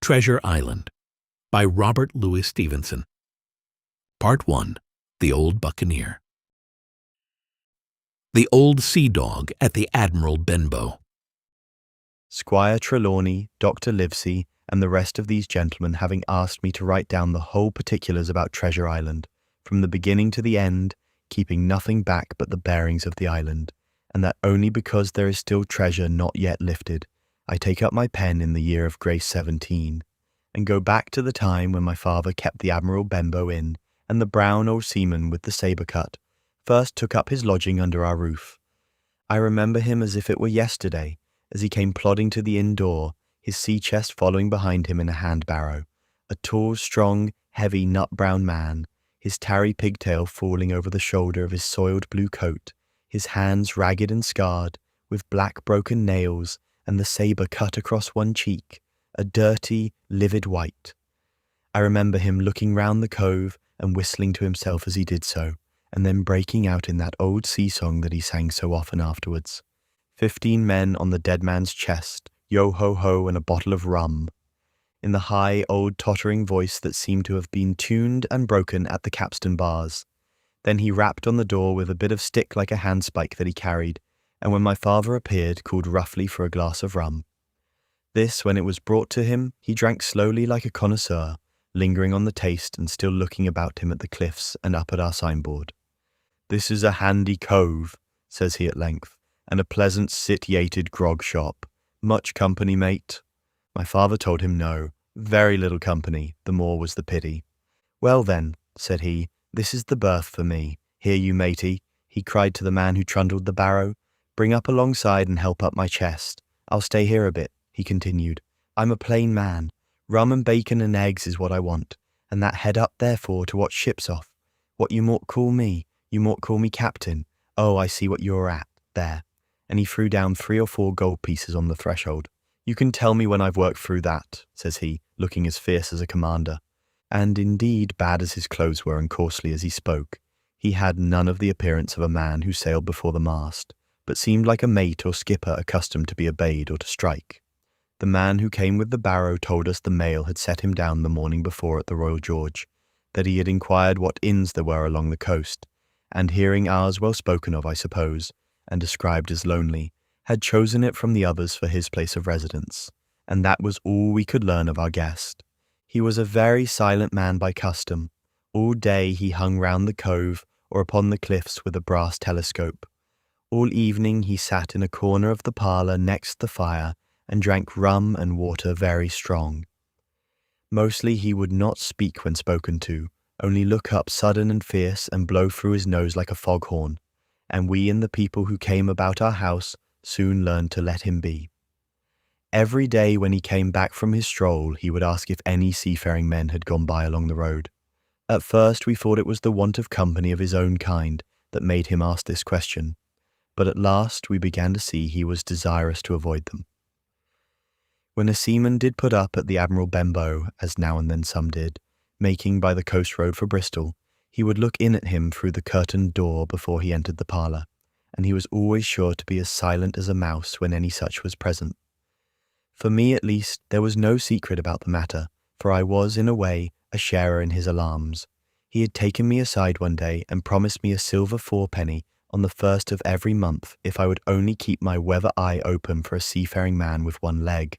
Treasure Island by Robert Louis Stevenson. Part 1. The Old Buccaneer. The Old Sea Dog at the Admiral Benbow. Squire Trelawney, Dr. Livesey, and the rest of these gentlemen having asked me to write down the whole particulars about Treasure Island, from the beginning to the end, keeping nothing back but the bearings of the island, and that only because there is still treasure not yet lifted, I take up my pen in the year of grace 17, and go back to the time when my father kept the Admiral Benbow Inn, and the brown old seaman with the sabre cut first took up his lodging under our roof. I remember him as if it were yesterday, as he came plodding to the inn door, his sea chest following behind him in a hand barrow, a tall, strong, heavy, nut-brown man, his tarry pigtail falling over the shoulder of his soiled blue coat, his hands ragged and scarred, with black broken nails, and the sabre cut across one cheek, a dirty, livid white. I remember him looking round the cove and whistling to himself as he did so, and then breaking out in that old sea song that he sang so often afterwards. 15 men on the dead man's chest, yo-ho-ho and a bottle of rum, in the high, old, tottering voice that seemed to have been tuned and broken at the capstan bars. Then he rapped on the door with a bit of stick like a handspike that he carried, and when my father appeared, called roughly for a glass of rum. This, when it was brought to him, he drank slowly like a connoisseur, lingering on the taste and still looking about him at the cliffs and up at our signboard. "This is a handy cove," says he at length, "and a pleasant sitiated grog shop. Much company, mate?" My father told him no, very little company, the more was the pity. "Well then," said he, "this is the berth for me. Here you, matey," he cried to the man who trundled the barrow. "Bring up alongside and help up my chest. I'll stay here a bit," he continued. "I'm a plain man. Rum and bacon and eggs is what I want, and that head up therefore to watch ships off. What you mought call me? You mought call me captain. Oh, I see what you're at, there." And he threw down 3 or 4 gold pieces on the threshold. "You can tell me when I've worked through that," says he, looking as fierce as a commander. And indeed, bad as his clothes were and coarsely as he spoke, he had none of the appearance of a man who sailed before the mast, but seemed like a mate or skipper accustomed to be obeyed or to strike. The man who came with the barrow told us the mail had set him down the morning before at the Royal George, that he had inquired what inns there were along the coast, and hearing ours well spoken of, I suppose, and described as lonely, had chosen it from the others for his place of residence, and that was all we could learn of our guest. He was a very silent man by custom. All day he hung round the cove or upon the cliffs with a brass telescope. All evening he sat in a corner of the parlour next the fire and drank rum and water very strong. Mostly he would not speak when spoken to, only look up sudden and fierce and blow through his nose like a foghorn, and we and the people who came about our house soon learned to let him be. Every day when he came back from his stroll, he would ask if any seafaring men had gone by along the road. At first we thought it was the want of company of his own kind that made him ask this question, but at last we began to see he was desirous to avoid them. When a seaman did put up at the Admiral Benbow, as now and then some did, making by the coast road for Bristol, he would look in at him through the curtained door before he entered the parlour, and he was always sure to be as silent as a mouse when any such was present. For me, at least, there was no secret about the matter, for I was, in a way, a sharer in his alarms. He had taken me aside one day and promised me a silver 4-penny on the 1st of every month if I would only keep my weather eye open for a seafaring man with one leg,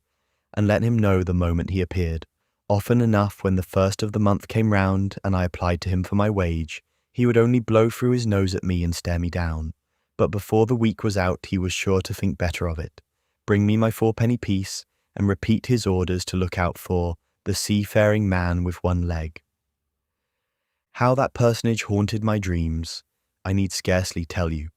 and let him know the moment he appeared. Often enough, when the 1st of the month came round and I applied to him for my wage, he would only blow through his nose at me and stare me down. But before the week was out, he was sure to think better of it, bring me my 4-penny piece, and repeat his orders to look out for the seafaring man with one leg. How that personage haunted my dreams, I need scarcely tell you.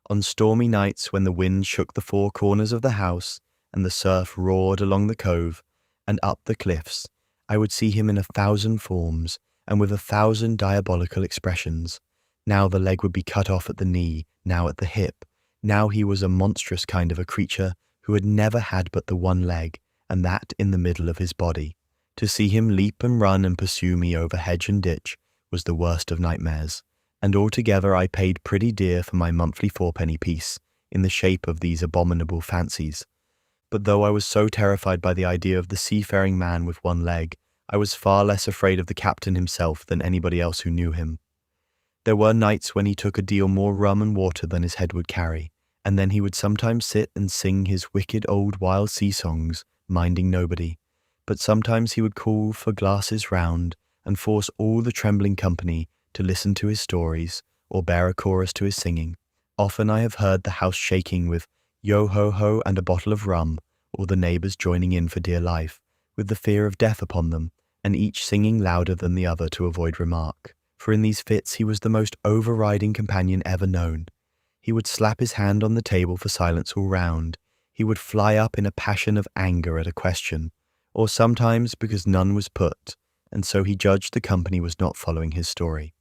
On stormy nights when the wind shook the 4 corners of the house and the surf roared along the cove and up the cliffs, I would see him in 1,000 forms and with 1,000 diabolical expressions. Now the leg would be cut off at the knee, now at the hip. Now he was a monstrous kind of a creature who had never had but the one leg, and that in the middle of his body. To see him leap and run and pursue me over hedge and ditch was the worst of nightmares, and altogether I paid pretty dear for my monthly 4-penny piece in the shape of these abominable fancies. But though I was so terrified by the idea of the seafaring man with one leg, I was far less afraid of the captain himself than anybody else who knew him. There were nights when he took a deal more rum and water than his head would carry, and then he would sometimes sit and sing his wicked old wild sea songs, minding nobody. But sometimes he would call for glasses round and force all the trembling company to listen to his stories or bear a chorus to his singing. Often I have heard the house shaking with yo-ho-ho and a bottle of rum, or the neighbours joining in for dear life, with the fear of death upon them, and each singing louder than the other to avoid remark. For in these fits he was the most overriding companion ever known. He would slap his hand on the table for silence all round. He would fly up in a passion of anger at a question, or sometimes because none was put, and so he judged the company was not following his story.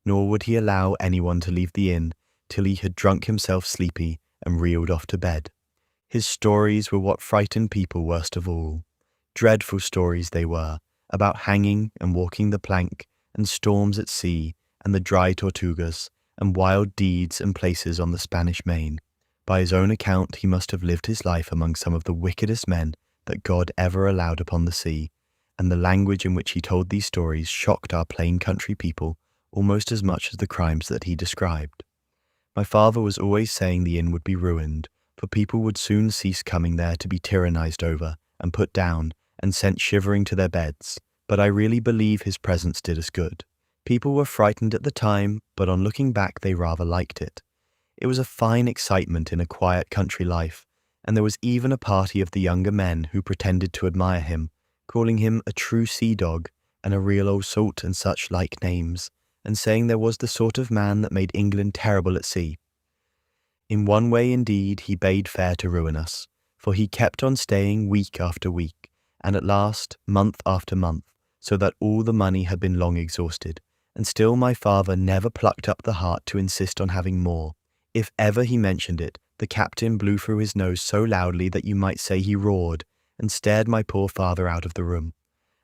Nor would he allow anyone to leave the inn till he had drunk himself sleepy and reeled off to bed. His stories were what frightened people worst of all. Dreadful stories they were, about hanging and walking the plank, and storms at sea, and the dry Tortugas, and wild deeds and places on the Spanish Main. By his own account, he must have lived his life among some of the wickedest men that God ever allowed upon the sea, and the language in which he told these stories shocked our plain country people almost as much as the crimes that he described. My father was always saying the inn would be ruined, for people would soon cease coming there to be tyrannized over and put down and sent shivering to their beds, but I really believe his presence did us good. People were frightened at the time, but on looking back they rather liked it. It was a fine excitement in a quiet country life, and there was even a party of the younger men who pretended to admire him, calling him a true sea dog and a real old salt and such like names, and saying there was the sort of man that made England terrible at sea. In one way indeed he bade fair to ruin us, for he kept on staying week after week, and at last month after month, so that all the money had been long exhausted, and still my father never plucked up the heart to insist on having more. If ever he mentioned it, the captain blew through his nose so loudly that you might say he roared, and stared my poor father out of the room.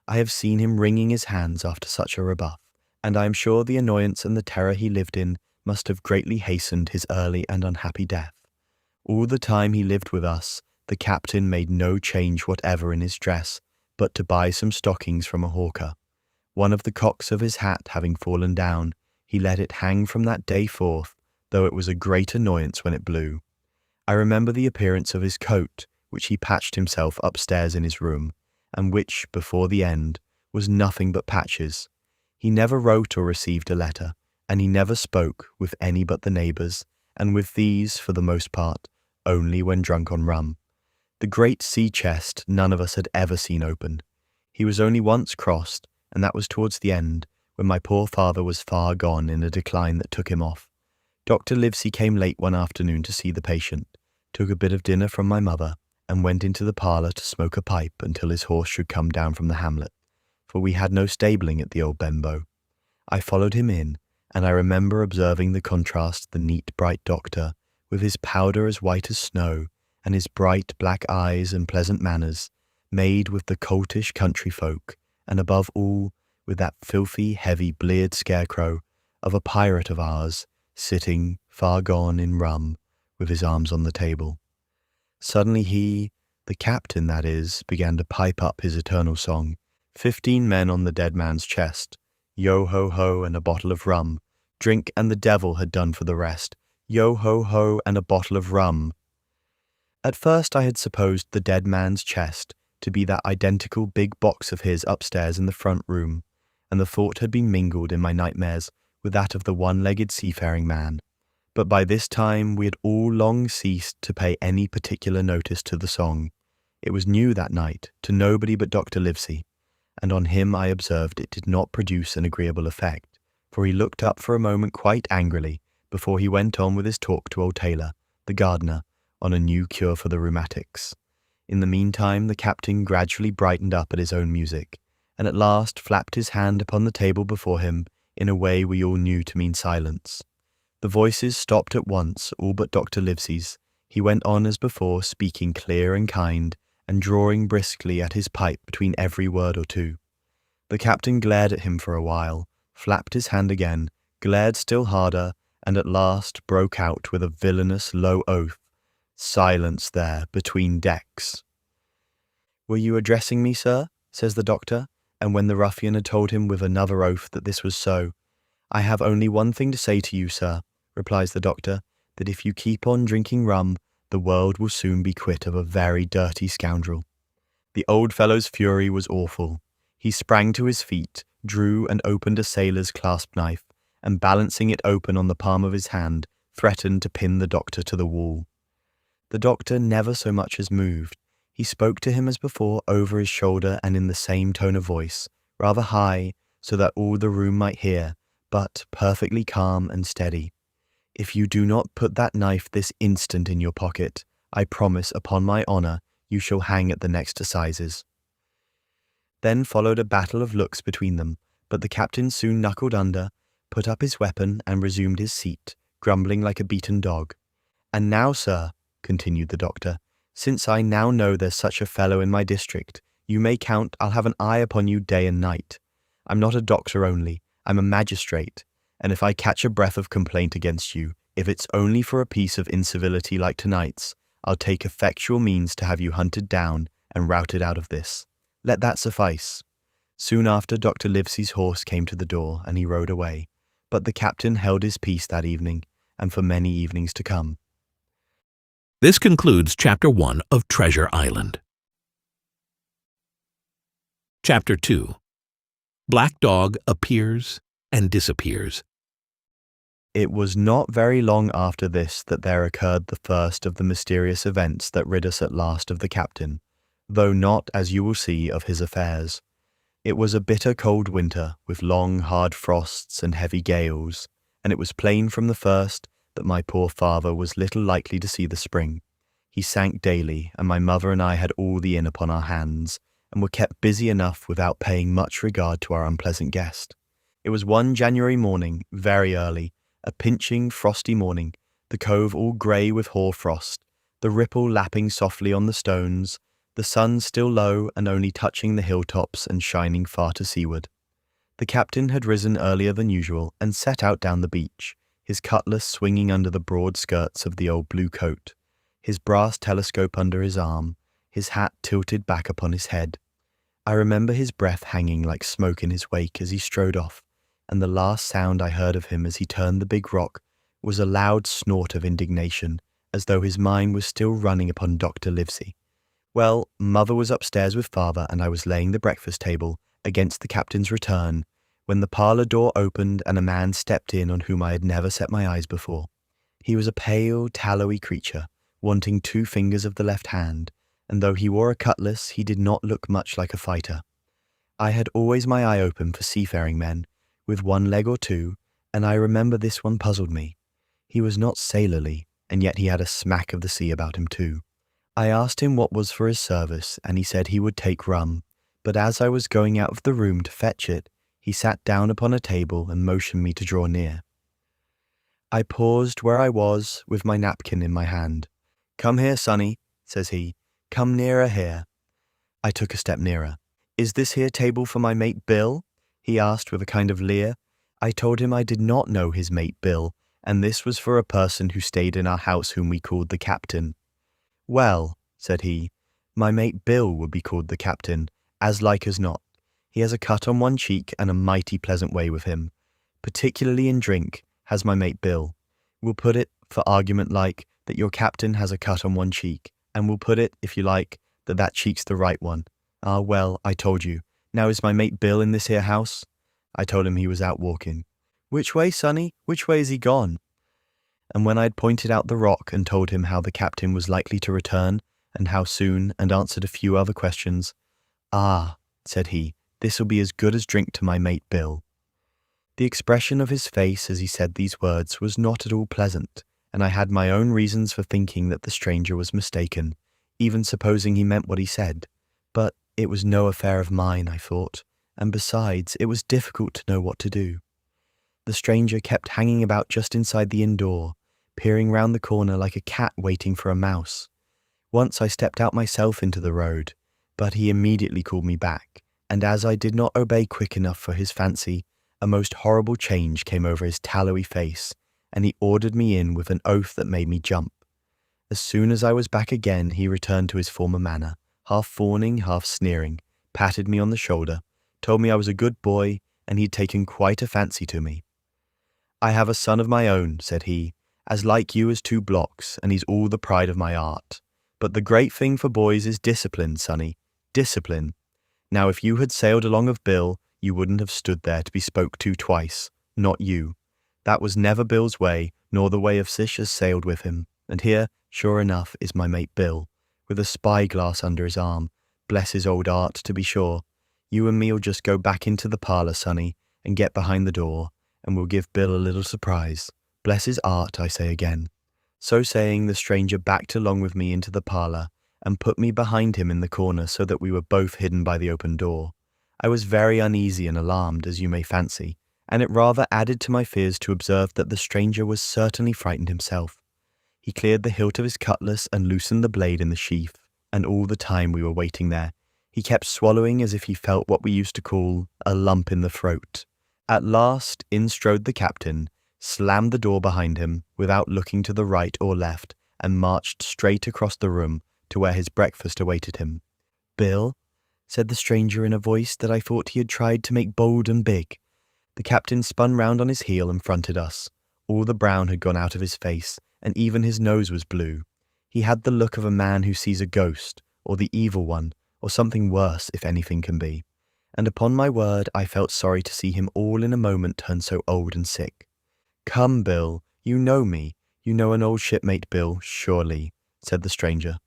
I have seen him wringing his hands after such a rebuff, and I am sure the annoyance and the terror he lived in must have greatly hastened his early and unhappy death. All the time he lived with us, the captain made no change whatever in his dress, but to buy some stockings from a hawker. One of the cocks of his hat having fallen down, he let it hang from that day forth, though it was a great annoyance when it blew. I remember the appearance of his coat, which he patched himself upstairs in his room, and which, before the end, was nothing but patches. He never wrote or received a letter, and he never spoke with any but the neighbours, and with these, for the most part, only when drunk on rum. The great sea chest none of us had ever seen opened. He was only once crossed, and that was towards the end, when my poor father was far gone in a decline that took him off. Dr. Livesey came late one afternoon to see the patient, took a bit of dinner from my mother, and went into the parlour to smoke a pipe until his horse should come down from the hamlet, for we had no stabling at the old Benbow. I followed him in, and I remember observing the contrast the neat bright doctor, with his powder as white as snow, and his bright black eyes and pleasant manners, made with the coltish country folk, and above all, with that filthy, heavy, bleared scarecrow of a pirate of ours, sitting, far gone in rum, with his arms on the table. Suddenly he, the captain that is, began to pipe up his eternal song, 15 men on the dead man's chest, yo-ho-ho and a bottle of rum, drink and the devil had done for the rest, yo-ho-ho and a bottle of rum. At first I had supposed the dead man's chest to be that identical big box of his upstairs in the front room, and the thought had been mingled in my nightmares with that of the one-legged seafaring man. But by this time we had all long ceased to pay any particular notice to the song. It was new that night, to nobody but Dr. Livesey, and on him I observed it did not produce an agreeable effect, for he looked up for a moment quite angrily before he went on with his talk to old Taylor, the gardener, on a new cure for the rheumatics. In the meantime the captain gradually brightened up at his own music, and at last flapped his hand upon the table before him in a way we all knew to mean silence. The voices stopped at once, all but Dr. Livesey's. He went on as before, speaking clear and kind, and drawing briskly at his pipe between every word or two. The captain glared at him for a while, flapped his hand again, glared still harder, and at last broke out with a villainous low oath. Silence there, between decks. "Were you addressing me, sir?" says the doctor, and when the ruffian had told him with another oath that this was so, "I have only one thing to say to you, sir," replies the doctor, "that if you keep on drinking rum, the world will soon be quit of a very dirty scoundrel." The old fellow's fury was awful. He sprang to his feet, drew and opened a sailor's clasp knife, and balancing it open on the palm of his hand, threatened to pin the doctor to the wall. The doctor never so much as moved. He spoke to him as before over his shoulder and in the same tone of voice, rather high, so that all the room might hear, but perfectly calm and steady. "If you do not put that knife this instant in your pocket, I promise upon my honour you shall hang at the next assizes." Then followed a battle of looks between them, but the captain soon knuckled under, put up his weapon and resumed his seat, grumbling like a beaten dog. "And now, sir," continued the doctor, "since I now know there's such a fellow in my district, you may count I'll have an eye upon you day and night. I'm not a doctor only, I'm a magistrate, and if I catch a breath of complaint against you, if it's only for a piece of incivility like tonight's, I'll take effectual means to have you hunted down and routed out of this. Let that suffice." Soon after, Dr. Livesey's horse came to the door, and he rode away, but the captain held his peace that evening, and for many evenings to come. This concludes Chapter 1 of Treasure Island. Chapter 2. Black Dog Appears and Disappears. It was not very long after this that there occurred the first of the mysterious events that rid us at last of the captain, though not, as you will see, of his affairs. It was a bitter cold winter, with long hard frosts and heavy gales, and it was plain from the first that my poor father was little likely to see the spring. He sank daily, and my mother and I had all the inn upon our hands, and were kept busy enough without paying much regard to our unpleasant guest. It was one January morning, very early, a pinching, frosty morning, the cove all grey with hoar-frost, the ripple lapping softly on the stones, the sun still low and only touching the hilltops and shining far to seaward. The captain had risen earlier than usual and set out down the beach, his cutlass swinging under the broad skirts of the old blue coat, his brass telescope under his arm, his hat tilted back upon his head. I remember his breath hanging like smoke in his wake as he strode off, and the last sound I heard of him as he turned the big rock was a loud snort of indignation, as though his mind was still running upon Dr. Livesey. Well, mother was upstairs with father, and I was laying the breakfast table against the captain's return, when the parlour door opened and a man stepped in on whom I had never set my eyes before. He was a pale, tallowy creature, wanting 2 fingers of the left hand, and though he wore a cutlass, he did not look much like a fighter. I had always my eye open for seafaring men, with 1 leg or 2, and I remember this one puzzled me. He was not sailorly, and yet he had a smack of the sea about him too. I asked him what was for his service, and he said he would take rum, but as I was going out of the room to fetch it, he sat down upon a table and motioned me to draw near. I paused where I was, with my napkin in my hand. "Come here, sonny," says he. "Come nearer here." I took a step nearer. "Is this here table for my mate Bill?" he asked with a kind of leer. I told him I did not know his mate Bill, and this was for a person who stayed in our house whom we called the captain. "Well," said he, "my mate Bill would be called the captain, as like as not. He has a cut on one cheek and a mighty pleasant way with him. Particularly in drink, has my mate Bill. We'll put it, for argument like, that your captain has a cut on one cheek, and we'll put it, if you like, that that cheek's the right one. Ah, well, I told you. Now is my mate Bill in this here house?" I told him he was out walking. "Which way, sonny? Which way is he gone?" And when I had pointed out the rock and told him how the captain was likely to return, and how soon, and answered a few other questions, "Ah," said he, "this'll be as good as drink to my mate Bill." The expression of his face as he said these words was not at all pleasant, and I had my own reasons for thinking that the stranger was mistaken, even supposing he meant what he said. But it was no affair of mine, I thought, and besides, it was difficult to know what to do. The stranger kept hanging about just inside the inn door, peering round the corner like a cat waiting for a mouse. Once I stepped out myself into the road, but he immediately called me back, and as I did not obey quick enough for his fancy, a most horrible change came over his tallowy face, and he ordered me in with an oath that made me jump. As soon as I was back again, he returned to his former manner, half fawning, half sneering, patted me on the shoulder, told me I was a good boy, and he'd taken quite a fancy to me. "I have a son of my own," said he, "as like you as 2 blocks, and he's all the pride of my art. But the great thing for boys is discipline, sonny, discipline. Now if you had sailed along of Bill, you wouldn't have stood there to be spoke to twice, not you. That was never Bill's way, nor the way of sich as sailed with him. And here, sure enough, is my mate Bill, with a spy-glass under his arm. Bless his old art, to be sure. You and me'll just go back into the parlour, sonny, and get behind the door, and we'll give Bill a little surprise. Bless his art, I say again." So saying, the stranger backed along with me into the parlour, and put me behind him in the corner so that we were both hidden by the open door. I was very uneasy and alarmed, as you may fancy, and it rather added to my fears to observe that the stranger was certainly frightened himself. He cleared the hilt of his cutlass and loosened the blade in the sheath, and all the time we were waiting there, he kept swallowing as if he felt what we used to call a lump in the throat. At last, in strode the captain, slammed the door behind him without looking to the right or left, and marched straight across the room to where his breakfast awaited him. "Bill," said the stranger in a voice that I thought he had tried to make bold and big. The captain spun round on his heel and fronted us. All the brown had gone out of his face, and even his nose was blue. He had the look of a man who sees a ghost, or the evil one, or something worse, if anything can be. And upon my word, I felt sorry to see him all in a moment turn so old and sick. "Come, Bill, you know me. You know an old shipmate, Bill, surely," said the stranger.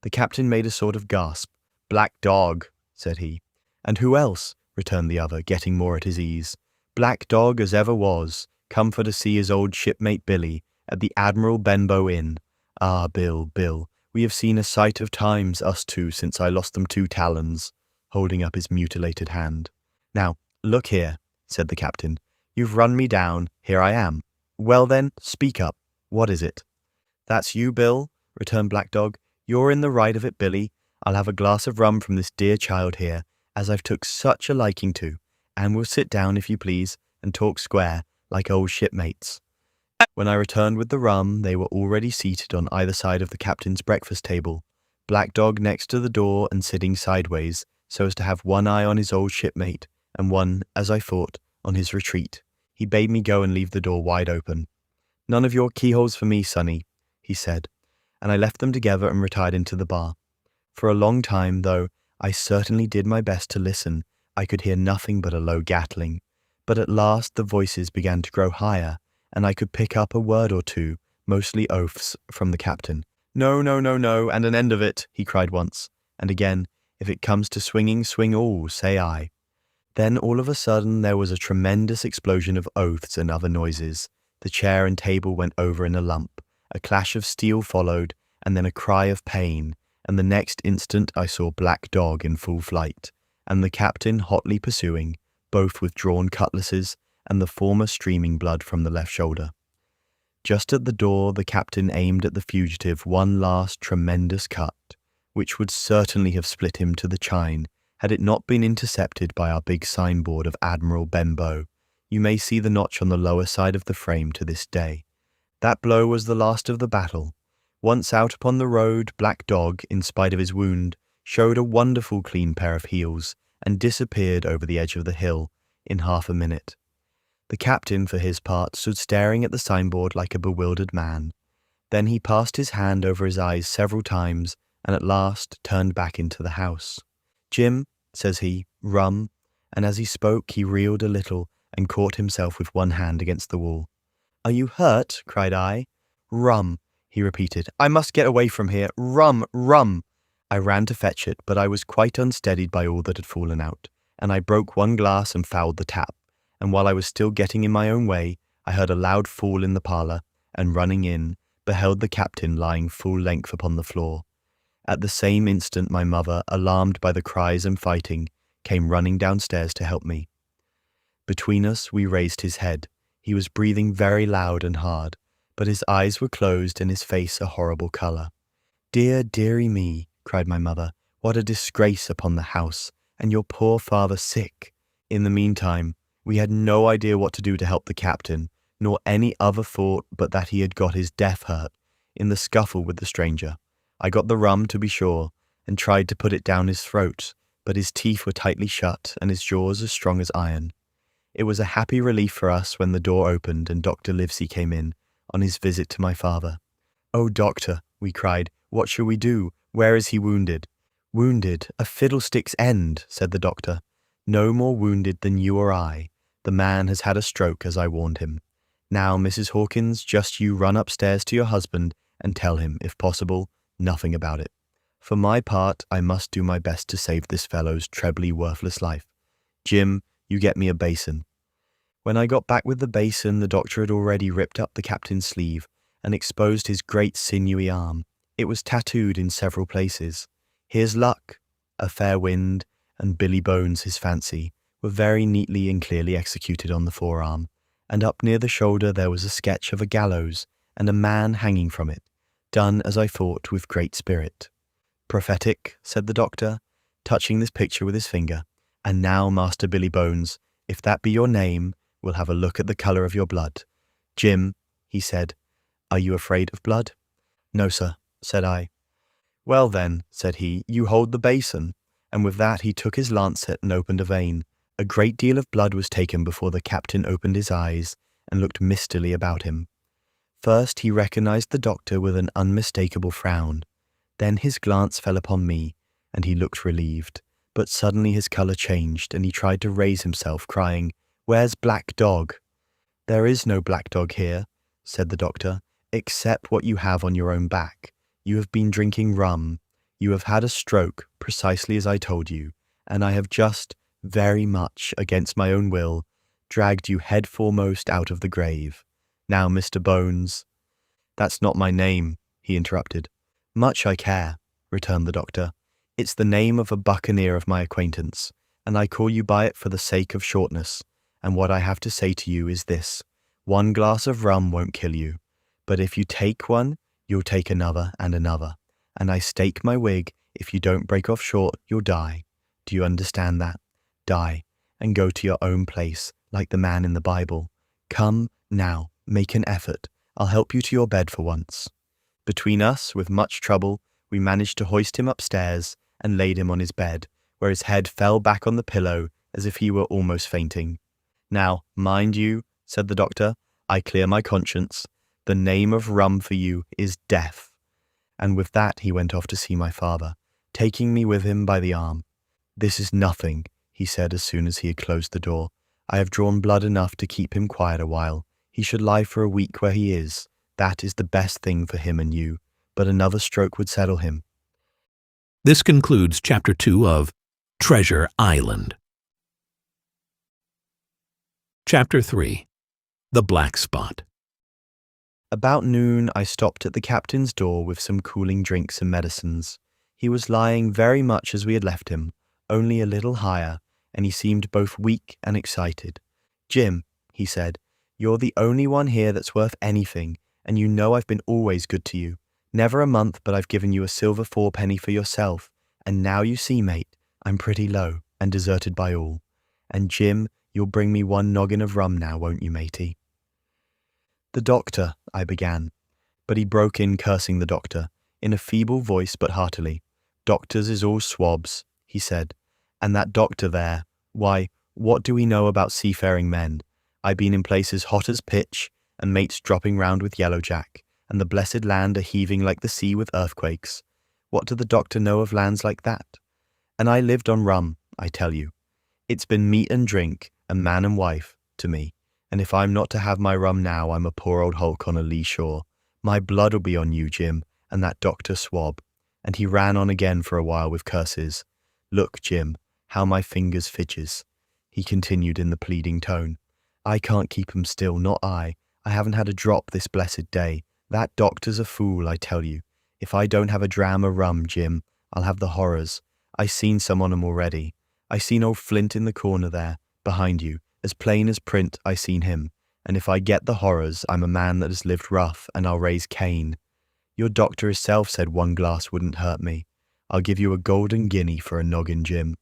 The captain made a sort of gasp. "Black dog," said he. "And who else?" returned the other, getting more at his ease. "Black dog as ever was, come for to see his old shipmate Billy at the Admiral Benbow Inn. Ah, Bill, Bill, we have seen a sight of times, us 2, since I lost them 2 talons," holding up his mutilated hand. "Now, look here," said the captain. "You've run me down, here I am. Well then, speak up. What is it?" "That's you, Bill," returned Black Dog. "You're in the right of it, Billy. I'll have a glass of rum from this dear child here, as I've took such a liking to, and we'll sit down, if you please, and talk square, like old shipmates." When I returned with the rum, they were already seated on either side of the captain's breakfast table, Black Dog next to the door and sitting sideways, so as to have one eye on his old shipmate, and one, as I thought, on his retreat. He bade me go and leave the door wide open. "None of your keyholes for me, sonny," he said, and I left them together and retired into the bar. For a long time, though I certainly did my best to listen, I could hear nothing but a low gattling. But at last the voices began to grow higher, and I could pick up a word or 2, mostly oaths, from the captain. "No, no, no, no, and an end of it," he cried once, and again, "If it comes to swinging, swing all, say I." Then all of a sudden there was a tremendous explosion of oaths and other noises. The chair and table went over in a lump. A clash of steel followed, and then a cry of pain, and the next instant I saw Black Dog in full flight, and the captain hotly pursuing, both with drawn cutlasses, and the former streaming blood from the left shoulder. Just at the door the captain aimed at the fugitive one last tremendous cut, which would certainly have split him to the chine, had it not been intercepted by our big signboard of Admiral Benbow. You may see the notch on the lower side of the frame to this day. That blow was the last of the battle. Once out upon the road, Black Dog, in spite of his wound, showed a wonderful clean pair of heels, and disappeared over the edge of the hill in half a minute. The captain, for his part, stood staring at the signboard like a bewildered man. Then he passed his hand over his eyes several times, and at last turned back into the house. "Jim," says he, "rum," and as he spoke he reeled a little and caught himself with one hand against the wall. "Are you hurt?" cried I. "Rum," he repeated. "I must get away from here. Rum, rum." I ran to fetch it, but I was quite unsteadied by all that had fallen out, and I broke one glass and fouled the tap, and while I was still getting in my own way, I heard a loud fall in the parlour, and running in, beheld the captain lying full length upon the floor. At the same instant my mother, alarmed by the cries and fighting, came running downstairs to help me. Between us we raised his head. He was breathing very loud and hard, but his eyes were closed and his face a horrible colour. "Dear, dearie me," cried my mother, "what a disgrace upon the house, and your poor father sick." In the meantime, we had no idea what to do to help the captain, nor any other thought but that he had got his death hurt in the scuffle with the stranger. I got the rum, to be sure, and tried to put it down his throat, but his teeth were tightly shut and his jaws as strong as iron. It was a happy relief for us when the door opened and Dr. Livesey came in on his visit to my father. "Oh, doctor," we cried, "what shall we do? Where is he wounded?" "Wounded? A fiddlestick's end," said the doctor. "No more wounded than you or I. The man has had a stroke, as I warned him. Now, Mrs. Hawkins, just you run upstairs to your husband and tell him, if possible, nothing about it. For my part, I must do my best to save this fellow's trebly worthless life. Jim, you get me a basin." When I got back with the basin, the doctor had already ripped up the captain's sleeve and exposed his great sinewy arm. It was tattooed in several places. "Here's luck," "A fair wind," and "Billy Bones his fancy" were very neatly and clearly executed on the forearm, and up near the shoulder there was a sketch of a gallows and a man hanging from it, done, as I thought, with great spirit. "Prophetic," said the doctor, touching this picture with his finger. "And now, Master Billy Bones, if that be your name, we'll have a look at the colour of your blood. Jim," he said, "are you afraid of blood?" "No, sir," said I. "Well then," said he, "you hold the basin." And with that he took his lancet and opened a vein. A great deal of blood was taken before the captain opened his eyes and looked mistily about him. First he recognized the doctor with an unmistakable frown. Then his glance fell upon me, and he looked relieved. But suddenly his colour changed, and he tried to raise himself, crying, "Where's Black Dog?" "There is no black dog here," said the doctor, "except what you have on your own back. You have been drinking rum. You have had a stroke, precisely as I told you, and I have just, very much against my own will, dragged you head foremost out of the grave. Now, Mr. Bones—" "That's not my name," he interrupted. "Much I care," returned the doctor. "It's the name of a buccaneer of my acquaintance, and I call you by it for the sake of shortness. And what I have to say to you is this: 1 glass of rum won't kill you, but if you take one, you'll take another and another, and I stake my wig, if you don't break off short, you'll die. Do you understand that? Die, and go to your own place, like the man in the Bible. Come, now, make an effort. I'll help you to your bed for once." Between us, with much trouble, we managed to hoist him upstairs and laid him on his bed, where his head fell back on the pillow as if he were almost fainting. "Now, mind you," said the doctor, "I clear my conscience. The name of rum for you is death." And with that he went off to see my father, taking me with him by the arm. "This is nothing," he said as soon as he had closed the door. "I have drawn blood enough to keep him quiet a while. He should lie for a week where he is. That is the best thing for him and you, but another stroke would settle him." This concludes Chapter 2 of Treasure Island. Chapter 3. The Black Spot. About noon I stopped at the captain's door with some cooling drinks and medicines. He was lying very much as we had left him, only a little higher, and he seemed both weak and excited. "Jim," he said, "you're the only one here that's worth anything, and you know I've been always good to you. Never a month but I've given you a silver 4-penny for yourself, and now you see, mate, I'm pretty low and deserted by all. And Jim, you'll bring me 1 noggin of rum now, won't you, matey?" "The doctor," I began, but he broke in, cursing the doctor, in a feeble voice but heartily. "Doctors is all swabs," he said, "and that doctor there, why, what do we know about seafaring men? I been in places hot as pitch, and mates dropping round with yellow jack, and the blessed land a heaving like the sea with earthquakes. What do the doctor know of lands like that? And I lived on rum, I tell you. It's been meat and drink, and man and wife, to me, and if I'm not to have my rum now, I'm a poor old hulk on a lee shore. My blood'll be on you, Jim, and that doctor swab." And he ran on again for a while with curses. "Look, Jim, how my fingers fidges," he continued in the pleading tone. "I can't keep 'em still, not I. I haven't had a drop this blessed day. That doctor's a fool, I tell you. If I don't have a dram of rum, Jim, I'll have the horrors. I seen some on 'em already. I seen old Flint in the corner there, behind you, as plain as print I seen him. And if I get the horrors, I'm a man that has lived rough, and I'll raise Cain. Your doctor himself said 1 glass wouldn't hurt me. I'll give you a golden guinea for a noggin, Jim."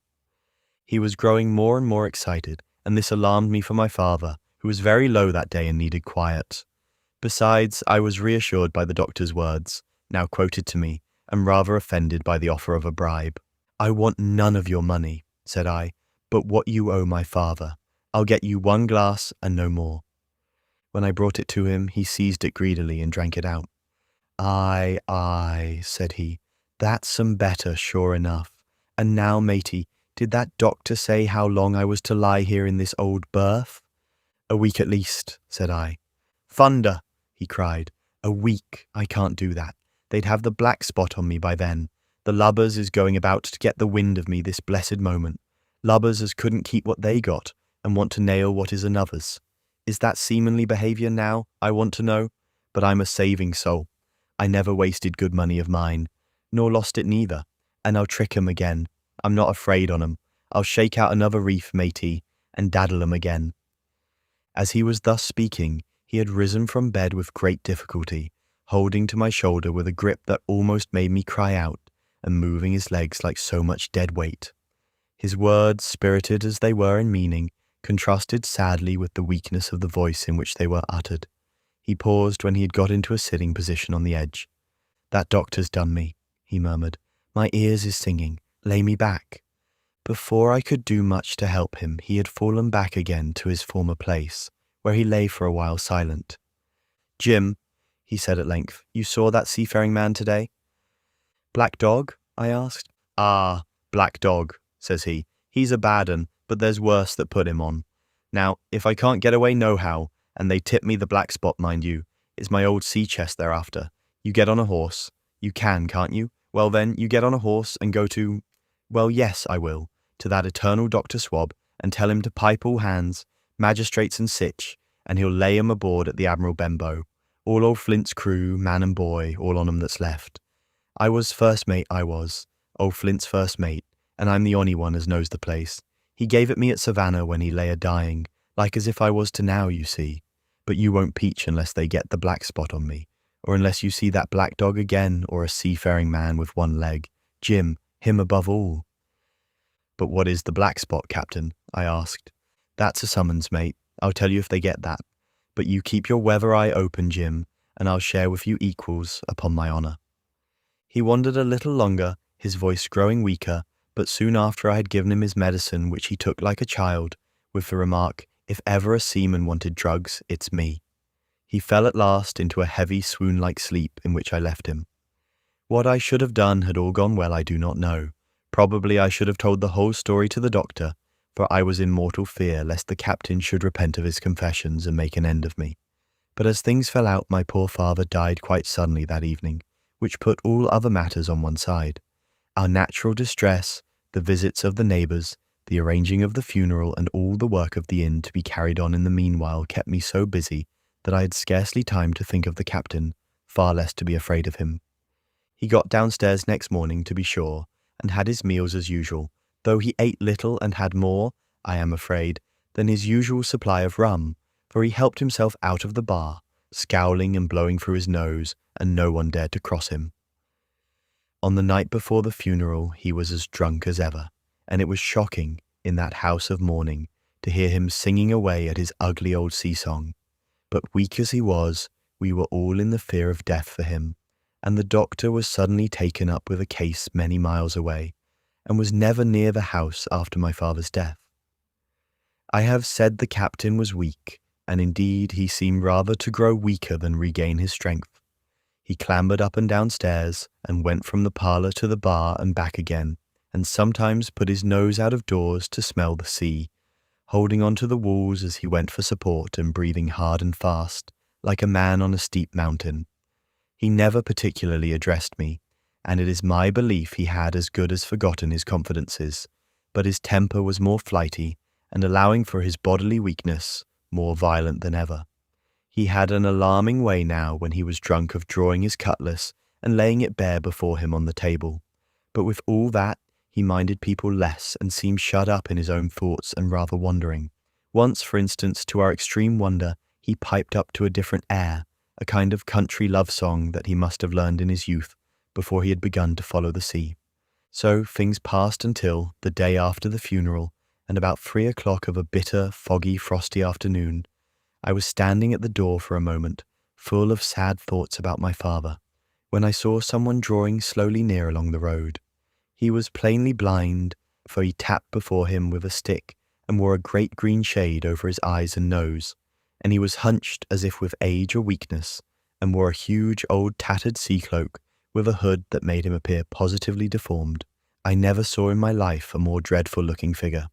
He was growing more and more excited, and this alarmed me for my father, who was very low that day and needed quiet. Besides, I was reassured by the doctor's words, now quoted to me, and rather offended by the offer of a bribe. "I want none of your money," said I, "but what you owe my father. I'll get you 1 glass and no more." When I brought it to him, he seized it greedily and drank it out. Aye, said he, "that's some better, sure enough. And now, matey, did that doctor say how long I was to lie here in this old berth?" "A week at least," said I. "Thunder!" he cried. "A week! I can't do that. They'd have the black spot on me by then. The lubbers is going about to get the wind of me this blessed moment. Lubbers as couldn't keep what they got, and want to nail what is another's. Is that seamanly behaviour now, I want to know? But I'm a saving soul. I never wasted good money of mine, nor lost it neither, and I'll trick 'em again. I'm not afraid on 'em. I'll shake out another reef, matey, and daddle 'em again." As he was thus speaking, he had risen from bed with great difficulty, holding to my shoulder with a grip that almost made me cry out, and moving his legs like so much dead weight. His words, spirited as they were in meaning, contrasted sadly with the weakness of the voice in which they were uttered. He paused when he had got into a sitting position on the edge. "That doctor's done me," he murmured. "My ears is singing. Lay me back." Before I could do much to help him, he had fallen back again to his former place, where he lay for a while silent. "Jim," he said at length, "you saw that seafaring man today?" "Black dog?" I asked. "Ah, black dog," says he. "He's a bad 'un, but there's worse that put him on. Now, if I can't get away nohow, and they tip me the black spot, mind you, it's my old sea chest they're after. You get on a horse. You can, can't you? Well then, you get on a horse and go to— well, yes, I will, to that eternal Dr. Swab, and tell him to pipe all hands, magistrates and sich, and he'll lay 'em aboard at the Admiral Benbow. All old Flint's crew, man and boy, all on 'em that's left. I was first mate, I was, old Flint's first mate, and I'm the only one as knows the place. He gave it me at Savannah when he lay a-dying, like as if I was to now, you see. But you won't peach unless they get the black spot on me, or unless you see that black dog again, or a seafaring man with one leg. Jim, him above all." "But what is the black spot, Captain?" I asked. "That's a summons, mate. I'll tell you if they get that. But you keep your weather eye open, Jim, and I'll share with you equals, upon my honour." He wandered a little longer, his voice growing weaker, but soon after I had given him his medicine, which he took like a child, with the remark, "If ever a seaman wanted drugs, it's me." He fell at last into a heavy swoon-like sleep in which I left him. What I should have done had all gone well I do not know. Probably I should have told the whole story to the doctor, for I was in mortal fear lest the captain should repent of his confessions and make an end of me. But as things fell out, my poor father died quite suddenly that evening, which put all other matters on one side. Our natural distress, the visits of the neighbours, the arranging of the funeral, and all the work of the inn to be carried on in the meanwhile kept me so busy that I had scarcely time to think of the captain, far less to be afraid of him. He got downstairs next morning, to be sure, and had his meals as usual, though he ate little and had more, I am afraid, than his usual supply of rum, for he helped himself out of the bar, scowling and blowing through his nose, and no one dared to cross him. On the night before the funeral he was as drunk as ever, and it was shocking, in that house of mourning, to hear him singing away at his ugly old sea-song. But weak as he was, we were all in the fear of death for him, and the doctor was suddenly taken up with a case many miles away, and was never near the house after my father's death. I have said the captain was weak, and indeed he seemed rather to grow weaker than regain his strength. He clambered up and down stairs, and went from the parlour to the bar and back again, and sometimes put his nose out of doors to smell the sea, holding on to the walls as he went for support and breathing hard and fast, like a man on a steep mountain. He never particularly addressed me, and it is my belief he had as good as forgotten his confidences, but his temper was more flighty, and allowing for his bodily weakness, more violent than ever. He had an alarming way now when he was drunk of drawing his cutlass and laying it bare before him on the table, but with all that, he minded people less and seemed shut up in his own thoughts and rather wandering. Once, for instance, to our extreme wonder, he piped up to a different air, a kind of country love song that he must have learned in his youth before he had begun to follow the sea. So things passed until, the day after the funeral, and about 3 o'clock of a bitter, foggy, frosty afternoon, I was standing at the door for a moment, full of sad thoughts about my father, when I saw someone drawing slowly near along the road. He was plainly blind, for he tapped before him with a stick and wore a great green shade over his eyes and nose, and he was hunched as if with age or weakness, and wore a huge old tattered sea cloak with a hood that made him appear positively deformed. I never saw in my life a more dreadful-looking figure.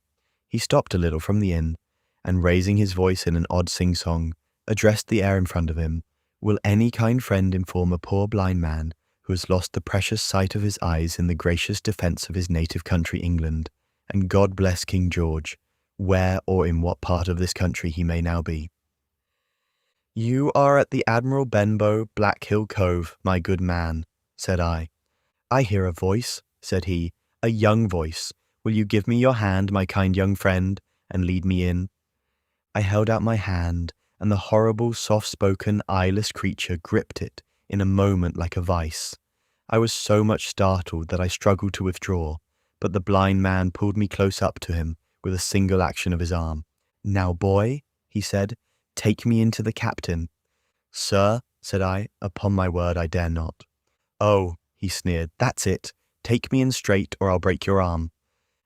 He stopped a little from the inn, and raising his voice in an odd sing-song, addressed the air in front of him. Will any kind friend inform a poor blind man who has lost the precious sight of his eyes in the gracious defence of his native country, England, and God bless King George, where or in what part of this country he may now be. You are at the Admiral Benbow, Black Hill Cove, my good man, said I. I hear a voice, said he, a young voice. Will you give me your hand, my kind young friend, and lead me in? I held out my hand, and the horrible, soft-spoken, eyeless creature gripped it in a moment like a vice. I was so much startled that I struggled to withdraw, but the blind man pulled me close up to him with a single action of his arm. Now, boy, he said, take me into the captain. Sir, said I, upon my word I dare not. Oh, he sneered, that's it. Take me in straight, or I'll break your arm.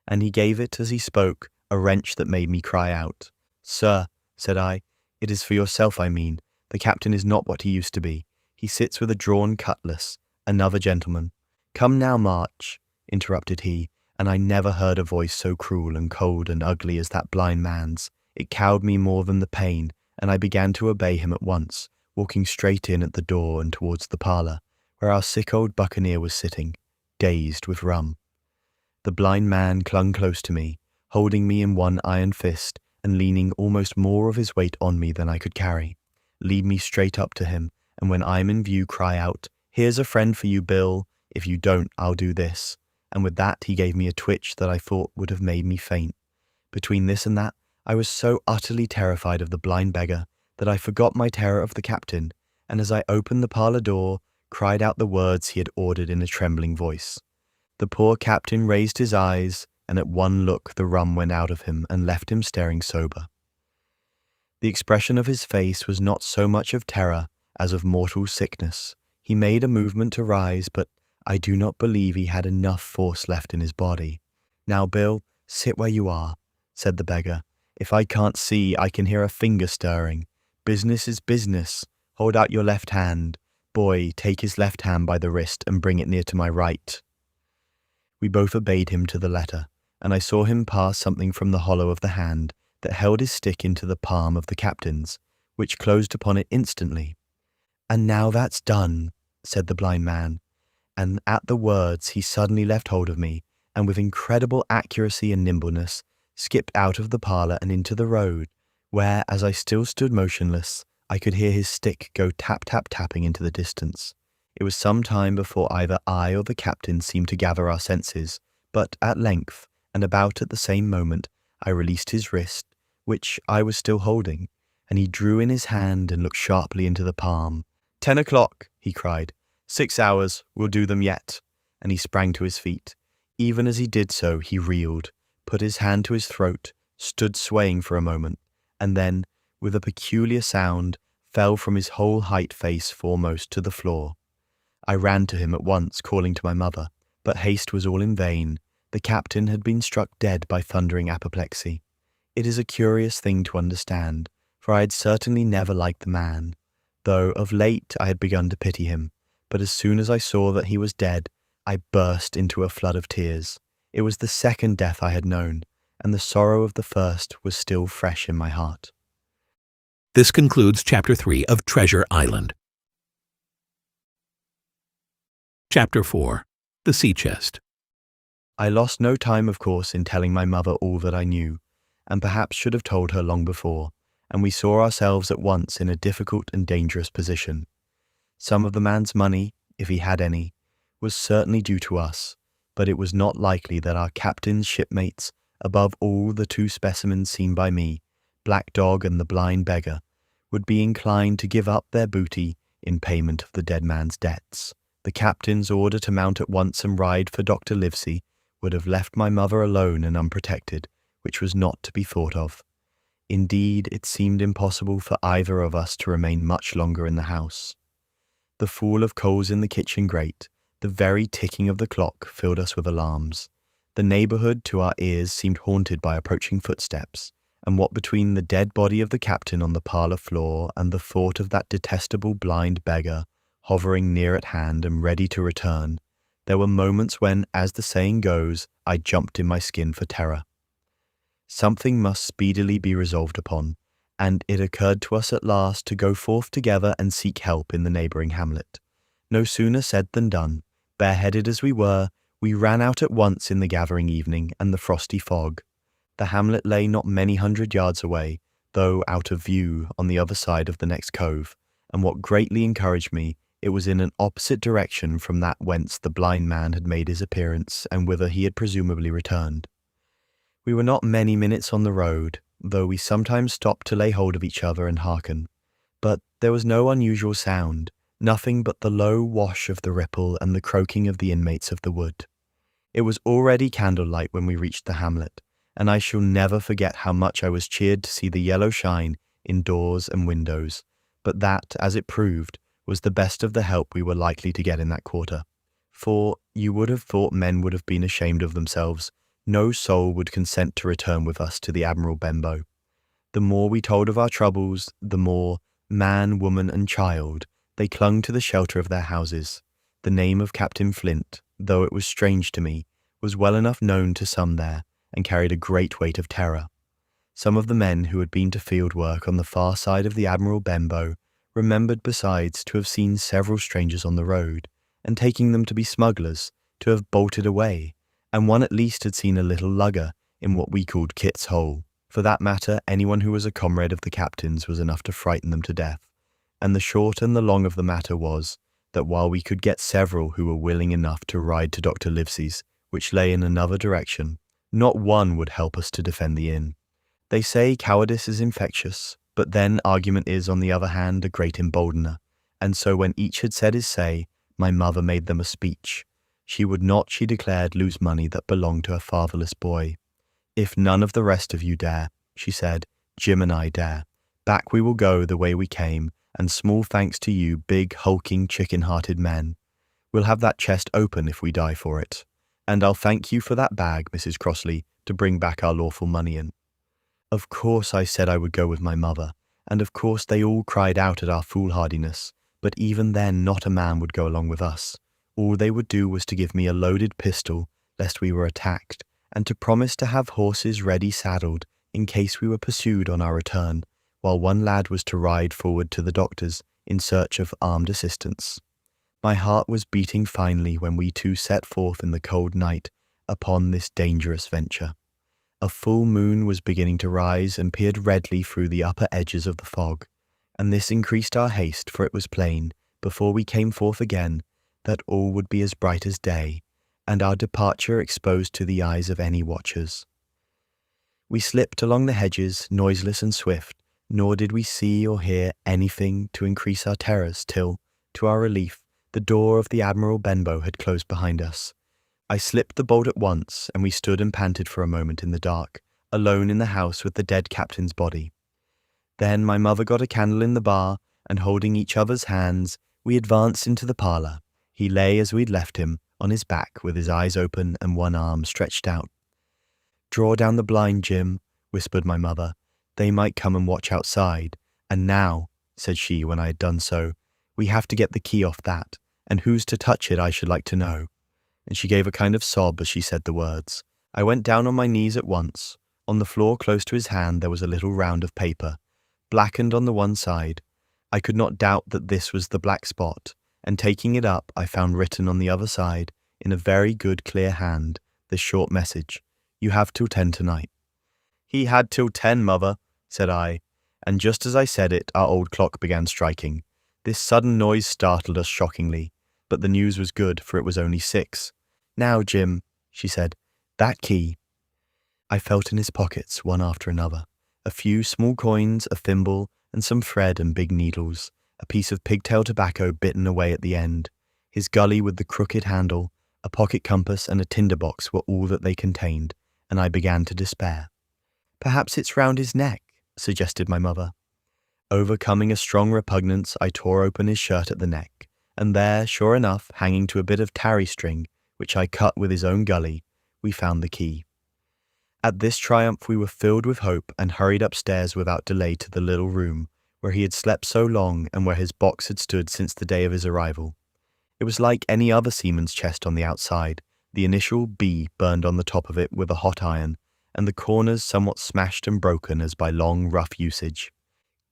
And he gave it, as he spoke, a wrench that made me cry out. Sir, said I, it is for yourself I mean. The captain is not what he used to be. He sits with a drawn cutlass. Another gentleman. Come now, March, interrupted he, and I never heard a voice so cruel and cold and ugly as that blind man's. It cowed me more than the pain, and I began to obey him at once, walking straight in at the door and towards the parlour, where our sick old buccaneer was sitting, dazed with rum. The blind man clung close to me, holding me in one iron fist, and leaning almost more of his weight on me than I could carry. Lead me straight up to him, and when I'm in view cry out, here's a friend for you, Bill. If you don't, I'll do this. And with that he gave me a twitch that I thought would have made me faint. Between this and that, I was so utterly terrified of the blind beggar that I forgot my terror of the captain, and as I opened the parlour door, cried out the words he had ordered in a trembling voice. The poor captain raised his eyes, and at one look the rum went out of him and left him staring sober. The expression of his face was not so much of terror as of mortal sickness. He made a movement to rise, but I do not believe he had enough force left in his body. Now, Bill, sit where you are, said the beggar. If I can't see, I can hear a finger stirring. Business is business. Hold out your left hand. Boy, take his left hand by the wrist and bring it near to my right. We both obeyed him to the letter, and I saw him pass something from the hollow of the hand that held his stick into the palm of the captain's, which closed upon it instantly. And now that's done, said the blind man, and at the words he suddenly left hold of me, and with incredible accuracy and nimbleness, skipped out of the parlour and into the road, where, as I still stood motionless, I could hear his stick go tap-tap-tapping into the distance. It was some time before either I or the captain seemed to gather our senses, but at length, and about at the same moment, I released his wrist, which I was still holding, and he drew in his hand and looked sharply into the palm. 10 o'clock, he cried. 6 hours, we'll do them yet. And he sprang to his feet. Even as he did so, he reeled, put his hand to his throat, stood swaying for a moment, and then, with a peculiar sound, fell from his whole height face foremost to the floor. I ran to him at once, calling to my mother, but haste was all in vain. The captain had been struck dead by thundering apoplexy. It is a curious thing to understand, for I had certainly never liked the man, though of late I had begun to pity him, but as soon as I saw that he was dead, I burst into a flood of tears. It was the second death I had known, and the sorrow of the first was still fresh in my heart. This concludes Chapter 3 of Treasure Island. Chapter 4. The Sea Chest. I lost no time, of course, in telling my mother all that I knew, and perhaps should have told her long before, and we saw ourselves at once in a difficult and dangerous position. Some of the man's money, if he had any, was certainly due to us, but it was not likely that our captain's shipmates, above all the 2 specimens seen by me, Black Dog and the blind beggar, would be inclined to give up their booty in payment of the dead man's debts. The captain's order to mount at once and ride for Dr. Livesey would have left my mother alone and unprotected, which was not to be thought of. Indeed, it seemed impossible for either of us to remain much longer in the house. The fall of coals in the kitchen grate, the very ticking of the clock filled us with alarms. The neighbourhood to our ears seemed haunted by approaching footsteps, and what between the dead body of the captain on the parlour floor and the thought of that detestable blind beggar hovering near at hand and ready to return, there were moments when, as the saying goes, I jumped in my skin for terror. Something must speedily be resolved upon, and it occurred to us at last to go forth together and seek help in the neighbouring hamlet. No sooner said than done. Bareheaded as we were, we ran out at once in the gathering evening and the frosty fog. The hamlet lay not many 100 yards away, though out of view on the other side of the next cove, and what greatly encouraged me, it was in an opposite direction from that whence the blind man had made his appearance and whither he had presumably returned. We were not many minutes on the road, though we sometimes stopped to lay hold of each other and hearken. But there was no unusual sound, nothing but the low wash of the ripple and the croaking of the inmates of the wood. It was already candlelight when we reached the hamlet, and I shall never forget how much I was cheered to see the yellow shine in doors and windows, but that, as it proved, was the best of the help we were likely to get in that quarter. For you would have thought men would have been ashamed of themselves. No soul would consent to return with us to the Admiral Benbow. The more we told of our troubles, the more, man, woman, and child, they clung to the shelter of their houses. The name of Captain Flint, though it was strange to me, was well enough known to some there, and carried a great weight of terror. Some of the men who had been to field work on the far side of the Admiral Benbow remembered besides to have seen several strangers on the road, and taking them to be smugglers, to have bolted away, and one at least had seen a little lugger in what we called Kit's Hole. For that matter, anyone who was a comrade of the captain's was enough to frighten them to death, and the short and the long of the matter was, that while we could get several who were willing enough to ride to Dr. Livesey's, which lay in another direction, not one would help us to defend the inn. They say cowardice is infectious, but then argument is, on the other hand, a great emboldener, and so when each had said his say, my mother made them a speech. She would not, she declared, lose money that belonged to a fatherless boy. If none of the rest of you dare, she said, Jim and I dare. Back we will go the way we came, and small thanks to you, big, hulking, chicken-hearted men. We'll have that chest open if we die for it. And I'll thank you for that bag, Mrs. Crossley, to bring back our lawful money in. Of course I said I would go with my mother, and of course they all cried out at our foolhardiness, but even then not a man would go along with us. All they would do was to give me a loaded pistol, lest we were attacked, and to promise to have horses ready saddled in case we were pursued on our return, while one lad was to ride forward to the doctor's in search of armed assistance. My heart was beating finely when we two set forth in the cold night upon this dangerous venture. A full moon was beginning to rise and peered redly through the upper edges of the fog, and this increased our haste, for it was plain, before we came forth again, that all would be as bright as day, and our departure exposed to the eyes of any watchers. We slipped along the hedges, noiseless and swift, nor did we see or hear anything to increase our terrors till, to our relief, the door of the Admiral Benbow had closed behind us. I slipped the bolt at once, and we stood and panted for a moment in the dark, alone in the house with the dead captain's body. Then my mother got a candle in the bar, and holding each other's hands, we advanced into the parlour. He lay as we'd left him, on his back with his eyes open and one arm stretched out. Draw down the blind, Jim, whispered my mother. They might come and watch outside. And now, said she when I had done so, we have to get the key off that, and who's to touch it I should like to know. And she gave a kind of sob as she said the words. I went down on my knees at once. On the floor close to his hand there was a little round of paper, blackened on the one side. I could not doubt that this was the black spot, and taking it up I found written on the other side, in a very good clear hand, this short message, You have till 10 tonight. He had till 10, mother, said I, and just as I said it our old clock began striking. This sudden noise startled us shockingly, but the news was good, for it was only 6. Now, Jim, she said, that key. I felt in his pockets, one after another. A few small coins, a thimble, and some thread and big needles, a piece of pigtail tobacco bitten away at the end. His gully with the crooked handle, a pocket compass, and a tinderbox were all that they contained, and I began to despair. Perhaps it's round his neck, suggested my mother. Overcoming a strong repugnance, I tore open his shirt at the neck, and there, sure enough, hanging to a bit of tarry string, which I cut with his own gully, we found the key. At this triumph we were filled with hope and hurried upstairs without delay to the little room where he had slept so long and where his box had stood since the day of his arrival. It was like any other seaman's chest on the outside, the initial B burned on the top of it with a hot iron, and the corners somewhat smashed and broken as by long, rough usage.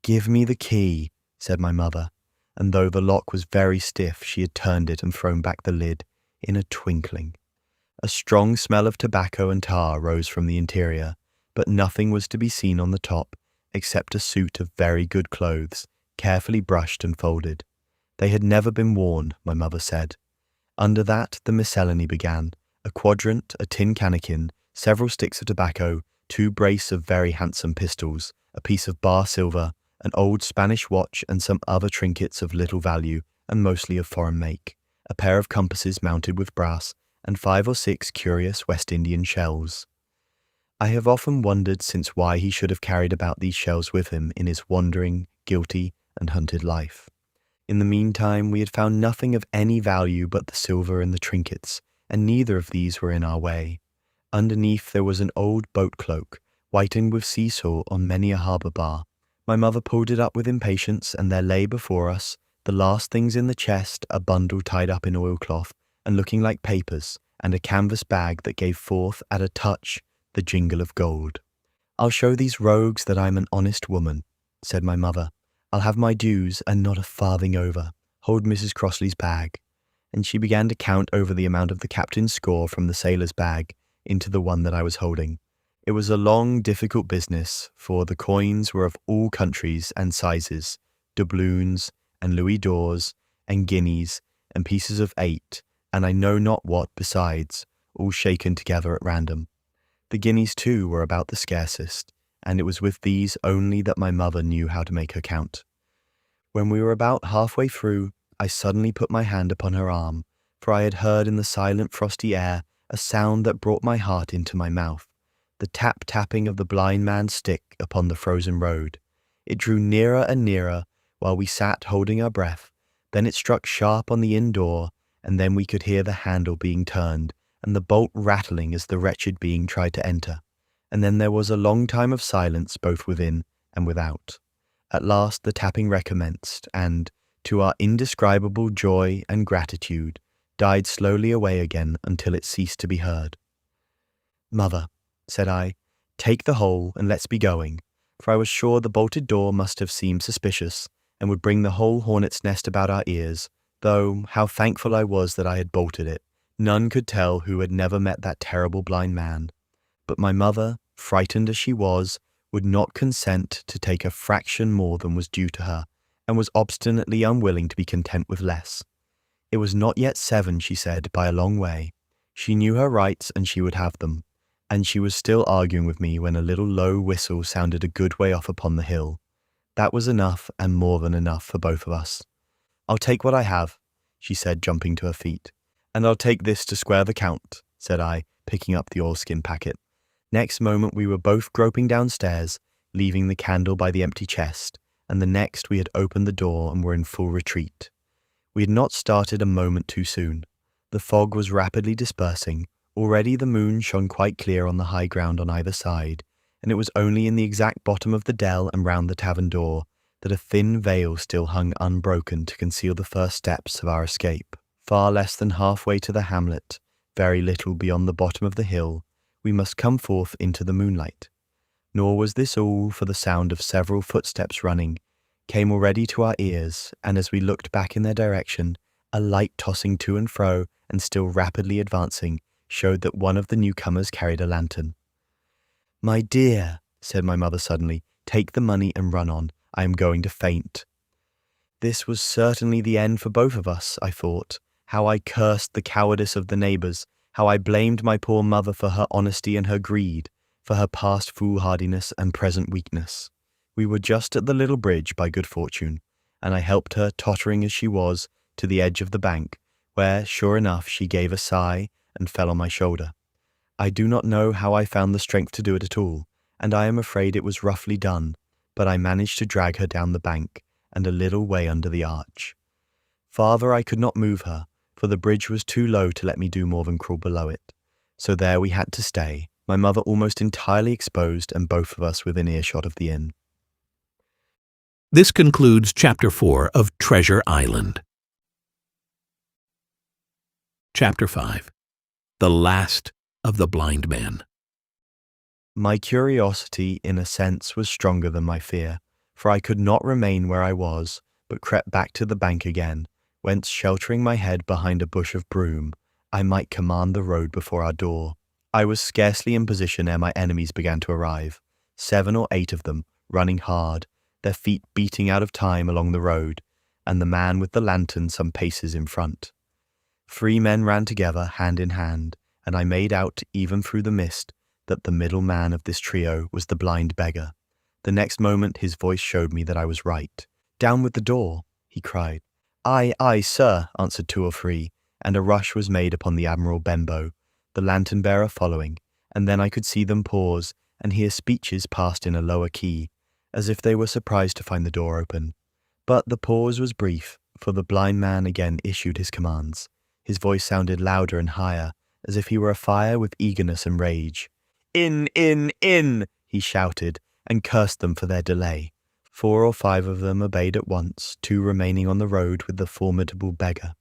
"Give me the key," said my mother, and though the lock was very stiff, she had turned it and thrown back the lid in a twinkling. A strong smell of tobacco and tar rose from the interior, but nothing was to be seen on the top except a suit of very good clothes, carefully brushed and folded. They had never been worn, my mother said. Under that the miscellany began, a quadrant, a tin cannikin, several sticks of tobacco, 2 brace of very handsome pistols, a piece of bar silver, an old Spanish watch and some other trinkets of little value and mostly of foreign make, a pair of compasses mounted with brass, and 5 or 6 curious West Indian shells. I have often wondered since why he should have carried about these shells with him in his wandering, guilty, and hunted life. In the meantime, we had found nothing of any value but the silver and the trinkets, and neither of these were in our way. Underneath there was an old boat cloak, whitened with sea salt on many a harbour bar. My mother pulled it up with impatience, and there lay before us, the last things in the chest, a bundle tied up in oilcloth, and looking like papers, and a canvas bag that gave forth, at a touch, the jingle of gold. "I'll show these rogues that I'm an honest woman," said my mother. "I'll have my dues, and not a farthing over. Hold Mrs. Crossley's bag." And she began to count over the amount of the captain's score from the sailor's bag into the one that I was holding. It was a long, difficult business, for the coins were of all countries and sizes, doubloons, and louis d'ors, and guineas, and pieces of 8, and I know not what besides, all shaken together at random. The guineas, too, were about the scarcest, and it was with these only that my mother knew how to make her count. When we were about halfway through, I suddenly put my hand upon her arm, for I had heard in the silent frosty air a sound that brought my heart into my mouth, the tap-tapping of the blind man's stick upon the frozen road. It drew nearer and nearer, while we sat holding our breath, then it struck sharp on the inn door, and then we could hear the handle being turned, and the bolt rattling as the wretched being tried to enter, and then there was a long time of silence both within and without. At last the tapping recommenced, and, to our indescribable joy and gratitude, died slowly away again until it ceased to be heard. "Mother," said I, "take the whole and let's be going," for I was sure the bolted door must have seemed suspicious, and would bring the whole hornet's nest about our ears, though how thankful I was that I had bolted it. None could tell who had never met that terrible blind man. But my mother, frightened as she was, would not consent to take a fraction more than was due to her, and was obstinately unwilling to be content with less. It was not yet 7, she said, by a long way. She knew her rights, and she would have them. And she was still arguing with me when a little low whistle sounded a good way off upon the hill. That was enough, and more than enough, for both of us. "I'll take what I have," she said, jumping to her feet. "And I'll take this to square the count," said I, picking up the oilskin packet. Next moment we were both groping downstairs, leaving the candle by the empty chest, and the next we had opened the door and were in full retreat. We had not started a moment too soon. The fog was rapidly dispersing. Already the moon shone quite clear on the high ground on either side, and it was only in the exact bottom of the dell and round the tavern door that a thin veil still hung unbroken to conceal the first steps of our escape. Far less than halfway to the hamlet, very little beyond the bottom of the hill, we must come forth into the moonlight. Nor was this all, for the sound of several footsteps running came already to our ears, and as we looked back in their direction, a light tossing to and fro and still rapidly advancing showed that one of the newcomers carried a lantern. "My dear," said my mother suddenly, "take the money and run on. I am going to faint." This was certainly the end for both of us, I thought. How I cursed the cowardice of the neighbours, how I blamed my poor mother for her honesty and her greed, for her past foolhardiness and present weakness. We were just at the little bridge by good fortune, and I helped her, tottering as she was, to the edge of the bank, where, sure enough, she gave a sigh and fell on my shoulder. I do not know how I found the strength to do it at all, and I am afraid it was roughly done, but I managed to drag her down the bank and a little way under the arch. Farther I could not move her, for the bridge was too low to let me do more than crawl below it. So there we had to stay, my mother almost entirely exposed and both of us within earshot of the inn. This concludes Chapter 4 of Treasure Island. Chapter 5. The Last of the Blind Man. My curiosity, in a sense, was stronger than my fear, for I could not remain where I was, but crept back to the bank again, whence, sheltering my head behind a bush of broom, I might command the road before our door. I was scarcely in position ere my enemies began to arrive, 7 or 8 of them, running hard, their feet beating out of time along the road, and the man with the lantern some paces in front. 3 men ran together, hand in hand, and I made out, even through the mist, that the middle man of this trio was the blind beggar. The next moment his voice showed me that I was right. "Down with the door," he cried. "Aye, aye, sir," answered 2 or 3, and a rush was made upon the Admiral Benbow, the lantern-bearer following, and then I could see them pause and hear speeches passed in a lower key, as if they were surprised to find the door open. But the pause was brief, for the blind man again issued his commands. His voice sounded louder and higher, as if he were afire with eagerness and rage. "In, he shouted, and cursed them for their delay. 4 or 5 of them obeyed at once, 2 remaining on the road with the formidable beggar.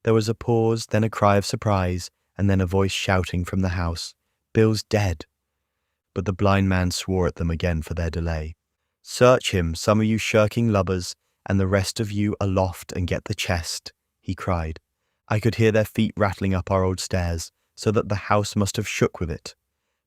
There was a pause, then a cry of surprise, and then a voice shouting from the house, "Bill's dead." But the blind man swore at them again for their delay. "Search him, some of you shirking lubbers, and the rest of you aloft and get the chest," he cried. I could hear their feet rattling up our old stairs, so that the house must have shook with it.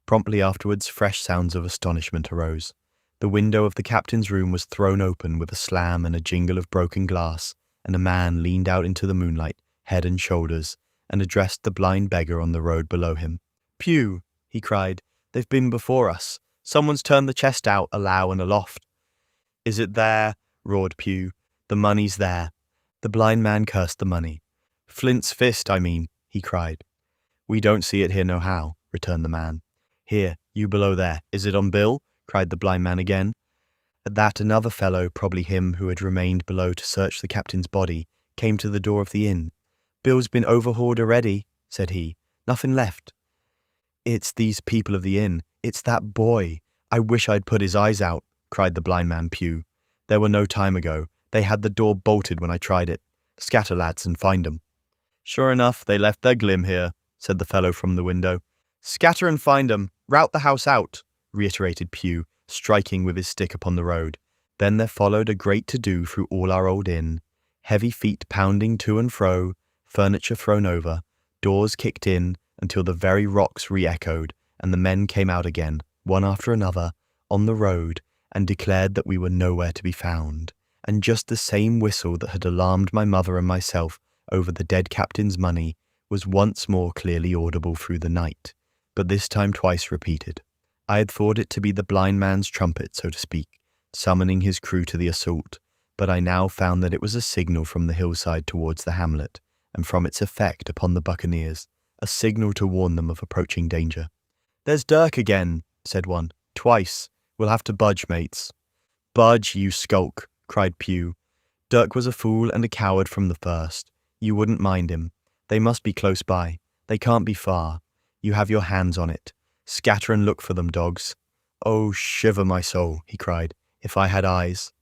Promptly afterwards, fresh sounds of astonishment arose. The window of the captain's room was thrown open with a slam and a jingle of broken glass, and a man leaned out into the moonlight, head and shoulders, and addressed the blind beggar on the road below him. "Pew," he cried, "they've been before us. Someone's turned the chest out, alow and aloft." "Is it there?" roared Pew. "The money's there." The blind man cursed the money. "Flint's fist, I mean," he cried. "We don't see it here nohow," returned the man. "Here, you below there, is it on Bill?" cried the blind man again. At that another fellow, probably him who had remained below to search the captain's body, came to the door of the inn. "Bill's been overhauled already," said he. "Nothing left." "It's these people of the inn. It's that boy. I wish I'd put his eyes out," cried the blind man Pew. "There were no time ago. They had the door bolted when I tried it. Scatter, lads, and find 'em." "Sure enough, they left their glim here," said the fellow from the window. "Scatter and find 'em. Rout the house out," reiterated Pew, striking with his stick upon the road. Then there followed a great to-do through all our old inn. Heavy feet pounding to and fro, furniture thrown over, doors kicked in until the very rocks re-echoed, and the men came out again, one after another, on the road, and declared that we were nowhere to be found. And just the same whistle that had alarmed my mother and myself over the dead captain's money was once more clearly audible through the night, but this time twice repeated. I had thought it to be the blind man's trumpet, so to speak, summoning his crew to the assault, but I now found that it was a signal from the hillside towards the hamlet, and from its effect upon the buccaneers, a signal to warn them of approaching danger. "There's Dirk again," said one. "Twice. We'll have to budge, mates." "Budge, you skulk," cried Pew. "Dirk was a fool and a coward from the first. You wouldn't mind him. They must be close by. They can't be far. You have your hands on it. Scatter and look for them, dogs." "Oh, shiver my soul," he cried, "if I had eyes."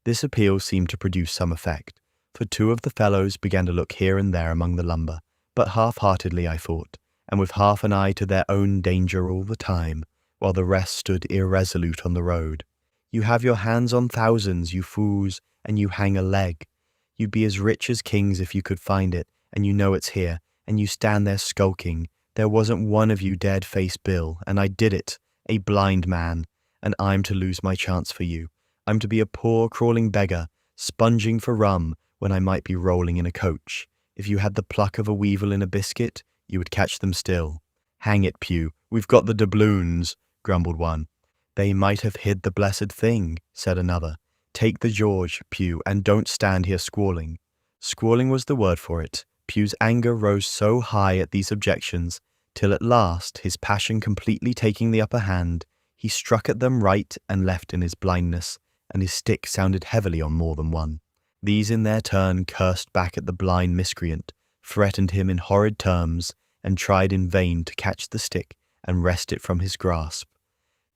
This appeal seemed to produce some effect, for 2 of the fellows began to look here and there among the lumber, but half-heartedly, I thought, and with half an eye to their own danger all the time, while the rest stood irresolute on the road. "You have your hands on thousands, you fools, and you hang a leg. You'd be as rich as kings if you could find it, and you know it's here, and you stand there skulking. There wasn't one of you dared face Bill, and I did it, a blind man, and I'm to lose my chance for you. I'm to be a poor crawling beggar, sponging for rum when I might be rolling in a coach. If you had the pluck of a weevil in a biscuit, you would catch them still." "Hang it, Pew, we've got the doubloons," grumbled one. "They might have hid the blessed thing," said another. "Take the George, Pew, and don't stand here squalling." Squalling was the word for it. Pew's anger rose so high at these objections, till at last, his passion completely taking the upper hand, he struck at them right and left in his blindness, and his stick sounded heavily on more than one. These in their turn cursed back at the blind miscreant, threatened him in horrid terms, and tried in vain to catch the stick and wrest it from his grasp.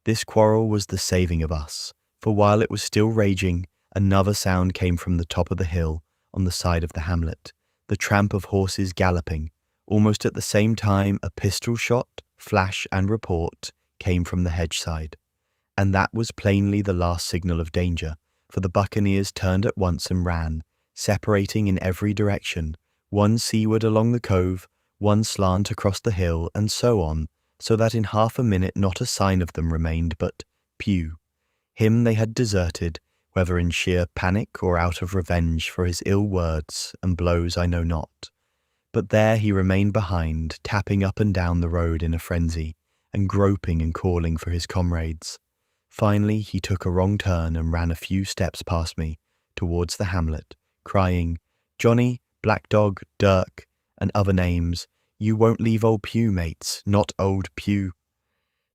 This quarrel was the saving of us, for while it was still raging, another sound came from the top of the hill on the side of the hamlet, the tramp of horses galloping. Almost at the same time, a pistol shot, flash, and report came from the hedge side. And that was plainly the last signal of danger, for the buccaneers turned at once and ran, separating in every direction, one seaward along the cove, one slant across the hill, and so on, so that in half a minute not a sign of them remained but Pew. Him they had deserted, whether in sheer panic or out of revenge for his ill words and blows I know not. But there he remained behind, tapping up and down the road in a frenzy, and groping and calling for his comrades. Finally he took a wrong turn and ran a few steps past me, towards the hamlet, crying, "Johnny, Black Dog, Dirk, and other names, you won't leave old Pew, mates, not old Pew."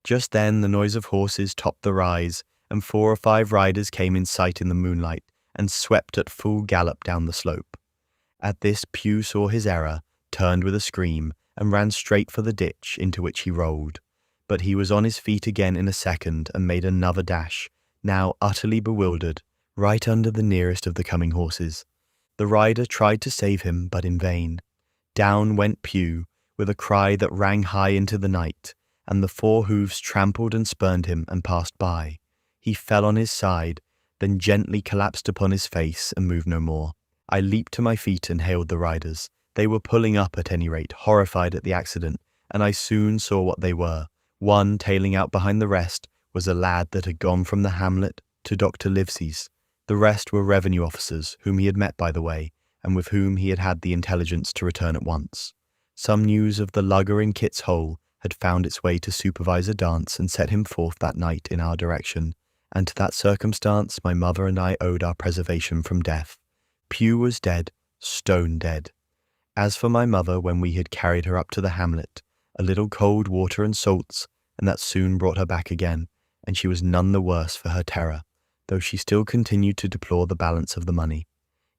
Just then the noise of horses topped the rise, and 4 or 5 riders came in sight in the moonlight, and swept at full gallop down the slope. At this Pew saw his error, turned with a scream, and ran straight for the ditch, into which he rolled. But he was on his feet again in a second, and made another dash, now utterly bewildered, right under the nearest of the coming horses. The rider tried to save him, but in vain. Down went Pew, with a cry that rang high into the night, and the 4 hoofs trampled and spurned him and passed by. He fell on his side, then gently collapsed upon his face and moved no more. I leaped to my feet and hailed the riders. They were pulling up at any rate, horrified at the accident, and I soon saw what they were. One, tailing out behind the rest, was a lad that had gone from the hamlet to Dr. Livesey's. The rest were revenue officers, whom he had met by the way, and with whom he had had the intelligence to return at once. Some news of the lugger in Kit's Hole had found its way to Supervisor Dance and set him forth that night in our direction, and to that circumstance my mother and I owed our preservation from death. Pew was dead, stone dead. As for my mother, when we had carried her up to the hamlet, a little cold water and salts, and that soon brought her back again, and she was none the worse for her terror, though she still continued to deplore the balance of the money.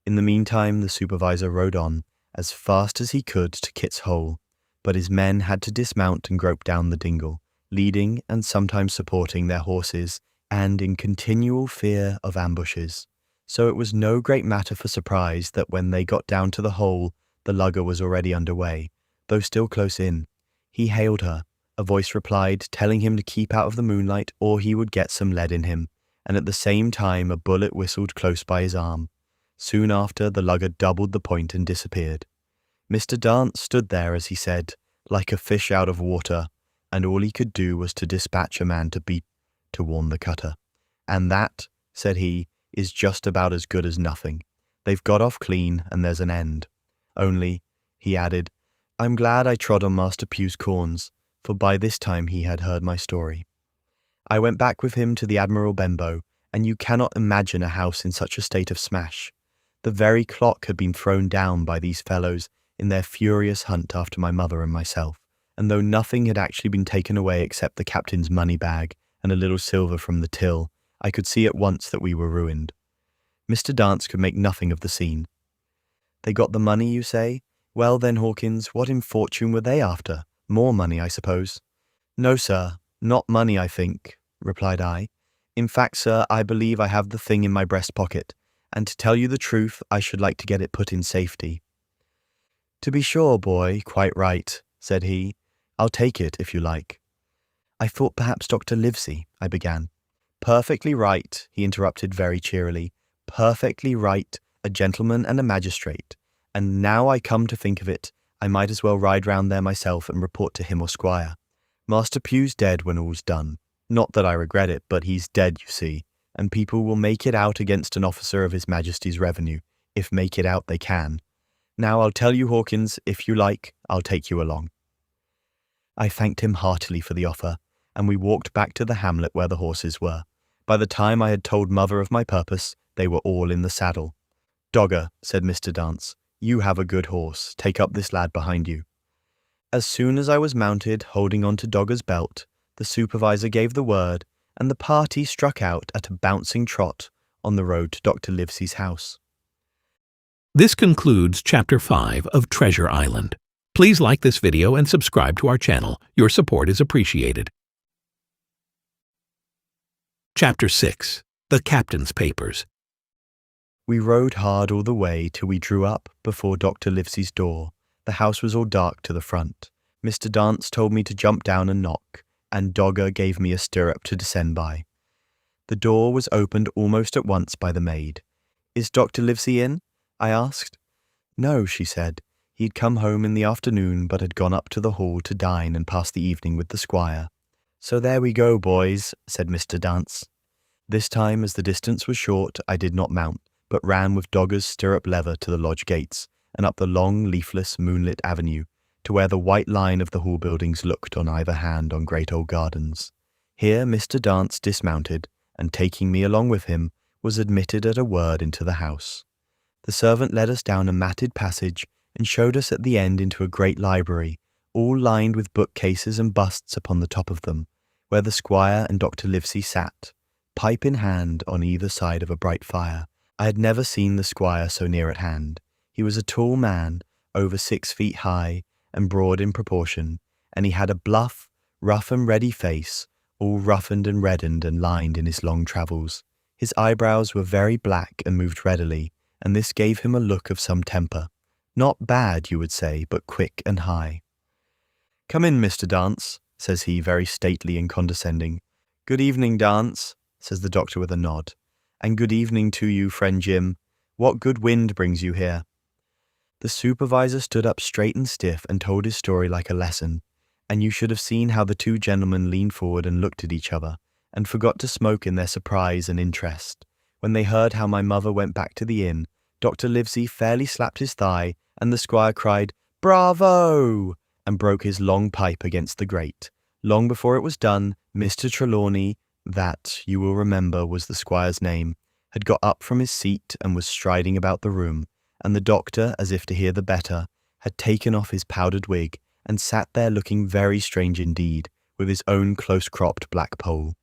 In the meantime the supervisor rode on, as fast as he could to Kit's Hole, but his men had to dismount and grope down the dingle, leading and sometimes supporting their horses, and in continual fear of ambushes. So it was no great matter for surprise that when they got down to the hole, the lugger was already under way, though still close in. He hailed her. A voice replied, telling him to keep out of the moonlight or he would get some lead in him, and at the same time a bullet whistled close by his arm. Soon after, the lugger doubled the point and disappeared. Mr. Dance stood there, as he said, like a fish out of water, and all he could do was to dispatch a man to beat to warn the cutter. "And that," said he, "is just about as good as nothing. They've got off clean, and there's an end. Only," he added, "I'm glad I trod on Master Pew's corns, for by this time he had heard my story." I went back with him to the Admiral Benbow, and you cannot imagine a house in such a state of smash. The very clock had been thrown down by these fellows in their furious hunt after my mother and myself, and though nothing had actually been taken away except the captain's money bag and a little silver from the till, I could see at once that we were ruined. Mr. Dance could make nothing of the scene. "They got the money, you say? Well then, Hawkins, what in fortune were they after? More money, I suppose?" "No, sir, not money, I think," replied I. "In fact, sir, I believe I have the thing in my breast pocket, and to tell you the truth, I should like to get it put in safety." "To be sure, boy, quite right," said he. "I'll take it, if you like." "I thought perhaps Dr. Livesey," I began. "Perfectly right," he interrupted very cheerily. "Perfectly right, a gentleman and a magistrate. And now I come to think of it, I might as well ride round there myself and report to him or Squire. Master Pew's dead when all's done. Not that I regret it, but he's dead, you see, and people will make it out against an officer of His Majesty's revenue, if make it out they can. Now I'll tell you, Hawkins, if you like, I'll take you along." I thanked him heartily for the offer, and we walked back to the hamlet where the horses were. By the time I had told mother of my purpose, they were all in the saddle. "Dogger," said Mr. Dance, "you have a good horse. Take up this lad behind you." As soon as I was mounted, holding on to Dogger's belt, the supervisor gave the word, and the party struck out at a bouncing trot on the road to Dr. Livesey's house. This concludes Chapter 5 of Treasure Island. Please like this video and subscribe to our channel. Your support is appreciated. Chapter 6. The Captain's Papers. We rode hard all the way till we drew up before Dr. Livesey's door. The house was all dark to the front. Mr. Dance told me to jump down and knock, and Dogger gave me a stirrup to descend by. The door was opened almost at once by the maid. "Is Dr. Livesey in?" I asked. "No," she said. He'd come home in the afternoon but had gone up to the hall to dine and pass the evening with the squire. "So there we go, boys," said Mr. Dance. This time, as the distance was short, I did not mount, but ran with Dogger's stirrup leather to the lodge gates, and up the long, leafless, moonlit avenue, to where the white line of the hall buildings looked on either hand on great old gardens. Here Mr. Dance dismounted, and taking me along with him, was admitted at a word into the house. The servant led us down a matted passage, and showed us at the end into a great library, all lined with bookcases and busts upon the top of them, where the squire and Dr. Livesey sat, pipe in hand on either side of a bright fire. I had never seen the squire so near at hand. He was a tall man, over 6 feet high, and broad in proportion, and he had a bluff, rough and ready face, all roughened and reddened and lined in his long travels. His eyebrows were very black and moved readily, and this gave him a look of some temper. Not bad, you would say, but quick and high. "Come in, Mr. Dance," says he, very stately and condescending. "Good evening, Dance," says the doctor with a nod. "And good evening to you, friend Jim. What good wind brings you here?" The supervisor stood up straight and stiff and told his story like a lesson, and you should have seen how the two gentlemen leaned forward and looked at each other, and forgot to smoke in their surprise and interest. When they heard how my mother went back to the inn, Dr. Livesey fairly slapped his thigh, and the squire cried, "Bravo!" and broke his long pipe against the grate. Long before it was done, Mr. Trelawney, that, you will remember, was the squire's name, had got up from his seat and was striding about the room, and the doctor, as if to hear the better, had taken off his powdered wig and sat there looking very strange indeed, with his own close-cropped black poll.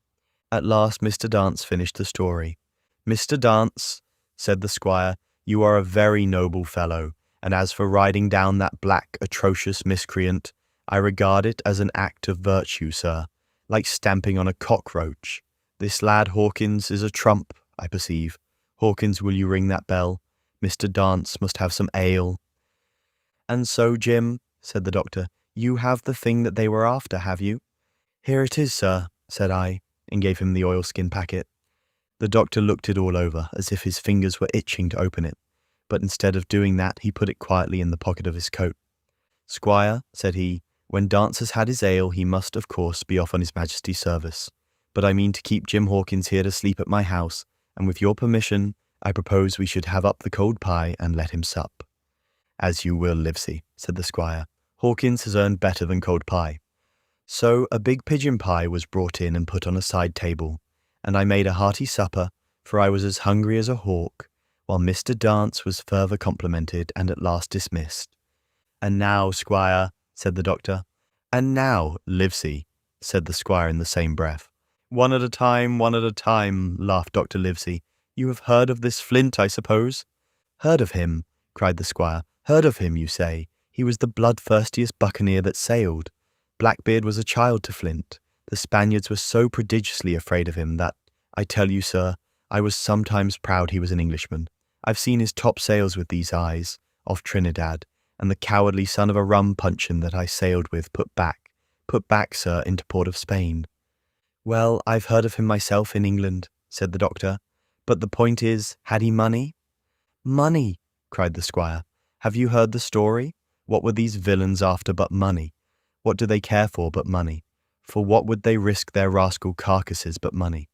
At last Mr. Dance finished the story. "Mr. Dance," said the squire, "you are a very noble fellow, and as for riding down that black, atrocious miscreant, I regard it as an act of virtue, sir, like stamping on a cockroach. This lad Hawkins is a trump, I perceive. Hawkins, will you ring that bell? Mr. Dance must have some ale." "And so, Jim," said the doctor, "you have the thing that they were after, have you?" "Here it is, sir," said I, and gave him the oilskin packet. The doctor looked it all over, as if his fingers were itching to open it, but instead of doing that, he put it quietly in the pocket of his coat. "Squire," said he, "when Dance has had his ale, he must, of course, be off on his Majesty's service. But I mean to keep Jim Hawkins here to sleep at my house, and with your permission, I propose we should have up the cold pie and let him sup." "As you will, Livesey," said the squire. "Hawkins has earned better than cold pie." So a big pigeon pie was brought in and put on a side table, and I made a hearty supper, for I was as hungry as a hawk, while Mr. Dance was further complimented and at last dismissed. "And now, squire," said the doctor. "And now, Livesey," said the squire in the same breath. One at a time," laughed Dr. Livesey. "You have heard of this Flint, I suppose?" "Heard of him?" cried the squire. "Heard of him, you say? He was the bloodthirstiest buccaneer that sailed. Blackbeard was a child to Flint. The Spaniards were so prodigiously afraid of him that, I tell you, sir, I was sometimes proud he was an Englishman. I've seen his topsails with these eyes, off Trinidad, and the cowardly son of a rum puncheon that I sailed with put back, sir, into port of Spain." "Well, I've heard of him myself in England," said the doctor. "But the point is, had he money?" "Money!" cried the squire. "Have you heard the story? What were these villains after but money? What do they care for but money? For what would they risk their rascal carcasses but money?"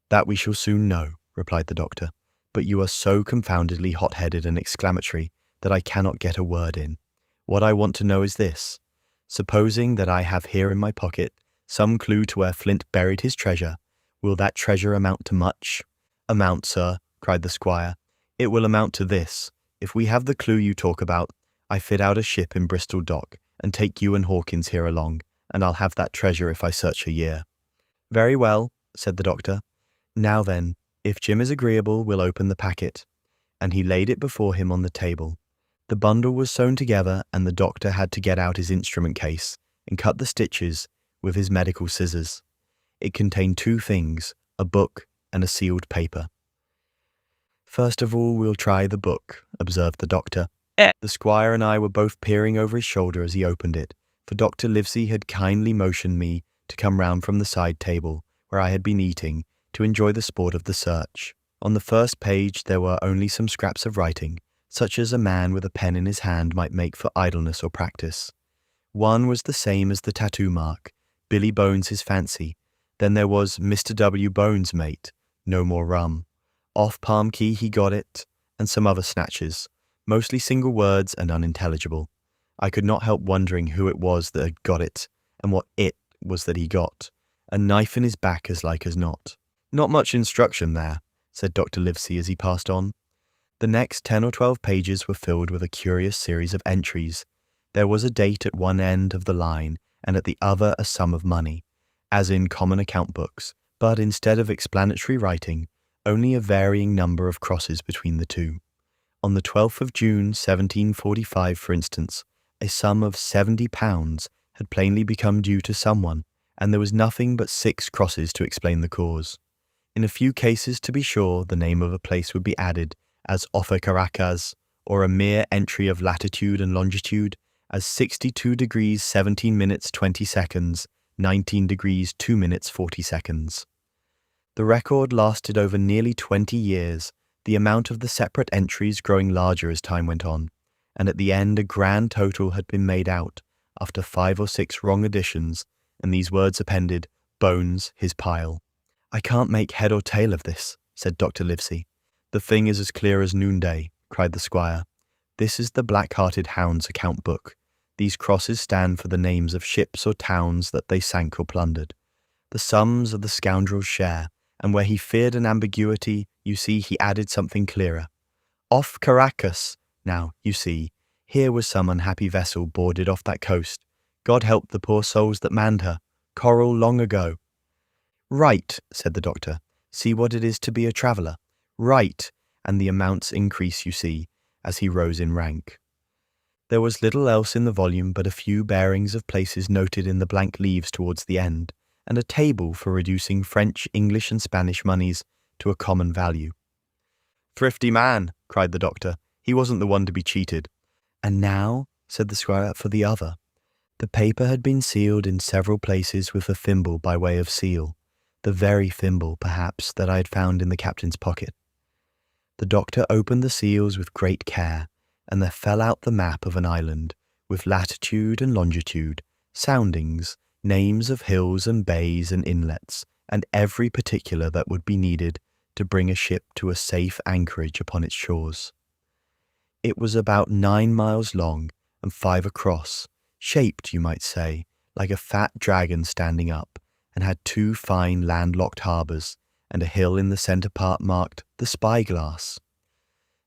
"That we shall soon know," replied the doctor. "But you are so confoundedly hot-headed and exclamatory that I cannot get a word in. What I want to know is this. Supposing that I have here in my pocket some clue to where Flint buried his treasure, will that treasure amount to much?" "Amount, sir," cried the squire. "It will amount to this. If we have the clue you talk about, I fit out a ship in Bristol dock and take you and Hawkins here along, and I'll have that treasure if I search a year." "Very well," said the doctor. "Now then, if Jim is agreeable, we'll open the packet. and he laid it before him on the table. The bundle was sewn together, and the doctor had to get out his instrument case and cut the stitches with his medical scissors. It contained two things, a book and a sealed paper. "First of all, we'll try the book," observed the doctor. The squire and I were both peering over his shoulder as he opened it, for Dr. Livesey had kindly motioned me to come round from the side table, where I had been eating, to enjoy the sport of the search. On the first page there were only some scraps of writing, such as a man with a pen in his hand might make for idleness or practice. One was the same as the tattoo mark, Billy Bones his fancy. Then there was Mr. W. Bones, mate, no more rum. Off Palm Key he got it, and some other snatches, mostly single words and unintelligible. I could not help wondering who it was that had got it, and what it was that he got. A knife in his back as like as not. "Not much instruction there," said Dr. Livesey as he passed on. The next 10 or 12 pages were filled with a curious series of entries. There was a date at one end of the line, and at the other a sum of money, as in common account books, but instead of explanatory writing, only a varying number of crosses between the two. On the 12th of June, 1745, for instance, a sum of £70 had plainly become due to someone, and there was nothing but 6 crosses to explain the cause. In a few cases, to be sure, the name of a place would be added, as Offa Caracas, or a mere entry of latitude and longitude, as 62 degrees 17 minutes 20 seconds, 19 degrees 2 minutes 40 seconds. The record lasted over nearly 20 years, the amount of the separate entries growing larger as time went on, and at the end a grand total had been made out, after 5 or 6 wrong additions, and these words appended, "Bones, his pile." "I can't make head or tail of this," said Dr. Livesey. "The thing is as clear as noonday," cried the squire. "This is the Black-Hearted Hound's account book. These crosses stand for the names of ships or towns that they sank or plundered. The sums are the scoundrel's share, and where he feared an ambiguity, you see he added something clearer. Off Caracas. Now, you see, here was some unhappy vessel boarded off that coast. God help the poor souls that manned her. Coracle long ago." "Right," said the doctor. "See what it is to be a traveller. Right, and the amounts increase, you see, as he rose in rank." There was little else in the volume but a few bearings of places noted in the blank leaves towards the end, and a table for reducing French, English, and Spanish moneys to a common value. "Thrifty man," cried the doctor. "He wasn't the one to be cheated." "And now," said the squire, "for the other." The paper had been sealed in several places with a thimble by way of seal, the very thimble, perhaps, that I had found in the captain's pocket. The doctor opened the seals with great care, and there fell out the map of an island, with latitude and longitude, soundings, names of hills and bays and inlets, and every particular that would be needed to bring a ship to a safe anchorage upon its shores. It was about 9 miles long and 5 across, shaped, you might say, like a fat dragon standing up, and had 2 fine landlocked harbours, and a hill in the centre part marked the Spyglass.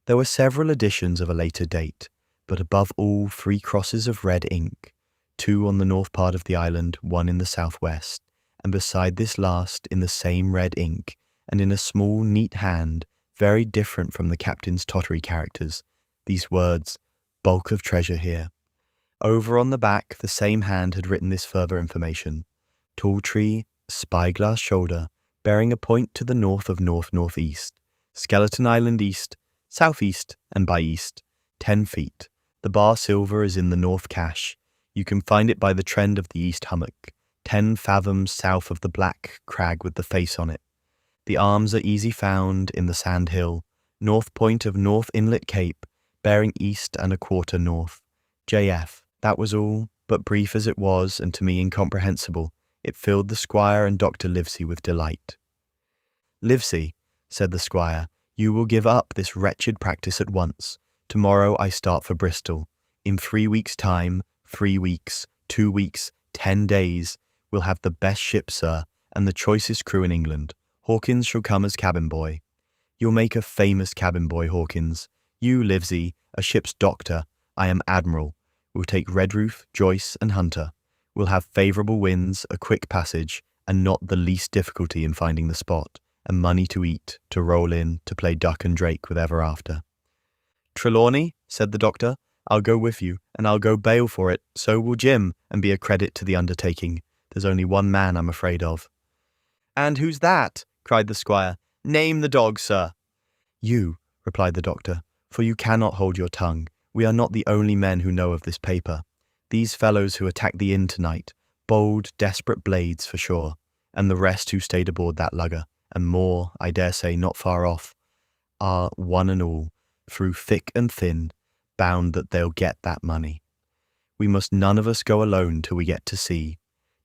There were several additions of a later date, but above all 3 crosses of red ink, 2 on the north part of the island, 1 in the southwest, and beside this last, in the same red ink, and in a small, neat hand, very different from the captain's tottery characters, these words, "Bulk of treasure here." Over on the back, the same hand had written this further information: "Tall tree, spyglass shoulder, bearing a point to the north of north-northeast, Skeleton Island east, southeast, and by east, 10 feet. The bar silver is in the north cache. You can find it by the trend of the east hummock, 10 fathoms south of the black crag with the face on it. The arms are easy found in the sand hill, north point of North Inlet Cape, bearing east and a quarter north. J.F." That was all, but brief as it was, and to me incomprehensible, it filled the squire and Dr. Livesey with delight. "Livesey," said the squire, "you will give up this wretched practice at once. Tomorrow I start for Bristol. In 3 weeks' time, 3 weeks, 2 weeks, 10 days, we'll have the best ship, sir, and the choicest crew in England. Hawkins shall come as cabin boy. You'll make a famous cabin boy, Hawkins. You, Livesey, a ship's doctor. I am Admiral. We'll take Redruth, Joyce, and Hunter. We'll have favourable winds, a quick passage, and not the least difficulty in finding the spot, and money to eat, to roll in, to play duck and drake with ever after. Trelawney, said the doctor, I'll go with you, and I'll go bail for it, so will Jim, and be a credit to the undertaking. There's only one man I'm afraid of. And who's that? Cried the squire. Name the dog, sir. You, replied the doctor, for you cannot hold your tongue. We are not the only men who know of this paper. These fellows who attacked the inn tonight, bold, desperate blades for sure, and the rest who stayed aboard that lugger, and more, I dare say, not far off, are, one and all, through thick and thin, bound that they'll get that money. We must none of us go alone till we get to sea.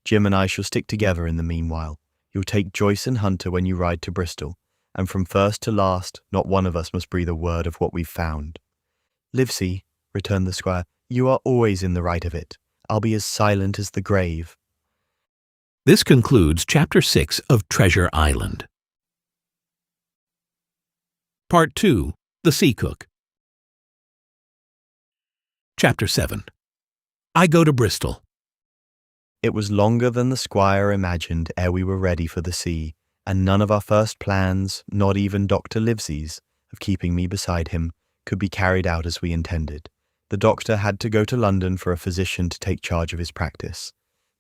Jim and I shall stick together in the meanwhile. You'll take Joyce and Hunter when you ride to Bristol, and from first to last, not one of us must breathe a word of what we've found. Livesey, returned the squire, you are always in the right of it. I'll be as silent as the grave. This concludes Chapter 6 of Treasure Island. Part 2. The Sea Cook. Chapter 7. I go to Bristol. It was longer than the squire imagined ere we were ready for the sea, and none of our first plans, not even Dr. Livesey's, of keeping me beside him, could be carried out as we intended. The doctor had to go to London for a physician to take charge of his practice.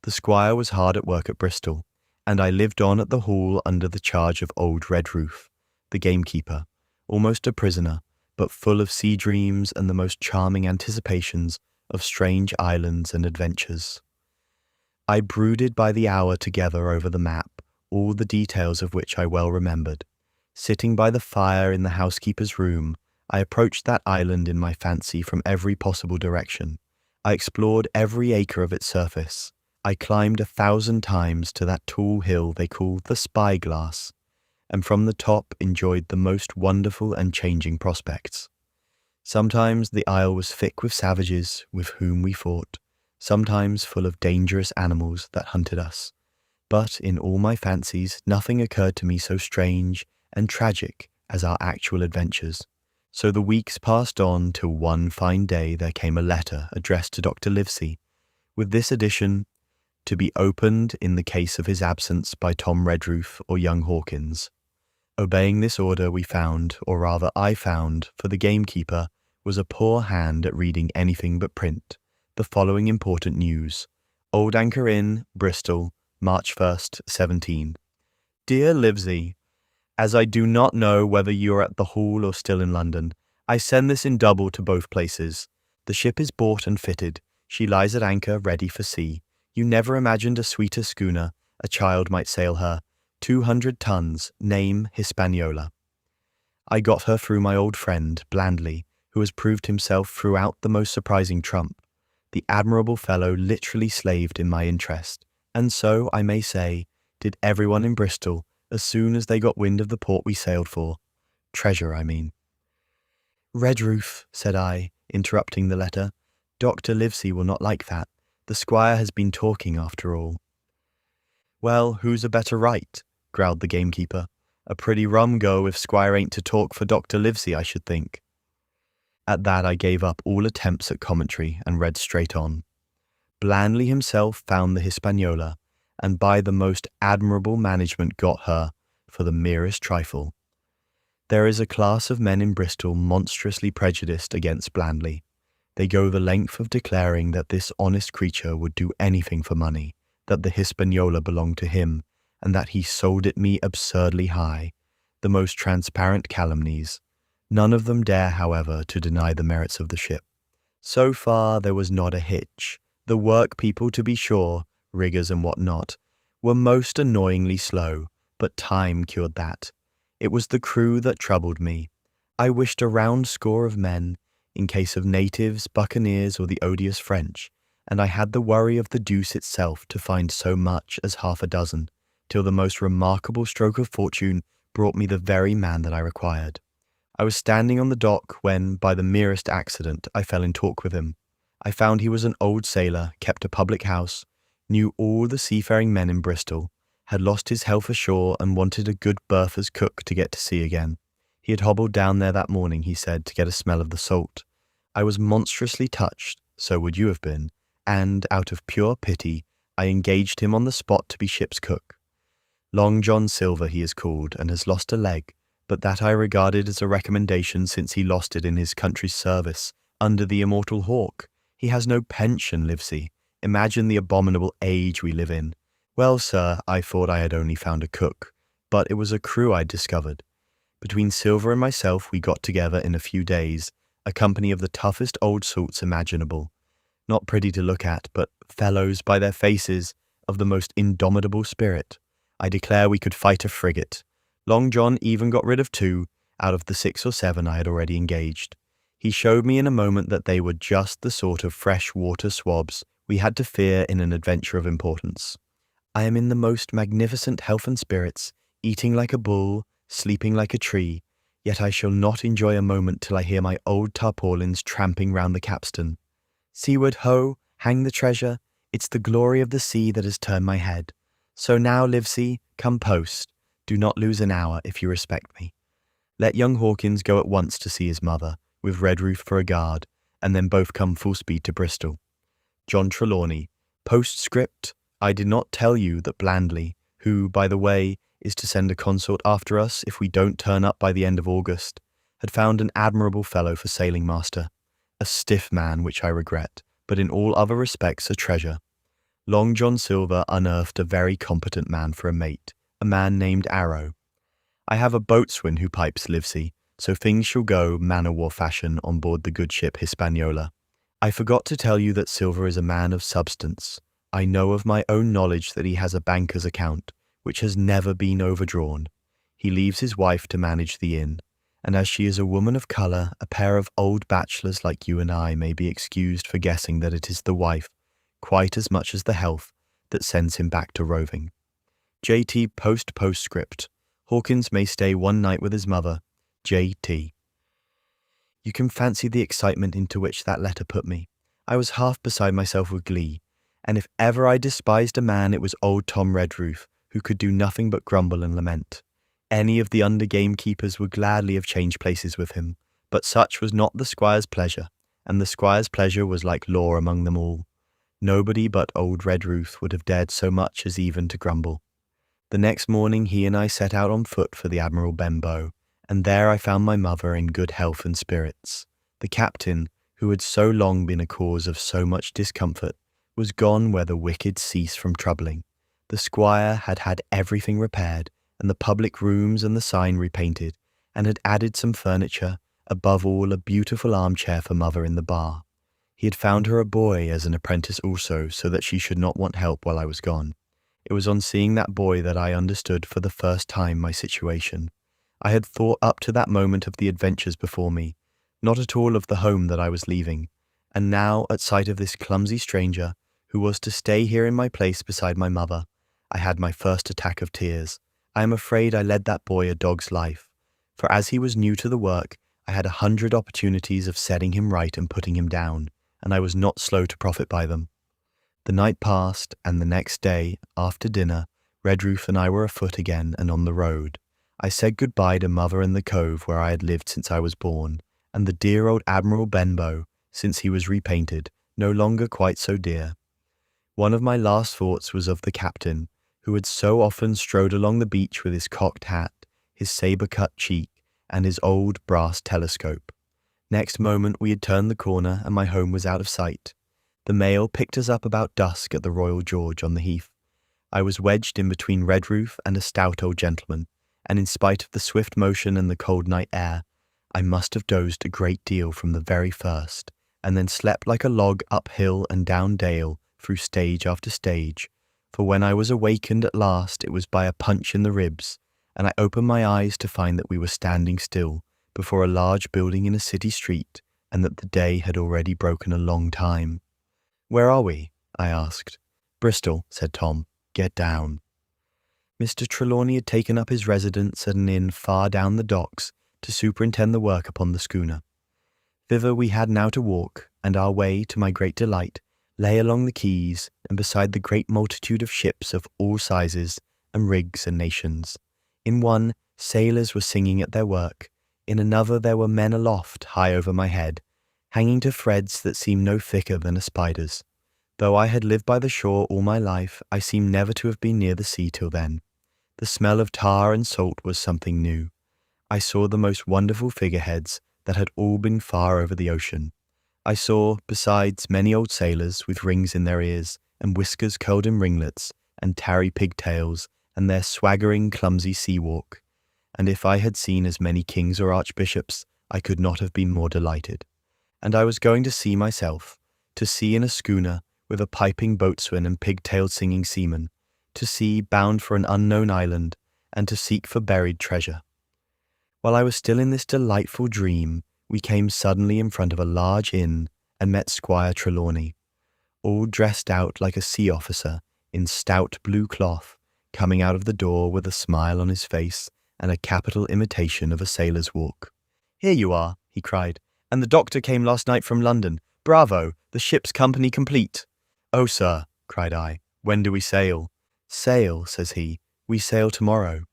The squire was hard at work at Bristol, and I lived on at the Hall under the charge of old Redruth, the gamekeeper, almost a prisoner, but full of sea dreams and the most charming anticipations of strange islands and adventures. I brooded by the hour together over the map, all the details of which I well remembered. Sitting by the fire in the housekeeper's room, I approached that island in my fancy from every possible direction. I explored every acre of its surface. I climbed 1,000 times to that tall hill they call the Spyglass, and from the top enjoyed the most wonderful and changing prospects. Sometimes the isle was thick with savages with whom we fought, sometimes full of dangerous animals that hunted us. But in all my fancies, nothing occurred to me so strange and tragic as our actual adventures. So the weeks passed on till one fine day there came a letter addressed to Dr. Livesey, with this addition, to be opened in the case of his absence by Tom Redruth or young Hawkins. Obeying this order we found, or rather I found, for the gamekeeper was a poor hand at reading anything but print, the following important news. Old Anchor Inn, Bristol, March 1st, 17. Dear Livesey, as I do not know whether you are at the Hall or still in London, I send this in double to both places. The ship is bought and fitted. She lies at anchor, ready for sea. You never imagined a sweeter schooner. A child might sail her. 200 tons, name Hispaniola. I got her through my old friend, Blandly, who has proved himself throughout the most surprising trump. The admirable fellow literally slaved in my interest, and so, I may say, did everyone in Bristol, as soon as they got wind of the port we sailed for. Treasure, I mean. Redruth, said I, interrupting the letter, Dr. Livesey will not like that. The squire has been talking after all. Well, who's a better right? Growled the gamekeeper. A pretty rum go if squire ain't to talk for Dr. Livesey, I should think. At that I gave up all attempts at commentary and read straight on. Blandly himself found the Hispaniola, and by the most admirable management got her for the merest trifle. There is a class of men in Bristol monstrously prejudiced against Blandly. They go the length of declaring that this honest creature would do anything for money, that the Hispaniola belonged to him, and that he sold it me absurdly high, the most transparent calumnies. None of them dare, however, to deny the merits of the ship. So far there was not a hitch. The work people, to be sure, riggers and what not, were most annoyingly slow, but time cured that. It was the crew that troubled me. I wished a round score of men, in case of natives, buccaneers, or the odious French, and I had the worry of the deuce itself to find so much as half a dozen, till the most remarkable stroke of fortune brought me the very man that I required. I was standing on the dock when, by the merest accident, I fell in talk with him. I found he was an old sailor, kept a public house, knew all the seafaring men in Bristol, had lost his health ashore and wanted a good berth as cook to get to sea again. He had hobbled down there that morning, he said, to get a smell of the salt. I was monstrously touched, so would you have been, and, out of pure pity, I engaged him on the spot to be ship's cook. Long John Silver he is called, and has lost a leg, but that I regarded as a recommendation since he lost it in his country's service, under the immortal Hawk. He has no pension, Livesey. Imagine the abominable age we live in. Well, sir, I thought I had only found a cook, but it was a crew I'd discovered. Between Silver and myself we got together in a few days, a company of the toughest old sorts imaginable. Not pretty to look at, but fellows by their faces, of the most indomitable spirit. I declare we could fight a frigate. Long John even got rid of 2 out of the 6 or 7 I had already engaged. He showed me in a moment that they were just the sort of fresh-water swabs we had to fear in an adventure of importance. I am in the most magnificent health and spirits, eating like a bull, sleeping like a tree, yet I shall not enjoy a moment till I hear my old tarpaulins tramping round the capstan. Seaward, ho, hang the treasure, it's the glory of the sea that has turned my head. So now, Livesey, come post. Do not lose an hour if you respect me. Let young Hawkins go at once to see his mother, with Redruth for a guard, and then both come full speed to Bristol. John Trelawney. Postscript, I did not tell you that Blandley, who, by the way, is to send a consort after us if we don't turn up by the end of August, had found an admirable fellow for sailing master. A stiff man, which I regret, but in all other respects a treasure. Long John Silver unearthed a very competent man for a mate, a man named Arrow. I have a boatswain who pipes Livesey, so things shall go man-o'-war fashion on board the good ship Hispaniola. I forgot to tell you that Silver is a man of substance. I know of my own knowledge that he has a banker's account, which has never been overdrawn. He leaves his wife to manage the inn, and as she is a woman of colour, a pair of old bachelors like you and I may be excused for guessing that it is the wife, quite as much as the health, that sends him back to roving. J.T. Postscript. Hawkins may stay one night with his mother. J.T. You can fancy the excitement into which that letter put me. I was half beside myself with glee, and if ever I despised a man it was old Tom Redruth, who could do nothing but grumble and lament. Any of the under gamekeepers would gladly have changed places with him, but such was not the squire's pleasure, and the squire's pleasure was like law among them all. Nobody but old Redruth would have dared so much as even to grumble. The next morning he and I set out on foot for the Admiral Benbow, and there I found my mother in good health and spirits. The captain, who had so long been a cause of so much discomfort, was gone where the wicked cease from troubling. The squire had had everything repaired, and the public rooms and the sign repainted, and had added some furniture, above all a beautiful armchair for mother in the bar. He had found her a boy as an apprentice also, so that she should not want help while I was gone. It was on seeing that boy that I understood for the first time my situation. I had thought up to that moment of the adventures before me, not at all of the home that I was leaving, and now, at sight of this clumsy stranger, who was to stay here in my place beside my mother, I had my first attack of tears. I am afraid I led that boy a dog's life, for as he was new to the work, I had 100 opportunities of setting him right and putting him down, and I was not slow to profit by them. The night passed, and the next day, after dinner, Redruth and I were afoot again and on the road. I said goodbye to mother and the cove where I had lived since I was born, and the dear old Admiral Benbow, since he was repainted, no longer quite so dear. One of my last thoughts was of the captain, who had so often strode along the beach with his cocked hat, his sabre-cut cheek, and his old brass telescope. Next moment we had turned the corner and my home was out of sight. The mail picked us up about dusk at the Royal George on the heath. I was wedged in between Redruth and a stout old gentleman, and in spite of the swift motion and the cold night air, I must have dozed a great deal from the very first, and then slept like a log up hill and down dale through stage after stage, for when I was awakened at last it was by a punch in the ribs, and I opened my eyes to find that we were standing still before a large building in a city street, and that the day had already broken a long time. "Where are we?" I asked. "Bristol," said Tom. "Get down." Mr. Trelawney had taken up his residence at an inn far down the docks to superintend the work upon the schooner. Thither we had now to walk, and our way, to my great delight, lay along the quays and beside the great multitude of ships of all sizes and rigs and nations. In one, sailors were singing at their work. In another there were men aloft, high over my head, hanging to threads that seemed no thicker than a spider's. Though I had lived by the shore all my life, I seemed never to have been near the sea till then. The smell of tar and salt was something new. I saw the most wonderful figureheads that had all been far over the ocean. I saw, besides, many old sailors with rings in their ears, and whiskers curled in ringlets, and tarry pigtails, and their swaggering, clumsy sea walk. And if I had seen as many kings or archbishops, I could not have been more delighted. And I was going to sea myself, to sea in a schooner, with a piping boatswain and pigtailed singing seamen, to sea bound for an unknown island, and to seek for buried treasure. While I was still in this delightful dream, we came suddenly in front of a large inn and met Squire Trelawney, all dressed out like a sea officer in stout blue cloth, coming out of the door with a smile on his face and a capital imitation of a sailor's walk. "Here you are," he cried, "and the doctor came last night from London. Bravo, the ship's company complete." "Oh, sir," cried I, "when do we sail?" "Sail," says he, "we sail tomorrow."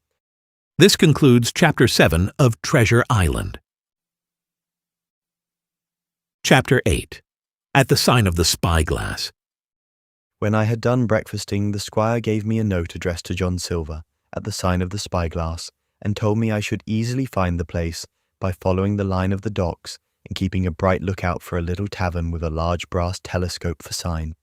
This concludes Chapter 7 of Treasure Island. Chapter 8. At the Sign of the Spyglass. When I had done breakfasting, the squire gave me a note addressed to John Silver, at the Sign of the Spyglass, and told me I should easily find the place by following the line of the docks and keeping a bright lookout for a little tavern with a large brass telescope for sign.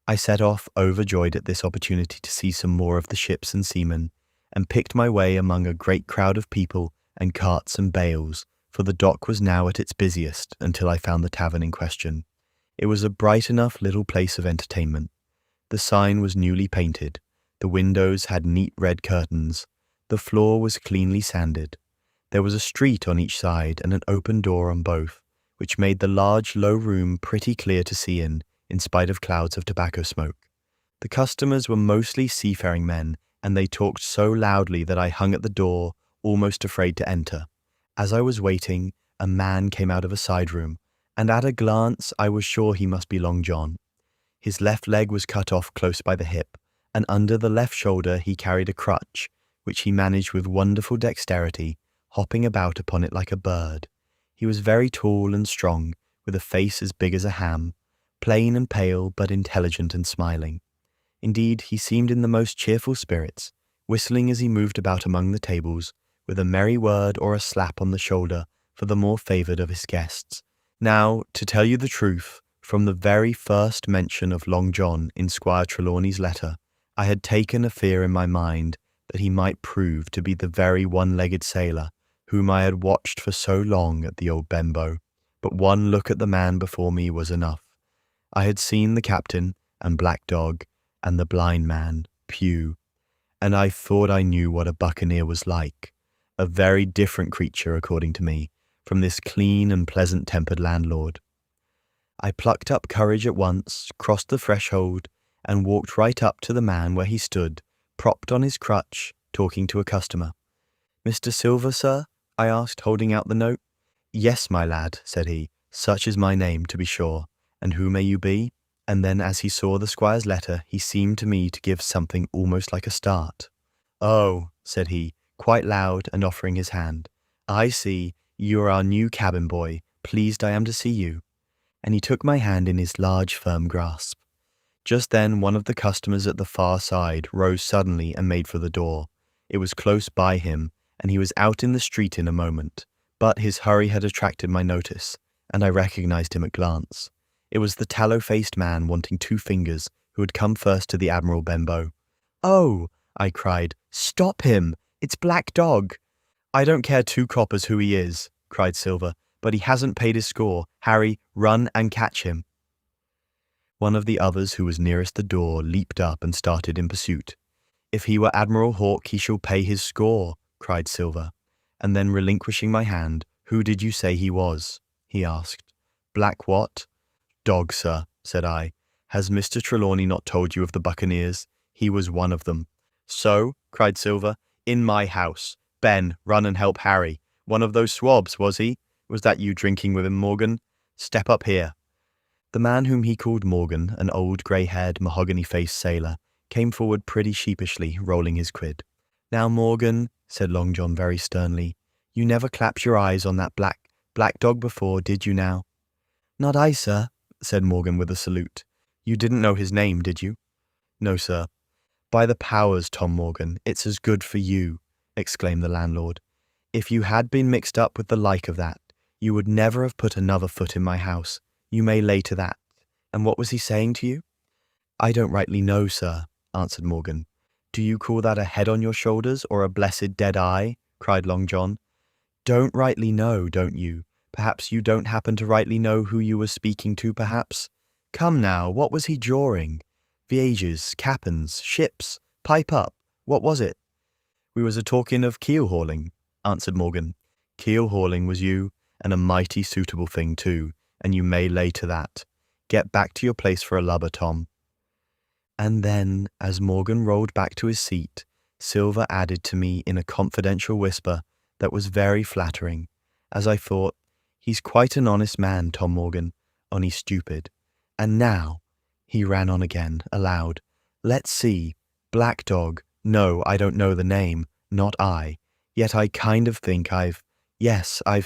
I set off overjoyed at this opportunity to see some more of the ships and seamen, and picked my way among a great crowd of people and carts and bales, for the dock was now at its busiest until I found the tavern in question. It was a bright enough little place of entertainment. The sign was newly painted, the windows had neat red curtains, the floor was cleanly sanded. There was a street on each side and an open door on both, which made the large low room pretty clear to see in spite of clouds of tobacco smoke. The customers were mostly seafaring men, and they talked so loudly that I hung at the door, almost afraid to enter. As I was waiting, a man came out of a side room, and at a glance I was sure he must be Long John. His left leg was cut off close by the hip, and under the left shoulder he carried a crutch, which he managed with wonderful dexterity, hopping about upon it like a bird. He was very tall and strong, with a face as big as a ham, plain and pale, but intelligent and smiling. Indeed, he seemed in the most cheerful spirits, whistling as he moved about among the tables, with a merry word or a slap on the shoulder for the more favoured of his guests. Now, to tell you the truth, from the very first mention of Long John in Squire Trelawney's letter, I had taken a fear in my mind that he might prove to be the very one-legged sailor whom I had watched for so long at the old Benbow. But one look at the man before me was enough. I had seen the captain, and Black Dog, and the blind man, Pew, and I thought I knew what a buccaneer was like, a very different creature, according to me, from this clean and pleasant-tempered landlord. I plucked up courage at once, crossed the threshold, and walked right up to the man where he stood, propped on his crutch, talking to a customer. "Mr. Silver, sir?" I asked, holding out the note. "Yes, my lad," said he, "such is my name, to be sure. And who may you be?" And then as he saw the squire's letter, he seemed to me to give something almost like a start. "Oh," said he, quite loud and offering his hand, "I see, you are our new cabin boy. Pleased I am to see you." And he took my hand in his large, firm grasp. Just then one of the customers at the far side rose suddenly and made for the door. It was close by him, and he was out in the street in a moment. But his hurry had attracted my notice, and I recognized him at glance. It was the tallow-faced man wanting 2 fingers who had come first to the Admiral Benbow. "Oh," I cried, "stop him! It's Black Dog!" "I don't care 2 coppers who he is," cried Silver, "but he hasn't paid his score. Harry, run and catch him." One of the others who was nearest the door leaped up and started in pursuit. "If he were Admiral Hawke, he shall pay his score," cried Silver. And then relinquishing my hand, "Who did you say he was?" he asked. "Black what?" "Dog, sir," said I. "Has Mr. Trelawney not told you of the Buccaneers? He was one of them." "So," cried Silver, "in my house. Ben, run and help Harry. One of those swabs, was he? Was that you drinking with him, Morgan? Step up here." The man whom he called Morgan, an old grey-haired, mahogany-faced sailor, came forward pretty sheepishly, rolling his quid. "Now, Morgan," said Long John very sternly, "you never clapped your eyes on that black dog before, did you now?" "Not I, sir," said Morgan with a salute. "You didn't know his name, did you?" "No, sir." "By the powers, Tom Morgan, it's as good for you," exclaimed the landlord. If you had been mixed up with the like of that, you would never have put another foot in my house. You may lay to that. And what was he saying to you? I don't rightly know, sir, answered Morgan. Do you call that a head on your shoulders or a blessed dead eye? Cried Long John. Don't rightly know, don't you? Perhaps you don't happen to rightly know who you were speaking to, perhaps? Come now, what was he jawing? Viages, captains, ships, pipe up, what was it? We was a-talking of keel-hauling, answered Morgan. Keel-hauling was you, and a mighty suitable thing too, and you may lay to that. Get back to your place for a lubber, Tom. And then, as Morgan rolled back to his seat, Silver added to me in a confidential whisper that was very flattering, as I thought, he's quite an honest man, Tom Morgan, only stupid. And now, he ran on again, aloud, let's see, Black Dog, no, I don't know the name, not I, yet I kind of think I've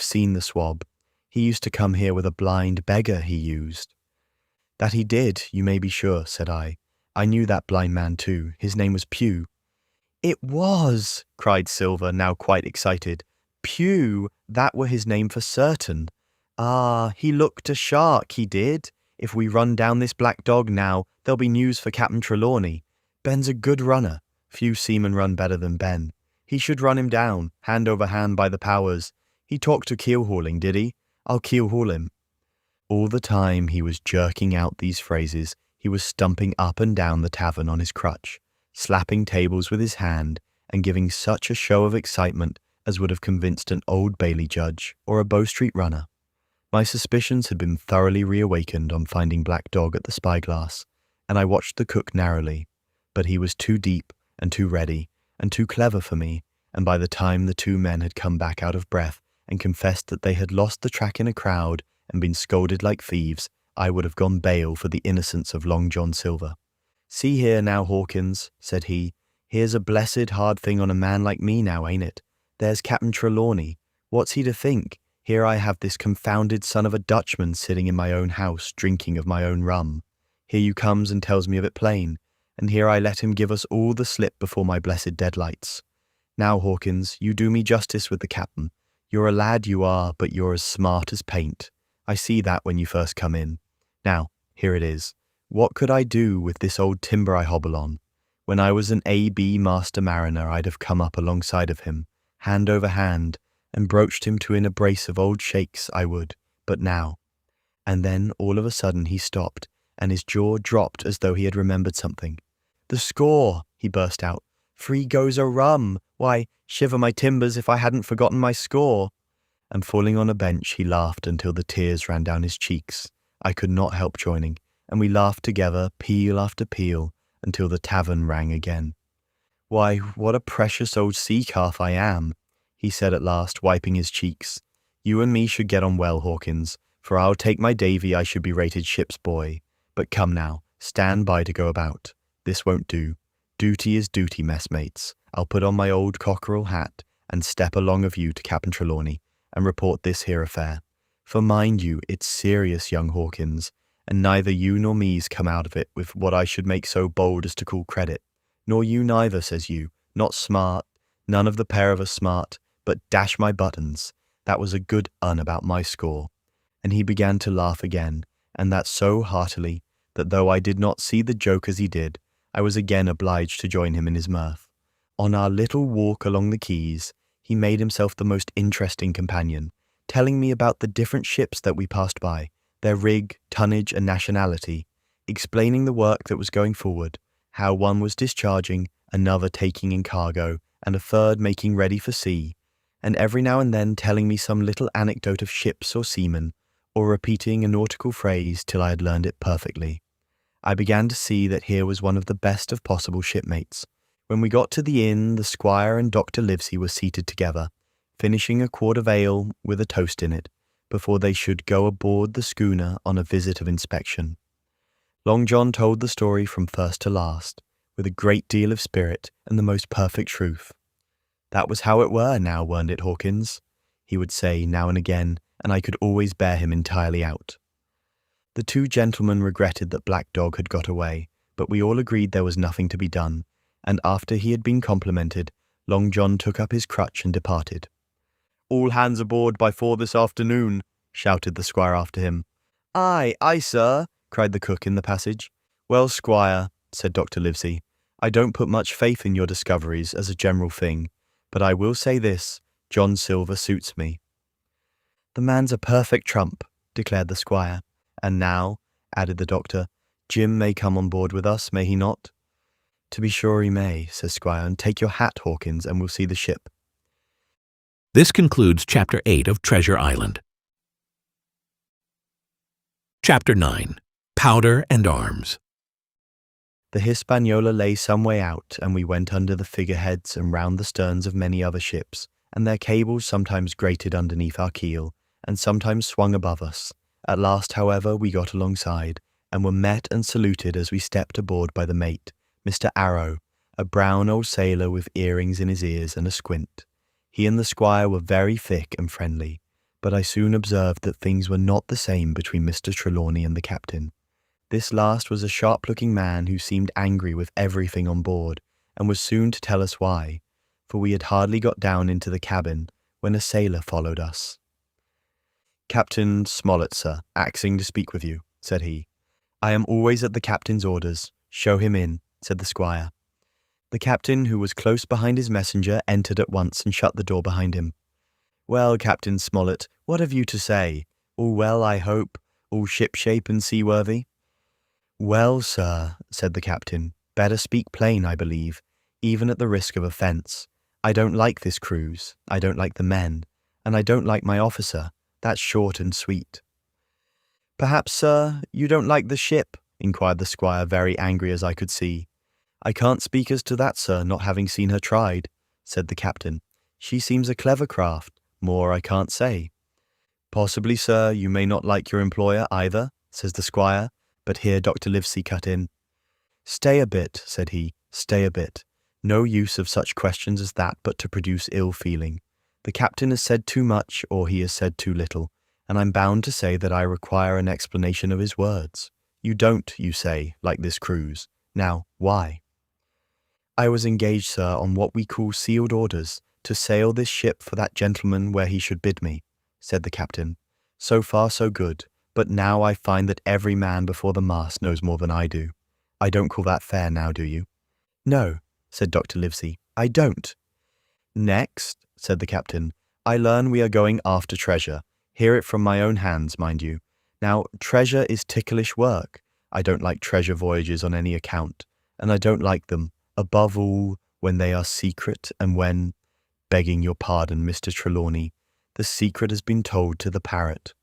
seen the swab. He used to come here with a blind beggar he used. That he did, you may be sure, said I. I knew that blind man too. His name was Pew. It was, cried Silver, now quite excited. Pew, that were his name for certain. Ah, he looked a shark, he did. If we run down this Black Dog now, there'll be news for Captain Trelawney. Ben's a good runner. Few seamen run better than Ben. He should run him down, hand over hand by the powers. He talked to keel-hauling, did he? I'll keel-haul him. All the time he was jerking out these phrases, he was stumping up and down the tavern on his crutch, slapping tables with his hand, and giving such a show of excitement as would have convinced an Old Bailey judge or a Bow Street runner. My suspicions had been thoroughly reawakened on finding Black Dog at the spyglass, and I watched the cook narrowly, but he was too deep and too ready and too clever for me, and by the time the two men had come back out of breath and confessed that they had lost the track in a crowd and been scolded like thieves, I would have gone bail for the innocence of Long John Silver. See here now, Hawkins, said he, here's a blessed hard thing on a man like me now, ain't it? There's Captain Trelawney. What's he to think? Here I have this confounded son of a Dutchman sitting in my own house, drinking of my own rum. Here you comes and tells me of it plain, and here I let him give us all the slip before my blessed deadlights. Now, Hawkins, you do me justice with the captain. You're a lad, you are, but you're as smart as paint. I see that when you first come in. Now, here it is. What could I do with this old timber I hobble on? When I was an A.B. master mariner, I'd have come up alongside of him, hand over hand, and broached him to in a brace of old shakes, I would, but now. And then, all of a sudden, he stopped, and his jaw dropped as though he had remembered something. The score, he burst out. 3 goes a rum. Why, shiver my timbers if I hadn't forgotten my score. And falling on a bench, he laughed until the tears ran down his cheeks. I could not help joining, and we laughed together, peal after peal, until the tavern rang again. Why, what a precious old sea calf I am, he said at last, wiping his cheeks. You and me should get on well, Hawkins, for I'll take my davy I should be rated ship's boy. But come now, stand by to go about. This won't do. Duty is duty, messmates. I'll put on my old cockerel hat and step along of you to Captain Trelawney and report this here affair. For mind you, it's serious, young Hawkins, and neither you nor me's come out of it with what I should make so bold as to call credit. Nor you neither, says you. Not smart, none of the pair of us smart, but dash my buttons, that was a good un about my score. And he began to laugh again, and that so heartily, that though I did not see the joke as he did, I was again obliged to join him in his mirth. On our little walk along the quays, he made himself the most interesting companion, telling me about the different ships that we passed by, their rig, tonnage, and nationality, explaining the work that was going forward, how one was discharging, another taking in cargo, and a third making ready for sea, and every now and then telling me some little anecdote of ships or seamen, or repeating a nautical phrase till I had learned it perfectly. I began to see that here was one of the best of possible shipmates. When we got to the inn, the squire and Dr. Livesey were seated together, finishing a quart of ale with a toast in it, before they should go aboard the schooner on a visit of inspection. Long John told the story from first to last, with a great deal of spirit and the most perfect truth. That was how it were now, weren't it, Hawkins? He would say now and again, and I could always bear him entirely out. The two gentlemen regretted that Black Dog had got away, but we all agreed there was nothing to be done, and after he had been complimented, Long John took up his crutch and departed. All hands aboard by 4 this afternoon, shouted the squire after him. Aye, aye, sir, cried the cook in the passage. Well, squire, said Dr. Livesey, I don't put much faith in your discoveries as a general thing, but I will say this, John Silver suits me. The man's a perfect trump, declared the squire. And now, added the doctor, Jim may come on board with us, may he not? To be sure he may, says Squire, and take your hat, Hawkins, and we'll see the ship. This concludes Chapter 8 of Treasure Island. Chapter 9. Powder and Arms. The Hispaniola lay some way out, and we went under the figureheads and round the sterns of many other ships, and their cables sometimes grated underneath our keel, and sometimes swung above us. At last, however, we got alongside, and were met and saluted as we stepped aboard by the mate, Mr. Arrow, a brown old sailor with earrings in his ears and a squint. He and the squire were very thick and friendly, but I soon observed that things were not the same between Mr. Trelawney and the captain. This last was a sharp-looking man who seemed angry with everything on board, and was soon to tell us why, for we had hardly got down into the cabin when a sailor followed us. Captain Smollett, sir, axing to speak with you, said he. I am always at the captain's orders. Show him in, said the squire. The captain, who was close behind his messenger, entered at once and shut the door behind him. Well, Captain Smollett, what have you to say? All well, I hope? All shipshape and seaworthy? Well, sir, said the captain, better speak plain, I believe, even at the risk of offence. I don't like this cruise, I don't like the men, and I don't like my officer. That's short and sweet. Perhaps, sir, you don't like the ship? Inquired the squire, very angry as I could see. I can't speak as to that, sir, not having seen her tried, said the captain. She seems a clever craft. More I can't say. Possibly, sir, you may not like your employer either, says the squire, but here Dr. Livesey cut in. Stay a bit, said he, stay a bit. No use of such questions as that but to produce ill feeling. The captain has said too much, or he has said too little, and I'm bound to say that I require an explanation of his words. You don't, you say, like this cruise. Now, why? I was engaged, sir, on what we call sealed orders, to sail this ship for that gentleman where he should bid me, said the captain. So far so good, but now I find that every man before the mast knows more than I do. I don't call that fair now, do you? No, said Dr. Livesey, I don't. Next, said the captain, I learn we are going after treasure. Hear it from my own hands, mind you. Now, treasure is ticklish work. I don't like treasure voyages on any account, and I don't like them, above all, when they are secret and when, begging your pardon, Mr. Trelawney, the secret has been told to the parrot.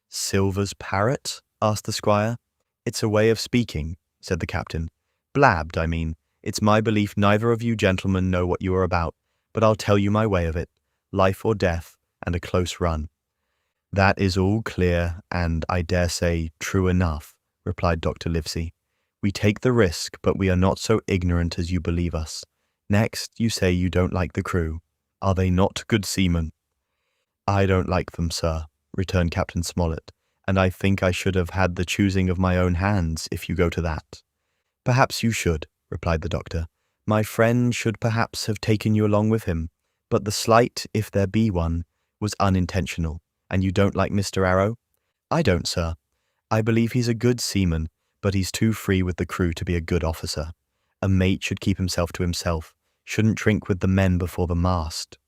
Silver's parrot? Asked the squire. It's a way of speaking, said the captain. Blabbed, I mean. It's my belief neither of you gentlemen know what you are about, but I'll tell you my way of it. Life or death, and a close run. That is all clear, and, I dare say, true enough, replied Dr. Livesey. We take the risk, but we are not so ignorant as you believe us. Next, you say you don't like the crew. Are they not good seamen? I don't like them, sir, returned Captain Smollett, and I think I should have had the choosing of my own hands, if you go to that. Perhaps you should, replied the doctor. My friend should perhaps have taken you along with him, but the slight, if there be one, was unintentional. And you don't like Mr. Arrow? I don't, sir. I believe he's a good seaman, but he's too free with the crew to be a good officer. A mate should keep himself to himself, shouldn't drink with the men before the mast.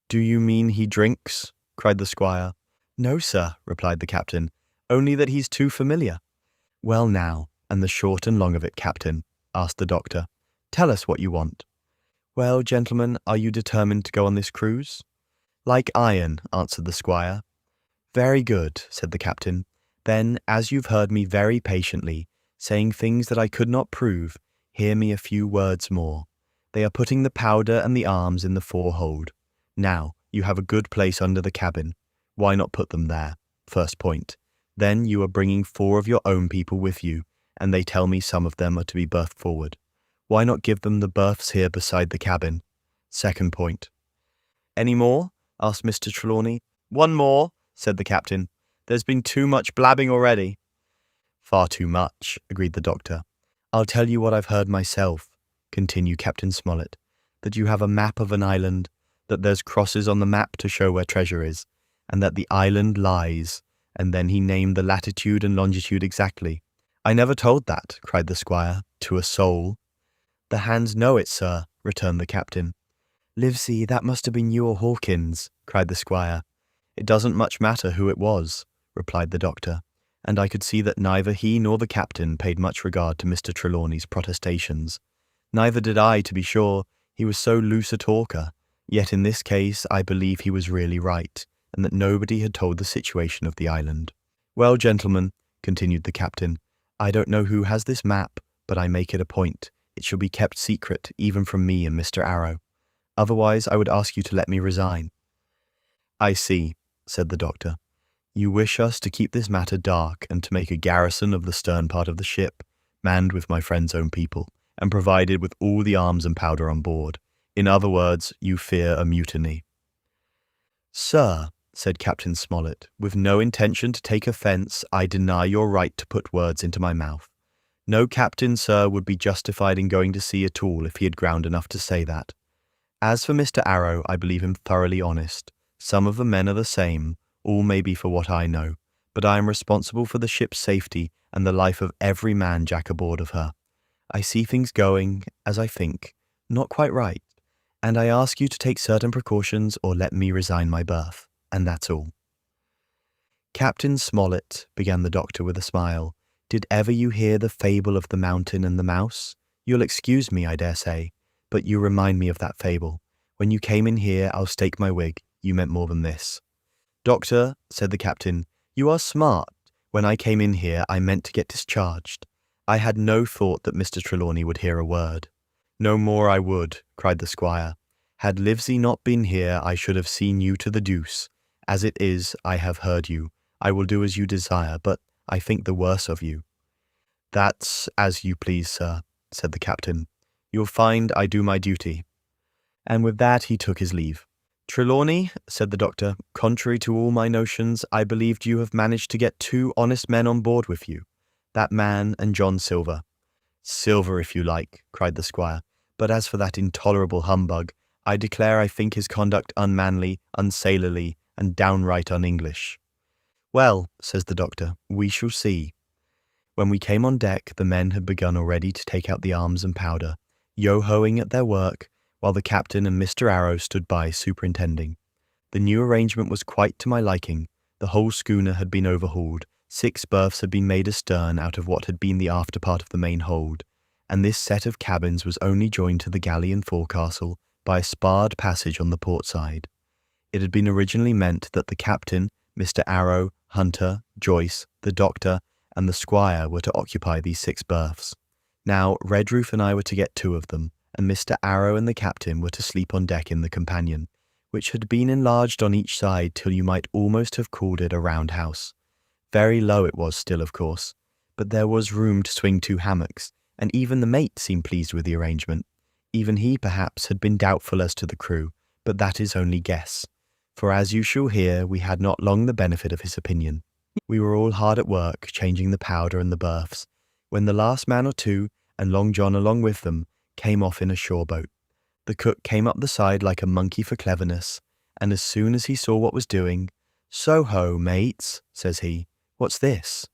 Do you mean he drinks? Cried the squire. No, sir, replied the captain, only that he's too familiar. Well now, and the short and long of it, captain, asked the doctor. Tell us what you want. Well, gentlemen, are you determined to go on this cruise? Like iron, answered the squire. Very good, said the captain. Then, as you've heard me very patiently, saying things that I could not prove, hear me a few words more. They are putting the powder and the arms in the forehold. Now, you have a good place under the cabin. Why not put them there? First point. Then you are bringing 4 of your own people with you, and they tell me some of them are to be berthed forward. Why not give them the berths here beside the cabin? Second point. Any more? Asked Mr. Trelawney. One more, said the captain. There's been too much blabbing already. Far too much, agreed the doctor. I'll tell you what I've heard myself, continued Captain Smollett, that you have a map of an island, that there's crosses on the map to show where treasure is, and that the island lies, and then he named the latitude and longitude exactly. I never told that, cried the squire, to a soul. The hands know it, sir, returned the captain. Livesey, that must have been you or Hawkins, cried the squire. It doesn't much matter who it was, replied the doctor, and I could see that neither he nor the captain paid much regard to Mr. Trelawney's protestations. Neither did I, to be sure, he was so loose a talker, yet in this case I believe he was really right, and that nobody had told the situation of the island. Well, gentlemen, continued the captain, I don't know who has this map, but I make it a point. It shall be kept secret, even from me and Mr. Arrow. Otherwise I would ask you to let me resign. I see, said the doctor. You wish us to keep this matter dark and to make a garrison of the stern part of the ship, manned with my friend's own people, and provided with all the arms and powder on board. In other words, you fear a mutiny. Sir, said Captain Smollett, with no intention to take offence, I deny your right to put words into my mouth. No captain, sir, would be justified in going to sea at all if he had ground enough to say that. As for Mr. Arrow, I believe him thoroughly honest. Some of the men are the same, all may be for what I know, but I am responsible for the ship's safety and the life of every man jack aboard of her. I see things going, as I think, not quite right, and I ask you to take certain precautions or let me resign my berth, and that's all. Captain Smollett, began the doctor with a smile, did ever you hear the fable of the mountain and the mouse? You'll excuse me, I dare say, but you remind me of that fable. When you came in here, I'll stake my wig, you meant more than this. Doctor, said the captain, you are smart. When I came in here, I meant to get discharged. I had no thought that Mr. Trelawney would hear a word. No more I would, cried the squire. Had Livesey not been here, I should have seen you to the deuce. As it is, I have heard you. I will do as you desire, but I think the worse of you. That's as you please, sir, said the captain. You'll find I do my duty. And with that he took his leave. Trelawney, said the doctor, contrary to all my notions, I believed you have managed to get 2 honest men on board with you. That man and John Silver. Silver, if you like, cried the squire. But as for that intolerable humbug, I declare I think his conduct unmanly, unsailorly, and downright un-English. Well, says the doctor, we shall see. When we came on deck, the men had begun already to take out the arms and powder, yo-hoing at their work, while the captain and Mr. Arrow stood by superintending. The new arrangement was quite to my liking. The whole schooner had been overhauled, 6 berths had been made astern out of what had been the after part of the main hold, and this set of cabins was only joined to the galley and forecastle by a sparred passage on the port side. It had been originally meant that the captain, Mr. Arrow, Hunter, Joyce, the doctor, and the squire were to occupy these 6 berths. Now, Redruth and I were to get 2 of them, and Mr. Arrow and the captain were to sleep on deck in the companion, which had been enlarged on each side till you might almost have called it a roundhouse. Very low it was still, of course, but there was room to swing 2 hammocks, and even the mate seemed pleased with the arrangement. Even he, perhaps, had been doubtful as to the crew, but that is only guess, for as you shall hear, we had not long the benefit of his opinion. We were all hard at work, changing the powder and the berths, when the last man or 2, and Long John along with them, came off in a shore boat. The cook came up the side like a monkey for cleverness, and as soon as he saw what was doing, "So-ho, mates," says he, "what's this?"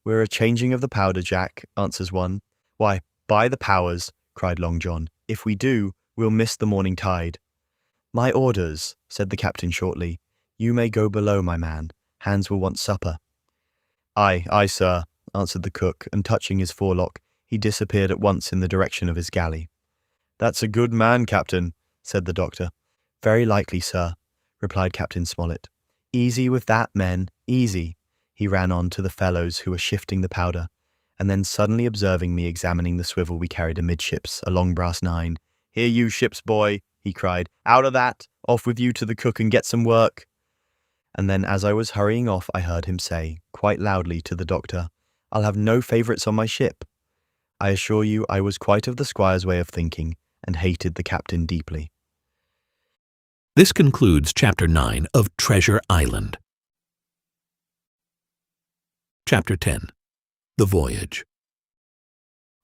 "We're a changing of the powder, Jack," answers one. "Why, by the powers," cried Long John, "if we do, we'll miss the morning tide." "My orders," said the captain shortly. "You may go below, my man. Hands will want supper." "Aye, aye, sir," answered the cook, and touching his forelock, he disappeared at once in the direction of his galley. "That's a good man, Captain," said the doctor. "Very likely, sir," replied Captain Smollett. "Easy with that, men, easy," he ran on to the fellows who were shifting the powder, and then suddenly observing me examining the swivel we carried amidships, a long brass 9. "Here you, ship's boy," he cried. "Out of that! Off with you to the cook and get some work." And then as I was hurrying off, I heard him say, quite loudly to the doctor, "I'll have no favourites on my ship." I assure you I was quite of the squire's way of thinking, and hated the captain deeply. This concludes Chapter 9 of Treasure Island. Chapter 10. The Voyage.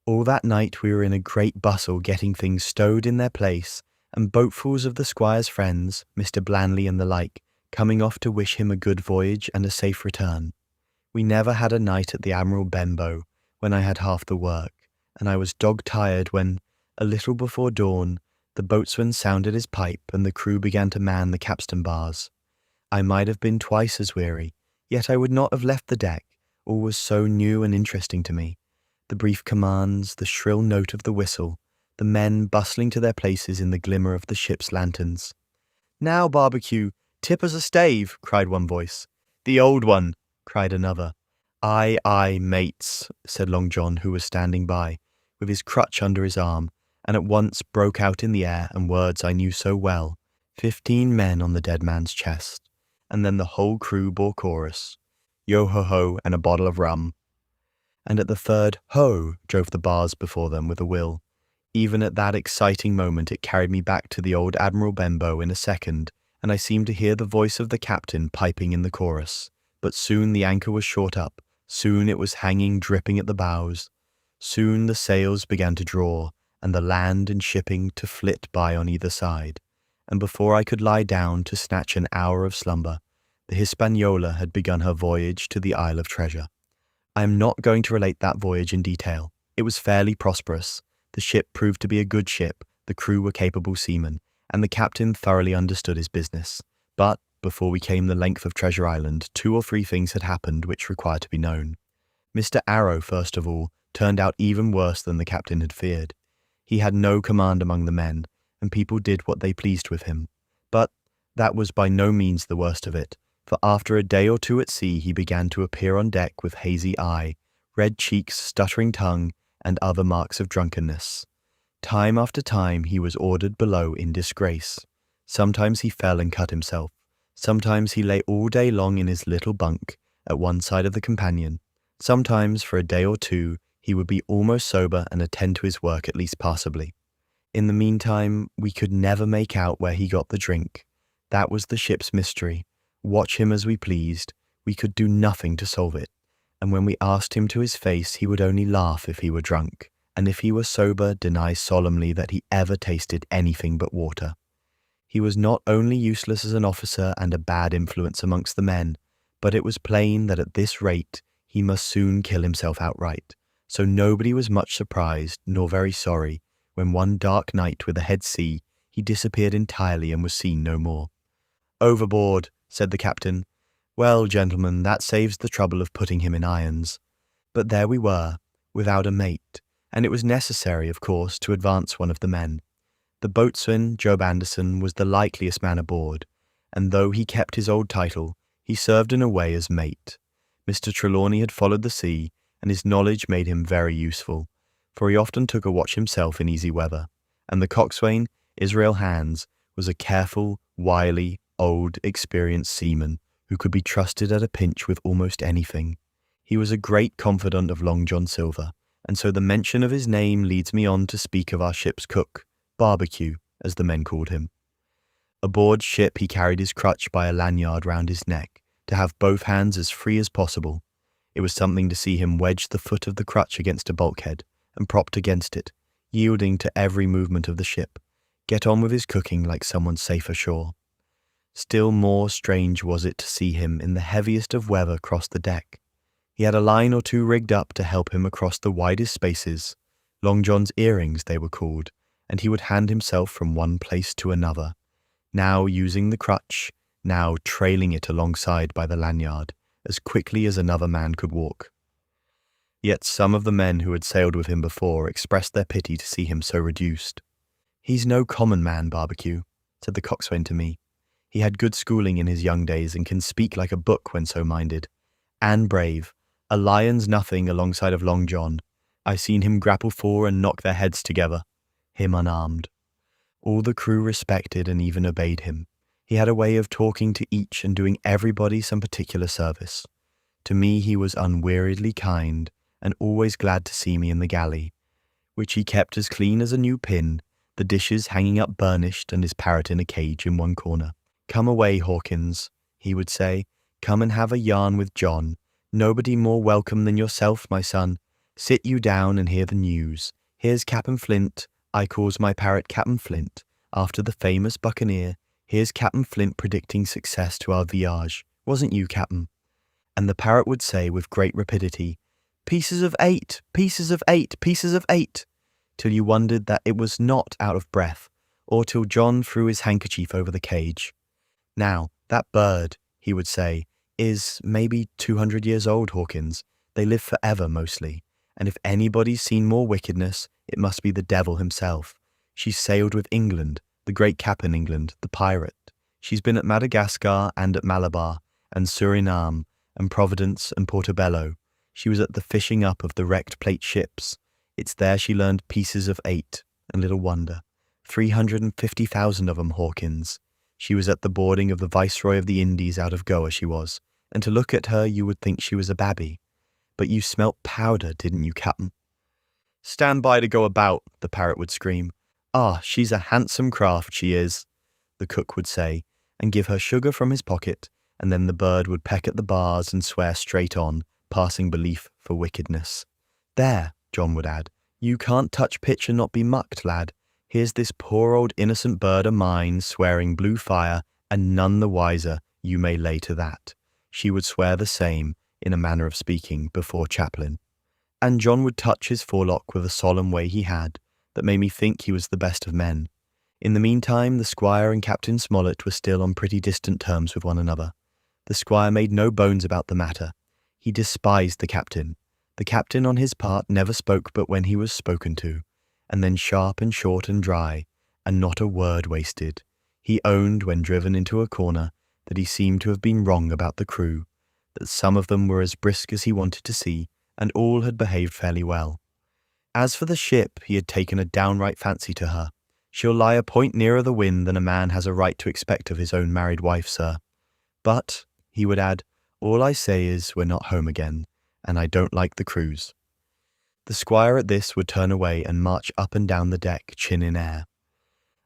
All that night we were in a great bustle getting things stowed in their place, and boatfuls of the squire's friends, Mr. Blandley and the like, coming off to wish him a good voyage and a safe return. We never had a night at the Admiral Benbow when I had half the work, and I was dog-tired when, a little before dawn, the boatswain sounded his pipe and the crew began to man the capstan bars. I might have been twice as weary, yet I would not have left the deck. All was so new and interesting to me. The brief commands, the shrill note of the whistle, the men bustling to their places in the glimmer of the ship's lanterns. "Now, Barbecue, tip us a stave," cried one voice. "The old one," cried another. "Aye, aye, mates," said Long John, who was standing by, with his crutch under his arm, and at once broke out in the air and words I knew so well. 15 men on the dead man's chest, and then the whole crew bore chorus. Yo-ho-ho and a bottle of rum. And at the third ho drove the bars before them with a will. Even at that exciting moment it carried me back to the old Admiral Benbow in a second, and I seemed to hear the voice of the captain piping in the chorus. But soon the anchor was short up, soon it was hanging dripping at the bows. Soon the sails began to draw, and the land and shipping to flit by on either side. And before I could lie down to snatch an hour of slumber, the Hispaniola had begun her voyage to the Isle of Treasure. I am not going to relate that voyage in detail. It was fairly prosperous. The ship proved to be a good ship, the crew were capable seamen, and the captain thoroughly understood his business. But, before we came the length of Treasure Island, 2 or 3 things had happened which require to be known. Mr. Arrow, first of all, turned out even worse than the captain had feared. He had no command among the men, and people did what they pleased with him. But that was by no means the worst of it, for after a day or 2 at sea he began to appear on deck with hazy eye, red cheeks, stuttering tongue, and other marks of drunkenness. Time after time he was ordered below in disgrace. Sometimes he fell and cut himself. Sometimes he lay all day long in his little bunk at one side of the companion. Sometimes for a day or 2 he would be almost sober and attend to his work at least passably. In the meantime, we could never make out where he got the drink. That was the ship's mystery. Watch him as we pleased, we could do nothing to solve it. And when we asked him to his face, he would only laugh if he were drunk, and if he were sober, deny solemnly that he ever tasted anything but water. He was not only useless as an officer and a bad influence amongst the men, but it was plain that at this rate he must soon kill himself outright. So nobody was much surprised, nor very sorry, when one dark night with a head sea, he disappeared entirely and was seen no more. "Overboard," said the captain. "Well, gentlemen, that saves the trouble of putting him in irons." But there we were, without a mate, and it was necessary, of course, to advance one of the men. The boatswain, Job Anderson, was the likeliest man aboard, and though he kept his old title, he served in a way as mate. Mr. Trelawney had followed the sea, and his knowledge made him very useful, for he often took a watch himself in easy weather, and the coxswain, Israel Hands, was a careful, wily, old, experienced seaman who could be trusted at a pinch with almost anything. He was a great confidant of Long John Silver, and so the mention of his name leads me on to speak of our ship's cook, Barbecue, as the men called him. Aboard ship he carried his crutch by a lanyard round his neck, to have both hands as free as possible. It was something to see him wedge the foot of the crutch against a bulkhead, and propped against it, yielding to every movement of the ship, get on with his cooking like someone safe ashore. Still more strange was it to see him in the heaviest of weather cross the deck. He had a line or 2 rigged up to help him across the widest spaces, Long John's earrings they were called, and he would hand himself from one place to another, now using the crutch, now trailing it alongside by the lanyard, as quickly as another man could walk. Yet some of the men who had sailed with him before expressed their pity to see him so reduced. "He's no common man, Barbecue," said the coxswain to me. "He had good schooling in his young days and can speak like a book when so minded. And brave. A lion's nothing alongside of Long John. I seen him grapple 4 and knock their heads together. Him unarmed." All the crew respected and even obeyed him. He had a way of talking to each and doing everybody some particular service. To me he was unweariedly kind, and always glad to see me in the galley, which he kept as clean as a new pin, the dishes hanging up burnished and his parrot in a cage in one corner. "Come away, Hawkins," he would say. "Come and have a yarn with John. Nobody more welcome than yourself, my son. Sit you down and hear the news. Here's Captain Flint. I calls my parrot Captain Flint. After the famous Buccaneer, here's Captain Flint predicting success to our Voyage. Wasn't you, Captain? And the parrot would say with great rapidity, "Pieces of 8, pieces of 8, pieces of 8, till you wondered that it was not out of breath, or till John threw his handkerchief over the cage. Now, that bird, he would say, is maybe 200 years old, Hawkins. They live forever, mostly. And if anybody's seen more wickedness, it must be the devil himself. She's sailed with England, the great Captain England, the pirate. She's been at Madagascar and at Malabar, and Suriname, and Providence and Portobello. She was at the fishing up of the wrecked plate ships. It's there she learned pieces of 8, and little wonder. 350,000 of 'em, Hawkins. She was at the boarding of the Viceroy of the Indies out of Goa, she was, and to look at her you would think she was a babby. But you smelt powder, didn't you, Captain? Stand by to go about, the parrot would scream. Ah, she's a handsome craft, she is, the cook would say, and give her sugar from his pocket, and then the bird would peck at the bars and swear straight on, passing belief for wickedness. There, John would add, you can't touch pitch and not be mucked, lad. Here's this poor old innocent bird of mine swearing blue fire, and none the wiser, you may lay to that. She would swear the same, in a manner of speaking, before Chaplain. And John would touch his forelock with a solemn way he had, that made me think he was the best of men. In the meantime, the squire and Captain Smollett were still on pretty distant terms with one another. The squire made no bones about the matter. He despised the captain. The captain, on his part, never spoke but when he was spoken to, and then sharp and short and dry, and not a word wasted. He owned, when driven into a corner, that he seemed to have been wrong about the crew, that some of them were as brisk as he wanted to see, and all had behaved fairly well. As for the ship, he had taken a downright fancy to her. She'll lie a point nearer the wind than a man has a right to expect of his own married wife, sir. But, he would add, all I say is we're not home again, and I don't like the cruise. The squire at this would turn away and march up and down the deck, chin in air.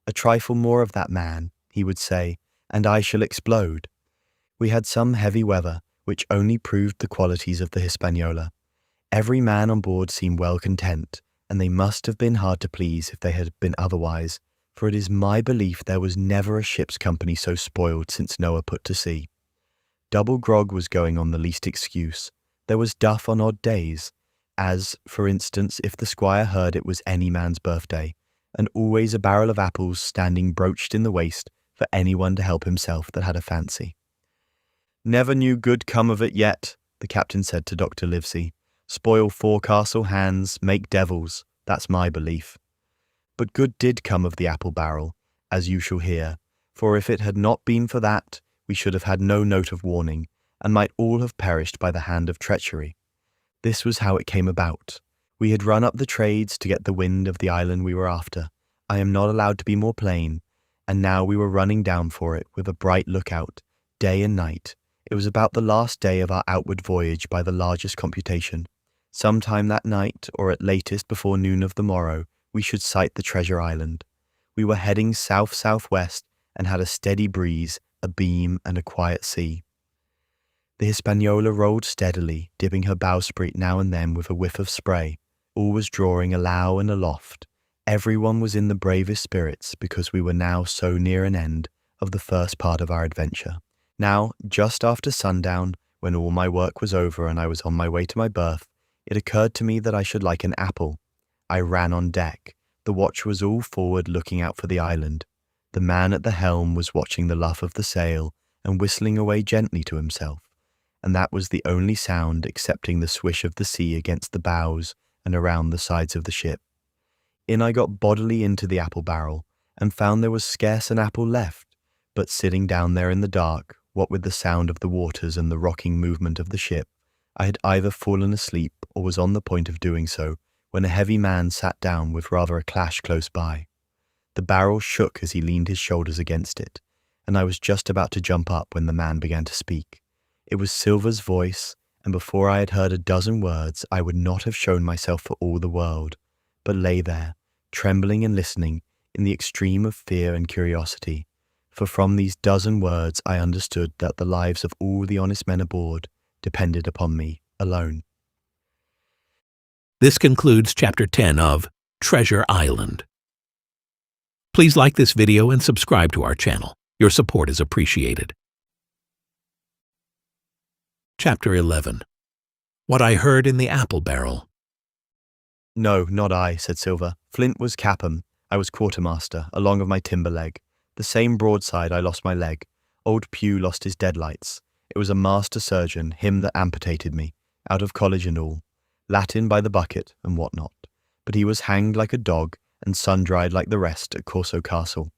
A trifle more of that man, he would say, and I shall explode. We had some heavy weather, which only proved the qualities of the Hispaniola. Every man on board seemed well content, and they must have been hard to please if they had been otherwise, for it is my belief there was never a ship's company so spoiled since Noah put to sea. Double grog was going on the least excuse. There was duff on odd days, as, for instance, if the squire heard it was any man's birthday, and always a barrel of apples standing broached in the waist for anyone to help himself that had a fancy. Never knew good come of it yet, the captain said to Dr. Livesey. Spoil forecastle hands, make devils, that's my belief. But good did come of the apple barrel, as you shall hear, for if it had not been for that, we should have had no note of warning, and might all have perished by the hand of treachery. This was how it came about. We had run up the trades to get the wind of the island we were after. I am not allowed to be more plain, and now we were running down for it with a bright lookout, day and night. It was about the last day of our outward voyage by the largest computation. Sometime that night, or at latest before noon of the morrow, we should sight the treasure island. We were heading south-southwest and had a steady breeze, a beam, and a quiet sea. The Hispaniola rolled steadily, dipping her bowsprit now and then with a whiff of spray. All was drawing alow and aloft. Everyone was in the bravest spirits because we were now so near an end of the first part of our adventure. Now, just after sundown, when all my work was over and I was on my way to my berth, it occurred to me that I should like an apple. I ran on deck. The watch was all forward looking out for the island. The man at the helm was watching the luff of the sail and whistling away gently to himself, and that was the only sound excepting the swish of the sea against the bows and around the sides of the ship. In I got bodily into the apple barrel, and found there was scarce an apple left, but sitting down there in the dark, what with the sound of the waters and the rocking movement of the ship, I had either fallen asleep or was on the point of doing so, when a heavy man sat down with rather a clash close by. The barrel shook as he leaned his shoulders against it, and I was just about to jump up when the man began to speak. It was Silver's voice, and before I had heard a dozen words, I would not have shown myself for all the world, but lay there, trembling and listening, in the extreme of fear and curiosity, for from these dozen words I understood that the lives of all the honest men aboard depended upon me alone. This concludes Chapter 10 of Treasure Island. Please like this video and subscribe to our channel. Your support is appreciated. Chapter 11. What I Heard in the Apple Barrel. No, not I, said Silver. Flint was cap'n. I was quartermaster, along of my timber leg. The same broadside I lost my leg. Old Pew lost his deadlights. It was a master surgeon, him that amputated me, out of college and all. Latin by the bucket and what not. But he was hanged like a dog and sun-dried like the rest at Corso Castle.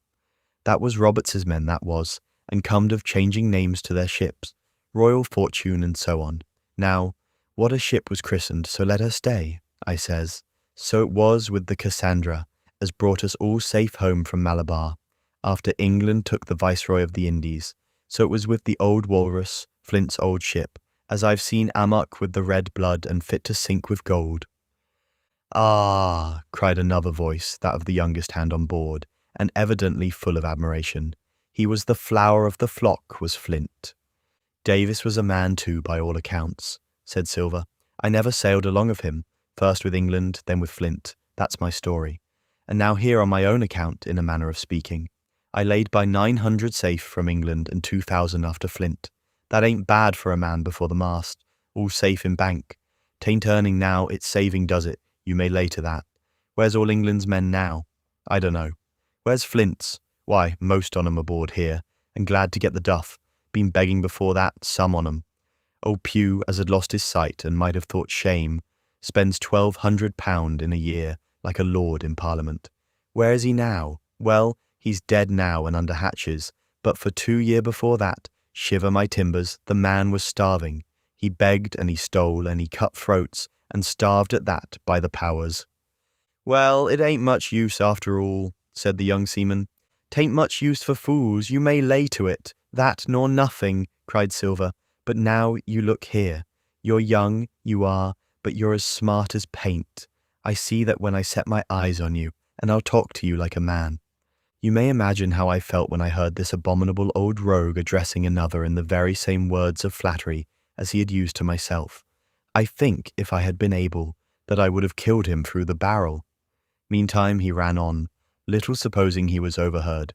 That was Roberts's men, that was, and comed of changing names to their ships, Royal Fortune and so on. Now, what a ship was christened, so let her stay, I says. So it was with the Cassandra, as brought us all safe home from Malabar, after England took the Viceroy of the Indies. So it was with the old Walrus, Flint's old ship, as I've seen Amok with the red blood and fit to sink with gold. Ah, cried another voice, that of the youngest hand on board, and evidently full of admiration. He was the flower of the flock, was Flint. Davis was a man too, by all accounts, said Silver. I never sailed along of him, first with England, then with Flint. That's my story. And now here on my own account, in a manner of speaking. I laid by 900 safe from England and 2,000 after Flint. That ain't bad for a man before the mast, all safe in bank. 'Tain't earning now, it's saving does it, you may lay to that. Where's all England's men now? I don't know. Where's Flint's? Why, most on 'em aboard here, and glad to get the duff. Been begging before that, some on 'em. Old Pew, as had lost his sight and might have thought shame, spends £1,200 in a year, like a lord in Parliament. Where is he now? Well, he's dead now and under hatches, but for 2 years before that, shiver my timbers, the man was starving. He begged and he stole and he cut throats and starved at that, by the powers. Well, it ain't much use after all, said the young seaman. 'Tain't much use for fools, you may lay to it. That nor nothing, cried Silver. But now you look here. You're young, you are, but you're as smart as paint. I see that when I set my eyes on you, and I'll talk to you like a man. You may imagine how I felt when I heard this abominable old rogue addressing another in the very same words of flattery as he had used to myself. I think, if I had been able, that I would have killed him through the barrel. Meantime he ran on, little supposing he was overheard.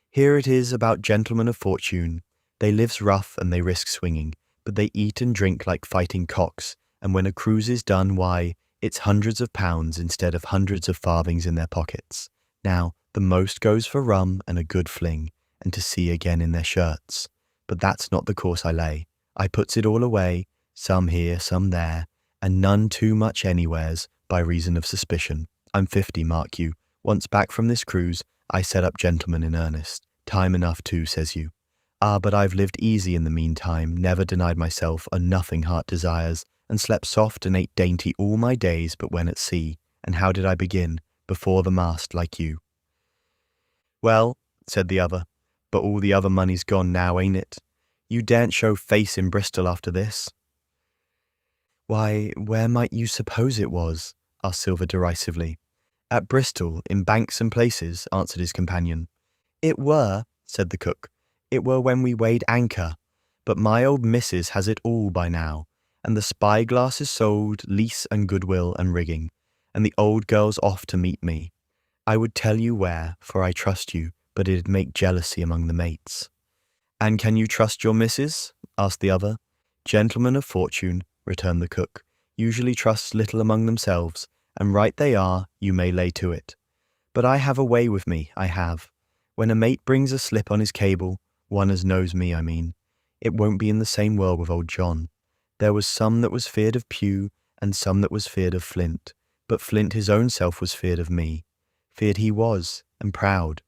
Here it is about gentlemen of fortune. They lives rough and they risk swinging, but they eat and drink like fighting cocks, and when a cruise is done, why, it's hundreds of pounds instead of hundreds of farthings in their pockets. Now, the most goes for rum and a good fling, and to sea again in their shirts. But that's not the course I lay. I puts it all away, some here, some there, and none too much anywheres, by reason of suspicion. I'm 50, mark you. Once back from this cruise, I set up gentlemen in earnest. Time enough too, says you. Ah, but I've lived easy in the meantime, never denied myself a nothing heart desires, and slept soft and ate dainty all my days but when at sea. And how did I begin? Before the mast, like you. Well, said the other, but all the other money's gone now, ain't it? You daren't show face in Bristol after this. Why, where might you suppose it was? Asked Silver derisively. At Bristol, in banks and places, answered his companion. It were, said the cook, it were when we weighed anchor, but my old missus has it all by now, and the spyglass is sold, lease and goodwill and rigging, and the old girl's off to meet me. I would tell you where, for I trust you, but it'd make jealousy among the mates. And can you trust your missus? Asked the other. Gentlemen of fortune, returned the cook, usually trust little among themselves, and right they are, you may lay to it. But I have a way with me, I have. When a mate brings a slip on his cable, one as knows me, I mean, it won't be in the same world with old John. There was some that was feared of Pew, and some that was feared of Flint, but Flint his own self was feared of me. Feared he was, and proud.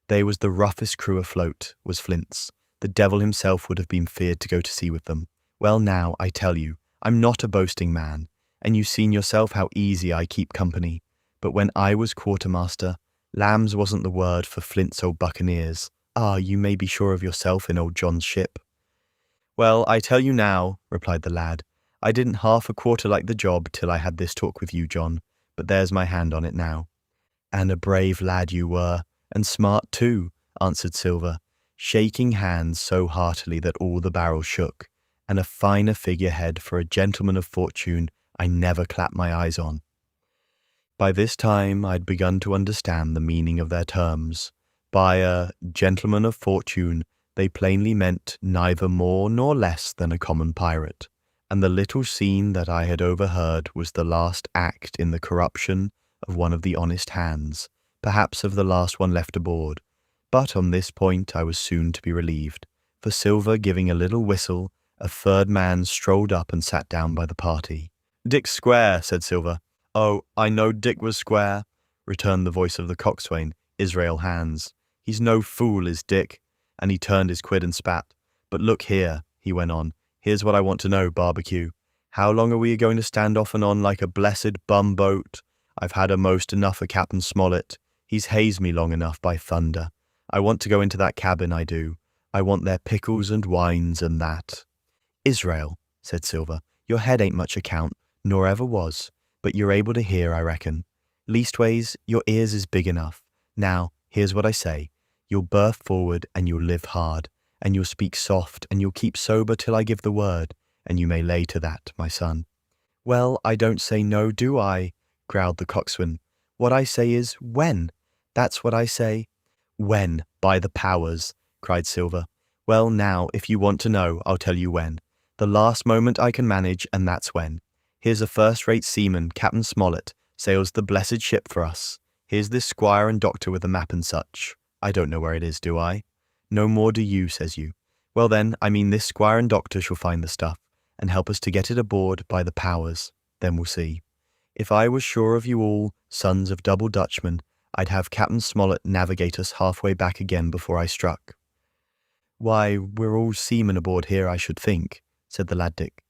They was the roughest crew afloat, was Flint's. The devil himself would have been feared to go to sea with them. Well now, I tell you, I'm not a boasting man, and you've seen yourself how easy I keep company. But when I was quartermaster, lambs wasn't the word for Flint's old buccaneers. Ah, you may be sure of yourself in old John's ship. Well, I tell you now, replied the lad, I didn't half a quarter like the job till I had this talk with you, John, but there's my hand on it now. And a brave lad you were, and smart too, answered Silver, shaking hands so heartily that all the barrel shook, and a finer figurehead for a gentleman of fortune I never clapped my eyes on. By this time I'd begun to understand the meaning of their terms, By a gentleman of fortune, they plainly meant neither more nor less than a common pirate, and the little scene that I had overheard was the last act in the corruption of one of the honest hands, perhaps of the last one left aboard. But on this point I was soon to be relieved, for Silver giving a little whistle, a third man strolled up and sat down by the party. "Dick's square," said Silver. "Oh, I know Dick was square," returned the voice of the coxswain, Israel Hands. "He's no fool, is Dick," and he turned his quid and spat. "But look here," he went on, "here's what I want to know, Barbecue. How long are we going to stand off and on like a blessed bum boat? I've had most enough of Captain Smollett. He's hazed me long enough, by thunder. I want to go into that cabin, I do. I want their pickles and wines and that." "Israel," said Silver, "your head ain't much account, nor ever was, but you're able to hear, I reckon. Leastways, your ears is big enough. Now, here's what I say. You'll berth forward, and you'll live hard, and you'll speak soft, and you'll keep sober till I give the word, and you may lay to that, my son." "Well, I don't say no, do I?" growled the coxswain. "What I say is, when? That's what I say." "When, by the powers," cried Silver. "Well, now, if you want to know, I'll tell you when. The last moment I can manage, and that's when. Here's a first-rate seaman, Captain Smollett, sails the blessed ship for us. Here's this squire and doctor with a map and such. I don't know where it is, do I? No more do you, says you. Well then, I mean this squire and doctor shall find the stuff, and help us to get it aboard by the powers. Then we'll see. If I was sure of you all, sons of double Dutchmen, I'd have Captain Smollett navigate us halfway back again before I struck." "Why, we're all seamen aboard here, I should think," said the lad Dick.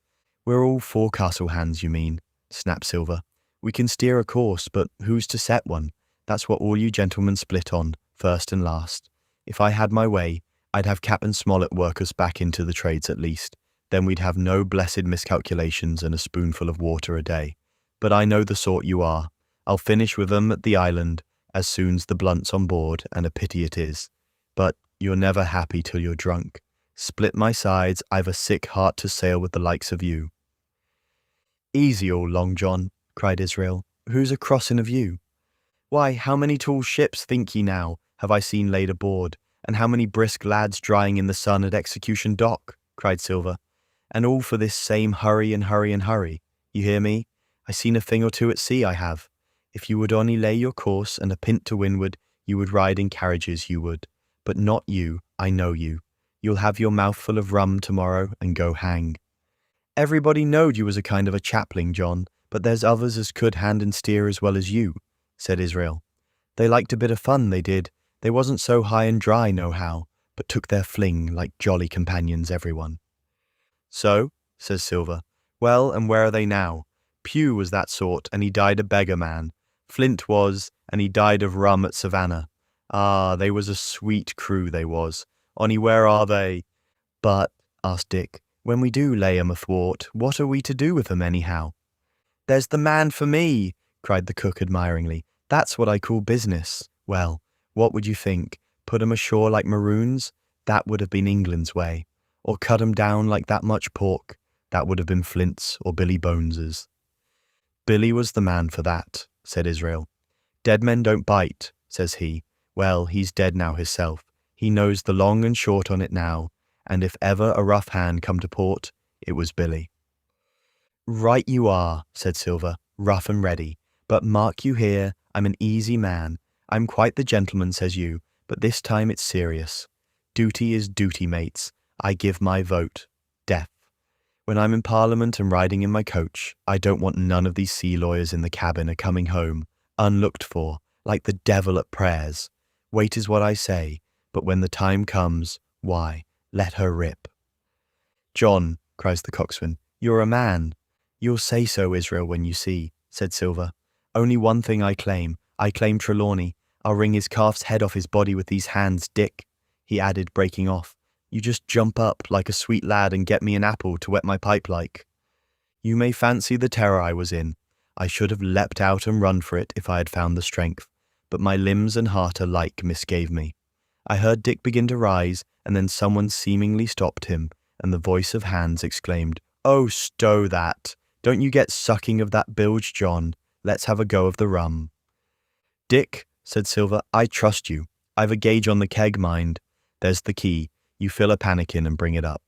"We're all forecastle hands, you mean," snapped Silver. "We can steer a course, but who's to set one? That's what all you gentlemen split on, first and last. If I had my way, I'd have Captain Smollett work us back into the trades at least. Then we'd have no blessed miscalculations and a spoonful of water a day. But I know the sort you are. I'll finish with 'em at the island as soon's the blunt's on board, and a pity it is. But you're never happy till you're drunk. Split my sides, I've a sick heart to sail with the likes of you." "Easy all, Long John," cried Israel. "Who's a crossing of you?" "Why, how many tall ships, think ye now, have I seen laid aboard, and how many brisk lads drying in the sun at Execution Dock?" cried Silver. "And all for this same hurry and hurry and hurry. You hear me? I seen a thing or two at sea, I have. If you would only lay your course and a pint to windward, you would ride in carriages, you would. But not you, I know you. You'll have your mouthful of rum tomorrow and go hang." "Everybody knowed you was a kind of a chaplain, John, but there's others as could hand and steer as well as you," said Israel. "They liked a bit of fun, they did. They wasn't so high and dry nohow, but took their fling like jolly companions, everyone." "So," says Silver. "Well, and where are they now? Pugh was that sort, and he died a beggar man. Flint was, and he died of rum at Savannah. Ah, they was a sweet crew, they was. Only where are they?" "But," asked Dick, "when we do lay 'em athwart, what are we to do with 'em anyhow?" "There's the man for me," cried the cook admiringly. "That's what I call business. Well, what would you think? Put 'em ashore like maroons? That would have been England's way. Or cut 'em down like that much pork? That would have been Flint's or Billy Bones's." "Billy was the man for that," said Israel. "Dead men don't bite," says he. Well, he's dead now hisself. He knows the long and short on it now, and if ever a rough hand come to port, it was Billy. "Right you are," said Silver, "rough and ready. But mark you here, I'm an easy man. I'm quite the gentleman, says you, but this time it's serious. Duty is duty, mates. I give my vote. Death. When I'm in Parliament and riding in my coach, I don't want none of these sea lawyers in the cabin a coming home, unlooked for, like the devil at prayers. Wait is what I say, but when the time comes, why, let her rip." "John," cries the coxswain, "you're a man." "You'll say so, Israel, when you see," said Silver. "Only one thing I claim Trelawney. I'll wring his calf's head off his body with these hands, Dick," he added, breaking off. "You just jump up like a sweet lad and get me an apple to wet my pipe like." You may fancy the terror I was in. I should have leapt out and run for it if I had found the strength, but my limbs and heart alike misgave me. I heard Dick begin to rise, and then someone seemingly stopped him, and the voice of Hans exclaimed, "Oh, stow that! Don't you get sucking of that bilge, John. Let's have a go of the rum." "Dick," said Silver, "I trust you. I've a gauge on the keg, mind. There's the key. You fill a pannikin and bring it up.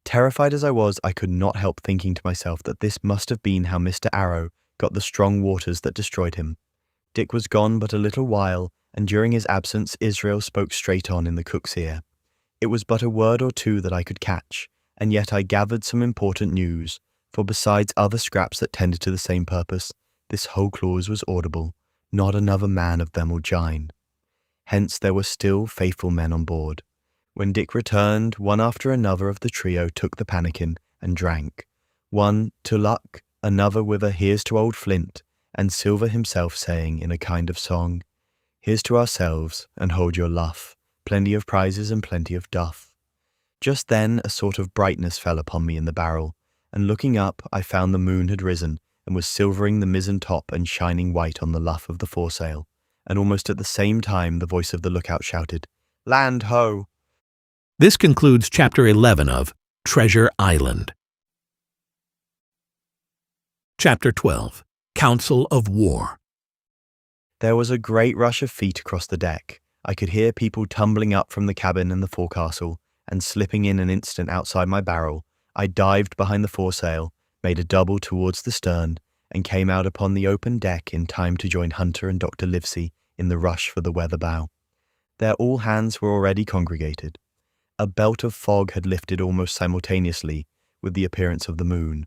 Terrified as I was, I could not help thinking to myself that this must have been how Mr. Arrow got the strong waters that destroyed him. Dick was gone but a little while, and during his absence Israel spoke straight on in the cook's ear. It was but a word or two that I could catch, and yet I gathered some important news, for besides other scraps that tended to the same purpose, this whole clause was audible, not another man of them will jine. Hence there were still faithful men on board. When Dick returned, one after another of the trio took the pannikin and drank. One to luck, another with a here's to old Flint, and Silver himself saying in a kind of song, here's to ourselves, and hold your luff, plenty of prizes and plenty of duff. Just then a sort of brightness fell upon me in the barrel, and looking up I found the moon had risen, and was silvering the mizzen top and shining white on the luff of the foresail, and almost at the same time the voice of the lookout shouted, "Land ho!" This concludes Chapter 11 of Treasure Island. Chapter 12. Council of War. There was a great rush of feet across the deck. I could hear people tumbling up from the cabin and the forecastle, and slipping in an instant outside my barrel, I dived behind the foresail, made a double towards the stern, and came out upon the open deck in time to join Hunter and Dr. Livesey in the rush for the weather bow. There all hands were already congregated. A belt of fog had lifted almost simultaneously with the appearance of the moon.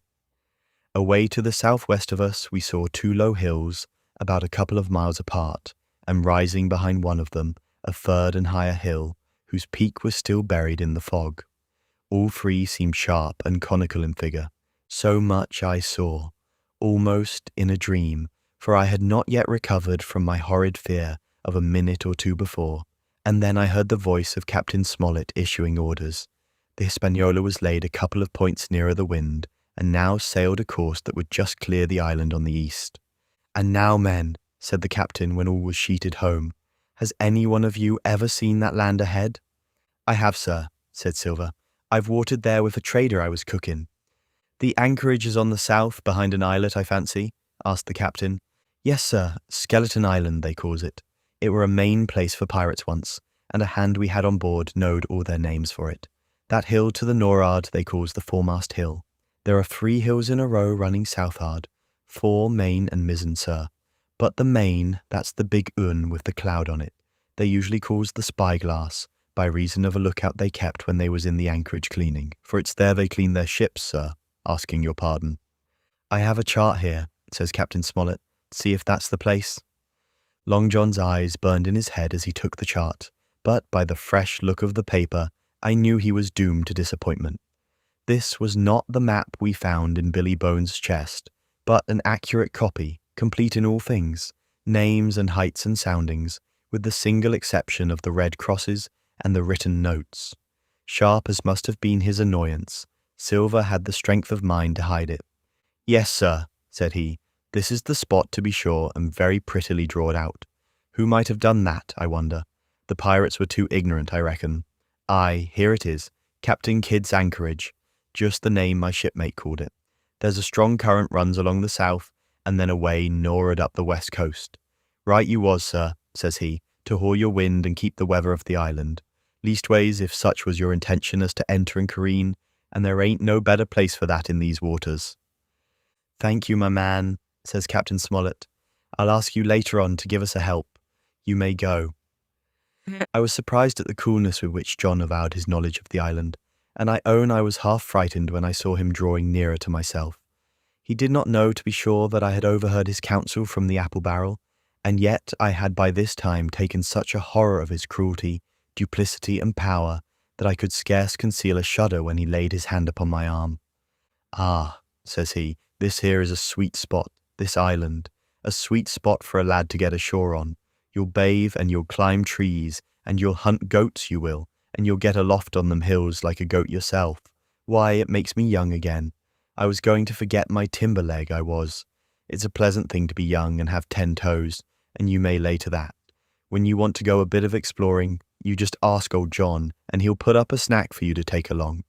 Away to the southwest of us we saw two low hills, about a couple of miles apart, and rising behind one of them, a third and higher hill, whose peak was still buried in the fog. All three seemed sharp and conical in figure. So much I saw, almost in a dream, for I had not yet recovered from my horrid fear of a minute or two before, and then I heard the voice of Captain Smollett issuing orders. The Hispaniola was laid a couple of points nearer the wind, and now sailed a course that would just clear the island on the east. "And now, men," said the captain when all was sheeted home, "has any one of you ever seen that land ahead?" "I have, sir," said Silver. "I've watered there with a trader I was cooking." "The anchorage is on the south, behind an islet, I fancy?" asked the captain. "Yes, sir, Skeleton Island, they calls it. It were a main place for pirates once, and a hand we had on board knowed all their names for it. That hill to the nor'ard they calls the foremast hill. There are 3 hills in a row running southward, 4 main and mizzen, sir. But the main, that's the big un with the cloud on it, they usually calls the spyglass, by reason of a lookout they kept when they was in the anchorage cleaning, for it's there they clean their ships, sir, asking your pardon." "I have a chart here," says Captain Smollett. "See if that's the place." Long John's eyes burned in his head as he took the chart, but by the fresh look of the paper, I knew he was doomed to disappointment. This was not the map we found in Billy Bones' chest, but an accurate copy, complete in all things, names and heights and soundings, with the single exception of the red crosses and the written notes. Sharp as must have been his annoyance, Silver had the strength of mind to hide it. "Yes, sir," said he, "this is the spot to be sure, and very prettily drawed out. Who might have done that, I wonder? The pirates were too ignorant, I reckon. Aye, here it is, Captain Kidd's anchorage, just the name my shipmate called it. There's a strong current runs along the south, and then away nor'ard up the west coast. Right you was, sir," says he, "to haul your wind and keep the weather of the island. Leastways, if such was your intention as to enter and careen, and there ain't no better place for that in these waters." "Thank you, my man," says Captain Smollett. "I'll ask you later on to give us a help. You may go." I was surprised at the coolness with which John avowed his knowledge of the island, and I own I was half frightened when I saw him drawing nearer to myself. He did not know, to be sure, that I had overheard his counsel from the apple barrel, and yet I had by this time taken such a horror of his cruelty, duplicity, and power, that I could scarce conceal a shudder when he laid his hand upon my arm. "Ah," says he, "this here is a sweet spot, this island, a sweet spot for a lad to get ashore on. You'll bathe, and you'll climb trees, and you'll hunt goats, you will, and you'll get aloft on them hills like a goat yourself. Why, it makes me young again. I was going to forget my timber leg, I was. It's a pleasant thing to be young and have 10 toes, and you may lay to that. When you want to go a bit of exploring, you just ask old John, and he'll put up a snack for you to take along."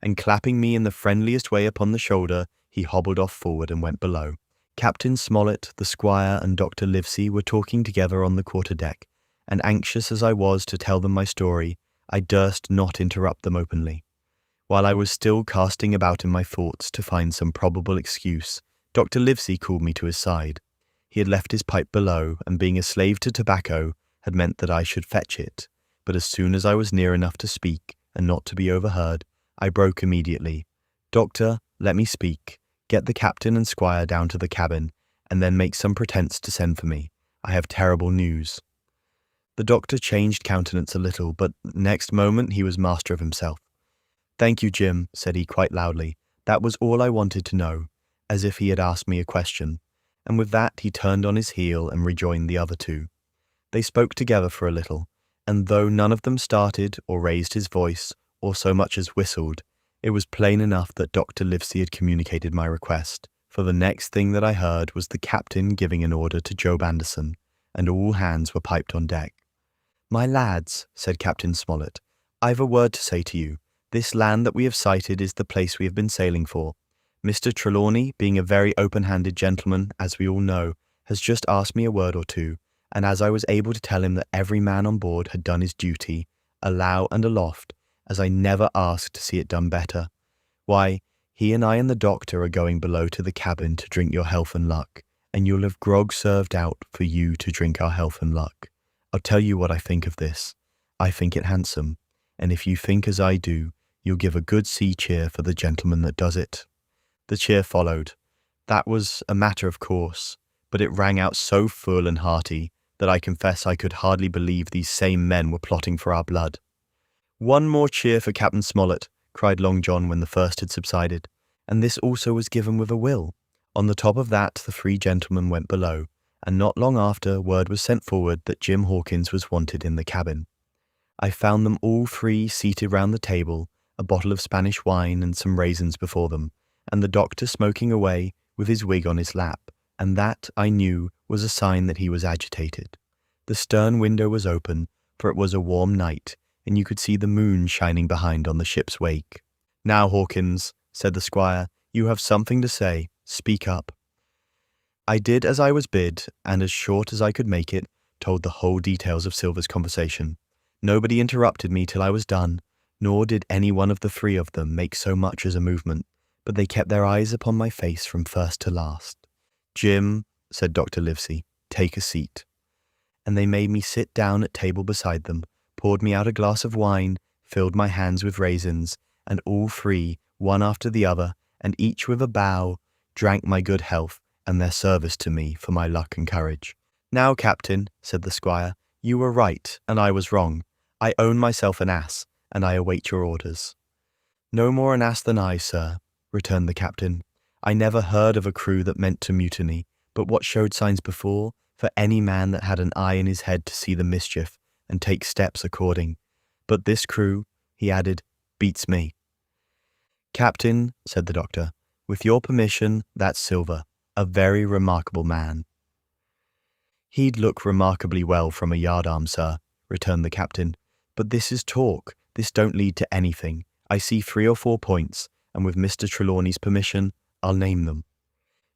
And clapping me in the friendliest way upon the shoulder, he hobbled off forward and went below. Captain Smollett, the squire, and Dr. Livesey were talking together on the quarter-deck, and anxious as I was to tell them my story, I durst not interrupt them openly. While I was still casting about in my thoughts to find some probable excuse, Dr. Livesey called me to his side. He had left his pipe below, and being a slave to tobacco, had meant that I should fetch it. But as soon as I was near enough to speak, and not to be overheard, I broke immediately. "Doctor, let me speak. Get the captain and squire down to the cabin, and then make some pretence to send for me. I have terrible news." The doctor changed countenance a little, but next moment he was master of himself. "Thank you, Jim," said he quite loudly. "That was all I wanted to know," as if he had asked me a question. And with that he turned on his heel and rejoined the other two. They spoke together for a little, and though none of them started or raised his voice or so much as whistled, it was plain enough that Dr. Livesey had communicated my request, for the next thing that I heard was the captain giving an order to Job Anderson, and all hands were piped on deck. "My lads," said Captain Smollett, "I've a word to say to you. This land that we have sighted is the place we have been sailing for. Mr. Trelawney, being a very open-handed gentleman, as we all know, has just asked me a word or two, and as I was able to tell him that every man on board had done his duty, alow and aloft, as I never asked to see it done better, why, he and I and the doctor are going below to the cabin to drink your health and luck, and you'll have grog served out for you to drink our health and luck. I'll tell you what I think of this. I think it handsome, and if you think as I do, you'll give a good sea cheer for the gentleman that does it." The cheer followed. That was a matter of course, but it rang out so full and hearty that I confess I could hardly believe these same men were plotting for our blood. "One more cheer for Captain Smollett," cried Long John when the first had subsided, and this also was given with a will. On the top of that the three gentlemen went below, and not long after word was sent forward that Jim Hawkins was wanted in the cabin. I found them all three seated round the table, a bottle of Spanish wine and some raisins before them, and the doctor smoking away with his wig on his lap, and that, I knew, was a sign that he was agitated. The stern window was open, for it was a warm night, and you could see the moon shining behind on the ship's wake. "Now, Hawkins," said the squire, "you have something to say. Speak up." I did as I was bid, and as short as I could make it, told the whole details of Silver's conversation. Nobody interrupted me till I was done, nor did any one of the three of them make so much as a movement, but they kept their eyes upon my face from first to last. "Jim," said Dr. Livesey, "take a seat." And they made me sit down at table beside them, poured me out a glass of wine, filled my hands with raisins, and all three, one after the other, and each with a bow, drank my good health and their service to me for my luck and courage. "Now, Captain," said the squire, "you were right, and I was wrong. I own myself an ass, and I await your orders." "No more an ass than I, sir," returned the captain. "I never heard of a crew that meant to mutiny, but what showed signs before, for any man that had an eye in his head to see the mischief, and take steps according. But this crew," he added, "beats me." "Captain," said the doctor, "with your permission, that's Silver, a very remarkable man." "He'd look remarkably well from a yardarm, sir," returned the captain. "But this is talk, this don't lead to anything. I see 3 or 4 points, and with Mr. Trelawney's permission, I'll name them."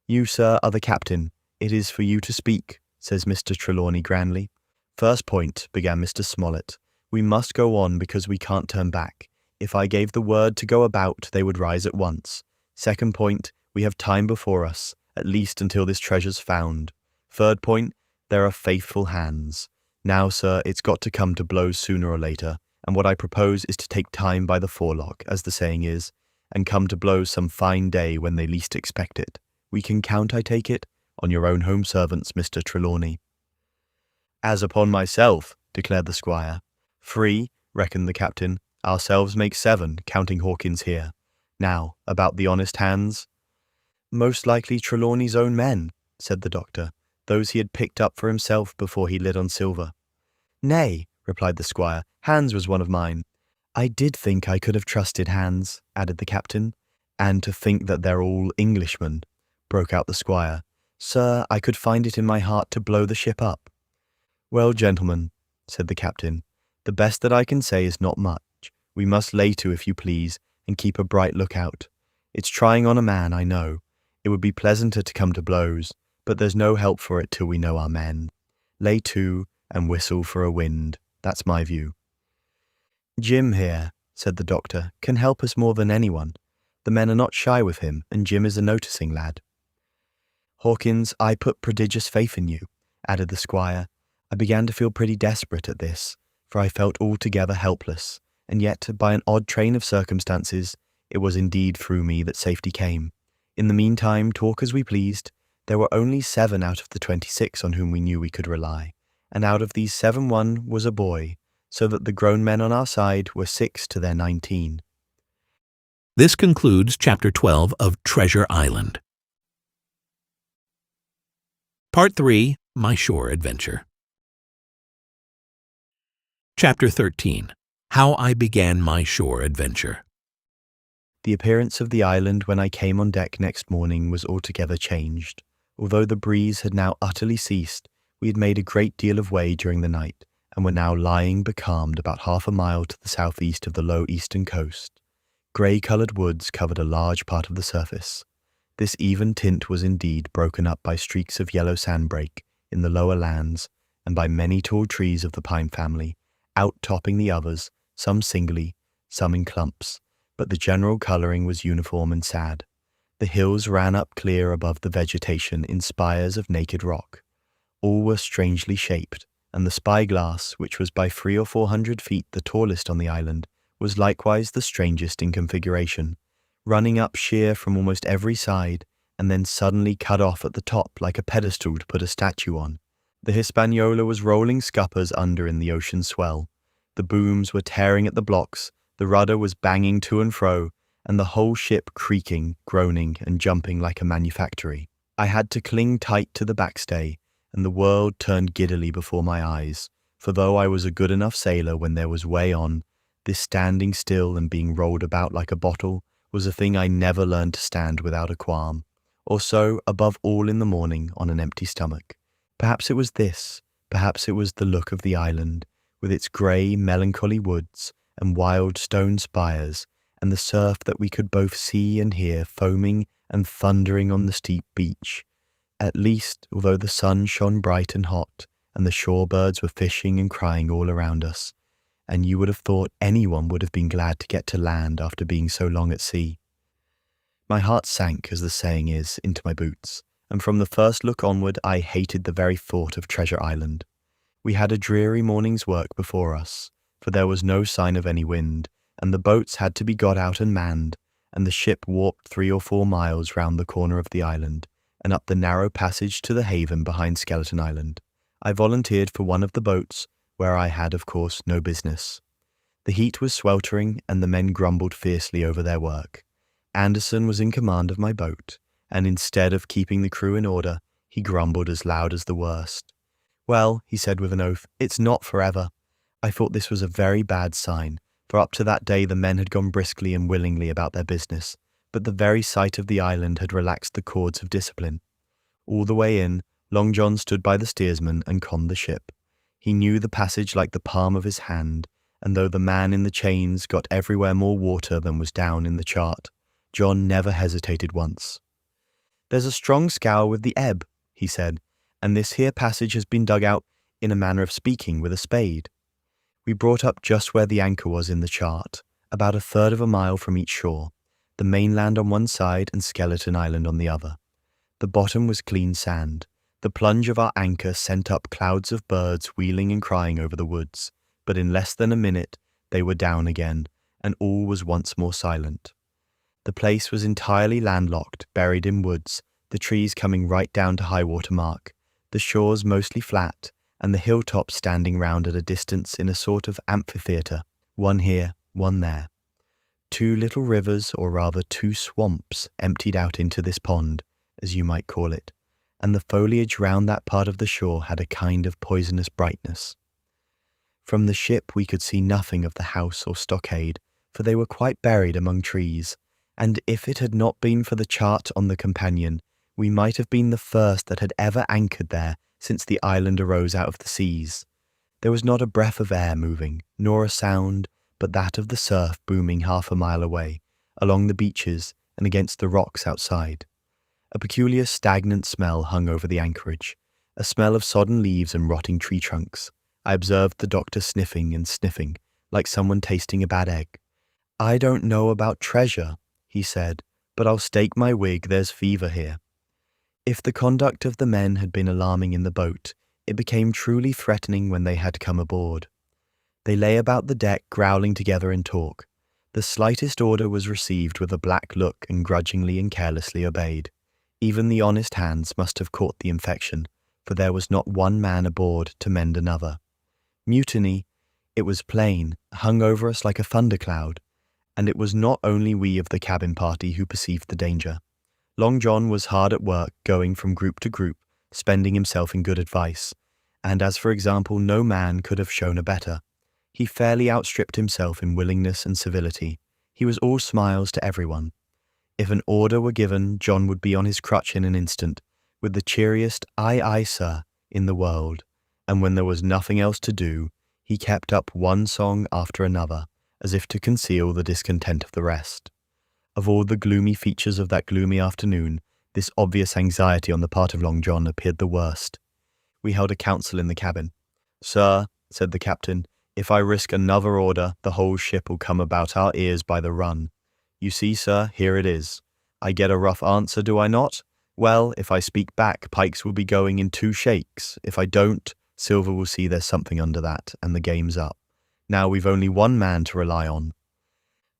"You, sir, are the captain. It is for you to speak," says Mr. Trelawney grandly. "First point," began Mr. Smollett. "We must go on because we can't turn back. If I gave the word to go about, they would rise at once. Second point, we have time before us, at least until this treasure's found. Third point, there are faithful hands. Now, sir, it's got to come to blows sooner or later, and what I propose is to take time by the forelock, as the saying is, and come to blows some fine day when they least expect it. We can count, I take it, on your own home servants, Mr. Trelawney." "As upon myself," declared the squire. "3, reckoned the captain. "Ourselves make 7, counting Hawkins here. Now, about the honest hands?" "Most likely Trelawney's own men," said the doctor, "those he had picked up for himself before he lit on Silver." "Nay," replied the squire, "Hans was one of mine." "I did think I could have trusted Hans," added the captain. "And to think that they're all Englishmen," broke out the squire. "Sir, I could find it in my heart to blow the ship up." "Well, gentlemen," said the captain, "the best that I can say is not much. We must lay to, if you please, and keep a bright lookout. It's trying on a man, I know. It would be pleasanter to come to blows, but there's no help for it till we know our men. Lay to, and whistle for a wind. That's my view. Jim here, said the doctor, can help us more than anyone. The men are not shy with him, and Jim is a noticing lad. Hawkins, I put prodigious faith in you, added the squire. I began to feel pretty desperate at this, for I felt altogether helpless, and yet, by an odd train of circumstances, it was indeed through me that safety came. In the meantime, talk as we pleased, there were only 7 out of the 26 on whom we knew we could rely, and out of these 7 one was a boy, so that the grown men on our side were 6 to their 19. This concludes Chapter 12 of Treasure Island. Part 3, My Shore Adventure. Chapter 13, How I Began My Shore Adventure. The appearance of the island when I came on deck next morning was altogether changed. Although the breeze had now utterly ceased, we had made a great deal of way during the night, and were now lying becalmed about half a mile to the southeast of the low eastern coast. Grey-coloured woods covered a large part of the surface. This even tint was indeed broken up by streaks of yellow sandbrake in the lower lands, and by many tall trees of the pine family, out-topping the others, some singly, some in clumps, but the general colouring was uniform and sad. The hills ran up clear above the vegetation in spires of naked rock. All were strangely shaped, and the spyglass, which was by 300 or 400 feet the tallest on the island, was likewise the strangest in configuration, running up sheer from almost every side, and then suddenly cut off at the top like a pedestal to put a statue on. The Hispaniola was rolling scuppers under in the ocean swell. The booms were tearing at the blocks, the rudder was banging to and fro, and the whole ship creaking, groaning, and jumping like a manufactory. I had to cling tight to the backstay, and the world turned giddily before my eyes, for though I was a good enough sailor when there was way on, this standing still and being rolled about like a bottle was a thing I never learned to stand without a qualm, or so, above all in the morning, on an empty stomach. Perhaps it was this, perhaps it was the look of the island, with its grey, melancholy woods, and wild stone spires, and the surf that we could both see and hear foaming and thundering on the steep beach. At least, although the sun shone bright and hot, and the shore birds were fishing and crying all around us, and you would have thought anyone would have been glad to get to land after being so long at sea. My heart sank, as the saying is, into my boots, and from the first look onward I hated the very thought of Treasure Island. We had a dreary morning's work before us, for there was no sign of any wind, and the boats had to be got out and manned, and the ship warped 3 or 4 miles round the corner of the island, and up the narrow passage to the haven behind Skeleton Island. I volunteered for one of the boats, where I had, of course, no business. The heat was sweltering, and the men grumbled fiercely over their work. Anderson was in command of my boat, and instead of keeping the crew in order, he grumbled as loud as the worst. Well, he said with an oath, it's not forever. I thought this was a very bad sign, for up to that day the men had gone briskly and willingly about their business, but the very sight of the island had relaxed the cords of discipline. All the way in, Long John stood by the steersman and conned the ship. He knew the passage like the palm of his hand, and though the man in the chains got everywhere more water than was down in the chart, John never hesitated once. There's a strong scour with the ebb, he said, and this here passage has been dug out, in a manner of speaking, with a spade. We brought up just where the anchor was in the chart, about 1/3 of a mile from each shore, the mainland on one side and Skeleton Island on the other. The bottom was clean sand. The plunge of our anchor sent up clouds of birds wheeling and crying over the woods, but in less than a minute they were down again, and all was once more silent. The place was entirely landlocked, buried in woods, the trees coming right down to high-water mark, the shores mostly flat, and the hilltops standing round at a distance in a sort of amphitheatre, one here, one there. 2 little rivers, or rather 2 swamps, emptied out into this pond, as you might call it, and the foliage round that part of the shore had a kind of poisonous brightness. From the ship we could see nothing of the house or stockade, for they were quite buried among trees, and if it had not been for the chart on the companion, we might have been the first that had ever anchored there since the island arose out of the seas. There was not a breath of air moving, nor a sound but that of the surf booming half a mile away, along the beaches and against the rocks outside. A peculiar stagnant smell hung over the anchorage, a smell of sodden leaves and rotting tree trunks, I observed the doctor sniffing and sniffing, like someone tasting a bad egg. "I don't know about treasure," he said, "but I'll stake my wig there's fever here." If the conduct of the men had been alarming in the boat, it became truly threatening when they had come aboard. They lay about the deck growling together in talk. The slightest order was received with a black look and grudgingly and carelessly obeyed. Even the honest hands must have caught the infection, for there was not one man aboard to mend another. Mutiny, it was plain, hung over us like a thundercloud, and it was not only we of the cabin party who perceived the danger. Long John was hard at work, going from group to group, spending himself in good advice, and as for example no man could have shown a better. He fairly outstripped himself in willingness and civility. He was all smiles to everyone. If an order were given, John would be on his crutch in an instant, with the cheeriest "Aye, aye, sir," in the world, and when there was nothing else to do, he kept up one song after another, as if to conceal the discontent of the rest. Of all the gloomy features of that gloomy afternoon, this obvious anxiety on the part of Long John appeared the worst. We held a council in the cabin. "Sir," said the captain, "if I risk another order, the whole ship will come about our ears by the run. You see, sir, here it is. I get a rough answer, do I not? Well, if I speak back, Pikes will be going in 2 shakes. If I don't, Silver will see there's something under that, and the game's up. Now we've only one man to rely on."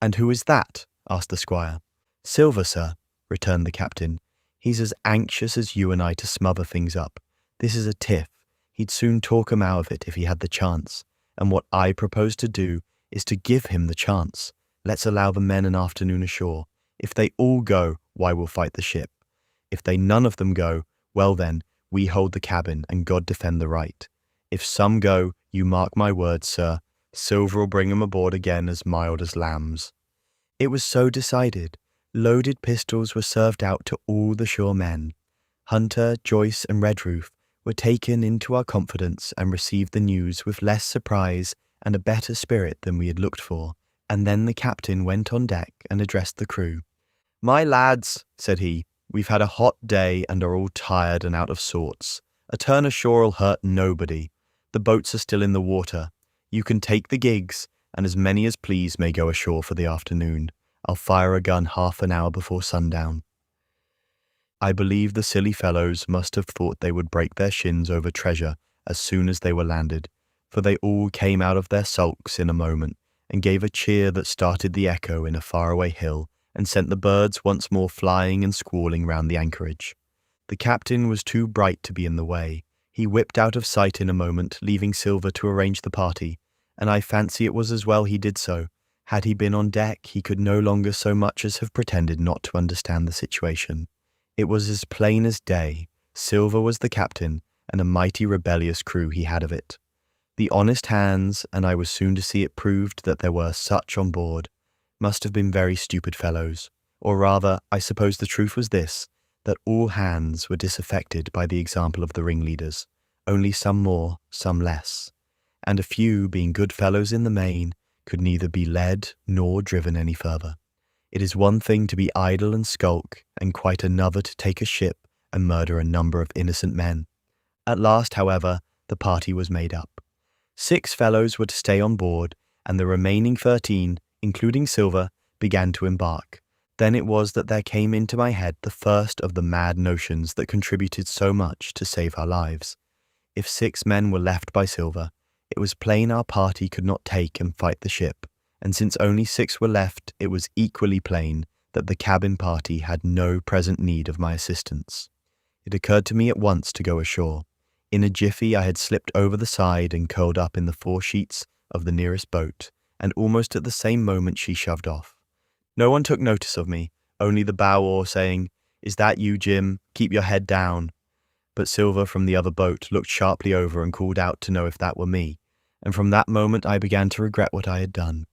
"And who is that?" asked the squire. "Silver, sir," returned the captain. "He's as anxious as you and I to smother things up. This is a tiff. He'd soon talk 'em out of it if he had the chance. And what I propose to do is to give him the chance. Let's allow the men an afternoon ashore. If they all go, why, we'll fight the ship. If they none of them go, well then, we hold the cabin, and God defend the right. If some go, you mark my words, sir, Silver'll bring 'em aboard again as mild as lambs." It was so decided. Loaded pistols were served out to all the shore men. Hunter, Joyce, and Redruth were taken into our confidence and received the news with less surprise and a better spirit than we had looked for, and then the captain went on deck and addressed the crew. "My lads," said he, "we've had a hot day and are all tired and out of sorts. A turn ashore'll hurt nobody. The boats are still in the water. You can take the gigs, and as many as please may go ashore for the afternoon. I'll fire a gun half an hour before sundown." I believe the silly fellows must have thought they would break their shins over treasure as soon as they were landed, for they all came out of their sulks in a moment and gave a cheer that started the echo in a faraway hill and sent the birds once more flying and squalling round the anchorage. The captain was too bright to be in the way. He whipped out of sight in a moment, leaving Silver to arrange the party, and I fancy it was as well he did so. Had he been on deck, he could no longer so much as have pretended not to understand the situation. It was as plain as day. Silver was the captain, and a mighty rebellious crew he had of it. The honest hands, and I was soon to see it proved that there were such on board, must have been very stupid fellows. Or rather, I suppose the truth was this, that all hands were disaffected by the example of the ringleaders, only some more, some less, and a few, being good fellows in the main, could neither be led nor driven any further. It is one thing to be idle and skulk, and quite another to take a ship and murder a number of innocent men. At last, however, the party was made up. 6 fellows were to stay on board, and the remaining 13, including Silver, began to embark. Then it was that there came into my head the first of the mad notions that contributed so much to save our lives. If 6 men were left by Silver, it was plain our party could not take and fight the ship, and since only 6 were left, it was equally plain that the cabin party had no present need of my assistance. It occurred to me at once to go ashore. In a jiffy I had slipped over the side and curled up in the foresheets of the nearest boat, and almost at the same moment she shoved off. No one took notice of me, only the bow oar saying, "Is that you, Jim? Keep your head down." But Silver from the other boat looked sharply over and called out to know if that were me, and from that moment I began to regret what I had done.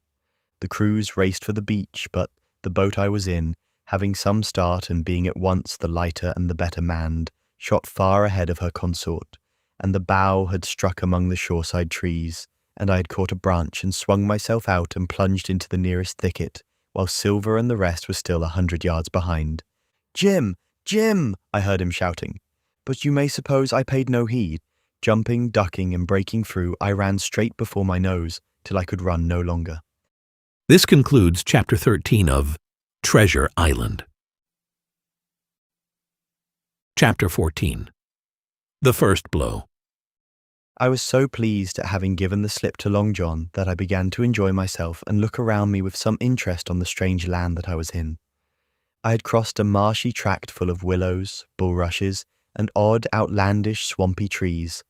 The crews raced for the beach, but the boat I was in, having some start and being at once the lighter and the better manned, shot far ahead of her consort, and the bow had struck among the shoreside trees, and I had caught a branch and swung myself out and plunged into the nearest thicket, while Silver and the rest were still 100 yards behind. "Jim! Jim!" I heard him shouting. But you may suppose I paid no heed. Jumping, ducking, and breaking through, I ran straight before my nose till I could run no longer. This concludes Chapter 13 of Treasure Island. Chapter 14. The First Blow. I was so pleased at having given the slip to Long John that I began to enjoy myself and look around me with some interest on the strange land that I was in. I had crossed a marshy tract full of willows, bulrushes, and odd, outlandish, swampy trees,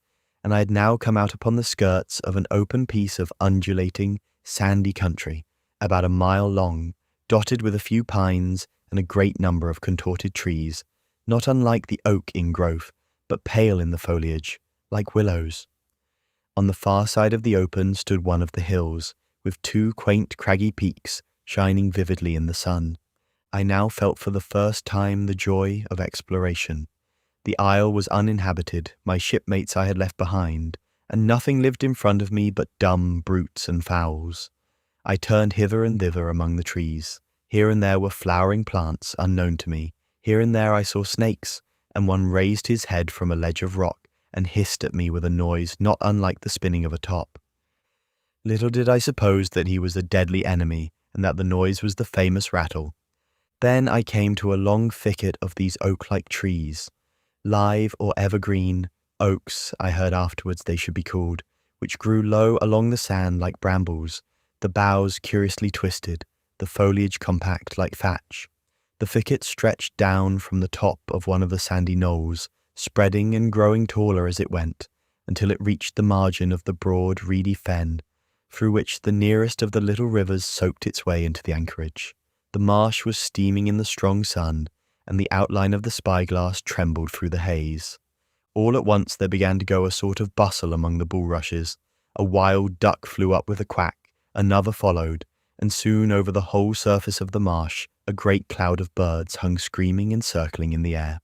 and I had now come out upon the skirts of an open piece of undulating, sandy country, about a mile long, dotted with a few pines and a great number of contorted trees, not unlike the oak in growth, but pale in the foliage, like willows. On the far side of the open stood one of the hills, with two quaint craggy peaks shining vividly in the sun. I now felt for the first time the joy of exploration. The isle was uninhabited, my shipmates I had left behind, and nothing lived in front of me but dumb brutes and fowls. I turned hither and thither among the trees. Here and there were flowering plants unknown to me. Here and there I saw snakes, and one raised his head from a ledge of rock and hissed at me with a noise not unlike the spinning of a top. Little did I suppose that he was a deadly enemy, and that the noise was the famous rattle. Then I came to a long thicket of these oak-like trees, live or evergreen, oaks I heard afterwards they should be called, which grew low along the sand like brambles, the boughs curiously twisted, the foliage compact like thatch. The thicket stretched down from the top of one of the sandy knolls, spreading and growing taller as it went, until it reached the margin of the broad, reedy fen, through which the nearest of the little rivers soaked its way into the anchorage. The marsh was steaming in the strong sun, and the outline of the spyglass trembled through the haze. All at once there began to go a sort of bustle among the bulrushes. A wild duck flew up with a quack, another followed, and soon over the whole surface of the marsh a great cloud of birds hung screaming and circling in the air.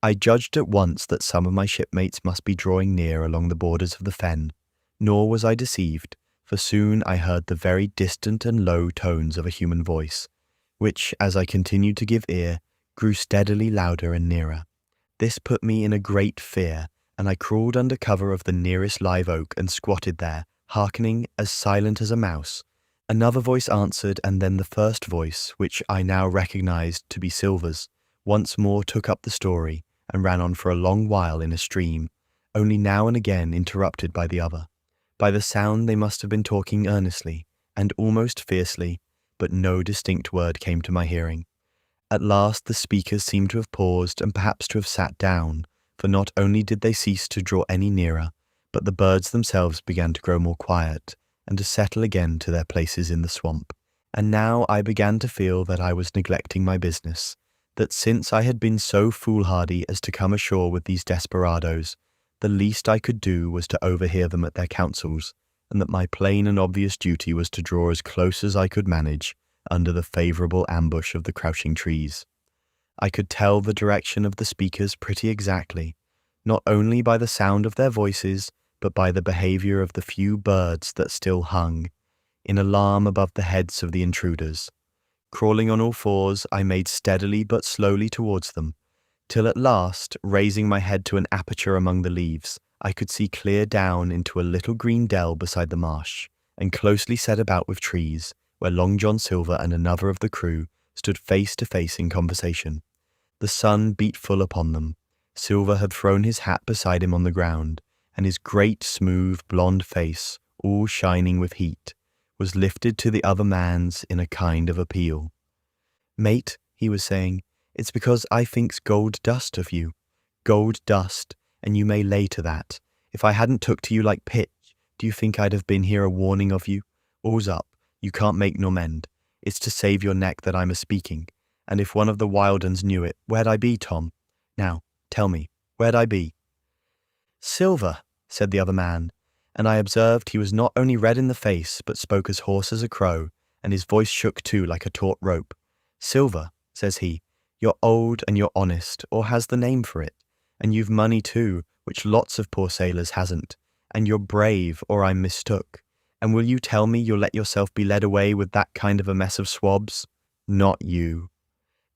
I judged at once that some of my shipmates must be drawing near along the borders of the fen, nor was I deceived, for soon I heard the very distant and low tones of a human voice, which, as I continued to give ear, grew steadily louder and nearer. This put me in a great fear, and I crawled under cover of the nearest live oak and squatted there, hearkening as silent as a mouse. Another voice answered, and then the first voice, which I now recognized to be Silver's, once more took up the story and ran on for a long while in a stream, only now and again interrupted by the other. By the sound they must have been talking earnestly, and almost fiercely, but no distinct word came to my hearing. At last the speakers seemed to have paused and perhaps to have sat down, for not only did they cease to draw any nearer, but the birds themselves began to grow more quiet, and to settle again to their places in the swamp. And now I began to feel that I was neglecting my business, that since I had been so foolhardy as to come ashore with these desperadoes, the least I could do was to overhear them at their councils, and that my plain and obvious duty was to draw as close as I could manage under the favourable ambush of the crouching trees. I could tell the direction of the speakers pretty exactly, not only by the sound of their voices, but by the behaviour of the few birds that still hung, in alarm above the heads of the intruders. Crawling on all fours, I made steadily but slowly towards them, till at last, raising my head to an aperture among the leaves, I could see clear down into a little green dell beside the marsh, and closely set about with trees, where Long John Silver and another of the crew stood face to face in conversation. The sun beat full upon them. Silver had thrown his hat beside him on the ground, and his great, smooth, blonde face, all shining with heat, was lifted to the other man's in a kind of appeal. "Mate," he was saying, "it's because I thinks gold dust of you. Gold dust, and you may lay to that. If I hadn't took to you like pitch, do you think I'd have been here a warning of you? All's up, you can't make nor mend. It's to save your neck that I'm a-speaking, and if one of the wild uns knew it, where'd I be, Tom? Now, tell me, where'd I be?" "Silver," said the other man, and I observed he was not only red in the face, but spoke as hoarse as a crow, and his voice shook too like a taut rope. "Silver," says he, "you're old and you're honest, or has the name for it, and you've money too, which lots of poor sailors hasn't, and you're brave, or I'm mistook. And will you tell me you'll let yourself be led away with that kind of a mess of swabs? Not you.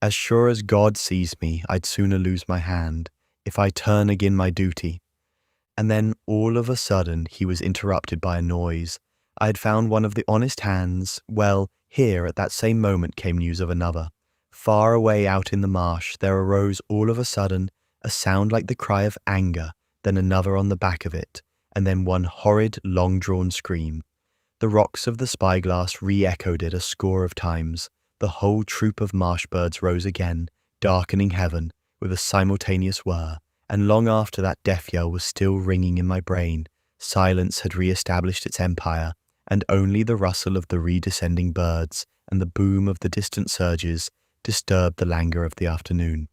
As sure as God sees me, I'd sooner lose my hand, if I turn agin my duty. And then all of a sudden he was interrupted by a noise. I had found one of the honest hands. Well, here at that same moment came news of another. Far away out in the marsh there arose all of a sudden a sound like the cry of anger, then another on the back of it, and then one horrid, long-drawn scream. The rocks of the spyglass re-echoed it a score of times. The whole troop of marsh birds rose again, darkening heaven with a simultaneous whir, and long after that death yell was still ringing in my brain, silence had re-established its empire, and only the rustle of the redescending birds and the boom of the distant surges disturbed the languor of the afternoon.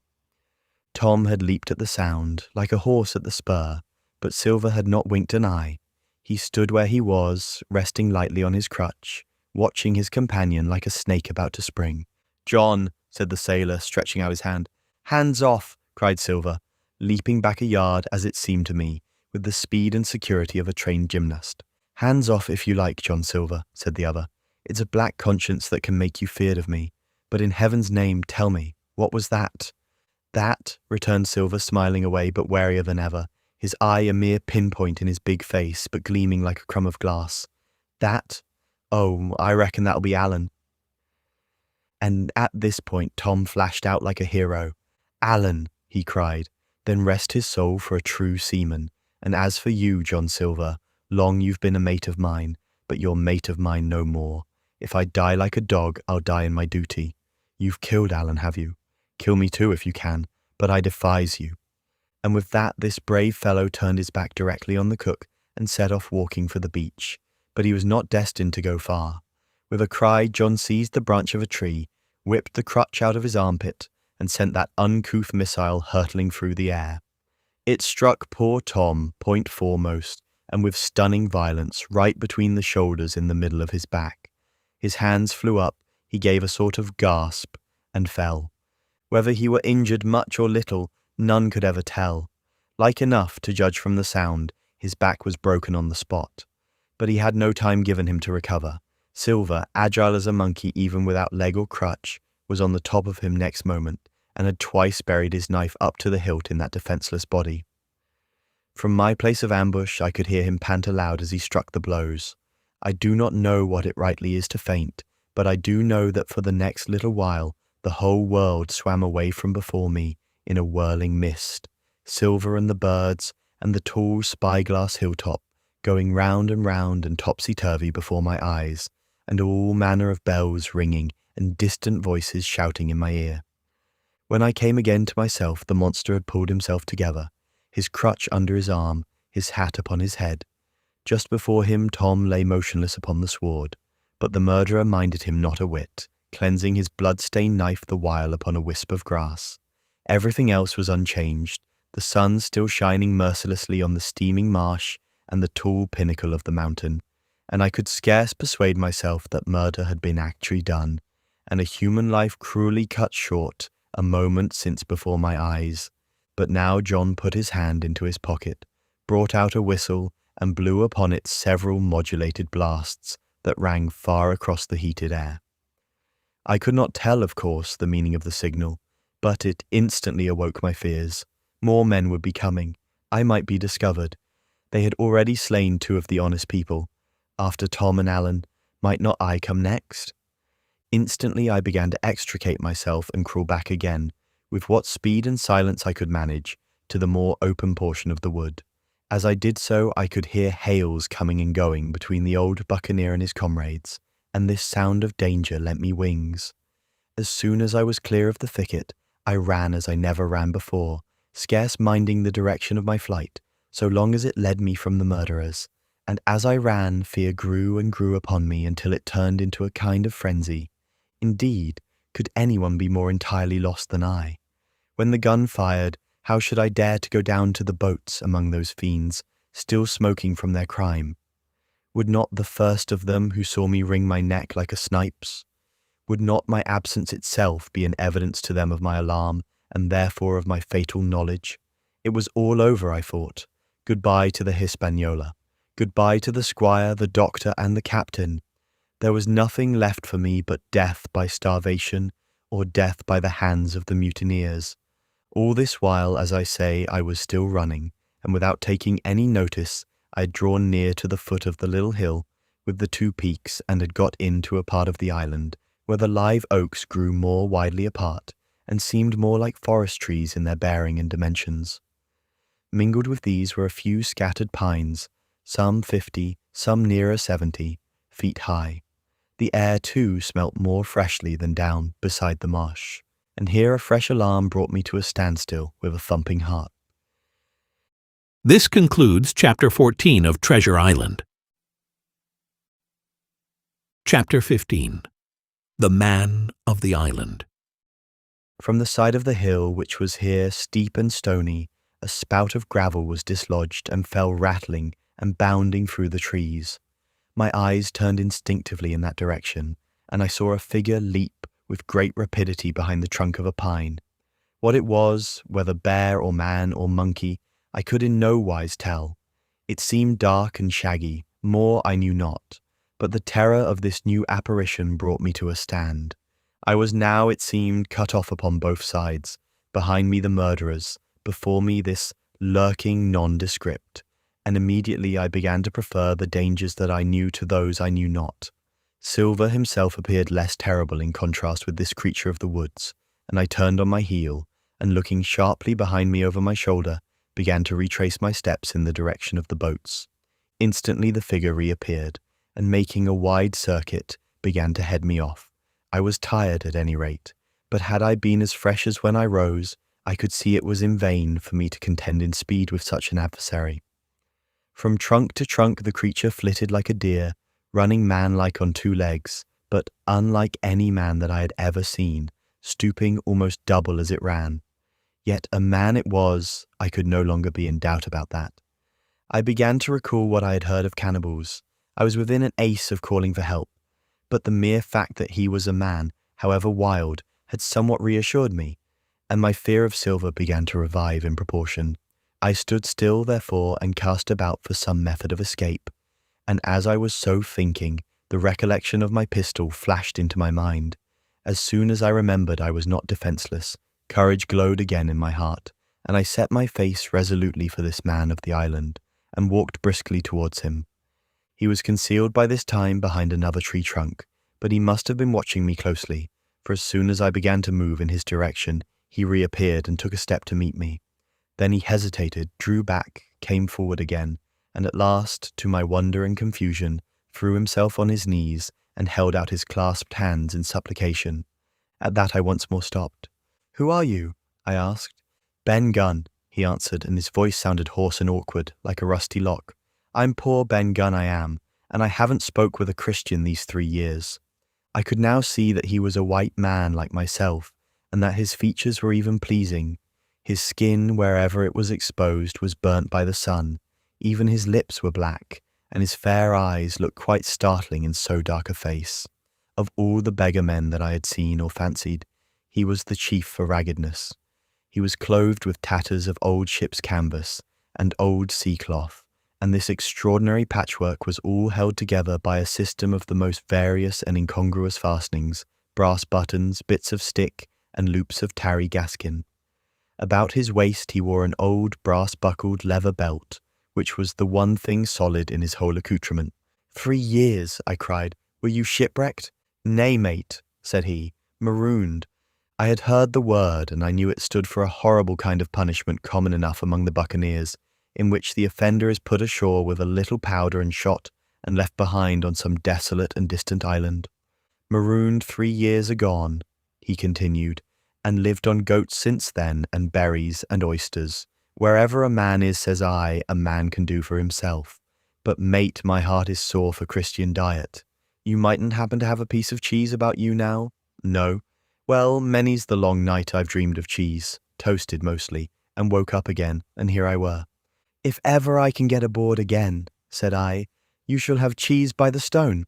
Tom had leaped at the sound, like a horse at the spur, but Silver had not winked an eye. He stood where he was, resting lightly on his crutch, watching his companion like a snake about to spring. "John," said the sailor, stretching out his hand. "Hands off!" cried Silver, leaping back a yard, as it seemed to me, with the speed and security of a trained gymnast. "Hands off if you like, John Silver," said the other. "It's a black conscience that can make you feared of me. But in heaven's name, tell me, what was that?" "That," returned Silver, smiling away, but warier than ever, his eye a mere pinpoint in his big face, but gleaming like a crumb of glass. "That? Oh, I reckon that'll be Alan." And at this point Tom flashed out like a hero. "Alan," he cried, "then rest his soul for a true seaman. And as for you, John Silver, long you've been a mate of mine, but you're mate of mine no more. If I die like a dog, I'll die in my duty. You've killed Alan, have you? Kill me too if you can, but I defies you." And with that, this brave fellow turned his back directly on the cook and set off walking for the beach. But he was not destined to go far. With a cry, John seized the branch of a tree, whipped the crutch out of his armpit, and sent that uncouth missile hurtling through the air. It struck poor Tom, point foremost, and with stunning violence, right between the shoulders in the middle of his back. His hands flew up, he gave a sort of gasp, and fell. Whether he were injured much or little, none could ever tell. Like enough, to judge from the sound, his back was broken on the spot. But he had no time given him to recover. Silver, agile as a monkey even without leg or crutch, was on the top of him next moment, and had twice buried his knife up to the hilt in that defenceless body. From my place of ambush I could hear him pant aloud as he struck the blows. I do not know what it rightly is to faint, but I do know that for the next little while the whole world swam away from before me in a whirling mist, Silver and the birds and the tall spyglass hilltop going round and topsy-turvy before my eyes, and all manner of bells ringing and distant voices shouting in my ear. When I came again to myself, the monster had pulled himself together, his crutch under his arm, his hat upon his head. Just before him Tom lay motionless upon the sward, but the murderer minded him not a whit, cleansing his blood-stained knife the while upon a wisp of grass. Everything else was unchanged, the sun still shining mercilessly on the steaming marsh and the tall pinnacle of the mountain, and I could scarce persuade myself that murder had been actually done, and a human life cruelly cut short a moment since before my eyes. But now John put his hand into his pocket, brought out a whistle, and blew upon it several modulated blasts that rang far across the heated air. I could not tell, of course, the meaning of the signal, but it instantly awoke my fears. More men would be coming. I might be discovered. They had already slain 2 of the honest people. After Tom and Alan, might not I come next? Instantly I began to extricate myself and crawl back again, with what speed and silence I could manage, to the more open portion of the wood. As I did so, I could hear hails coming and going between the old Buccaneer and his comrades, and this sound of danger lent me wings. As soon as I was clear of the thicket, I ran as I never ran before, scarce minding the direction of my flight, so long as it led me from the murderers. And as I ran, fear grew and grew upon me until it turned into a kind of frenzy. Indeed, could anyone be more entirely lost than I? When the gun fired, how should I dare to go down to the boats among those fiends, still smoking from their crime? Would not the first of them who saw me wring my neck like a snipe's? Would not my absence itself be an evidence to them of my alarm, and therefore of my fatal knowledge? It was all over, I thought. Goodbye to the Hispaniola. Goodbye to the squire, the doctor, and the captain. There was nothing left for me but death by starvation, or death by the hands of the mutineers. All this while, as I say, I was still running, and without taking any notice, I had drawn near to the foot of the little hill with the two peaks and had got into a part of the island where the live oaks grew more widely apart and seemed more like forest trees in their bearing and dimensions. Mingled with these were a few scattered pines, some 50, some nearer 70 feet high. The air, too, smelt more freshly than down beside the marsh, and here a fresh alarm brought me to a standstill with a thumping heart. This concludes Chapter 14 of Treasure Island. Chapter 15. The Man of the Island. From the side of the hill, which was here steep and stony, a spout of gravel was dislodged and fell rattling and bounding through the trees. My eyes turned instinctively in that direction, and I saw a figure leap with great rapidity behind the trunk of a pine. What it was, whether bear or man or monkey, I could in no wise tell. It seemed dark and shaggy, more I knew not, but the terror of this new apparition brought me to a stand. I was now, it seemed, cut off upon both sides, behind me the murderers, before me this lurking nondescript, and immediately I began to prefer the dangers that I knew to those I knew not. Silver himself appeared less terrible in contrast with this creature of the woods, and I turned on my heel, and looking sharply behind me over my shoulder, began to retrace my steps in the direction of the boats. Instantly the figure reappeared, and making a wide circuit, began to head me off. I was tired at any rate, but had I been as fresh as when I rose, I could see it was in vain for me to contend in speed with such an adversary. From trunk to trunk the creature flitted like a deer, running man-like on two legs, but unlike any man that I had ever seen, stooping almost double as it ran. Yet a man it was, I could no longer be in doubt about that. I began to recall what I had heard of cannibals. I was within an ace of calling for help, but the mere fact that he was a man, however wild, had somewhat reassured me, and my fear of Silver began to revive in proportion. I stood still, therefore, and cast about for some method of escape, and as I was so thinking, the recollection of my pistol flashed into my mind. As soon as I remembered I was not defenceless, courage glowed again in my heart, and I set my face resolutely for this man of the island, and walked briskly towards him. He was concealed by this time behind another tree trunk, but he must have been watching me closely, for as soon as I began to move in his direction, he reappeared and took a step to meet me. Then he hesitated, drew back, came forward again, and at last, to my wonder and confusion, threw himself on his knees and held out his clasped hands in supplication. At that I once more stopped. "Who are you?" I asked. "Ben Gunn," he answered, and his voice sounded hoarse and awkward, like a rusty lock. "I'm poor Ben Gunn, I am, and I haven't spoke with a Christian these 3 years." I could now see that he was a white man like myself, and that his features were even pleasing. His skin, wherever it was exposed, was burnt by the sun. Even his lips were black, and his fair eyes looked quite startling in so dark a face. Of all the beggar men that I had seen or fancied, he was the chief for raggedness. He was clothed with tatters of old ship's canvas and old sea cloth, and this extraordinary patchwork was all held together by a system of the most various and incongruous fastenings, brass buttons, bits of stick, and loops of tarry gaskin. About his waist he wore an old brass-buckled leather belt, which was the one thing solid in his whole accoutrement. 3 years, I cried. Were you shipwrecked? Nay, mate, said he, marooned. I had heard the word, and I knew it stood for a horrible kind of punishment common enough among the buccaneers, in which the offender is put ashore with a little powder and shot, and left behind on some desolate and distant island. Marooned 3 years agone, he continued, and lived on goats since then, and berries and oysters. Wherever a man is, says I, a man can do for himself. But mate, my heart is sore for Christian diet. You mightn't happen to have a piece of cheese about you now? No? Well, many's the long night I've dreamed of cheese, toasted mostly, and woke up again, and here I were. If ever I can get aboard again, said I, you shall have cheese by the stone.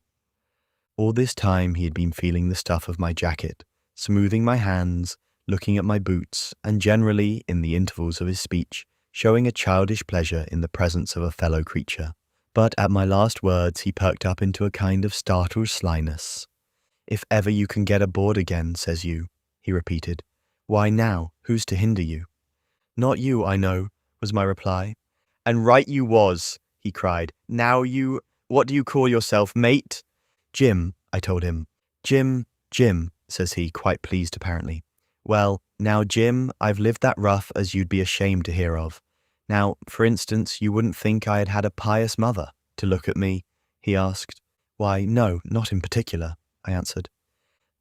All this time he had been feeling the stuff of my jacket, smoothing my hands, looking at my boots, and generally, in the intervals of his speech, showing a childish pleasure in the presence of a fellow creature. But at my last words he perked up into a kind of startled slyness. If ever you can get aboard again, says you, he repeated. Why now, who's to hinder you? Not you, I know, was my reply. "And right you was," he cried. "Now what do you call yourself, mate?" "Jim," I told him. Jim, says he, quite pleased apparently. "Well, now, Jim, I've lived that rough as you'd be ashamed to hear of. Now, for instance, you wouldn't think I had a pious mother to look at me?" he asked. "Why, no, not in particular," I answered.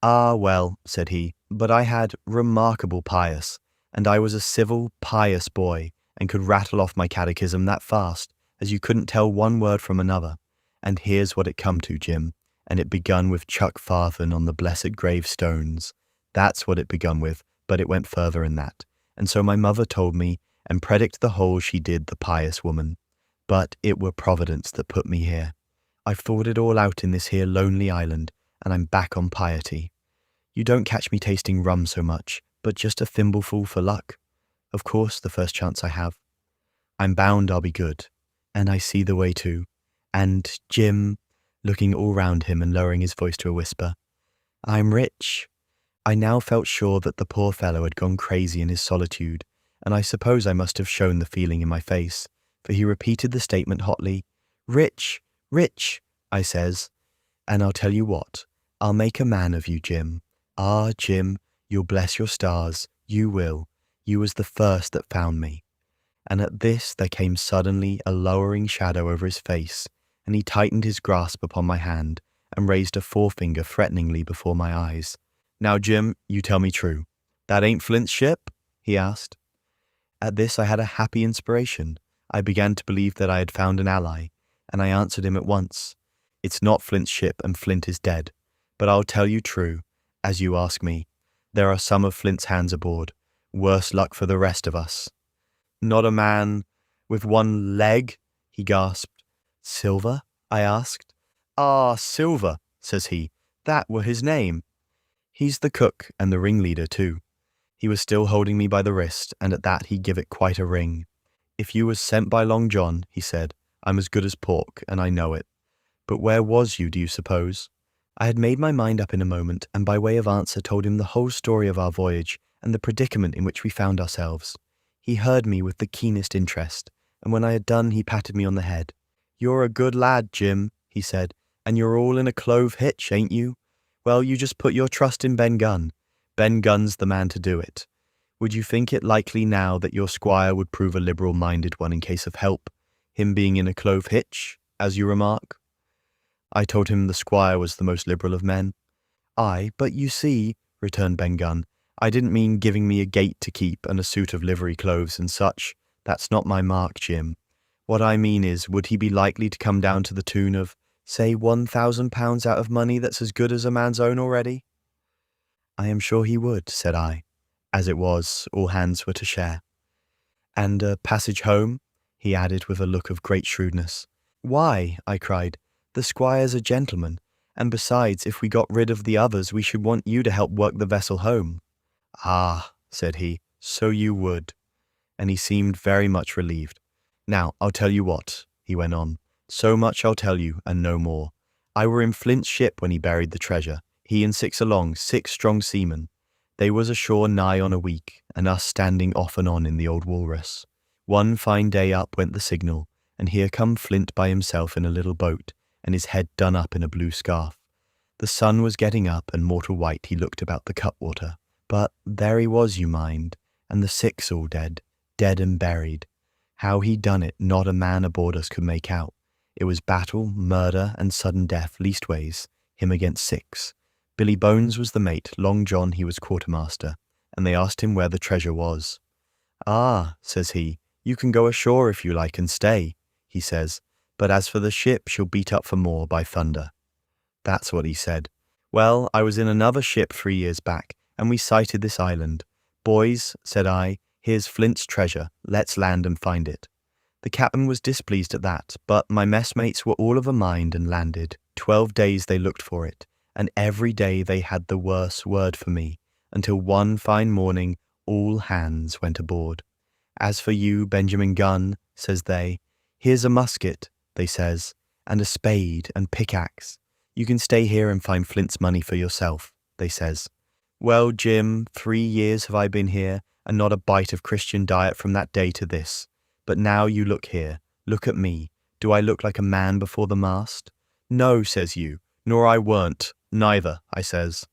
"Ah, well," said he, "but I had remarkable pious, and I was a civil, pious boy, and could rattle off my catechism that fast, as you couldn't tell one word from another. And here's what it come to, Jim, and it begun with Chuck Farthing on the blessed gravestones. That's what it begun with, but it went further in that. And so my mother told me, and predict the whole she did, the pious woman. But it were Providence that put me here. I've thought it all out in this here lonely island, and I'm back on piety. You don't catch me tasting rum so much, but just a thimbleful for luck. Of course, the first chance I have. I'm bound I'll be good, and I see the way too. And, Jim," looking all round him and lowering his voice to a whisper, "I'm rich." I now felt sure that the poor fellow had gone crazy in his solitude, and I suppose I must have shown the feeling in my face, for he repeated the statement hotly. "Rich, rich," I says, "and I'll tell you what, I'll make a man of you, Jim. Ah, Jim, you'll bless your stars, you will. You was the first that found me." And at this there came suddenly a lowering shadow over his face, and he tightened his grasp upon my hand and raised a forefinger threateningly before my eyes. "Now, Jim, you tell me true. That ain't Flint's ship?" he asked. At this I had a happy inspiration. I began to believe that I had found an ally, and I answered him at once. "It's not Flint's ship, and Flint is dead. But I'll tell you true, as you ask me. There are some of Flint's hands aboard. Worse luck for the rest of us." "Not a man with one leg?" he gasped. "Silver?" I asked. "Ah, Silver," says he. "That were his name. He's the cook and the ringleader too." He was still holding me by the wrist, and at that he give it quite a ring. "If you was sent by Long John," he said, "I'm as good as pork, and I know it. But where was you, do you suppose?" I had made my mind up in a moment, and by way of answer told him the whole story of our voyage and the predicament in which we found ourselves. He heard me with the keenest interest, and when I had done he patted me on the head. "You're a good lad, Jim," he said, "and you're all in a clove hitch, ain't you? Well, you just put your trust in Ben Gunn. Ben Gunn's the man to do it. Would you think it likely now that your squire would prove a liberal-minded one in case of help, him being in a clove hitch, as you remark?" I told him the squire was the most liberal of men. "Aye, but you see," returned Ben Gunn, "I didn't mean giving me a gate to keep and a suit of livery clothes and such. That's not my mark, Jim. What I mean is, would he be likely to come down to the tune of, say, £1,000 out of money that's as good as a man's own already?" "I am sure he would," said I. As it was, all hands were to share. "And a passage home?" he added with a look of great shrewdness. "Why," I cried, "the squire's a gentleman, and besides, if we got rid of the others, we should want you to help work the vessel home." "Ah," said he, "so you would." And he seemed very much relieved. "Now, I'll tell you what," he went on. "So much I'll tell you, and no more. I were in Flint's ship when he buried the treasure, he and 6 along, 6 strong seamen. They was ashore nigh on a week, and us standing off and on in the old walrus. One fine day up went the signal, and here come Flint by himself in a little boat, and his head done up in a blue scarf. The sun was getting up, and mortal white he looked about the cutwater. But there he was, you mind, and the 6 all dead, dead and buried. How he done it, not a man aboard us could make out. It was battle, murder, and sudden death, leastways, him against 6. Billy Bones was the mate, Long John he was quartermaster, and they asked him where the treasure was. "Ah," says he, "you can go ashore if you like and stay," he says, "but as for the ship, she'll beat up for more, by thunder." That's what he said. Well, I was in another ship 3 years back, and we sighted this island. "Boys," said I, "here's Flint's treasure, let's land and find it." The captain was displeased at that, but my messmates were all of a mind and landed. 12 days they looked for it, and every day they had the worse word for me, until one fine morning all hands went aboard. "As for you, Benjamin Gunn," says they, "here's a musket," they says, "and a spade and pickaxe. You can stay here and find Flint's money for yourself," they says. Well, Jim, 3 years have I been here, and not a bite of Christian diet from that day to this. But now you look here, look at me. Do I look like a man before the mast? No, says you, nor I weren't, neither, I says.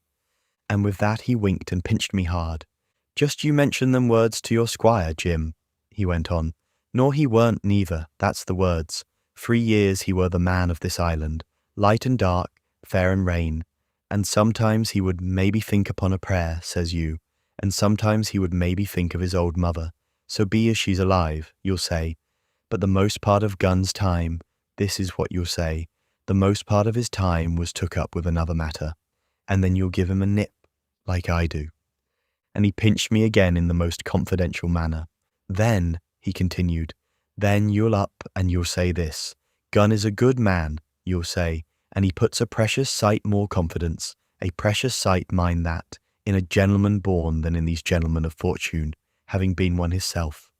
And with that he winked and pinched me hard. Just you mention them words to your squire, Jim, he went on. Nor he weren't neither, that's the words. 3 years he were the man of this island, light and dark, fair and rain. And sometimes he would maybe think upon a prayer, says you, and sometimes he would maybe think of his old mother. So be as she's alive, you'll say. But the most part of Gunn's time, this is what you'll say, the most part of his time was took up with another matter. And then you'll give him a nip, like I do. And he pinched me again in the most confidential manner. Then, he continued, then you'll up and you'll say this, Gunn is a good man, you'll say, and he puts a precious sight more confidence, a precious sight, mind that, in a gentleman born than in these gentlemen of fortune, having been one himself.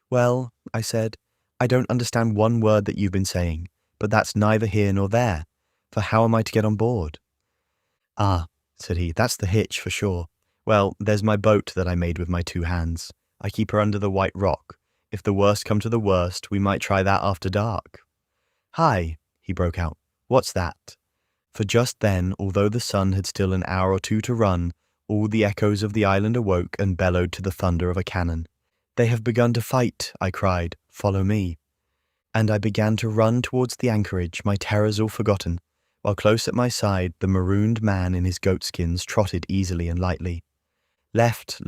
Well, I said, I don't understand one word that you've been saying, but that's neither here nor there, for how am I to get on board? Ah, said he, that's the hitch for sure. Well, there's my boat that I made with my 2 hands. I keep her under the White Rock. If the worst come to the worst, we might try that after dark. Hi, he broke out, what's that? For just then, although the sun had still an hour or 2 to run, all the echoes of the island awoke and bellowed to the thunder of a cannon. They have begun to fight, I cried, follow me. And I began to run towards the anchorage, my terrors all forgotten, while close at my side the marooned man in his goatskins trotted easily and lightly. Left,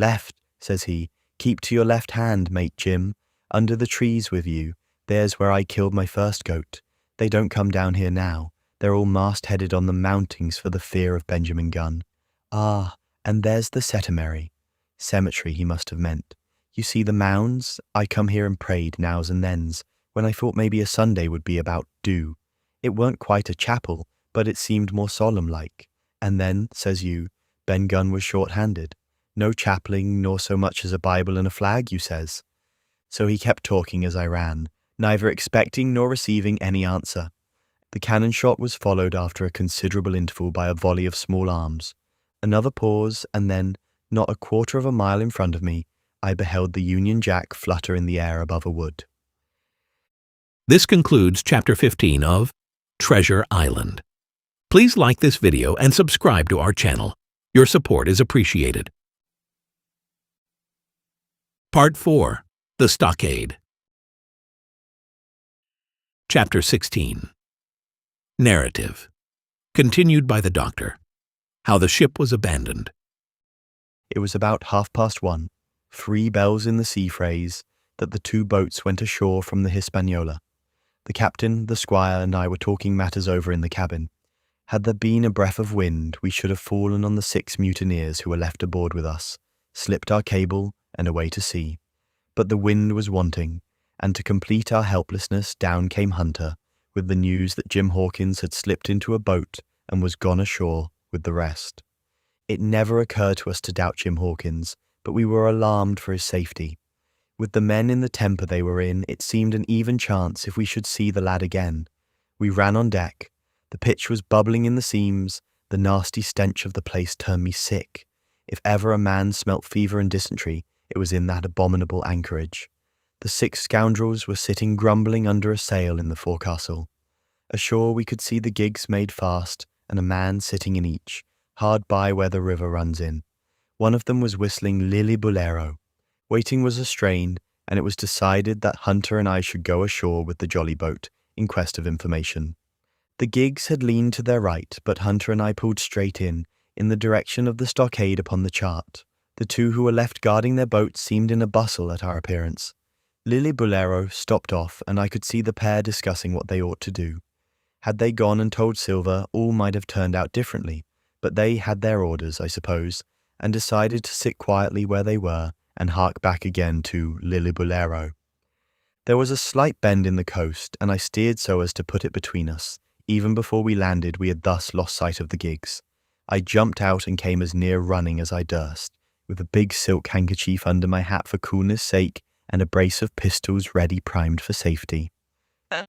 says he, keep to your left hand, mate Jim, under the trees with you, there's where I killed my first goat. They don't come down here now, they're all mast-headed on the mountings for the fear of Benjamin Gunn. Ah, and there's the cemetery. Cemetery he must have meant. You see the mounds? I come here and prayed nows and thens, when I thought maybe a Sunday would be about due. It weren't quite a chapel, but it seemed more solemn-like. And then, says you, Ben Gunn was short-handed. No chapeling, nor so much as a Bible and a flag, you says. So he kept talking as I ran, neither expecting nor receiving any answer. The cannon shot was followed after a considerable interval by a volley of small arms. Another pause, and then, not a quarter of a mile in front of me, I beheld the Union Jack flutter in the air above a wood. This concludes Chapter 15 of Treasure Island. Please like this video and subscribe to our channel. Your support is appreciated. Part 4. The Stockade. Chapter 16. Narrative. Continued by the Doctor. How the ship was abandoned. It was about 1:30, 3 bells in the sea phrase, that the 2 boats went ashore from the Hispaniola. The captain, the squire, and I were talking matters over in the cabin. Had there been a breath of wind, we should have fallen on the 6 mutineers who were left aboard with us, slipped our cable, and away to sea. But the wind was wanting, and to complete our helplessness down came Hunter, with the news that Jim Hawkins had slipped into a boat and was gone ashore with the rest. It never occurred to us to doubt Jim Hawkins, but we were alarmed for his safety. With the men in the temper they were in, it seemed an even chance if we should see the lad again. We ran on deck. The pitch was bubbling in the seams. The nasty stench of the place turned me sick. If ever a man smelt fever and dysentery, it was in that abominable anchorage. The 6 scoundrels were sitting grumbling under a sail in the forecastle. Ashore we could see the gigs made fast, and a man sitting in each, hard by where the river runs in. One of them was whistling Lily Bolero. Waiting was a strain, and it was decided that Hunter and I should go ashore with the jolly boat, in quest of information. The gigs had leaned to their right, but Hunter and I pulled straight in the direction of the stockade upon the chart. The 2 who were left guarding their boat seemed in a bustle at our appearance. Lily Bolero stopped off, and I could see the pair discussing what they ought to do. Had they gone and told Silver, all might have turned out differently, but they had their orders, I suppose, and decided to sit quietly where they were and hark back again to Lily Bolero. There was a slight bend in the coast, and I steered so as to put it between us. Even before we landed, we had thus lost sight of the gigs. I jumped out and came as near running as I durst, with a big silk handkerchief under my hat for coolness' sake, and a brace of pistols ready primed for safety.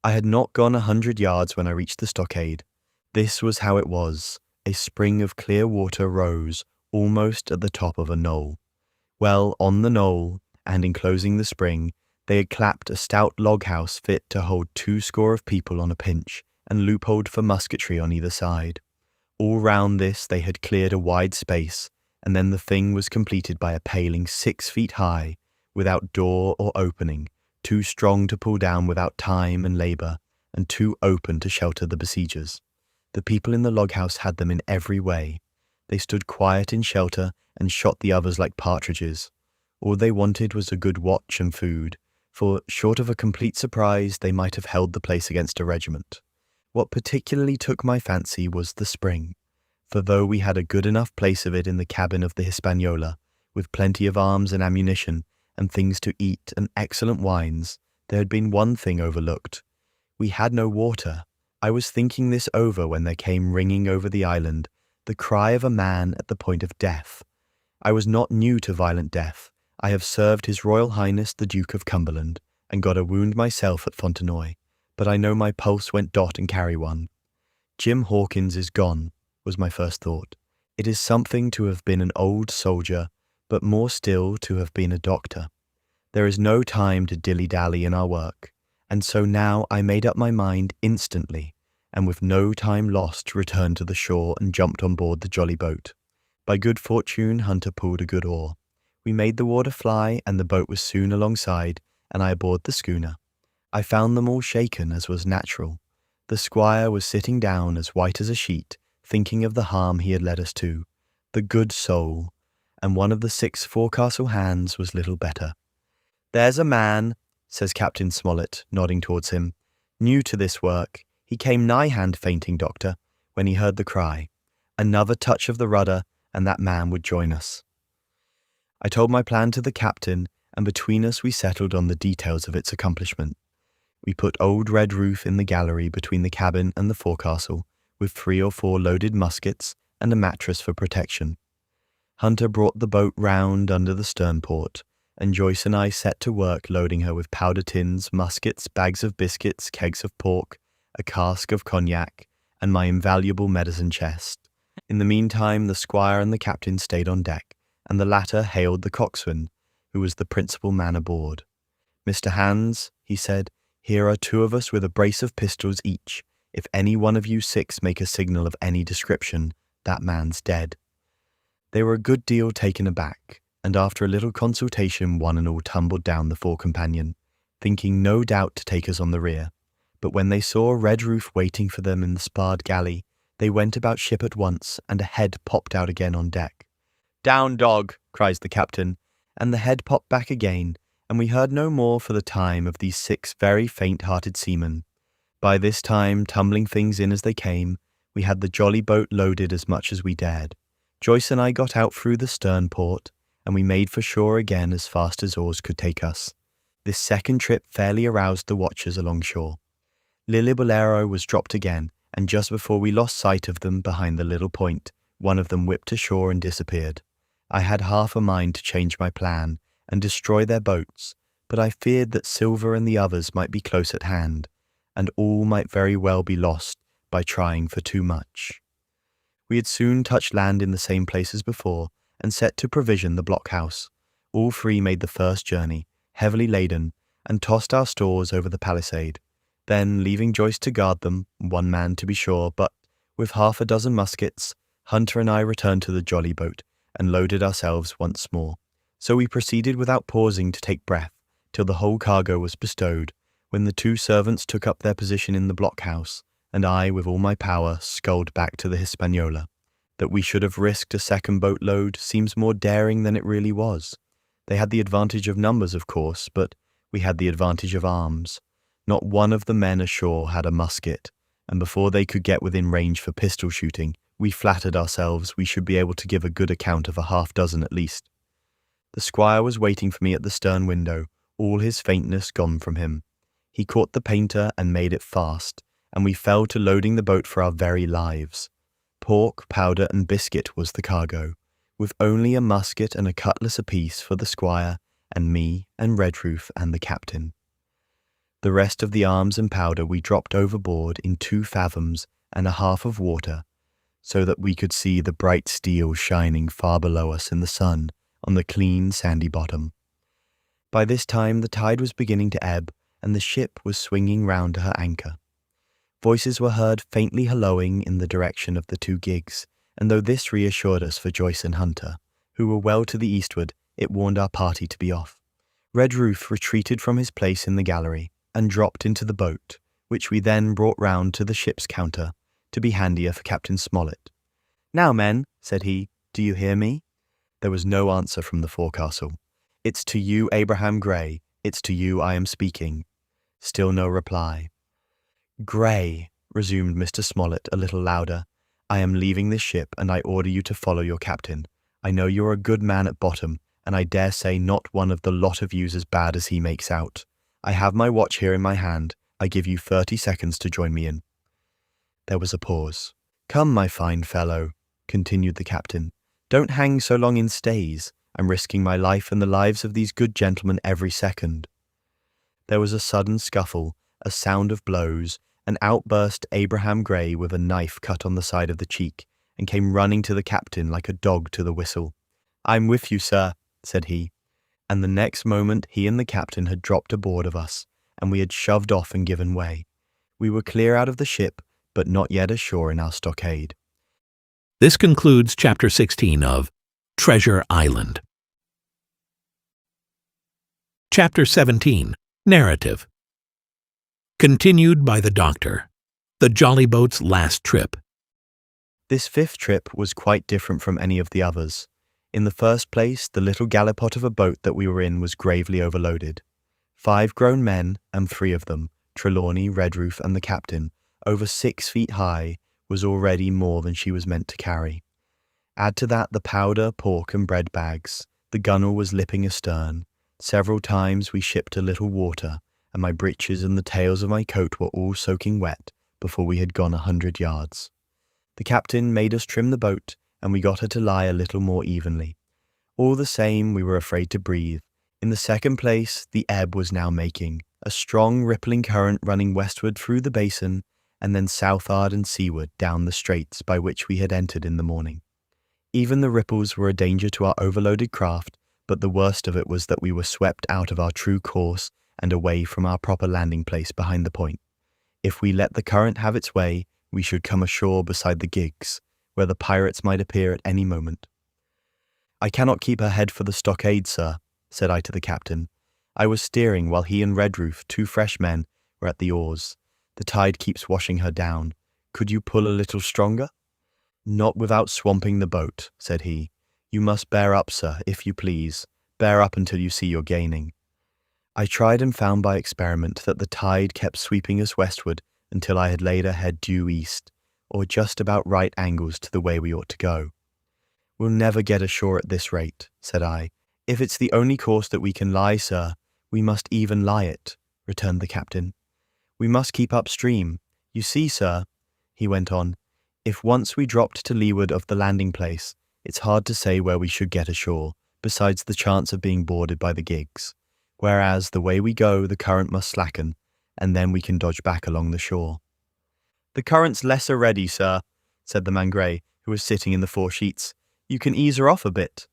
I had not gone 100 yards when I reached the stockade. This was how it was. A spring of clear water rose, almost at the top of a knoll. Well, on the knoll, and enclosing the spring, They had clapped a stout log-house fit to hold 20 of people on a pinch, and loopholed for musketry on either side. All round this they had cleared a wide space, and then the thing was completed by a paling 6 feet high, without door or opening, too strong to pull down without time and labour, and too open to shelter the besiegers. The people in the log-house had them in every way. They stood quiet in shelter and shot the others like partridges. All they wanted was a good watch and food, for, short of a complete surprise, they might have held the place against a regiment. What particularly took my fancy was the spring, for though we had a good enough place of it in the cabin of the Hispaniola, with plenty of arms and ammunition, and things to eat and excellent wines, there had been one thing overlooked. We had no water. I was thinking this over when there came ringing over the island the cry of a man at the point of death. I was not new to violent death. I have served His Royal Highness the Duke of Cumberland, and got a wound myself at Fontenoy, but I know my pulse went dot and carry one. Jim Hawkins is gone, was my first thought. It is something to have been an old soldier, but more still to have been a doctor. There is no time to dilly-dally in our work, and so now I made up my mind instantly, and with no time lost returned to the shore and jumped on board the jolly boat. By good fortune Hunter pulled a good oar. We made the water fly, and the boat was soon alongside, and I aboard the schooner. I found them all shaken, as was natural. The squire was sitting down as white as a sheet, thinking of the harm he had led us to. The good soul! And one of the 6 forecastle hands was little better. "There's a man," says Captain Smollett, nodding towards him. "New to this work. He came nigh-hand fainting, Doctor, when he heard the cry. Another touch of the rudder, and that man would join us." I told my plan to the captain, and between us we settled on the details of its accomplishment. We put old Red Roof in the gallery between the cabin and the forecastle, with 3 or 4 loaded muskets and a mattress for protection. Hunter brought the boat round under the stern port, and Joyce and I set to work loading her with powder tins, muskets, bags of biscuits, kegs of pork, a cask of cognac, and my invaluable medicine chest. In the meantime, the squire and the captain stayed on deck, and the latter hailed the coxswain, who was the principal man aboard. "Mr. Hands," he said, "here are 2 of us with a brace of pistols each. If any one of you 6 make a signal of any description, that man's dead." They were a good deal taken aback, and after a little consultation one and all tumbled down the fore companion, thinking no doubt to take us on the rear. But when they saw Red Roof waiting for them in the sparred galley, they went about ship at once, and a head popped out again on deck. "Down, dog!" cries the captain, and the head popped back again, and we heard no more for the time of these 6 very faint-hearted seamen. By this time, tumbling things in as they came, we had the jolly boat loaded as much as we dared. Joyce and I got out through the stern port, and we made for shore again as fast as oars could take us. This second trip fairly aroused the watchers along shore. Lillibolero was dropped again, and just before we lost sight of them behind the little point, one of them whipped ashore and disappeared. I had half a mind to change my plan and destroy their boats, but I feared that Silver and the others might be close at hand, and all might very well be lost by trying for too much. We had soon touched land in the same place as before, and set to provision the blockhouse. All 3 made the first journey, heavily laden, and tossed our stores over the palisade. Then, leaving Joyce to guard them, 1 man to be sure, but with 6 muskets, Hunter and I returned to the jolly boat, and loaded ourselves once more. So we proceeded without pausing to take breath, till the whole cargo was bestowed, when the 2 servants took up their position in the blockhouse, and I, with all my power, sculled back to the Hispaniola. That we should have risked a second boatload seems more daring than it really was. They had the advantage of numbers, of course, but we had the advantage of arms. Not one of the men ashore had a musket, and before they could get within range for pistol shooting, we flattered ourselves we should be able to give a good account of a 6 at least. The squire was waiting for me at the stern window, all his faintness gone from him. He caught the painter and made it fast, and we fell to loading the boat for our very lives. Pork, powder, and biscuit was the cargo, with only a musket and a cutlass apiece for the squire, and me, and Red Roof, and the captain. The rest of the arms and powder we dropped overboard in 2 fathoms and a half of water, so that we could see the bright steel shining far below us in the sun on the clean sandy bottom. By this time the tide was beginning to ebb, and the ship was swinging round to her anchor. Voices were heard faintly hallooing in the direction of the two gigs, and though this reassured us for Joyce and Hunter, who were well to the eastward, it warned our party to be off. Redruth retreated from his place in the gallery and dropped into the boat, which we then brought round to the ship's counter, to be handier for Captain Smollett. "Now, men," said he, "do you hear me?" There was no answer from the forecastle. "It's to you, Abraham Gray. It's to you I am speaking." Still no reply. "Gray," resumed Mr. Smollett a little louder, "I am leaving this ship, and I order you to follow your captain. I know you're a good man at bottom, and I dare say not one of the lot of yous as bad as he makes out. I have my watch here in my hand. I give you 30 seconds to join me in." There was a pause. "Come, my fine fellow," continued the captain. "Don't hang so long in stays. I'm risking my life and the lives of these good gentlemen every second." There was a sudden scuffle, a sound of blows, and out burst Abraham Gray with a knife cut on the side of the cheek, and came running to the captain like a dog to the whistle. "I'm with you, sir," said he, and the next moment he and the captain had dropped aboard of us, and we had shoved off and given way. We were clear out of the ship, but not yet ashore in our stockade. This concludes Chapter 16 of Treasure Island. Chapter 17, Narrative. Continued by the Doctor. The Jolly Boat's last trip. This fifth trip was quite different from any of the others. In the first place, the little gallipot of a boat that we were in was gravely overloaded. 5 grown men, and 3 of them, Trelawney, Redruth, and the captain, over 6 feet high, was already more than she was meant to carry. Add to that the powder, pork, and bread bags. The gunwale was lipping astern. Several times we shipped a little water, and my breeches and the tails of my coat were all soaking wet before we had gone 100 yards. The captain made us trim the boat, and we got her to lie a little more evenly. All the same, we were afraid to breathe. In the second place, the ebb was now making, a strong rippling current running westward through the basin, and then southward and seaward down the straits by which we had entered in the morning. Even the ripples were a danger to our overloaded craft, but the worst of it was that we were swept out of our true course and away from our proper landing place behind the point. If we let the current have its way, we should come ashore beside the gigs, where the pirates might appear at any moment. "I cannot keep her head for the stockade, sir," said I to the captain. I was steering while he and Redruth, 2 fresh men, were at the oars. "The tide keeps washing her down. Could you pull a little stronger?" "Not without swamping the boat," said he. "You must bear up, sir, if you please. Bear up until you see you're gaining." I tried and found by experiment that the tide kept sweeping us westward until I had laid her head due east, or just about right angles to the way we ought to go. "We'll never get ashore at this rate," said I. "If it's the only course that we can lie, sir, we must even lie it," returned the captain. "We must keep upstream. You see, sir," he went on, "if once we dropped to leeward of the landing place, it's hard to say where we should get ashore, besides the chance of being boarded by the gigs. Whereas the way we go, the current must slacken, and then we can dodge back along the shore." "The current's less already, sir," said the man Gray, who was sitting in the foresheets. "You can ease her off a bit."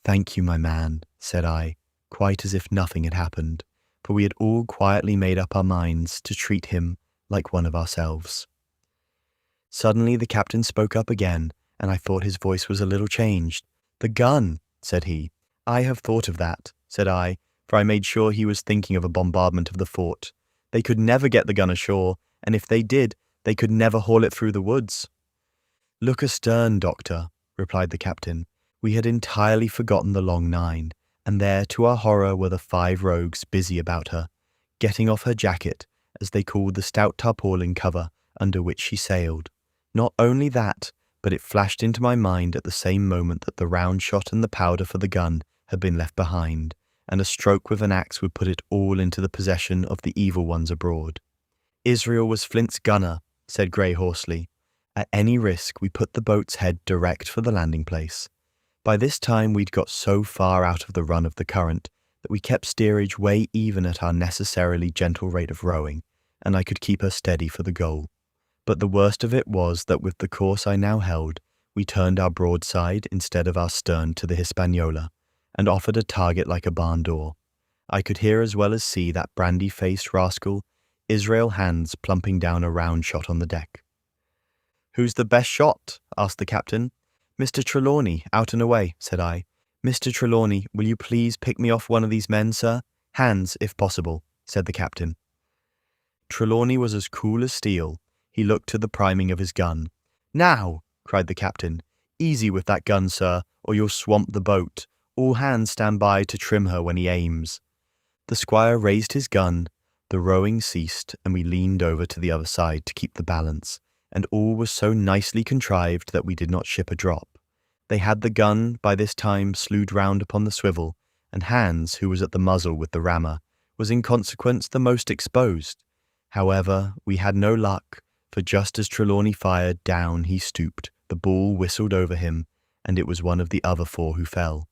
"Thank you, my man," said I, quite as if nothing had happened, for we had all quietly made up our minds to treat him like one of ourselves. Suddenly the captain spoke up again, and I thought his voice was a little changed. "The gun," said he. "I have thought of that," said I, for I made sure he was thinking of a bombardment of the fort. "They could never get the gun ashore, and if they did, they could never haul it through the woods." "Look astern, Doctor," replied the captain. We had entirely forgotten the long 9, and there, to our horror, were the 5 rogues busy about her, getting off her jacket, as they called the stout tarpaulin cover under which she sailed. Not only that, but it flashed into my mind at the same moment that the round shot and the powder for the gun had been left behind, and a stroke with an axe would put it all into the possession of the evil ones abroad. "Israel was Flint's gunner," said Gray hoarsely. At any risk, we put the boat's head direct for the landing place. By this time we'd got so far out of the run of the current that we kept steerage way even at our necessarily gentle rate of rowing, and I could keep her steady for the goal. But the worst of it was that with the course I now held, we turned our broadside instead of our stern to the Hispaniola, and offered a target like a barn door. I could hear as well as see that brandy-faced rascal, Israel Hands, plumping down a round shot on the deck. "Who's the best shot?" asked the captain. "Mr. Trelawney, out and away," said I. "Mr. Trelawney, will you please pick me off one of these men, sir? Hands, if possible," said the captain. Trelawney was as cool as steel. He looked to the priming of his gun. "Now!" cried the captain. "Easy with that gun, sir, or you'll swamp the boat. All hands stand by to trim her when he aims." The squire raised his gun, the rowing ceased, and we leaned over to the other side to keep the balance, and all was so nicely contrived that we did not ship a drop. They had the gun, by this time, slewed round upon the swivel, and Hans, who was at the muzzle with the rammer, was in consequence the most exposed. However, we had no luck, for just as Trelawney fired, down he stooped, the ball whistled over him, and it was one of the other four who fell.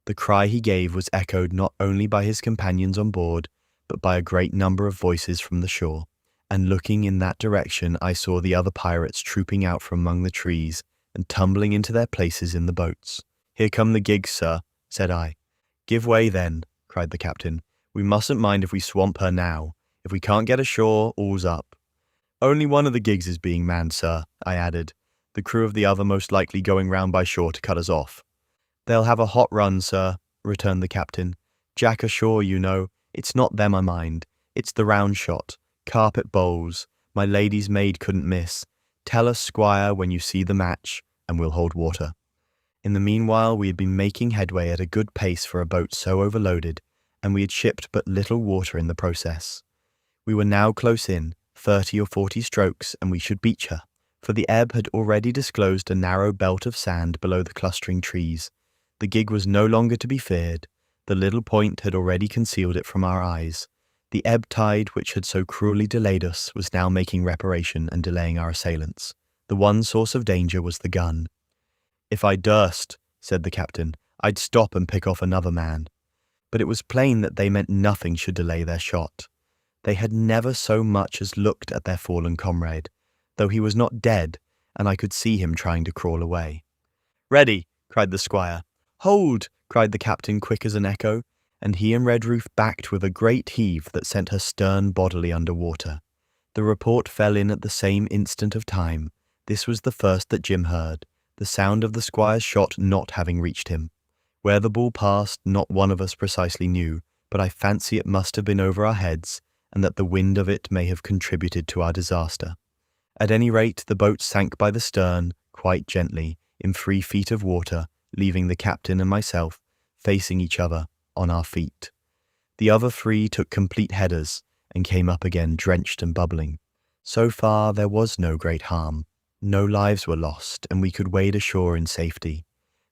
The cry he gave was echoed not only by his companions on board, but by a great number of voices from the shore, and looking in that direction I saw the other pirates trooping out from among the trees and tumbling into their places in the boats. "Here come the gigs, sir," said I. "Give way then," cried the captain. "We mustn't mind if we swamp her now. If we can't get ashore, all's up." "Only one of the gigs is being manned, sir," I added, "the crew of the other most likely going round by shore to cut us off." "They'll have a hot run, sir," returned the captain. "Jack ashore, you know. It's not them I mind. It's the round shot. Carpet bowls. My lady's maid couldn't miss. Tell us, squire, when you see the match, and we'll hold water." In the meanwhile we had been making headway at a good pace for a boat so overloaded, and we had shipped but little water in the process. We were now close in, 30 or 40 strokes, and we should beach her, for the ebb had already disclosed a narrow belt of sand below the clustering trees. The gig was no longer to be feared. The little point had already concealed it from our eyes. The ebb-tide, which had so cruelly delayed us, was now making reparation and delaying our assailants. The one source of danger was the gun. "If I durst," said the captain, "I'd stop and pick off another man." But it was plain that they meant nothing should delay their shot. They had never so much as looked at their fallen comrade, though he was not dead, and I could see him trying to crawl away. "Ready!" cried the squire. "Hold!" cried the captain quick as an echo, and he and Redruth backed with a great heave that sent her stern bodily under water. The report fell in at the same instant of time. This was the first that Jim heard, the sound of the squire's shot not having reached him. Where the ball passed, not one of us precisely knew, but I fancy it must have been over our heads, and that the wind of it may have contributed to our disaster. At any rate, the boat sank by the stern, quite gently, in 3 feet of water, leaving the captain and myself facing each other on our feet. The other 3 took complete headers and came up again drenched and bubbling. So far there was no great harm. No lives were lost, and we could wade ashore in safety.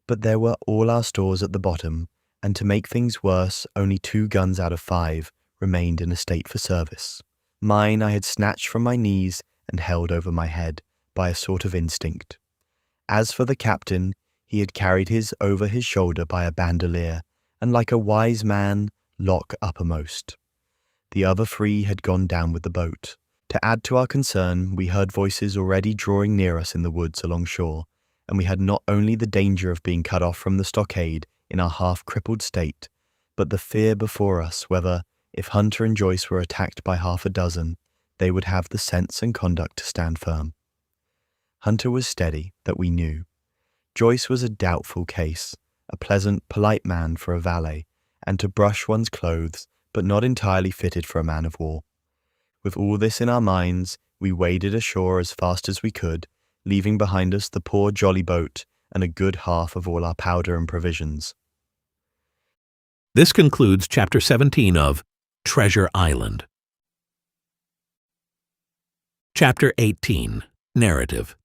But there were all our stores at the bottom, and to make things worse, only 2 guns out of 5 remained in a state for service. Mine I had snatched from my knees and held over my head by a sort of instinct. As for the captain, he had carried his over his shoulder by a bandolier, and like a wise man, lock uppermost. The other 3 had gone down with the boat. To add to our concern, we heard voices already drawing near us in the woods along shore, and we had not only the danger of being cut off from the stockade in our half-crippled state, but the fear before us whether, if Hunter and Joyce were attacked by 6 they would have the sense and conduct to stand firm. Hunter was steady, that we knew. Joyce was a doubtful case, a pleasant, polite man for a valet, and to brush one's clothes, but not entirely fitted for a man of war. With all this in our minds, we waded ashore as fast as we could, leaving behind us the poor jolly boat and a good half of all our powder and provisions. This concludes Chapter 17 of Treasure Island. Chapter 18, Narrative.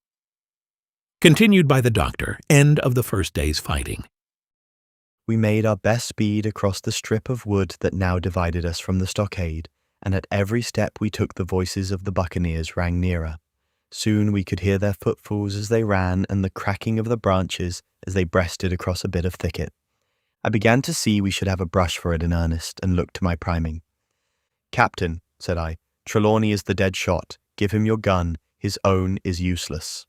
Continued by the Doctor, end of the first day's fighting. We made our best speed across the strip of wood that now divided us from the stockade, and at every step we took the voices of the buccaneers rang nearer. Soon we could hear their footfalls as they ran and the cracking of the branches as they breasted across a bit of thicket. I began to see we should have a brush for it in earnest, and looked to my priming. "Captain," said I, "Trelawney is the dead shot. Give him your gun. His own is useless."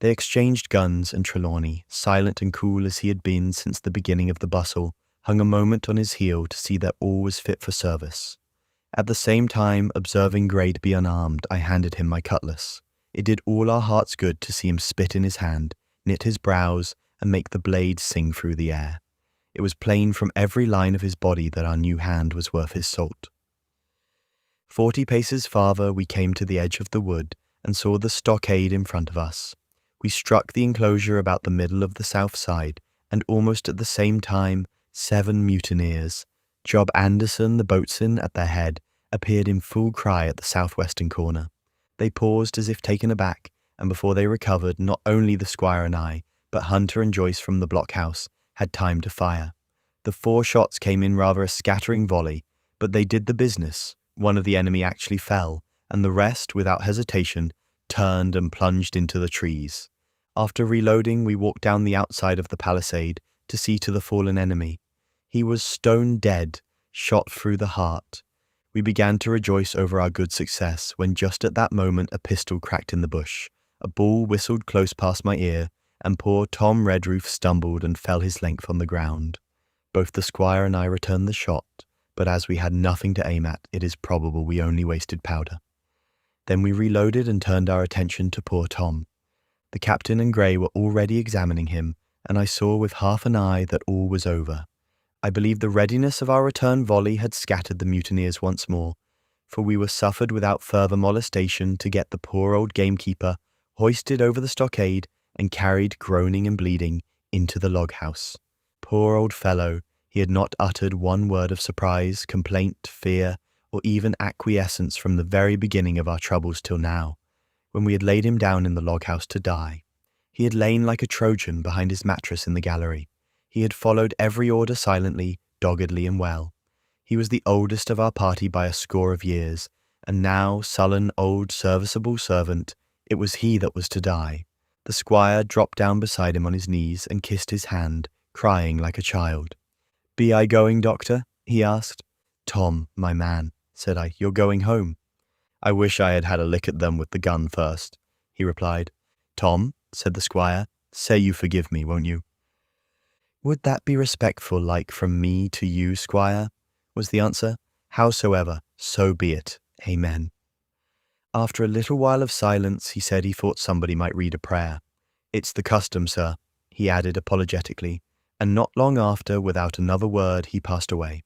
They exchanged guns, and Trelawney, silent and cool as he had been since the beginning of the bustle, hung a moment on his heel to see that all was fit for service. At the same time, observing Gray to be unarmed, I handed him my cutlass. It did all our hearts good to see him spit in his hand, knit his brows, and make the blade sing through the air. It was plain from every line of his body that our new hand was worth his salt. 40 paces farther, we came to the edge of the wood and saw the stockade in front of us. We struck the enclosure about the middle of the south side, and almost at the same time, 7 mutineers, Job Anderson, the boatswain, at their head, appeared in full cry at the southwestern corner. They paused as if taken aback, and before they recovered, not only the squire and I, but Hunter and Joyce from the blockhouse, had time to fire. The 4 shots came in rather a scattering volley, but they did the business. One of the enemy actually fell, and the rest, without hesitation, turned and plunged into the trees. After reloading, we walked down the outside of the palisade to see to the fallen enemy. He was stone dead, shot through the heart. We began to rejoice over our good success when just at that moment a pistol cracked in the bush. A ball whistled close past my ear, and poor Tom Redruth stumbled and fell his length on the ground. Both the squire and I returned the shot, but as we had nothing to aim at, it is probable we only wasted powder. Then we reloaded and turned our attention to poor Tom. The captain and Gray were already examining him, and I saw with half an eye that all was over. I believe the readiness of our return volley had scattered the mutineers once more, for we were suffered without further molestation to get the poor old gamekeeper hoisted over the stockade and carried, groaning and bleeding, into the log-house. Poor old fellow, he had not uttered one word of surprise, complaint, fear, or even acquiescence from the very beginning of our troubles till now, when we had laid him down in the log-house to die. He had lain like a Trojan behind his mattress in the gallery. He had followed every order silently, doggedly, and well. He was the oldest of our party by a score of years, and now, sullen, old, serviceable servant, it was he that was to die. The squire dropped down beside him on his knees and kissed his hand, crying like a child. "Be I going, doctor?" he asked. "Tom, my man," said I, "you're going home." "I wish I had had a lick at them with the gun first," he replied. "Tom," said the squire, "say you forgive me, won't you?" "Would that be respectful like from me to you, squire?" was the answer. "Howsoever, so be it. Amen." After a little while of silence, he said he thought somebody might read a prayer. "It's the custom, sir," he added apologetically, and not long after, without another word, he passed away.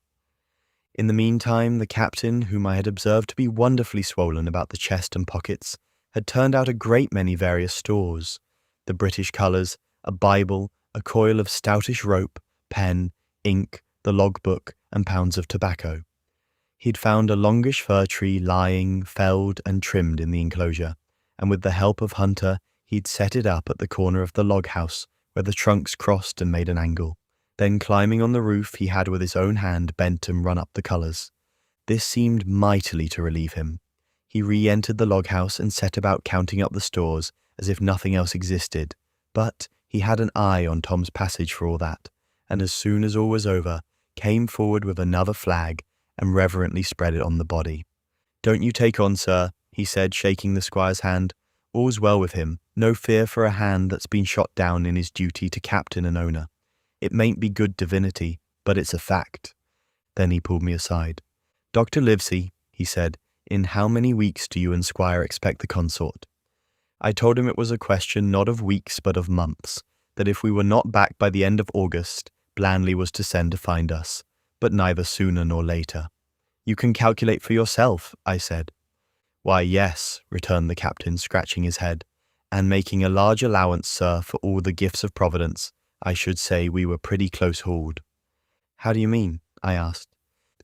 In the meantime, the captain, whom I had observed to be wonderfully swollen about the chest and pockets, had turned out a great many various stores: the British colours, a Bible, a coil of stoutish rope, pen, ink, the logbook, and pounds of tobacco. He'd found a longish fir tree lying, felled and trimmed in the enclosure, and with the help of Hunter, he'd set it up at the corner of the log house, where the trunks crossed and made an angle. Then climbing on the roof, he had with his own hand bent and run up the colours. This seemed mightily to relieve him. He re-entered the log house and set about counting up the stores as if nothing else existed, but he had an eye on Tom's passage for all that, and as soon as all was over, came forward with another flag and reverently spread it on the body. "Don't you take on, sir," he said, shaking the squire's hand. "All's well with him. No fear for a hand that's been shot down in his duty to captain and owner. It mayn't be good divinity, but it's a fact." Then he pulled me aside. "Dr. Livesey," he said, "in how many weeks do you and Squire expect the consort?" I told him it was a question not of weeks but of months, that if we were not back by the end of August, Blandley was to send to find us, but neither sooner nor later. "You can calculate for yourself," I said. "Why, yes," returned the captain, scratching his head, "and making a large allowance, sir, for all the gifts of Providence, I should say we were pretty close hauled." "How do you mean?" I asked.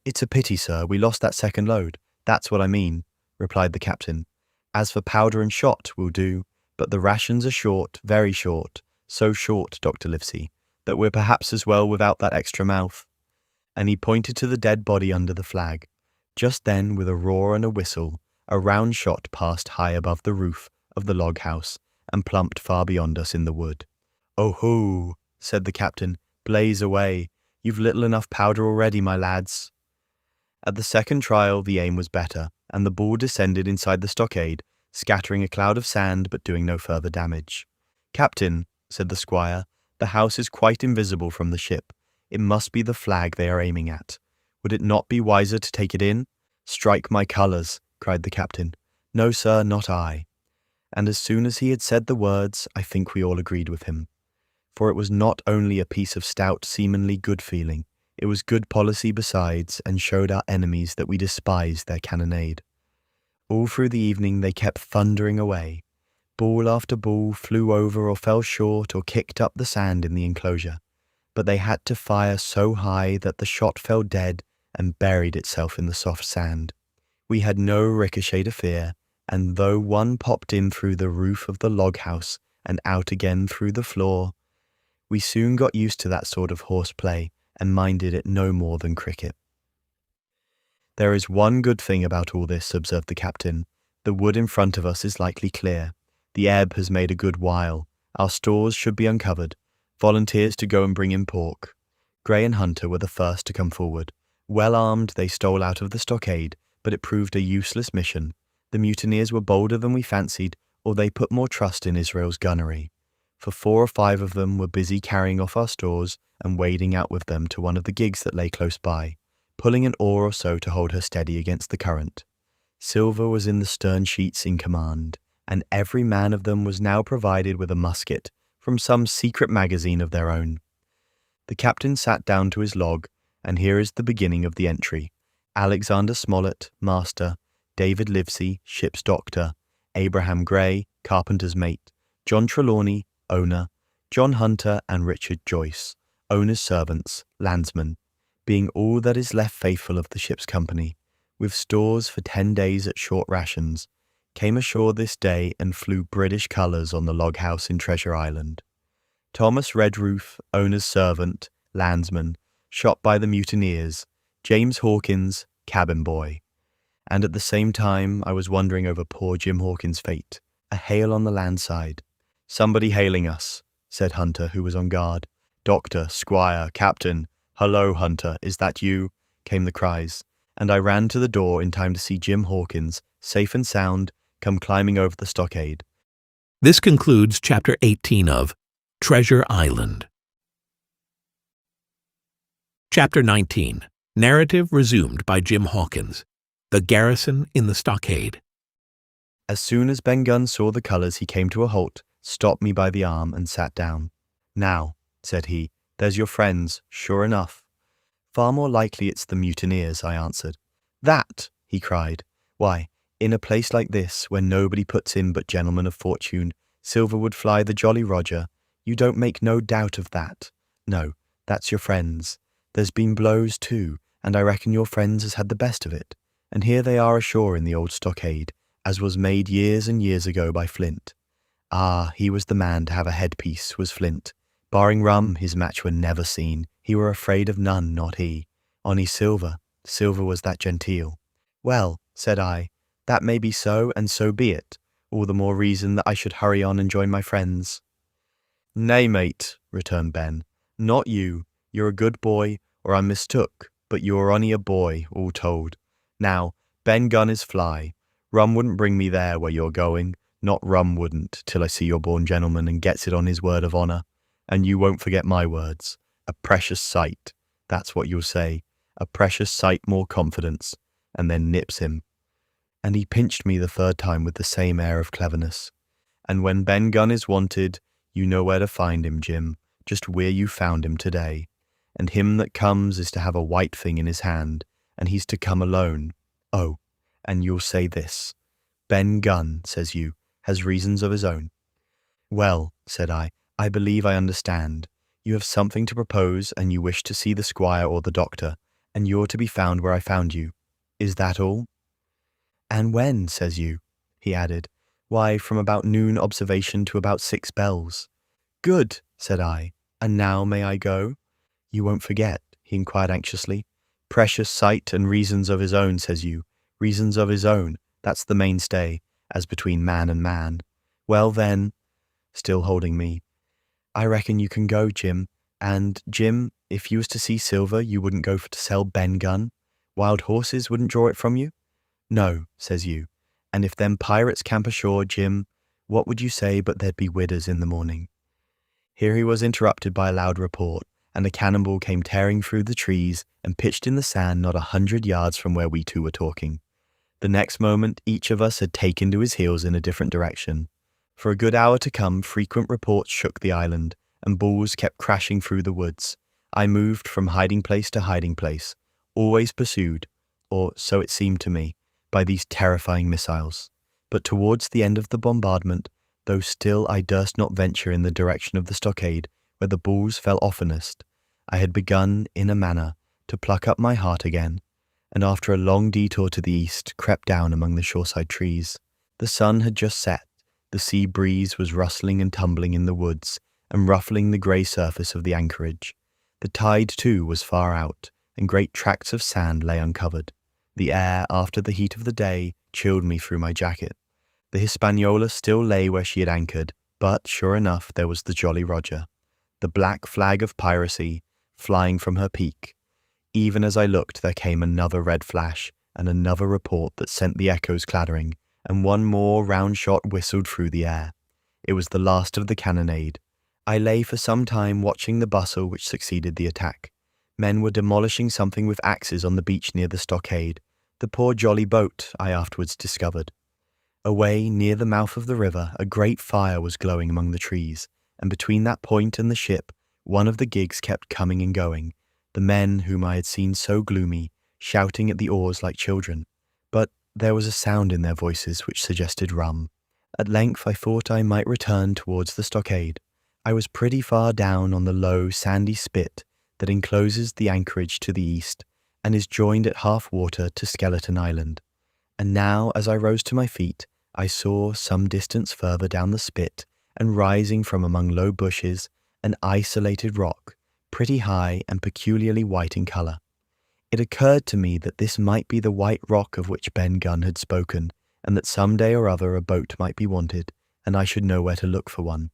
"It's a pity, sir, we lost that second load. That's what I mean," replied the captain. "As for powder and shot, we'll do, but the rations are short, very short, so short, Dr. Livesey, that we're perhaps as well without that extra mouth." And he pointed to the dead body under the flag. Just then, with a roar and a whistle, a round shot passed high above the roof of the log house and plumped far beyond us in the wood. "Oh-hoo," said the captain, "blaze away. You've little enough powder already, my lads." At the second trial, the aim was better, and the ball descended inside the stockade, scattering a cloud of sand but doing no further damage. "Captain," said the squire, "the house is quite invisible from the ship. It must be the flag they are aiming at. Would it not be wiser to take it in? Strike my colours, cried the captain. No, sir, not I. And as soon as he had said the words, I think we all agreed with him. For it was not only a piece of stout seamanly good feeling, it was good policy besides, and showed our enemies that we despised their cannonade. All through the evening they kept thundering away. Ball after ball flew over or fell short or kicked up the sand in the enclosure, but they had to fire so high that the shot fell dead and buried itself in the soft sand. We had no ricochet to fear, and though one popped in through the roof of the log house and out again through the floor, we soon got used to that sort of horseplay and minded it no more than cricket. There is one good thing about all this, observed the captain. The wood in front of us is likely clear. The ebb has made a good while. Our stores should be uncovered. Volunteers to go and bring in pork. Gray and Hunter were the first to come forward. Well armed, they stole out of the stockade, but it proved a useless mission. The mutineers were bolder than we fancied, or they put more trust in Israel's gunnery. For 4 or 5 of them were busy carrying off our stores and wading out with them to one of the gigs that lay close by, pulling an oar or so to hold her steady against the current. Silver was in the stern sheets in command, and every man of them was now provided with a musket from some secret magazine of their own. The captain sat down to his log, and here is the beginning of the entry. Alexander Smollett, master; David Livesey, ship's doctor; Abraham Gray, carpenter's mate; John Trelawney, owner; John Hunter and Richard Joyce, owner's servants, landsmen, being all that is left faithful of the ship's company, with stores for 10 days at short rations, came ashore this day and flew British colours on the log house in Treasure Island. Thomas Redroof, owner's servant, landsman, shot by the mutineers; James Hawkins, cabin boy. And at the same time I was wondering over poor Jim Hawkins' fate. A hail on the land side. Somebody hailing us, said Hunter, who was on guard. Doctor, squire, captain. Hullo, Hunter, is that you? Came the cries, and I ran to the door in time to see Jim Hawkins, safe and sound, come climbing over the stockade. This concludes Chapter 18 of Treasure Island. Chapter 19. Narrative resumed by Jim Hawkins. The Garrison in the Stockade. As soon as Ben Gunn saw the colours, he came to a halt, stopped me by the arm, and sat down. Now, said he, there's your friends, sure enough. Far more likely it's the mutineers, I answered. That, he cried. Why, in a place like this, where nobody puts in but gentlemen of fortune, silver would fly the Jolly Roger. You don't make no doubt of that. No, that's your friends. There's been blows too, and I reckon your friends has had the best of it. And here they are ashore in the old stockade, as was made years and years ago by Flint. Ah, he was the man to have a headpiece, was Flint. Barring rum, his match were never seen. He were afraid of none, not he. Only Silver was that genteel. Well, said I, that may be so, and so be it. All the more reason that I should hurry on and join my friends. Nay, mate, returned Ben, not you. You're a good boy, or I'm mistook, but you're only a boy, all told. Now, Ben Gunn is fly. Rum wouldn't bring me there where you're going. Not rum wouldn't, till I see your born gentleman and gets it on his word of honour. And you won't forget my words. A precious sight. That's what you'll say. A precious sight more confidence. And then nips him. And he pinched me the 3rd time with the same air of cleverness. And when Ben Gunn is wanted, you know where to find him, Jim, just where you found him today. And him that comes is to have a white thing in his hand, and he's to come alone. Oh, and you'll say this. Ben Gunn, says you, has reasons of his own. Well, said I believe I understand. You have something to propose, and you wish to see the squire or the doctor, and you're to be found where I found you. Is that all? And when, says you, he added. Why, from about noon observation to about 6 bells. Good, said I. And now may I go? You won't forget, he inquired anxiously. Precious sight and reasons of his own, says you. Reasons of his own, that's the mainstay, as between man and man. Well then, still holding me, I reckon you can go, Jim. And, Jim, if you was to see silver, you wouldn't go for to sell Ben Gunn? Wild horses wouldn't draw it from you? No, says you. And if them pirates camp ashore, Jim, what would you say but there'd be widders in the morning? Here he was interrupted by a loud report, and a cannonball came tearing through the trees and pitched in the sand not 100 yards from where we two were talking. The next moment, each of us had taken to his heels in a different direction. For a good hour to come, frequent reports shook the island, and balls kept crashing through the woods. I moved from hiding place to hiding place, always pursued, or so it seemed to me, by these terrifying missiles. But towards the end of the bombardment, though still I durst not venture in the direction of the stockade, where the balls fell oftenest, I had begun, in a manner, to pluck up my heart again, and after a long detour to the east, crept down among the shoreside trees. The sun had just set, the sea breeze was rustling and tumbling in the woods, and ruffling the grey surface of the anchorage. The tide, too, was far out, and great tracts of sand lay uncovered. The air, after the heat of the day, chilled me through my jacket. The Hispaniola still lay where she had anchored, but, sure enough, there was the Jolly Roger, the black flag of piracy, flying from her peak. Even as I looked, there came another red flash, and another report that sent the echoes clattering, and one more round shot whistled through the air. It was the last of the cannonade. I lay for some time watching the bustle which succeeded the attack. Men were demolishing something with axes on the beach near the stockade, the poor jolly boat, I afterwards discovered. Away near the mouth of the river, a great fire was glowing among the trees, and between that point and the ship, one of the gigs kept coming and going, the men whom I had seen so gloomy, shouting at the oars like children. But there was a sound in their voices which suggested rum. At length I thought I might return towards the stockade. I was pretty far down on the low, sandy spit that encloses the anchorage to the east, and is joined at half water to Skeleton Island. And now, as I rose to my feet, I saw, some distance further down the spit, and rising from among low bushes, an isolated rock, pretty high and peculiarly white in colour. It occurred to me that this might be the white rock of which Ben Gunn had spoken, and that some day or other a boat might be wanted, and I should know where to look for one.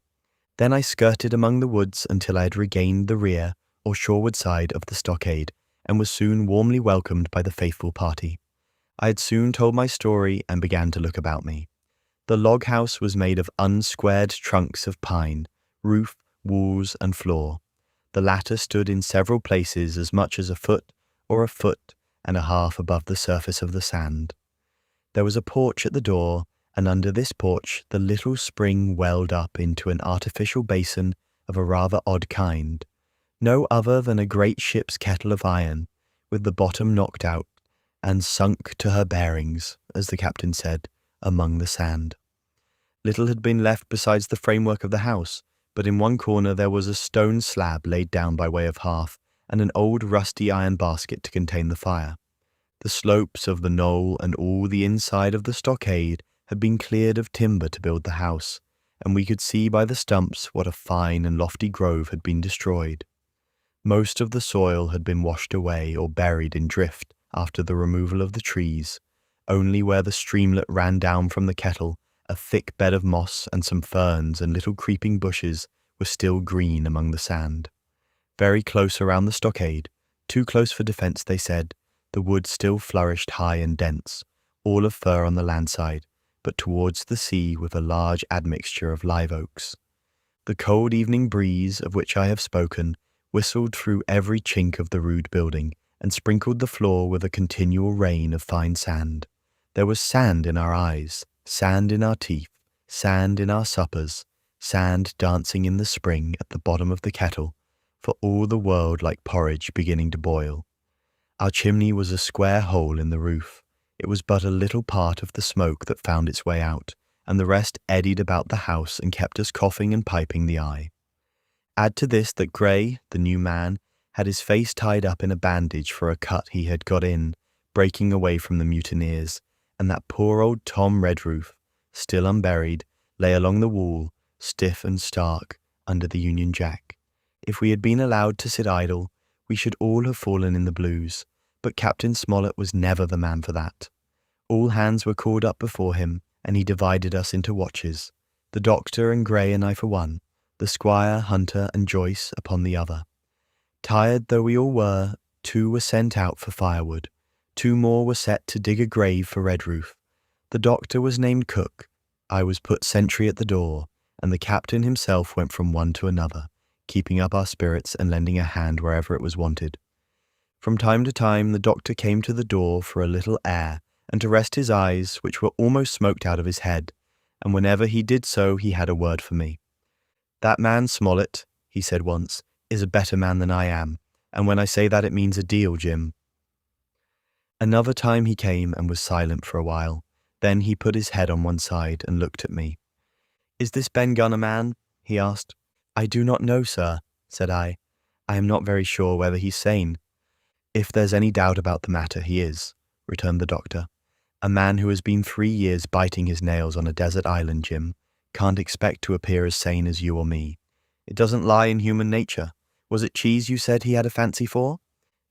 Then I skirted among the woods until I had regained the rear, or shoreward side of the stockade, and was soon warmly welcomed by the faithful party. I had soon told my story and began to look about me. The log house was made of unsquared trunks of pine, roof, walls, and floor. The latter stood in several places as much as a foot or a foot and a half above the surface of the sand. There was a porch at the door, and under this porch the little spring welled up into an artificial basin of a rather odd kind, no other than a great ship's kettle of iron, with the bottom knocked out, and sunk to her bearings, as the captain said, among the sand. Little had been left besides the framework of the house, but in one corner there was a stone slab laid down by way of hearth, and an old rusty iron basket to contain the fire. The slopes of the knoll and all the inside of the stockade had been cleared of timber to build the house, and we could see by the stumps what a fine and lofty grove had been destroyed. Most of the soil had been washed away or buried in drift after the removal of the trees. Only where the streamlet ran down from the kettle, a thick bed of moss and some ferns and little creeping bushes were still green among the sand. Very close around the stockade, too close for defence, they said, the wood still flourished high and dense, all of fir on the land side, but towards the sea with a large admixture of live oaks. The cold evening breeze, of which I have spoken, whistled through every chink of the rude building, and sprinkled the floor with a continual rain of fine sand. There was sand in our eyes, sand in our teeth, sand in our suppers, sand dancing in the spring at the bottom of the kettle, for all the world like porridge beginning to boil. Our chimney was a square hole in the roof. It was but a little part of the smoke that found its way out, and the rest eddied about the house and kept us coughing and piping the eye. Add to this that Gray, the new man, had his face tied up in a bandage for a cut he had got in, breaking away from the mutineers, and that poor old Tom Redroof, still unburied, lay along the wall, stiff and stark, under the Union Jack. If we had been allowed to sit idle, we should all have fallen in the blues, but Captain Smollett was never the man for that. All hands were called up before him, and he divided us into watches, the doctor and Gray and I for one, the squire, Hunter, and Joyce upon the other. Tired though we all were, 2 were sent out for firewood, 2 more were set to dig a grave for Redroof. The doctor was named Cook, I was put sentry at the door, and the captain himself went from one to another, keeping up our spirits and lending a hand wherever it was wanted. From time to time, the doctor came to the door for a little air and to rest his eyes, which were almost smoked out of his head, and whenever he did so, he had a word for me. "That man Smollett," he said once, "is a better man than I am, and when I say that it means a deal, Jim." Another time he came and was silent for a while. Then he put his head on one side and looked at me. "Is this Ben Gunn a man?" he asked. "I do not know, sir," said I. "I am not very sure whether he's sane." "If there's any doubt about the matter, he is," returned the doctor. "A man who has been 3 years biting his nails on a desert island, Jim, can't expect to appear as sane as you or me. It doesn't lie in human nature. Was it cheese you said he had a fancy for?"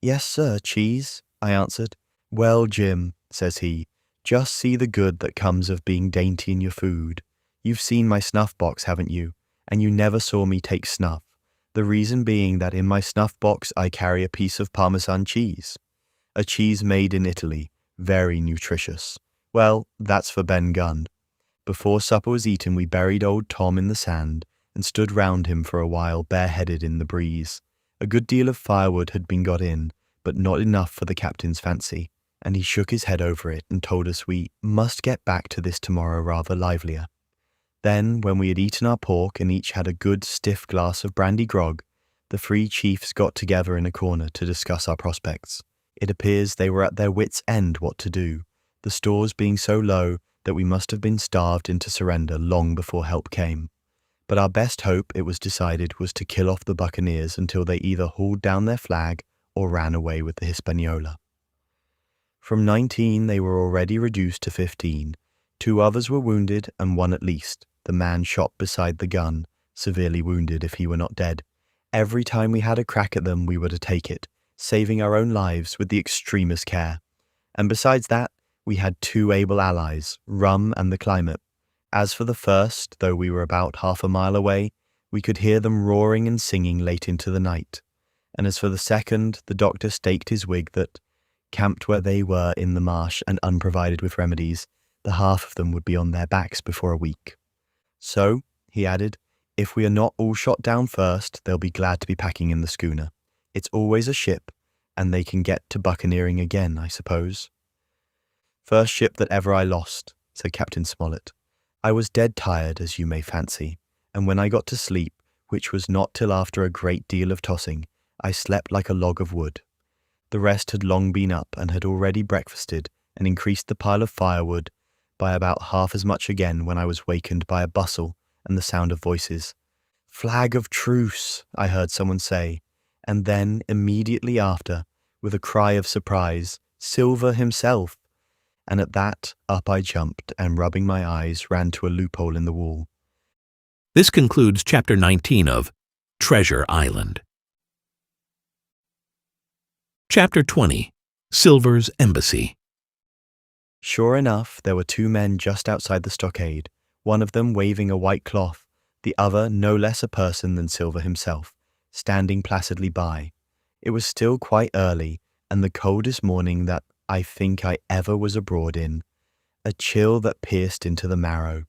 "Yes, sir, cheese," I answered. "Well, Jim," says he, "just see the good that comes of being dainty in your food. You've seen my snuff box, haven't you? And you never saw me take snuff. The reason being that in my snuff box I carry a piece of Parmesan cheese. A cheese made in Italy, very nutritious. Well, that's for Ben Gunn. Before supper was eaten, we buried old Tom in the sand and stood round him for a while bareheaded in the breeze. A good deal of firewood had been got in, but not enough for the captain's fancy, and he shook his head over it and told us we must get back to this tomorrow rather livelier. Then, when we had eaten our pork and each had a good stiff glass of brandy grog, the 3 chiefs got together in a corner to discuss our prospects. It appears they were at their wits' end what to do, the stores being so low that we must have been starved into surrender long before help came. But our best hope, it was decided, was to kill off the buccaneers until they either hauled down their flag or ran away with the Hispaniola. From 19 they were already reduced to 15. 2 others were wounded, and 1 at least, the man shot beside the gun, severely wounded if he were not dead. Every time we had a crack at them we were to take it, saving our own lives with the extremest care. And besides that, we had 2 able allies, rum and the climate. As for the first, though we were about half a mile away, we could hear them roaring and singing late into the night. And as for the second, the doctor staked his wig that, camped where they were in the marsh and unprovided with remedies, the half of them would be on their backs before a week. "So," he added, "if we are not all shot down first, they'll be glad to be packing in the schooner. It's always a ship, and they can get to buccaneering again, I suppose." "First ship that ever I lost," said Captain Smollett. "I was dead tired, as you may fancy, and when I got to sleep, which was not till after a great deal of tossing, I slept like a log of wood. The rest had long been up and had already breakfasted and increased the pile of firewood by about half as much again when I was wakened by a bustle and the sound of voices. 'Flag of truce,' I heard someone say, and then, immediately after, with a cry of surprise, 'Silver himself!' And at that, up I jumped and, rubbing my eyes, ran to a loophole in the wall." This concludes Chapter 19 of Treasure Island. Chapter 20, Silver's Embassy. Sure enough, there were 2 men just outside the stockade, one of them waving a white cloth, the other no less a person than Silver himself, standing placidly by. It was still quite early, and the coldest morning that I think I ever was abroad in, a chill that pierced into the marrow.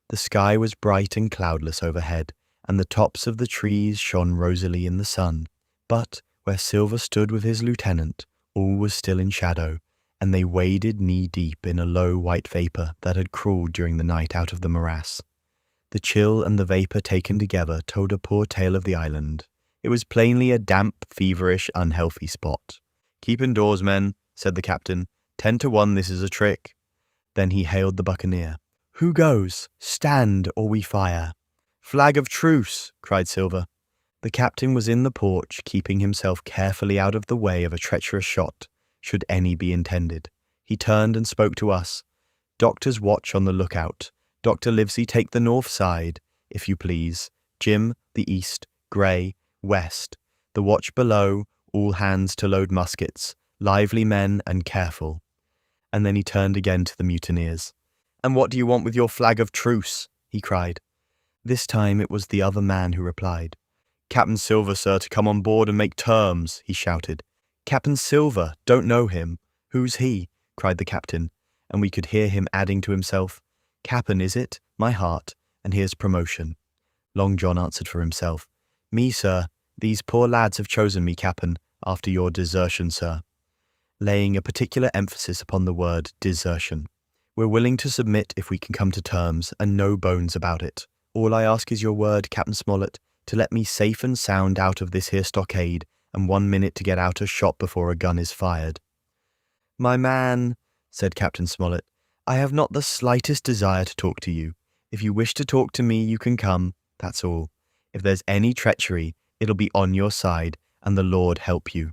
The sky was bright and cloudless overhead, and the tops of the trees shone rosily in the sun, but where Silver stood with his lieutenant, all was still in shadow, and they waded knee-deep in a low white vapour that had crawled during the night out of the morass. The chill and the vapour taken together told a poor tale of the island. It was plainly a damp, feverish, unhealthy spot. "Keep indoors, men," said the captain. 10 to 1 this is a trick." Then he hailed the buccaneer. "Who goes? Stand, or we fire." "Flag of truce," cried Silver. The captain was in the porch, keeping himself carefully out of the way of a treacherous shot, should any be intended. He turned and spoke to us. "Doctor's watch on the lookout. Dr. Livesey, take the north side, if you please. Jim, the east. Grey, west. The watch below, all hands to load muskets. Lively men and careful." And then he turned again to the mutineers. "And what do you want with your flag of truce?" he cried. This time it was the other man who replied. "Captain Silver, sir, to come on board and make terms," he shouted. "Captain Silver, don't know him. Who's he?" cried the captain, and we could hear him adding to himself, "Cap'n, is it? My heart, and here's promotion." Long John answered for himself. Me, sir. These poor lads have chosen me captain after your desertion, sir. Laying a particular emphasis upon the word desertion. We're willing to submit if we can come to terms, and no bones about it. All I ask is your word, Captain Smollett, to let me safe and sound out of this here stockade, and 1 minute to get out of shot before a gun is fired. My man, said Captain Smollett, I have not the slightest desire to talk to you. If you wish to talk to me, you can come, that's all. If there's any treachery, it'll be on your side, and the Lord help you.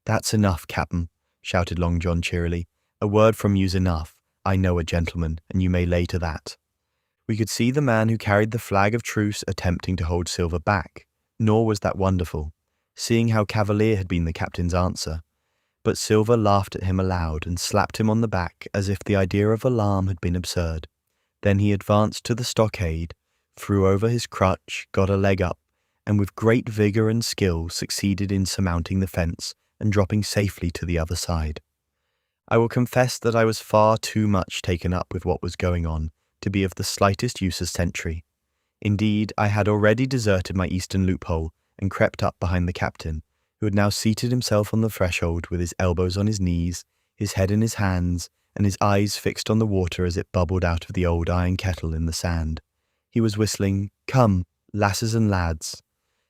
That's enough, Captain, shouted Long John cheerily. A word from you's enough. I know a gentleman, and you may lay to that. We could see the man who carried the flag of truce attempting to hold Silver back, nor was that wonderful, seeing how cavalier had been the captain's answer. But Silver laughed at him aloud and slapped him on the back as if the idea of alarm had been absurd. Then he advanced to the stockade, threw over his crutch, got a leg up, and with great vigour and skill succeeded in surmounting the fence and dropping safely to the other side. I will confess that I was far too much taken up with what was going on to be of the slightest use as sentry. Indeed, I had already deserted my eastern loophole and crept up behind the captain, who had now seated himself on the threshold with his elbows on his knees, his head in his hands, and his eyes fixed on the water as it bubbled out of the old iron kettle in the sand. He was whistling, "Come, lasses and lads."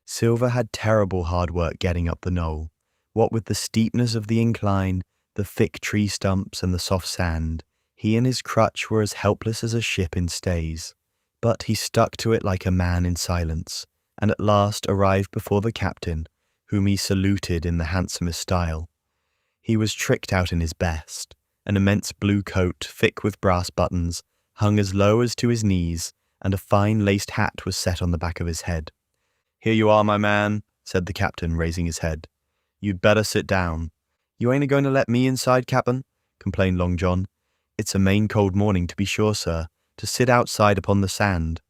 Silver had terrible hard work getting up the knoll. What with the steepness of the incline, the thick tree stumps and the soft sand, he and his crutch were as helpless as a ship in stays. But he stuck to it like a man in silence, and at last arrived before the captain, whom he saluted in the handsomest style. He was tricked out in his best. An immense blue coat, thick with brass buttons, hung as low as to his knees, and a fine laced hat was set on the back of his head. "Here you are, my man," said the captain, raising his head. "You'd better sit down." "You ain't a-going to let me inside, Cap'n?" complained Long John. "It's a main cold morning, to be sure, sir, to sit outside upon the sand."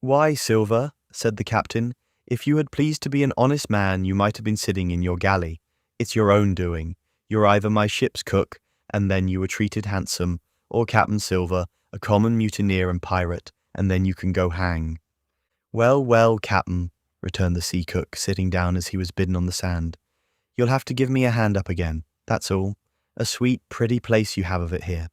"Why, Silver," said the captain, "if you had pleased to be an honest man, you might have been sitting in your galley. It's your own doing. You're either my ship's cook, and then you were treated handsome, or Captain Silver, a common mutineer and pirate, and then you can go hang." "Well, well, Cap'n," returned the sea cook, sitting down as he was bidden on the sand. "You'll have to give me a hand up again, that's all. A sweet, pretty place you have of it here."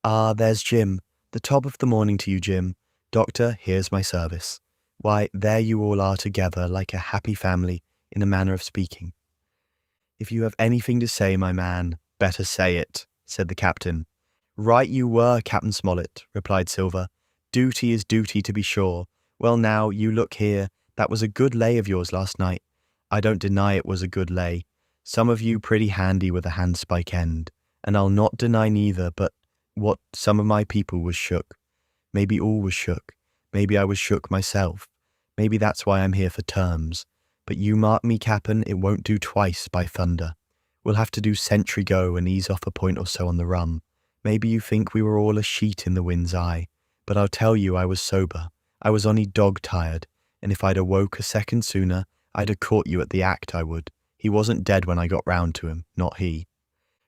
"Ah, there's Jim. The top of the morning to you, Jim. Doctor, here's my service. Why, there you all are together like a happy family, in a manner of speaking." "If you have anything to say, my man, better say it," said the captain. "Right you were, Captain Smollett," replied Silver. "Duty is duty, to be sure. Well now, you look here, that was a good lay of yours last night. I don't deny it was a good lay. Some of you pretty handy with a handspike end, and I'll not deny neither, but what some of my people was shook. Maybe all was shook. Maybe I was shook myself. Maybe that's why I'm here for terms. But you mark me, Cap'n, it won't do twice, by thunder. We'll have to do sentry go and ease off a point or so on the rum. Maybe you think we were all a sheet in the wind's eye, but I'll tell you I was sober. I was only dog-tired, and if I'd awoke a second sooner, I'd have caught you at the act, I would. He wasn't dead when I got round to him, not he."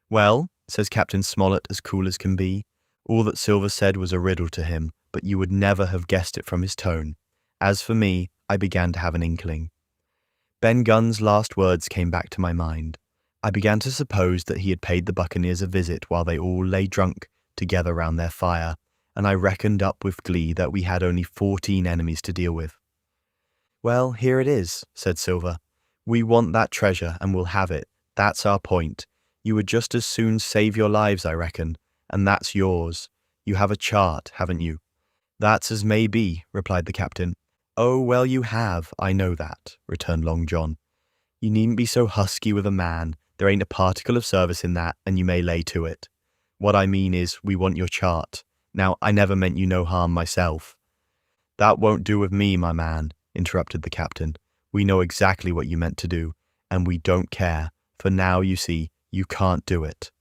"Well," says Captain Smollett as cool as can be, "all that Silver said was a riddle to him, but you would never have guessed it from his tone. As for me, I began to have an inkling. Ben Gunn's last words came back to my mind. I began to suppose that he had paid the Buccaneers a visit while they all lay drunk together round their fire, and I reckoned up with glee that we had only 14 enemies to deal with. "Well, here it is," said Silver. "We want that treasure, and we'll have it. That's our point. You would just as soon save your lives, I reckon, and that's yours. You have a chart, haven't you?" "That's as may be," replied the captain. "Oh, well, you have, I know that," returned Long John. "You needn't be so husky with a man. There ain't a particle of service in that, and you may lay to it. What I mean is, we want your chart. Now, I never meant you no harm myself." "That won't do with me, my man," interrupted the captain. "We know exactly what you meant to do, and we don't care, for now, you see, you can't do it."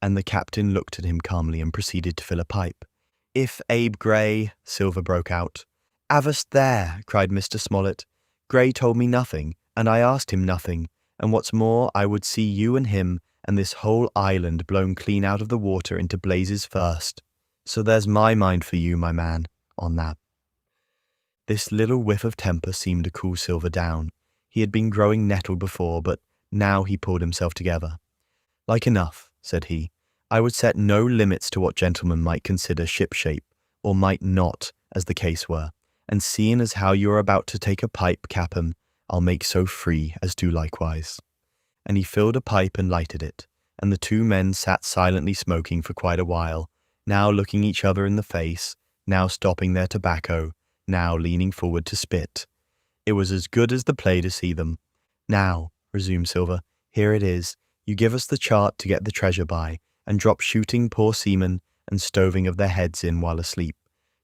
And the captain looked at him calmly and proceeded to fill a pipe. "If Abe Gray," Silver broke out. "Avast there," cried Mr. Smollett. "Gray told me nothing, and I asked him nothing, and what's more, I would see you and him and this whole island blown clean out of the water into blazes first. So there's my mind for you, my man, on that." This little whiff of temper seemed to cool Silver down. He had been growing nettled before, but now he pulled himself together. "Like enough," said he. "I would set no limits to what gentlemen might consider shipshape, or might not, as the case were. And seeing as how you are about to take a pipe, Cap'n, I'll make so free as do likewise." And he filled a pipe and lighted it, and the two men sat silently smoking for quite a while, now looking each other in the face, now stopping their tobacco, now leaning forward to spit. It was as good as the play to see them. "Now," resumed Silver, "here it is. You give us the chart to get the treasure by, and drop shooting poor seamen and stoving of their heads in while asleep.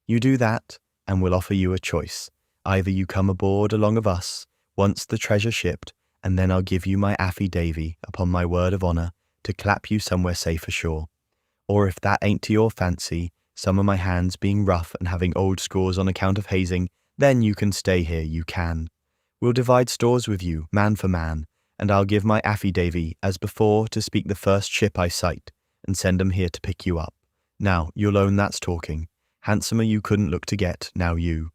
You do that, and we'll offer you a choice. Either you come aboard along of us, once the treasure shipped, and then I'll give you my affy-davy, upon my word of honour, to clap you somewhere safe ashore. Or if that ain't to your fancy, some of my hands being rough and having old scores on account of hazing, then you can stay here, you can. We'll divide stores with you, man for man, and I'll give my affy-davy, as before, to speak the first ship I sight, and send 'em here to pick you up. Now, you'll own that's talking. Handsomer you couldn't look to get, now you.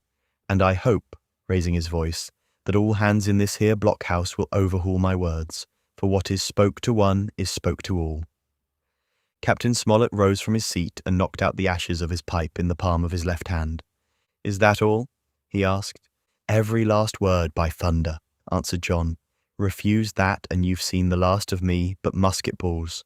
And I hope," raising his voice, "that all hands in this here blockhouse will overhaul my words, for what is spoke to one is spoke to all." Captain Smollett rose from his seat and knocked out the ashes of his pipe in the palm of his left hand. "Is that all?" he asked. "Every last word, by thunder," answered John. "Refuse that, and you've seen the last of me, but musket balls."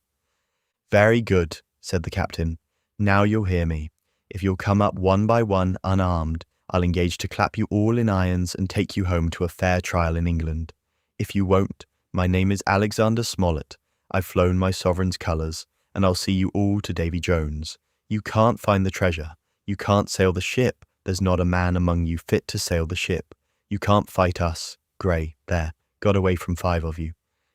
"Very good," said the captain. "Now you'll hear me. If you'll come up one by one, unarmed, I'll engage to clap you all in irons and take you home to a fair trial in England. If you won't, my name is Alexander Smollett. I've flown my sovereign's colours, and I'll see you all to Davy Jones. You can't find the treasure. You can't sail the ship. There's not a man among you fit to sail the ship. You can't fight us. Grey, there, got away from 5 of you.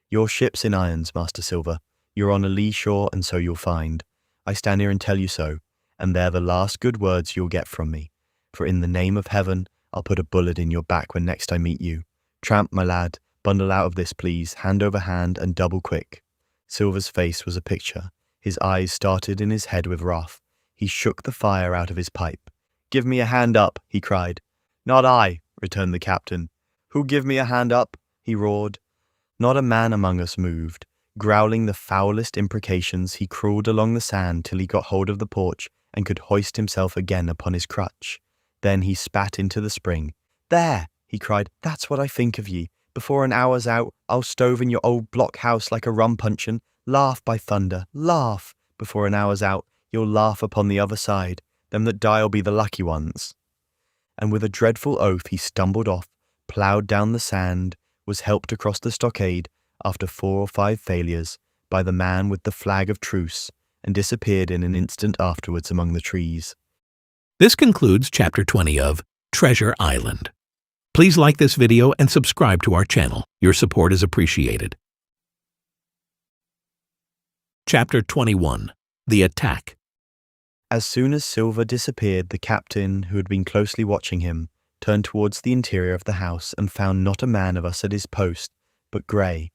Your ship's in irons, Master Silver. You're on a lee shore, and so you'll find. I stand here and tell you so, and they're the last good words you'll get from me. For in the name of heaven, I'll put a bullet in your back when next I meet you. Tramp, my lad, bundle out of this, please, hand over hand, and double quick." Silver's face was a picture. His eyes started in his head with wrath. He shook the fire out of his pipe. "Give me a hand up," he cried. "Not I," returned the captain. "Who'll give me a hand up?" he roared. Not a man among us moved. Growling the foulest imprecations, he crawled along the sand till he got hold of the porch and could hoist himself again upon his crutch. Then he spat into the spring. "There," he cried, "that's what I think of ye. Before an hour's out, I'll stove in your old blockhouse like a rum puncheon. Laugh, by thunder, laugh. Before an hour's out, you'll laugh upon the other side. Them that die'll be the lucky ones." And with a dreadful oath he stumbled off, ploughed down the sand, was helped across the stockade, after 4 or 5 failures, by the man with the flag of truce, and disappeared in an instant afterwards among the trees. This concludes Chapter 20 of Treasure Island. Please like this video and subscribe to our channel. Your support is appreciated. Chapter 21. The Attack. As soon as Silver disappeared, the captain, who had been closely watching him, turned towards the interior of the house and found not a man of us at his post, but Grey.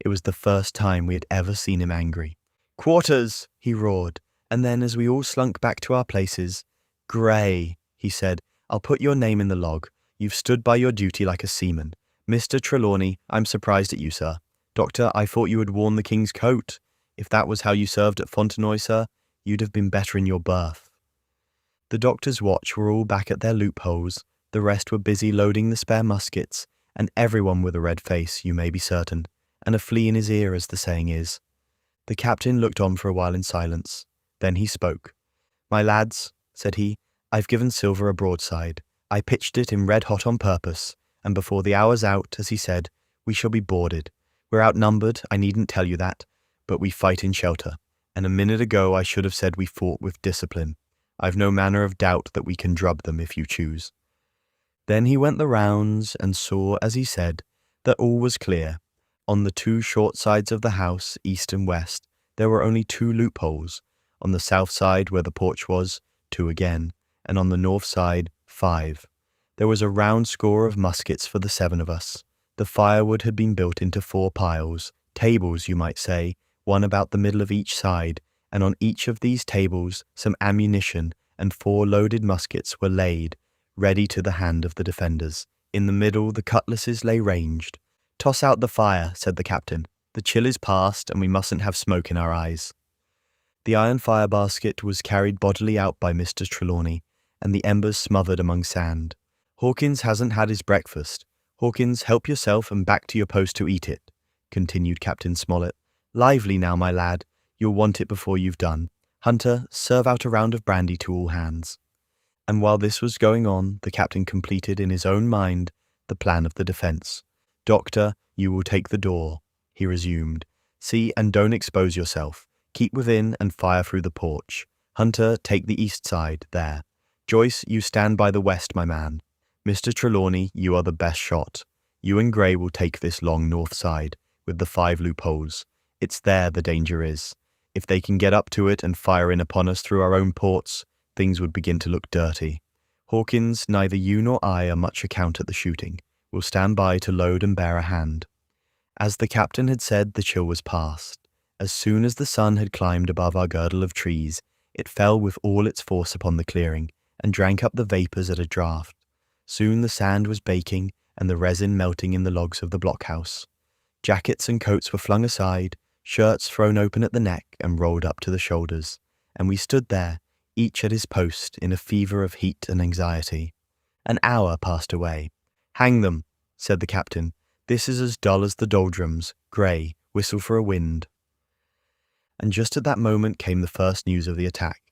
It was the first time we had ever seen him angry. "Quarters!" he roared, and then as we all slunk back to our places, "Grey," he said, "I'll put your name in the log. You've stood by your duty like a seaman. Mr. Trelawney, I'm surprised at you, sir. Doctor, I thought you had worn the king's coat. If that was how you served at Fontenoy, sir, you'd have been better in your berth." The doctor's watch were all back at their loopholes, the rest were busy loading the spare muskets, and everyone with a red face, you may be certain, and a flea in his ear, as the saying is. The captain looked on for a while in silence. Then he spoke. "My lads," said he, "I've given Silver a broadside. I pitched it in red hot on purpose, and before the hour's out, as he said, we shall be boarded. We're outnumbered, I needn't tell you that, but we fight in shelter, and a minute ago I should have said we fought with discipline. I've no manner of doubt that we can drub them if you choose." Then he went the rounds and saw, as he said, that all was clear. On the 2 short sides of the house, east and west, there were only 2 loopholes. On the south side, where the porch was, 2 again, and on the north side, 5. There was a round score of muskets for the 7 of us. The firewood had been built into 4 piles, tables, you might say, one about the middle of each side, and on each of these tables some ammunition and 4 loaded muskets were laid, ready to the hand of the defenders. In the middle, the cutlasses lay ranged. "Toss out the fire," said the captain. "The chill is past, and we mustn't have smoke in our eyes." The iron fire basket was carried bodily out by Mr. Trelawney, and the embers smothered among sand. "Hawkins hasn't had his breakfast. Hawkins, help yourself and back to your post to eat it," continued Captain Smollett. "Lively now, my lad. You'll want it before you've done. Hunter, serve out a round of brandy to all hands." And while this was going on, the captain completed in his own mind the plan of the defence. "Doctor, you will take the door," he resumed. "See, and don't expose yourself. Keep within and fire through the porch. Hunter, take the east side, there. Joyce, you stand by the west, my man. Mr. Trelawney, you are the best shot. You and Gray will take this long north side, with the 5 loopholes. It's there the danger is. If they can get up to it and fire in upon us through our own ports, things would begin to look dirty. Hawkins, neither you nor I are much account at the shooting. We'll stand by to load and bear a hand." As the captain had said, the chill was past. As soon as the sun had climbed above our girdle of trees, it fell with all its force upon the clearing, and drank up the vapours at a draught. Soon the sand was baking, and the resin melting in the logs of the blockhouse. Jackets and coats were flung aside, shirts thrown open at the neck and rolled up to the shoulders, and we stood there, each at his post, in a fever of heat and anxiety. An hour passed away. "Hang them," said the captain. "This is as dull as the doldrums. Gray, whistle for a wind." And just at that moment came the first news of the attack.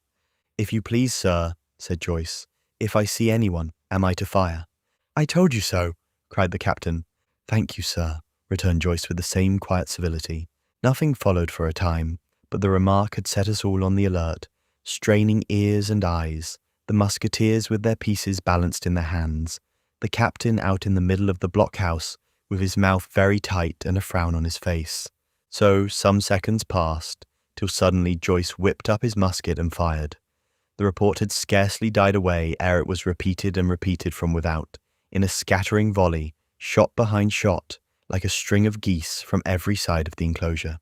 "If you please, sir," said Joyce, "if I see anyone, am I to fire?" "I told you so," cried the captain. "Thank you, sir," returned Joyce with the same quiet civility. Nothing followed for a time, but the remark had set us all on the alert, straining ears and eyes, the musketeers with their pieces balanced in their hands, the captain out in the middle of the blockhouse with his mouth very tight and a frown on his face. So some seconds passed, till suddenly Joyce whipped up his musket and fired. The report had scarcely died away ere it was repeated and repeated from without, in a scattering volley, shot behind shot, like a string of geese from every side of the enclosure.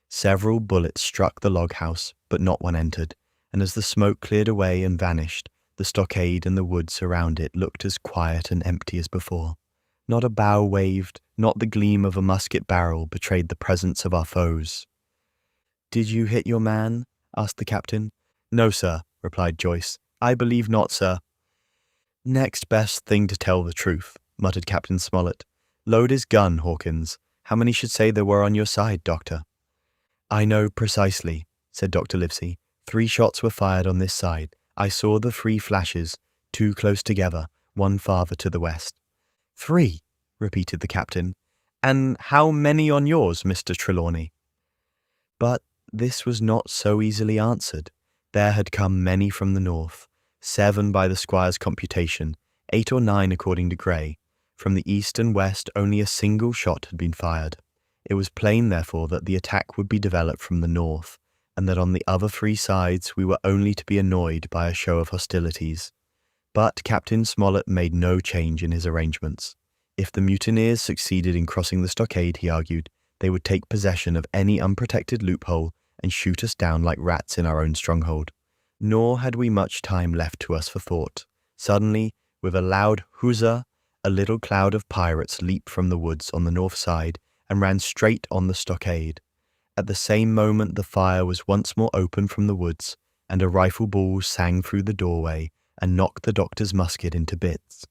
Several bullets struck the log house, but not one entered, and as the smoke cleared away and vanished, the stockade and the woods around it looked as quiet and empty as before. Not a bough waved, not the gleam of a musket barrel betrayed the presence of our foes. "Did you hit your man?" asked the captain. "No, sir," replied Joyce. "I believe not, sir." "Next best thing to tell the truth," muttered Captain Smollett. "Load his gun, Hawkins. How many should say there were on your side, Doctor?" "I know precisely," said Dr. Livesey. 3 shots were fired on this side. I saw the 3 flashes, 2 close together, 1 farther to the west. 3, repeated the captain. "And how many on yours, Mr. Trelawney?" But this was not so easily answered. There had come many from the north, 7 by the squire's computation, 8 or 9 according to Gray. From the east and west only a single shot had been fired. It was plain, therefore, that the attack would be developed from the north, and that on the other 3 sides we were only to be annoyed by a show of hostilities. But Captain Smollett made no change in his arrangements. If the mutineers succeeded in crossing the stockade, he argued, they would take possession of any unprotected loophole and shoot us down like rats in our own stronghold. Nor had we much time left to us for thought. Suddenly, with a loud huzzah, a little cloud of pirates leaped from the woods on the north side and ran straight on the stockade. At the same moment the fire was once more opened from the woods, and a rifle ball sang through the doorway and knocked the doctor's musket into bits.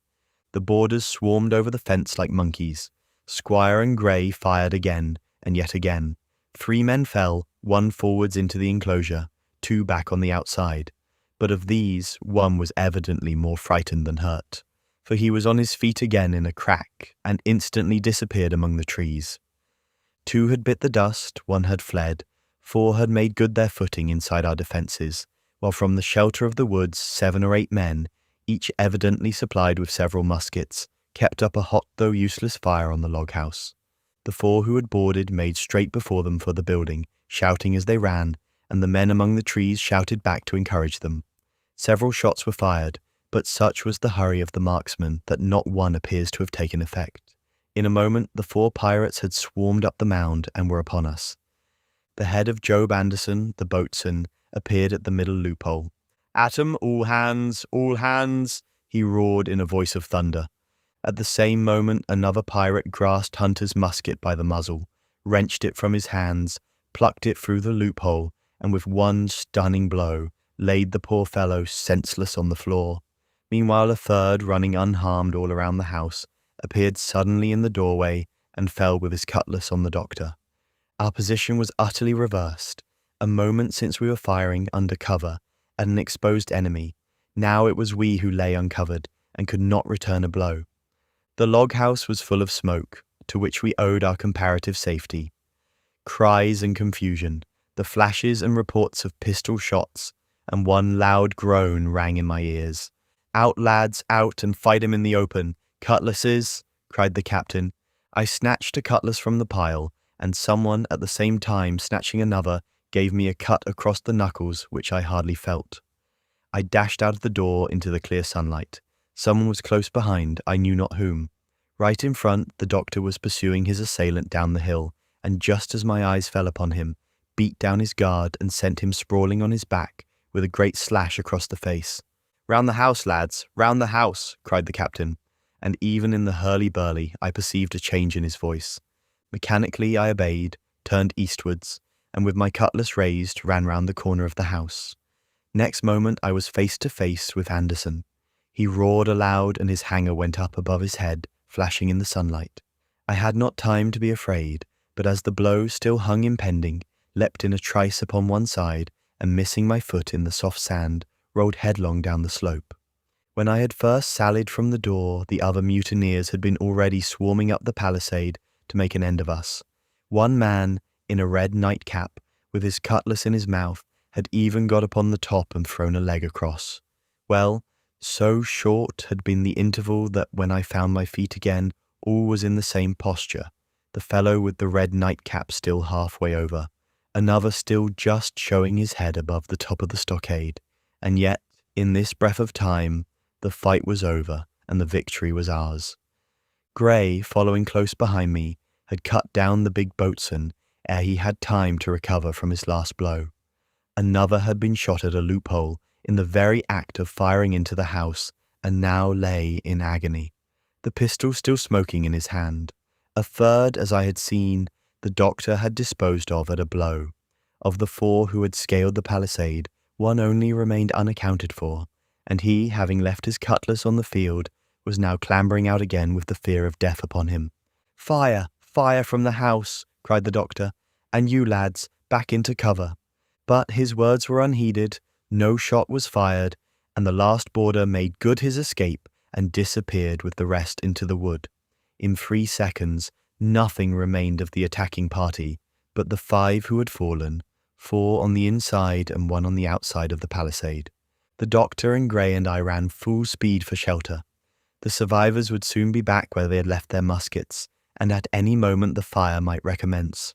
The boarders swarmed over the fence like monkeys. Squire and Gray fired again, and yet again. 3 men fell, 1 forwards into the enclosure, 2 back on the outside. But of these, 1 was evidently more frightened than hurt, for he was on his feet again in a crack, and instantly disappeared among the trees. 2 had bit the dust, 1 had fled, 4 had made good their footing inside our defences, while from the shelter of the woods 7 or 8 men, each evidently supplied with several muskets, kept up a hot though useless fire on the log house. The 4 who had boarded made straight before them for the building, shouting as they ran, and the men among the trees shouted back to encourage them. Several shots were fired, but such was the hurry of the marksmen that not one appears to have taken effect. In a moment the 4 pirates had swarmed up the mound and were upon us. The head of Job Anderson, the boatswain, appeared at the middle loophole. "At 'em, all hands," he roared in a voice of thunder. At the same moment, another pirate grasped Hunter's musket by the muzzle, wrenched it from his hands, plucked it through the loophole, and with one stunning blow, laid the poor fellow senseless on the floor. Meanwhile, a third, running unharmed all around the house, appeared suddenly in the doorway and fell with his cutlass on the doctor. Our position was utterly reversed. A moment since we were firing under cover at an exposed enemy. Now it was we who lay uncovered and could not return a blow. The log house was full of smoke, to which we owed our comparative safety. Cries and confusion, the flashes and reports of pistol shots, and one loud groan rang in my ears. "Out, lads, out, and fight him in the open. Cutlasses!" cried the captain. I snatched a cutlass from the pile, and someone at the same time snatching another gave me a cut across the knuckles which I hardly felt. I dashed out of the door into the clear sunlight. Someone was close behind, I knew not whom. Right in front, the doctor was pursuing his assailant down the hill, and just as my eyes fell upon him, beat down his guard and sent him sprawling on his back with a great slash across the face. "Round the house, lads, round the house," cried the captain, and even in the hurly-burly I perceived a change in his voice. Mechanically I obeyed, turned eastwards, and with my cutlass raised ran round the corner of the house. Next moment I was face to face with Anderson. He roared aloud and his hanger went up above his head, flashing in the sunlight. I had not time to be afraid, but as the blow still hung impending, leapt in a trice upon one side, and missing my foot in the soft sand, rolled headlong down the slope. When I had first sallied from the door, the other mutineers had been already swarming up the palisade to make an end of us. One man, in a red nightcap, with his cutlass in his mouth, had even got upon the top and thrown a leg across. Well, so short had been the interval that when I found my feet again, all was in the same posture, the fellow with the red nightcap still halfway over, another still just showing his head above the top of the stockade, and yet, in this breath of time, the fight was over and the victory was ours. Gray, following close behind me, had cut down the big boatswain ere he had time to recover from his last blow. Another had been shot at a loophole in the very act of firing into the house, and now lay in agony, the pistol still smoking in his hand. A third, as I had seen, the doctor had disposed of at a blow. Of the 4 who had scaled the palisade, one only remained unaccounted for, and he, having left his cutlass on the field, was now clambering out again with the fear of death upon him. "Fire! Fire from the house!" cried the doctor, "and you, lads, back into cover." But his words were unheeded, no shot was fired, and the last boarder made good his escape and disappeared with the rest into the wood. In 3 seconds, nothing remained of the attacking party but the 5 who had fallen, 4 on the inside and 1 on the outside of the palisade. The doctor and Gray and I ran full speed for shelter. The survivors would soon be back where they had left their muskets, and at any moment the fire might recommence.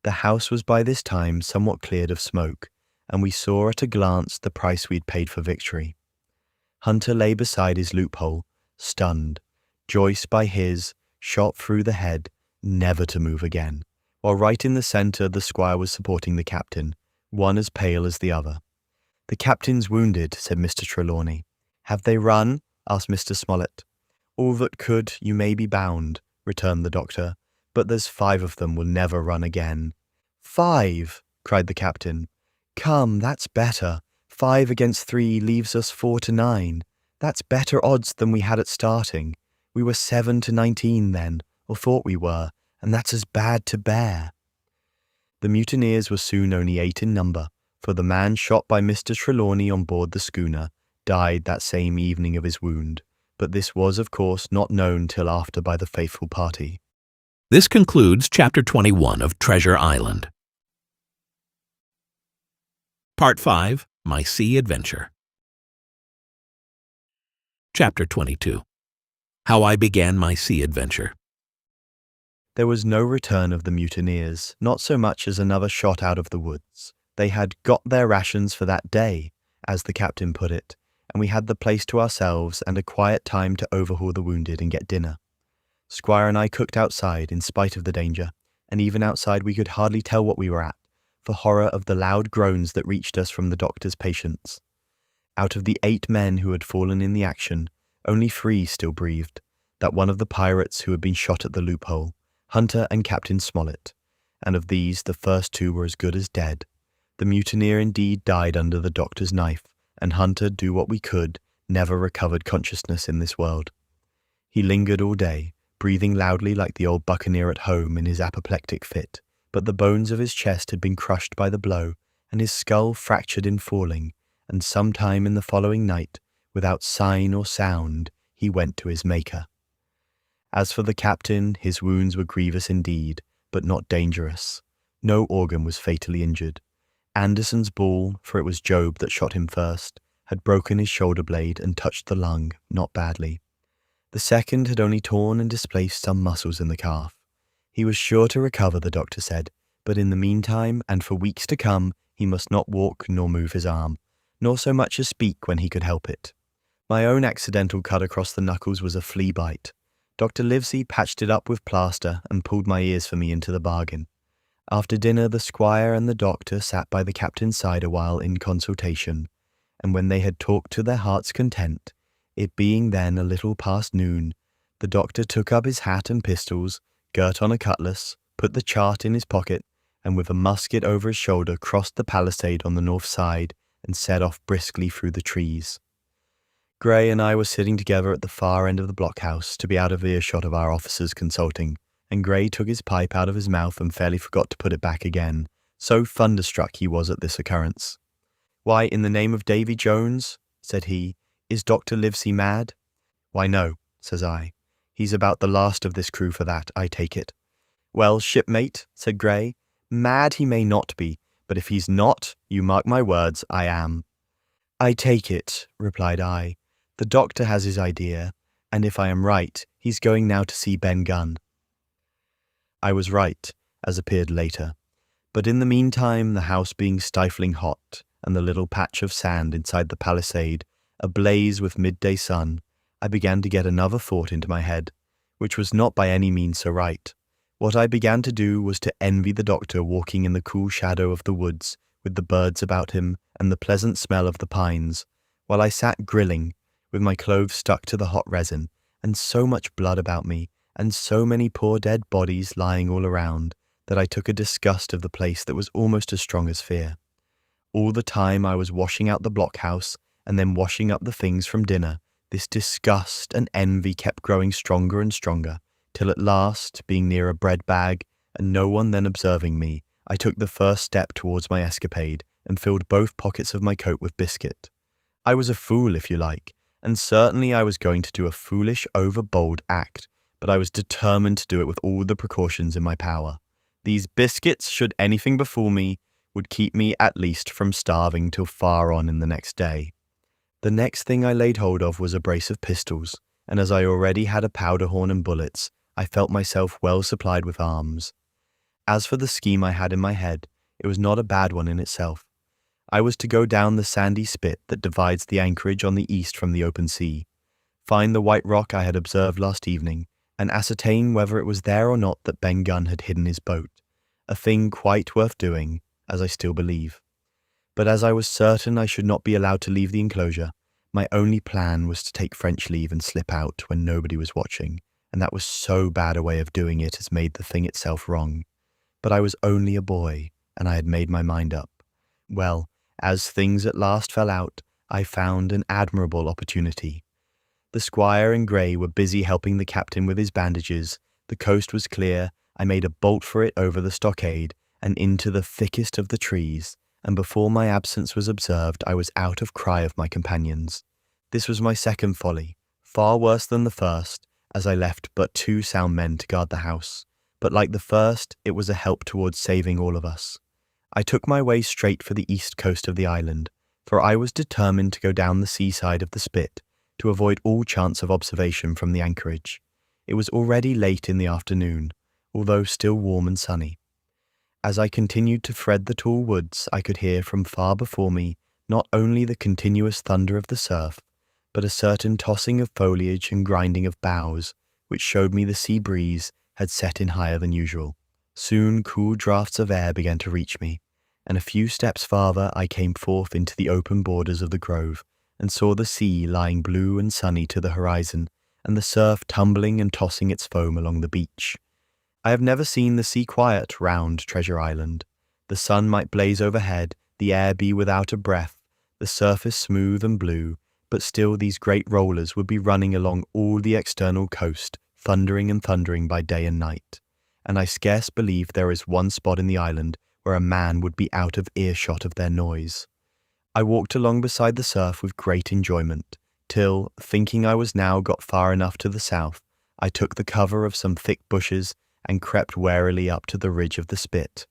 The house was by this time somewhat cleared of smoke, and we saw at a glance the price we had paid for victory. Hunter lay beside his loophole, stunned, Joyce by his, shot through the head, never to move again, while right in the centre the squire was supporting the captain, one as pale as the other. "The captain's wounded," said Mr. Trelawney. "Have they run?" asked Mr. Smollett. "All that could, you may be bound," returned the doctor, "but there's 5 of them will never run again." "5!" cried the captain. "Come, that's better. 5 against 3 leaves us 4 to 9. That's better odds than we had at starting. We were 7 to 19 then, or thought we were, and that's as bad to bear." The mutineers were soon only 8 in number, for the man shot by Mr. Trelawney on board the schooner died that same evening of his wound, but this was of course not known till after by the faithful party. This concludes Chapter 21 of Treasure Island. Part 5, My Sea Adventure. Chapter 22. How I Began My Sea Adventure. There was no return of the mutineers, not so much as another shot out of the woods. They had got their rations for that day, as the captain put it, and we had the place to ourselves and a quiet time to overhaul the wounded and get dinner. Squire and I cooked outside in spite of the danger, and even outside we could hardly tell what we were at, for horror of the loud groans that reached us from the doctor's patients. Out of the 8 men who had fallen in the action, only 3 still breathed, that one of the pirates who had been shot at the loophole, Hunter and Captain Smollett, and of these the first 2 were as good as dead. The mutineer indeed died under the doctor's knife, and Hunter, do what we could, never recovered consciousness in this world. He lingered all day, breathing loudly like the old buccaneer at home in his apoplectic fit, but the bones of his chest had been crushed by the blow, and his skull fractured in falling, and some time in the following night, without sign or sound, he went to his Maker. As for the captain, his wounds were grievous indeed, but not dangerous. No organ was fatally injured. Anderson's ball, for it was Job that shot him first, had broken his shoulder blade and touched the lung, not badly. The second had only torn and displaced some muscles in the calf. He was sure to recover, the doctor said, but in the meantime, and for weeks to come, he must not walk nor move his arm, nor so much as speak when he could help it. My own accidental cut across the knuckles was a flea bite. Dr. Livesey patched it up with plaster and pulled my ears for me into the bargain. After dinner, the squire and the doctor sat by the captain's side a while in consultation, and when they had talked to their heart's content, it being then a little past noon, the doctor took up his hat and pistols, girt on a cutlass, put the chart in his pocket, and with a musket over his shoulder crossed the palisade on the north side and set off briskly through the trees. Gray and I were sitting together at the far end of the blockhouse to be out of earshot of our officers consulting, and Gray took his pipe out of his mouth and fairly forgot to put it back again, so thunderstruck he was at this occurrence. "Why, in the name of Davy Jones," said he, "is Dr. Livesey mad?" "Why, no," says I. "He's about the last of this crew for that, I take it." "Well, shipmate," said Gray, "mad he may not be, but if he's not, you mark my words, I am." "I take it," replied I. "The doctor has his idea, and if I am right, he's going now to see Ben Gunn." I was right, as appeared later, but in the meantime, the house being stifling hot, and the little patch of sand inside the palisade ablaze with midday sun, I began to get another thought into my head, which was not by any means so right. What I began to do was to envy the doctor walking in the cool shadow of the woods, with the birds about him and the pleasant smell of the pines, while I sat grilling, with my clothes stuck to the hot resin, and so much blood about me, and so many poor dead bodies lying all around, that I took a disgust of the place that was almost as strong as fear. All the time I was washing out the blockhouse, and then washing up the things from dinner, this disgust and envy kept growing stronger and stronger, till at last, being near a bread bag, and no one then observing me, I took the first step towards my escapade, and filled both pockets of my coat with biscuit. I was a fool, if you like, and certainly I was going to do a foolish, overbold act, but I was determined to do it with all the precautions in my power. These biscuits, should anything befall me, would keep me at least from starving till far on in the next day. The next thing I laid hold of was a brace of pistols, and as I already had a powder horn and bullets, I felt myself well supplied with arms. As for the scheme I had in my head, it was not a bad one in itself. I was to go down the sandy spit that divides the anchorage on the east from the open sea, find the white rock I had observed last evening, and ascertain whether it was there or not that Ben Gunn had hidden his boat, a thing quite worth doing, as I still believe. But as I was certain I should not be allowed to leave the enclosure, my only plan was to take French leave and slip out when nobody was watching, and that was so bad a way of doing it as made the thing itself wrong. But I was only a boy, and I had made my mind up. Well, as things at last fell out, I found an admirable opportunity. The squire and Gray were busy helping the captain with his bandages, the coast was clear, I made a bolt for it over the stockade, and into the thickest of the trees, and before my absence was observed, I was out of cry of my companions. This was my second folly, far worse than the first, as I left but 2 sound men to guard the house, but like the first, it was a help towards saving all of us. I took my way straight for the east coast of the island, for I was determined to go down the seaside of the spit, to avoid all chance of observation from the anchorage. It was already late in the afternoon, although still warm and sunny. As I continued to thread the tall woods, I could hear from far before me not only the continuous thunder of the surf, but a certain tossing of foliage and grinding of boughs, which showed me the sea breeze had set in higher than usual. Soon cool draughts of air began to reach me, and a few steps farther I came forth into the open borders of the grove, and saw the sea lying blue and sunny to the horizon, and the surf tumbling and tossing its foam along the beach. I have never seen the sea quiet round Treasure Island. The sun might blaze overhead, the air be without a breath, the surface smooth and blue, but still these great rollers would be running along all the external coast, thundering and thundering by day and night. And I scarce believe there is one spot in the island where a man would be out of earshot of their noise. I walked along beside the surf with great enjoyment, till, thinking I was now got far enough to the south, I took the cover of some thick bushes and crept warily up to the ridge of the spit.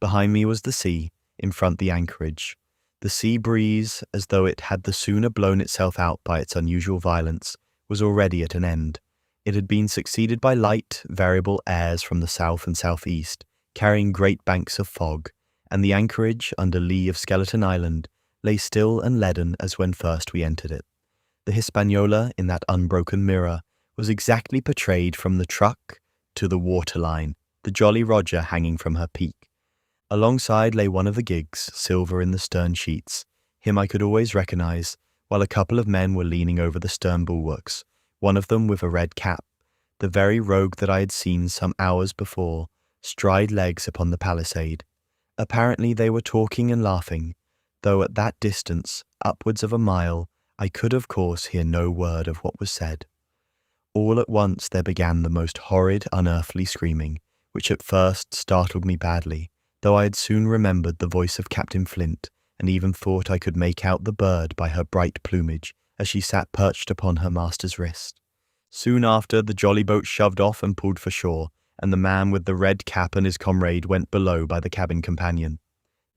Behind me was the sea, in front the anchorage. The sea breeze, as though it had the sooner blown itself out by its unusual violence, was already at an end. It had been succeeded by light, variable airs from the south and southeast, carrying great banks of fog, and the anchorage, under lee of Skeleton Island, lay still and leaden as when first we entered it. The Hispaniola, in that unbroken mirror, was exactly portrayed from the truck to the waterline, the Jolly Roger hanging from her peak. Alongside lay one of the gigs, silver in the stern sheets. Him I could always recognise, while a couple of men were leaning over the stern bulwarks, one of them with a red cap, the very rogue that I had seen some hours before, stride legs upon the palisade. Apparently they were talking and laughing, though at that distance, upwards of a mile, I could of course hear no word of what was said. All at once there began the most horrid, unearthly screaming, which at first startled me badly, though I had soon remembered the voice of Captain Flint, and even thought I could make out the bird by her bright plumage as she sat perched upon her master's wrist. Soon after, the jolly boat shoved off and pulled for shore, and the man with the red cap and his comrade went below by the cabin companion.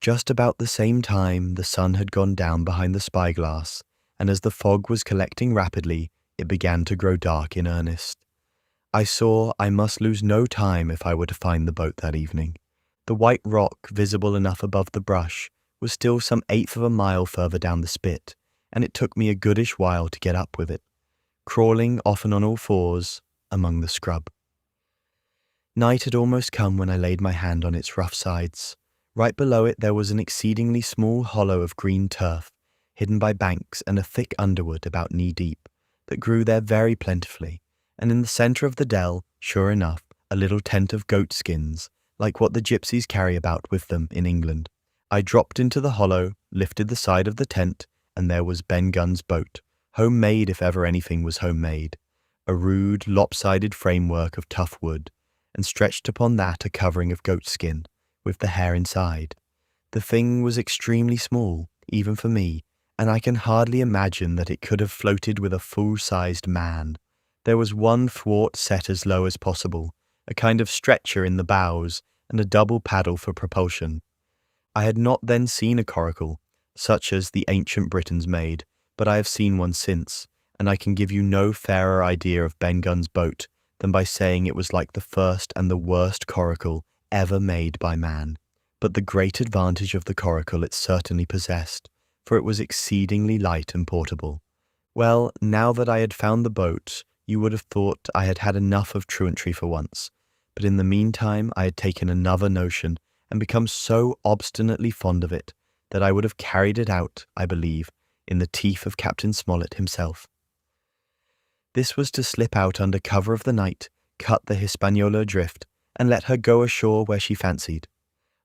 Just about the same time, the sun had gone down behind the spyglass, and as the fog was collecting rapidly, it began to grow dark in earnest. I saw I must lose no time if I were to find the boat that evening. The white rock, visible enough above the brush, was still some eighth of a mile further down the spit, and it took me a goodish while to get up with it, crawling often on all fours among the scrub. Night had almost come when I laid my hand on its rough sides. Right below it there was an exceedingly small hollow of green turf, hidden by banks and a thick underwood about knee-deep, that grew there very plentifully, and in the centre of the dell, sure enough, a little tent of goat skins, like what the gypsies carry about with them in England. I dropped into the hollow, lifted the side of the tent, and there was Ben Gunn's boat, homemade if ever anything was homemade, a rude, lopsided framework of tough wood, and stretched upon that a covering of goat skin, with the hair inside. The thing was extremely small, even for me, and I can hardly imagine that it could have floated with a full-sized man. There was one thwart set as low as possible, a kind of stretcher in the bows, and a double paddle for propulsion. I had not then seen a coracle, such as the ancient Britons made, but I have seen one since, and I can give you no fairer idea of Ben Gunn's boat than by saying it was like the first and the worst coracle ever made by man. But the great advantage of the coracle it certainly possessed, for it was exceedingly light and portable. Well, now that I had found the boat, you would have thought I had had enough of truantry for once, but in the meantime I had taken another notion and become so obstinately fond of it that I would have carried it out, I believe, in the teeth of Captain Smollett himself. This was to slip out under cover of the night, cut the Hispaniola adrift, and let her go ashore where she fancied.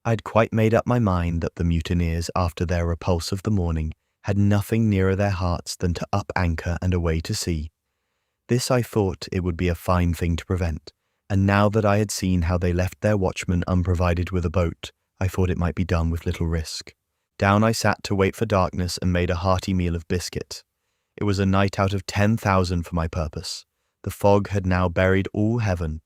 I had quite made up my mind that the mutineers, after their repulse of the morning, had nothing nearer their hearts than to up anchor and away to sea. This I thought it would be a fine thing to prevent, and now that I had seen how they left their watchman unprovided with a boat, I thought it might be done with little risk. Down I sat to wait for darkness and made a hearty meal of biscuit. It was a night out of 10,000 for my purpose. The fog had now buried all heaven.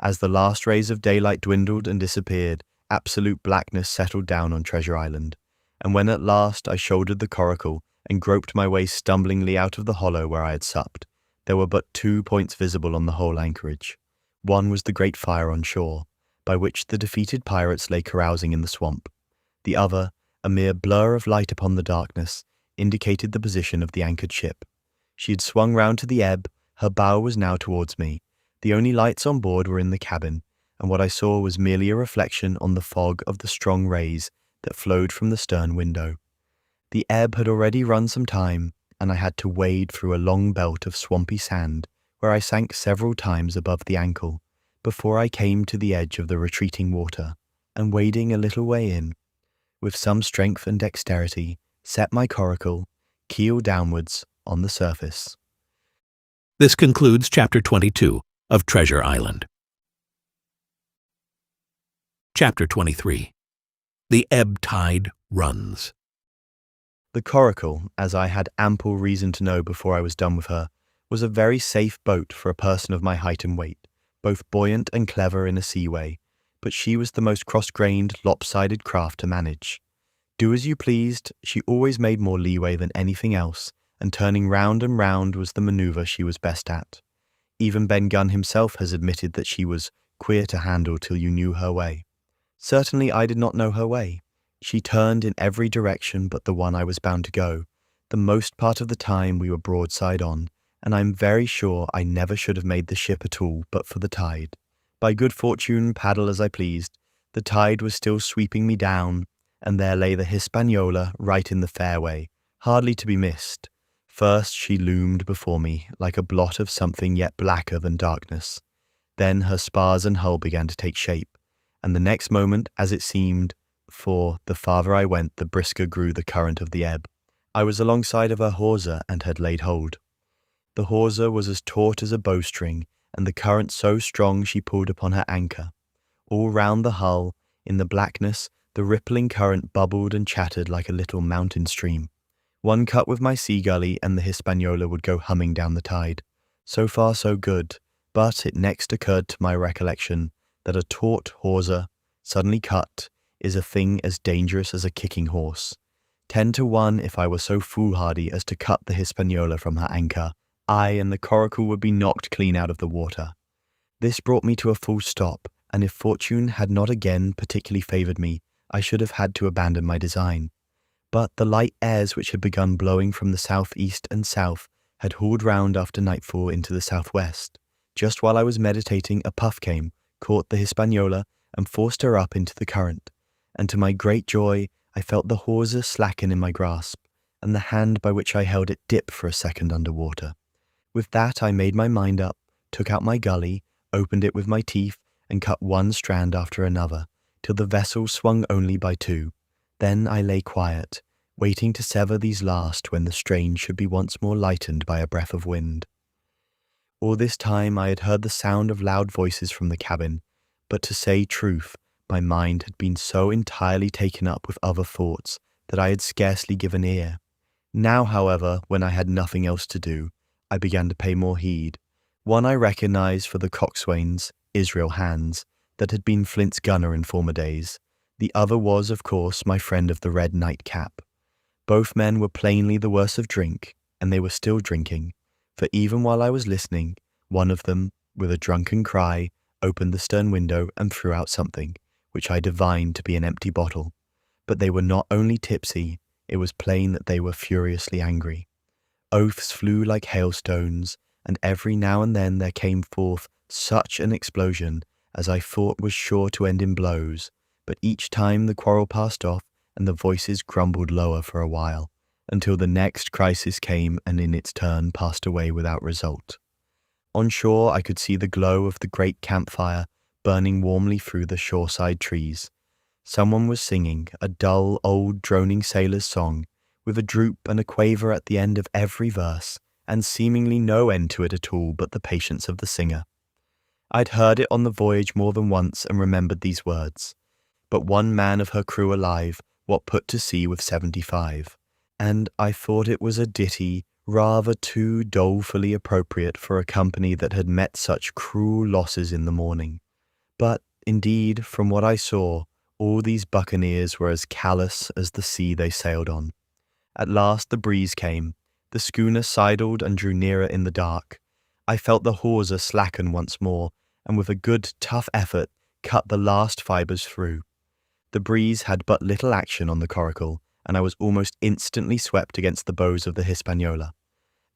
As the last rays of daylight dwindled and disappeared, absolute blackness settled down on Treasure Island, and when at last I shouldered the coracle and groped my way stumblingly out of the hollow where I had supped, there were but 2 points visible on the whole anchorage. One was the great fire on shore, by which the defeated pirates lay carousing in the swamp. The other, a mere blur of light upon the darkness, indicated the position of the anchored ship. She had swung round to the ebb, her bow was now towards me. The only lights on board were in the cabin, and what I saw was merely a reflection on the fog of the strong rays that flowed from the stern window. The ebb had already run some time, and I had to wade through a long belt of swampy sand where I sank several times above the ankle before I came to the edge of the retreating water, and wading a little way in, with some strength and dexterity, set my coracle, keel downwards, on the surface. This concludes Chapter 22 of Treasure Island. Chapter 23. The Ebb-tide runs. The Coracle, as I had ample reason to know before I was done with her, was a very safe boat for a person of my height and weight, both buoyant and clever in a seaway, but she was the most cross-grained, lopsided craft to manage. Do as you pleased, she always made more leeway than anything else, and turning round and round was the manoeuvre she was best at. Even Ben Gunn himself has admitted that she was queer to handle till you knew her way. Certainly I did not know her way. She turned in every direction but the one I was bound to go. The most part of the time we were broadside on, and I am very sure I never should have made the ship at all but for the tide. By good fortune, paddle as I pleased, the tide was still sweeping me down, and there lay the Hispaniola right in the fairway, hardly to be missed. First she loomed before me like a blot of something yet blacker than darkness. Then her spars and hull began to take shape, and the next moment, as it seemed, for the farther I went the brisker grew the current of the ebb, I was alongside of her hawser and had laid hold. The hawser was as taut as a bowstring, and the current so strong she pulled upon her anchor. All round the hull, in the blackness, the rippling current bubbled and chattered like a little mountain stream. One cut with my sea gully and the Hispaniola would go humming down the tide. So far so good, but it next occurred to my recollection that a taut hawser, suddenly cut, is a thing as dangerous as a kicking horse. 10 to 1 if I were so foolhardy as to cut the Hispaniola from her anchor, I and the Coracle would be knocked clean out of the water. This brought me to a full stop, and if fortune had not again particularly favoured me, I should have had to abandon my design. But the light airs which had begun blowing from the south-east and south had hauled round after nightfall into the south-west. Just while I was meditating, a puff came, caught the Hispaniola, and forced her up into the current, and to my great joy I felt the hawser slacken in my grasp, and the hand by which I held it dip for a second under water. With that I made my mind up, took out my gully, opened it with my teeth, and cut one strand after another, till the vessel swung only by 2. Then I lay quiet, waiting to sever these last when the strain should be once more lightened by a breath of wind. All this time I had heard the sound of loud voices from the cabin, but to say truth, my mind had been so entirely taken up with other thoughts that I had scarcely given ear. Now, however, when I had nothing else to do, I began to pay more heed. One I recognized for the coxswain's, Israel Hands, that had been Flint's gunner in former days. The other was, of course, my friend of the red nightcap. Both men were plainly the worse of drink, and they were still drinking, for even while I was listening, one of them, with a drunken cry, opened the stern window and threw out something, which I divined to be an empty bottle. But they were not only tipsy, it was plain that they were furiously angry. Oaths flew like hailstones, and every now and then there came forth such an explosion as I thought was sure to end in blows, but each time the quarrel passed off and the voices grumbled lower for a while, until the next crisis came and in its turn passed away without result. On shore I could see the glow of the great campfire burning warmly through the shoreside trees. Someone was singing a dull, old, droning sailor's song, with a droop and a quaver at the end of every verse, and seemingly no end to it at all but the patience of the singer. I'd heard it on the voyage more than once and remembered these words. But one man of her crew alive, what put to sea with 75, and I thought it was a ditty rather too dolefully appropriate for a company that had met such cruel losses in the morning. But, indeed, from what I saw, all these buccaneers were as callous as the sea they sailed on. At last the breeze came, the schooner sidled and drew nearer in the dark. I felt the hawser slacken once more, and with a good tough effort cut the last fibres through. The breeze had but little action on the Coracle, and I was almost instantly swept against the bows of the Hispaniola.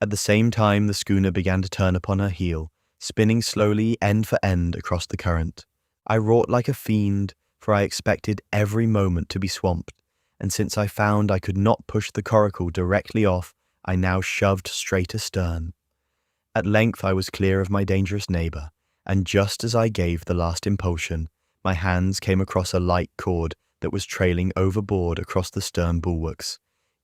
At the same time the schooner began to turn upon her heel, spinning slowly end for end across the current. I wrought like a fiend, for I expected every moment to be swamped, and since I found I could not push the Coracle directly off, I now shoved straight astern. At length I was clear of my dangerous neighbour, and just as I gave the last impulsion, my hands came across a light cord that was trailing overboard across the stern bulwarks.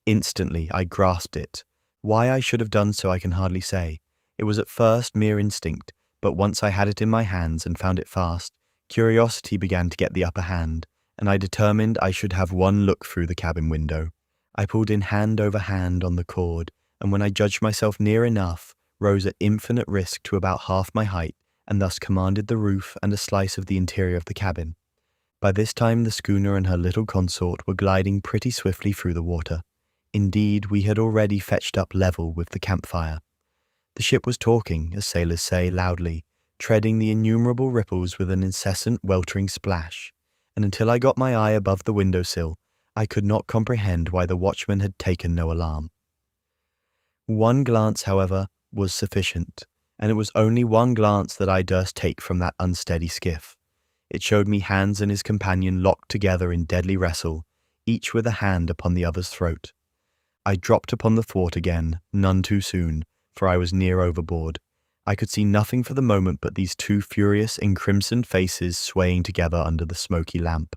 Instantly I grasped it. Why I should have done so I can hardly say. It was at first mere instinct, but once I had it in my hands and found it fast, curiosity began to get the upper hand, and I determined I should have one look through the cabin window. I pulled in hand over hand on the cord, and when I judged myself near enough, rose at infinite risk to about half my height, and thus commanded the roof and a slice of the interior of the cabin. By this time the schooner and her little consort were gliding pretty swiftly through the water. Indeed, we had already fetched up level with the campfire. The ship was talking, as sailors say, loudly, treading the innumerable ripples with an incessant weltering splash, and until I got my eye above the window-sill, I could not comprehend why the watchman had taken no alarm. One glance, however, was sufficient, and it was only one glance that I durst take from that unsteady skiff. It showed me Hans and his companion locked together in deadly wrestle, each with a hand upon the other's throat. I dropped upon the thwart again, none too soon, for I was near overboard. I could see nothing for the moment but these two furious encrimsoned faces swaying together under the smoky lamp,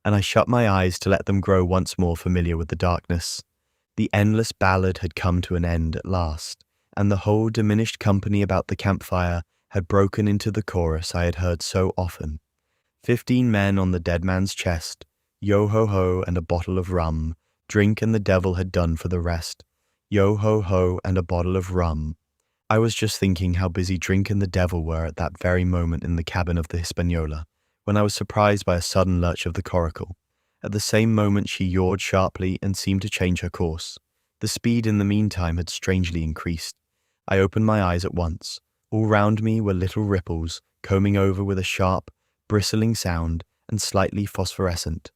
and I shut my eyes to let them grow once more familiar with the darkness. The endless ballad had come to an end at last, and the whole diminished company about the campfire had broken into the chorus I had heard so often. 15 men on the dead man's chest, yo-ho-ho and a bottle of rum, drink and the devil had done for the rest. Yo-ho-ho and a bottle of rum. I was just thinking how busy drink and the devil were at that very moment in the cabin of the Hispaniola, when I was surprised by a sudden lurch of the Coracle. At the same moment she yawed sharply and seemed to change her course. The speed in the meantime had strangely increased. I opened my eyes at once. All round me were little ripples, combing over with a sharp, bristling sound and slightly phosphorescent.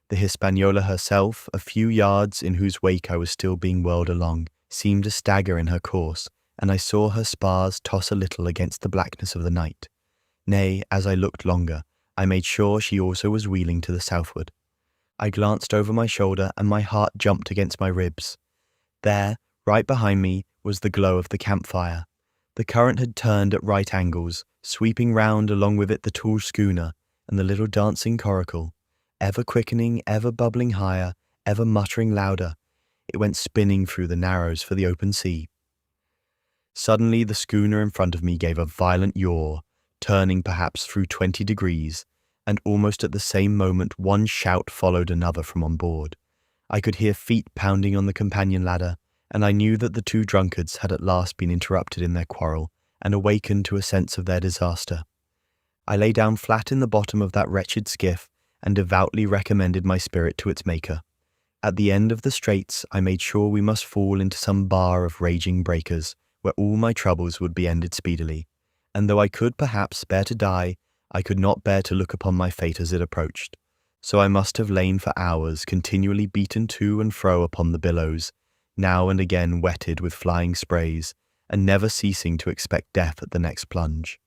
The Hispaniola herself, a few yards in whose wake I was still being whirled along, seemed to stagger in her course, and I saw her spars toss a little against the blackness of the night. Nay, as I looked longer, I made sure she also was wheeling to the southward. I glanced over my shoulder, and my heart jumped against my ribs. There, right behind me, was the glow of the campfire. The current had turned at right angles, sweeping round along with it the tall schooner and the little dancing Coracle. Ever quickening, ever bubbling higher, ever muttering louder, it went spinning through the narrows for the open sea. Suddenly the schooner in front of me gave a violent yaw, turning perhaps through 20 degrees, and almost at the same moment one shout followed another from on board. I could hear feet pounding on the companion ladder, and I knew that the two drunkards had at last been interrupted in their quarrel and awakened to a sense of their disaster. I lay down flat in the bottom of that wretched skiff and devoutly recommended my spirit to its maker. At the end of the straits, I made sure we must fall into some bar of raging breakers, where all my troubles would be ended speedily, and though I could perhaps bear to die, I could not bear to look upon my fate as it approached. So I must have lain for hours, continually beaten to and fro upon the billows, now and again wetted with flying sprays, and never ceasing to expect death at the next plunge.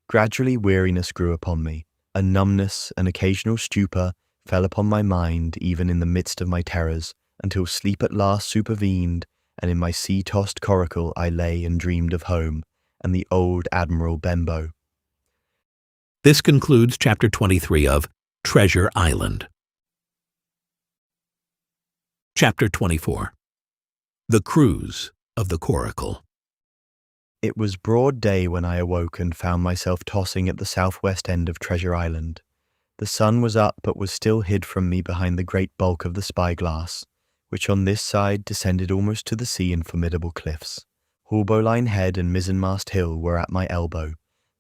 Gradually weariness grew upon me. A numbness, an occasional stupor, fell upon my mind even in the midst of my terrors, until sleep at last supervened, and in my sea-tossed coracle I lay and dreamed of home, and the old Admiral Benbow. This concludes Chapter 23 of Treasure Island. Chapter 24. The Cruise of the Coracle. It was broad day when I awoke and found myself tossing at the southwest end of Treasure Island. The sun was up but was still hid from me behind the great bulk of the spyglass, which on this side descended almost to the sea in formidable cliffs. Haulbowline Head and Mizzenmast Hill were at my elbow.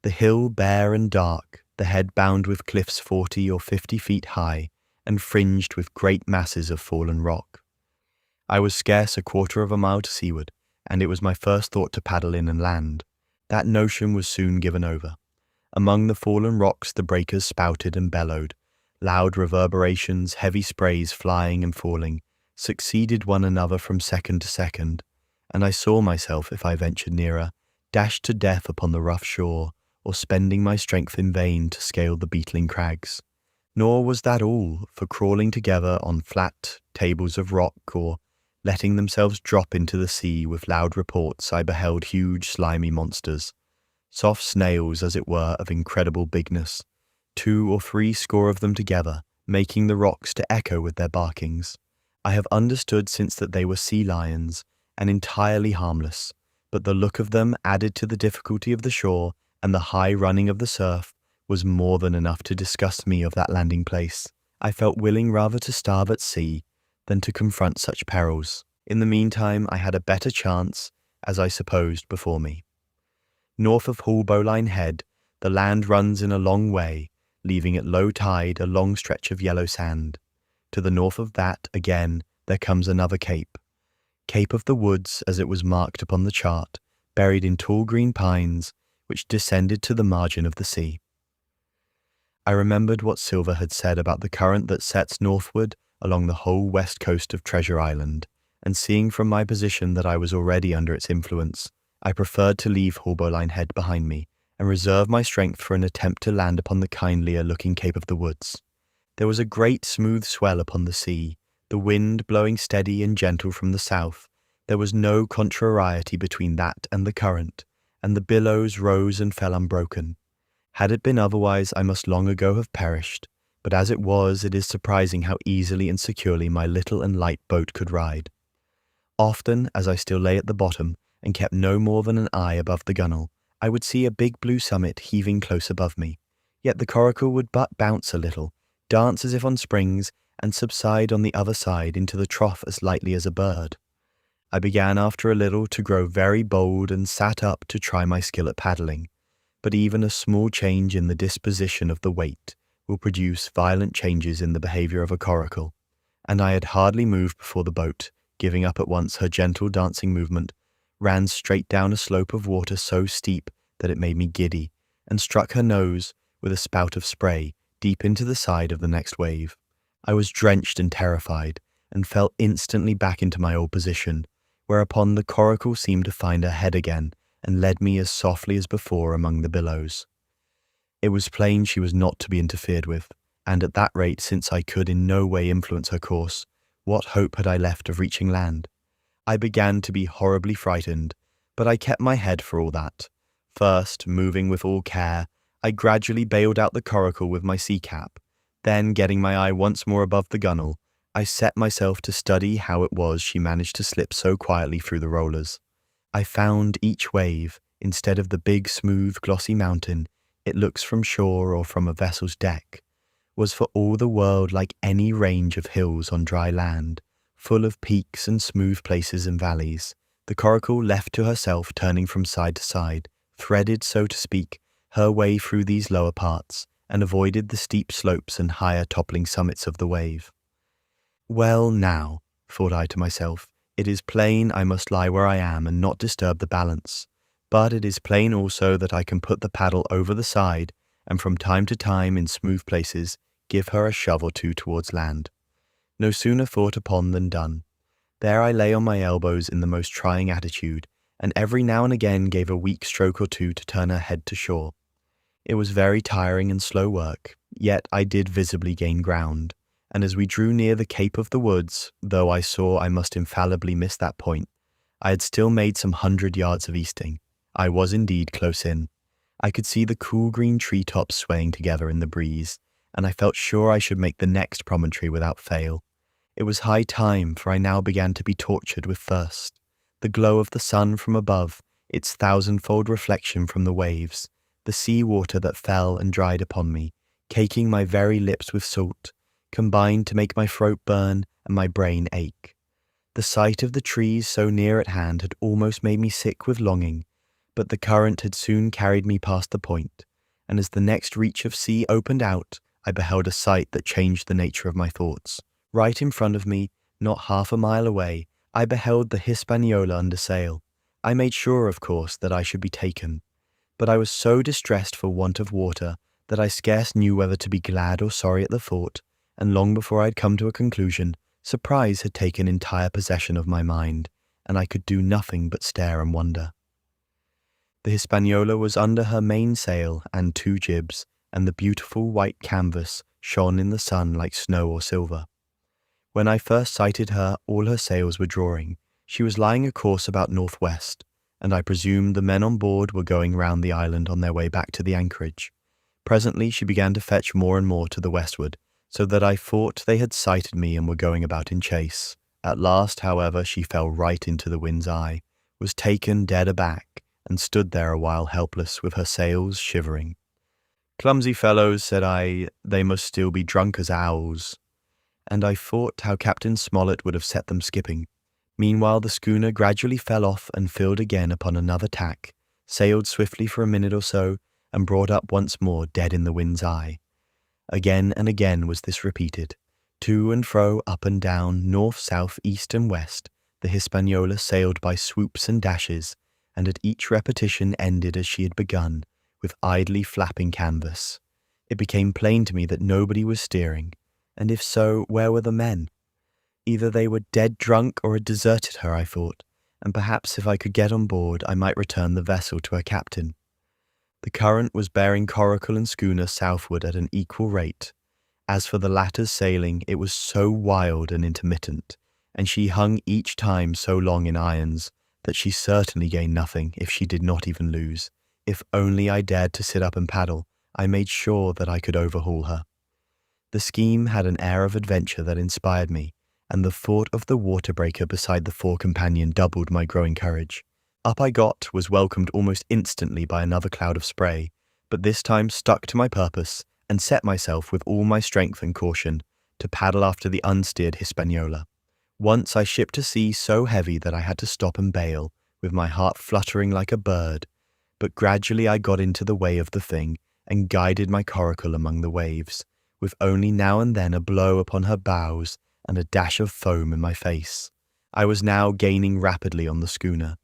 The hill bare and dark, the head bound with cliffs 40 or 50 feet high, and fringed with great masses of fallen rock. I was scarce a quarter of a mile to seaward, and it was my first thought to paddle in and land. That notion was soon given over. Among the fallen rocks the breakers spouted and bellowed. Loud reverberations, heavy sprays flying and falling, succeeded one another from second to second, and I saw myself, if I ventured nearer, dashed to death upon the rough shore, or spending my strength in vain to scale the beetling crags. Nor was that all, for crawling together on flat tables of rock or letting themselves drop into the sea with loud reports. I beheld huge slimy monsters, soft snails as it were of incredible bigness, 2 or 3 score of them together, making the rocks to echo with their barkings. I have understood since that they were sea lions, and entirely harmless, but the look of them, added to the difficulty of the shore and the high running of the surf, was more than enough to disgust me of that landing place. I felt willing rather to starve at sea than to confront such perils. In the meantime, I had a better chance, as I supposed, before me. North of Haulbowline Head, the land runs in a long way, leaving at low tide a long stretch of yellow sand. To the north of that, again, there comes another cape. Cape of the Woods, as it was marked upon the chart, buried in tall green pines, which descended to the margin of the sea. I remembered what Silver had said about the current that sets northward along the whole west coast of Treasure Island, and seeing from my position that I was already under its influence, I preferred to leave Haulbowline Head behind me and reserve my strength for an attempt to land upon the kindlier-looking Cape of the Woods. There was a great smooth swell upon the sea, the wind blowing steady and gentle from the south. There was no contrariety between that and the current, and the billows rose and fell unbroken. Had it been otherwise, I must long ago have perished, but as it was, it is surprising how easily and securely my little and light boat could ride. Often, as I still lay at the bottom, and kept no more than an eye above the gunwale, I would see a big blue summit heaving close above me, yet the Coracle would but bounce a little, dance as if on springs, and subside on the other side into the trough as lightly as a bird. I began after a little to grow very bold and sat up to try my skill at paddling, but even a small change in the disposition of the weight will produce violent changes in the behaviour of a coracle, and I had hardly moved before the boat, giving up at once her gentle dancing movement, ran straight down a slope of water so steep that it made me giddy, and struck her nose with a spout of spray deep into the side of the next wave. I was drenched and terrified, and fell instantly back into my old position, whereupon the coracle seemed to find her head again, and led me as softly as before among the billows. It was plain she was not to be interfered with, and at that rate, since I could in no way influence her course, what hope had I left of reaching land? I began to be horribly frightened, but I kept my head for all that. First, moving with all care, I gradually bailed out the coracle with my sea cap. Then, getting my eye once more above the gunwale, I set myself to study how it was she managed to slip so quietly through the rollers. I found each wave, instead of the big, smooth, glossy mountain it looks from shore or from a vessel's deck, was for all the world like any range of hills on dry land, full of peaks and smooth places and valleys. The coracle, left to herself, turning from side to side, threaded, so to speak, her way through these lower parts, and avoided the steep slopes and higher toppling summits of the wave. Well, now, thought I to myself, it is plain I must lie where I am and not disturb the balance, but it is plain also that I can put the paddle over the side and from time to time in smooth places give her a shove or two towards land. No sooner thought upon than done. There I lay on my elbows in the most trying attitude, and every now and again gave a weak stroke or two to turn her head to shore. It was very tiring and slow work, yet I did visibly gain ground, and as we drew near the Cape of the Woods, though I saw I must infallibly miss that point, I had still made some 100 yards of easting. I was indeed close in. I could see the cool green treetops swaying together in the breeze, and I felt sure I should make the next promontory without fail. It was high time, for I now began to be tortured with thirst. The glow of the sun from above, its thousandfold reflection from the waves, the sea water that fell and dried upon me, caking my very lips with salt, combined to make my throat burn and my brain ache. The sight of the trees so near at hand had almost made me sick with longing, but the current had soon carried me past the point, and as the next reach of sea opened out, I beheld a sight that changed the nature of my thoughts. Right in front of me, not half a mile away, I beheld the Hispaniola under sail. I made sure, of course, that I should be taken, but I was so distressed for want of water that I scarce knew whether to be glad or sorry at the thought, and long before I had come to a conclusion, surprise had taken entire possession of my mind, and I could do nothing but stare and wonder. The Hispaniola was under her mainsail and 2 jibs, and the beautiful white canvas shone in the sun like snow or silver. When I first sighted her, all her sails were drawing. She was lying a course about northwest, and I presumed the men on board were going round the island on their way back to the anchorage. Presently she began to fetch more and more to the westward, so that I thought they had sighted me and were going about in chase. At last, however, she fell right into the wind's eye, was taken dead aback, and stood there a while helpless with her sails shivering. "Clumsy fellows," said I, "they must still be drunk as owls." And I thought how Captain Smollett would have set them skipping. Meanwhile the schooner gradually fell off and filled again upon another tack, sailed swiftly for a minute or so, and brought up once more dead in the wind's eye. Again and again was this repeated. To and fro, up and down, north, south, east and west, the Hispaniola sailed by swoops and dashes, and at each repetition ended as she had begun, with idly flapping canvas. It became plain to me that nobody was steering, and if so, where were the men? Either they were dead drunk or had deserted her, I thought, and perhaps if I could get on board I might return the vessel to her captain. The current was bearing Coracle and schooner southward at an equal rate. As for the latter's sailing, it was so wild and intermittent, and she hung each time so long in irons, that she certainly gained nothing if she did not even lose. If only I dared to sit up and paddle, I made sure that I could overhaul her. The scheme had an air of adventure that inspired me, and the thought of the water breaker beside the fore-companion doubled my growing courage. Up I got, was welcomed almost instantly by another cloud of spray, but this time stuck to my purpose, and set myself with all my strength and caution to paddle after the unsteered Hispaniola. Once I shipped a sea so heavy that I had to stop and bail, with my heart fluttering like a bird, but gradually I got into the way of the thing, and guided my coracle among the waves, with only now and then a blow upon her bows and a dash of foam in my face. I was now gaining rapidly on the schooner.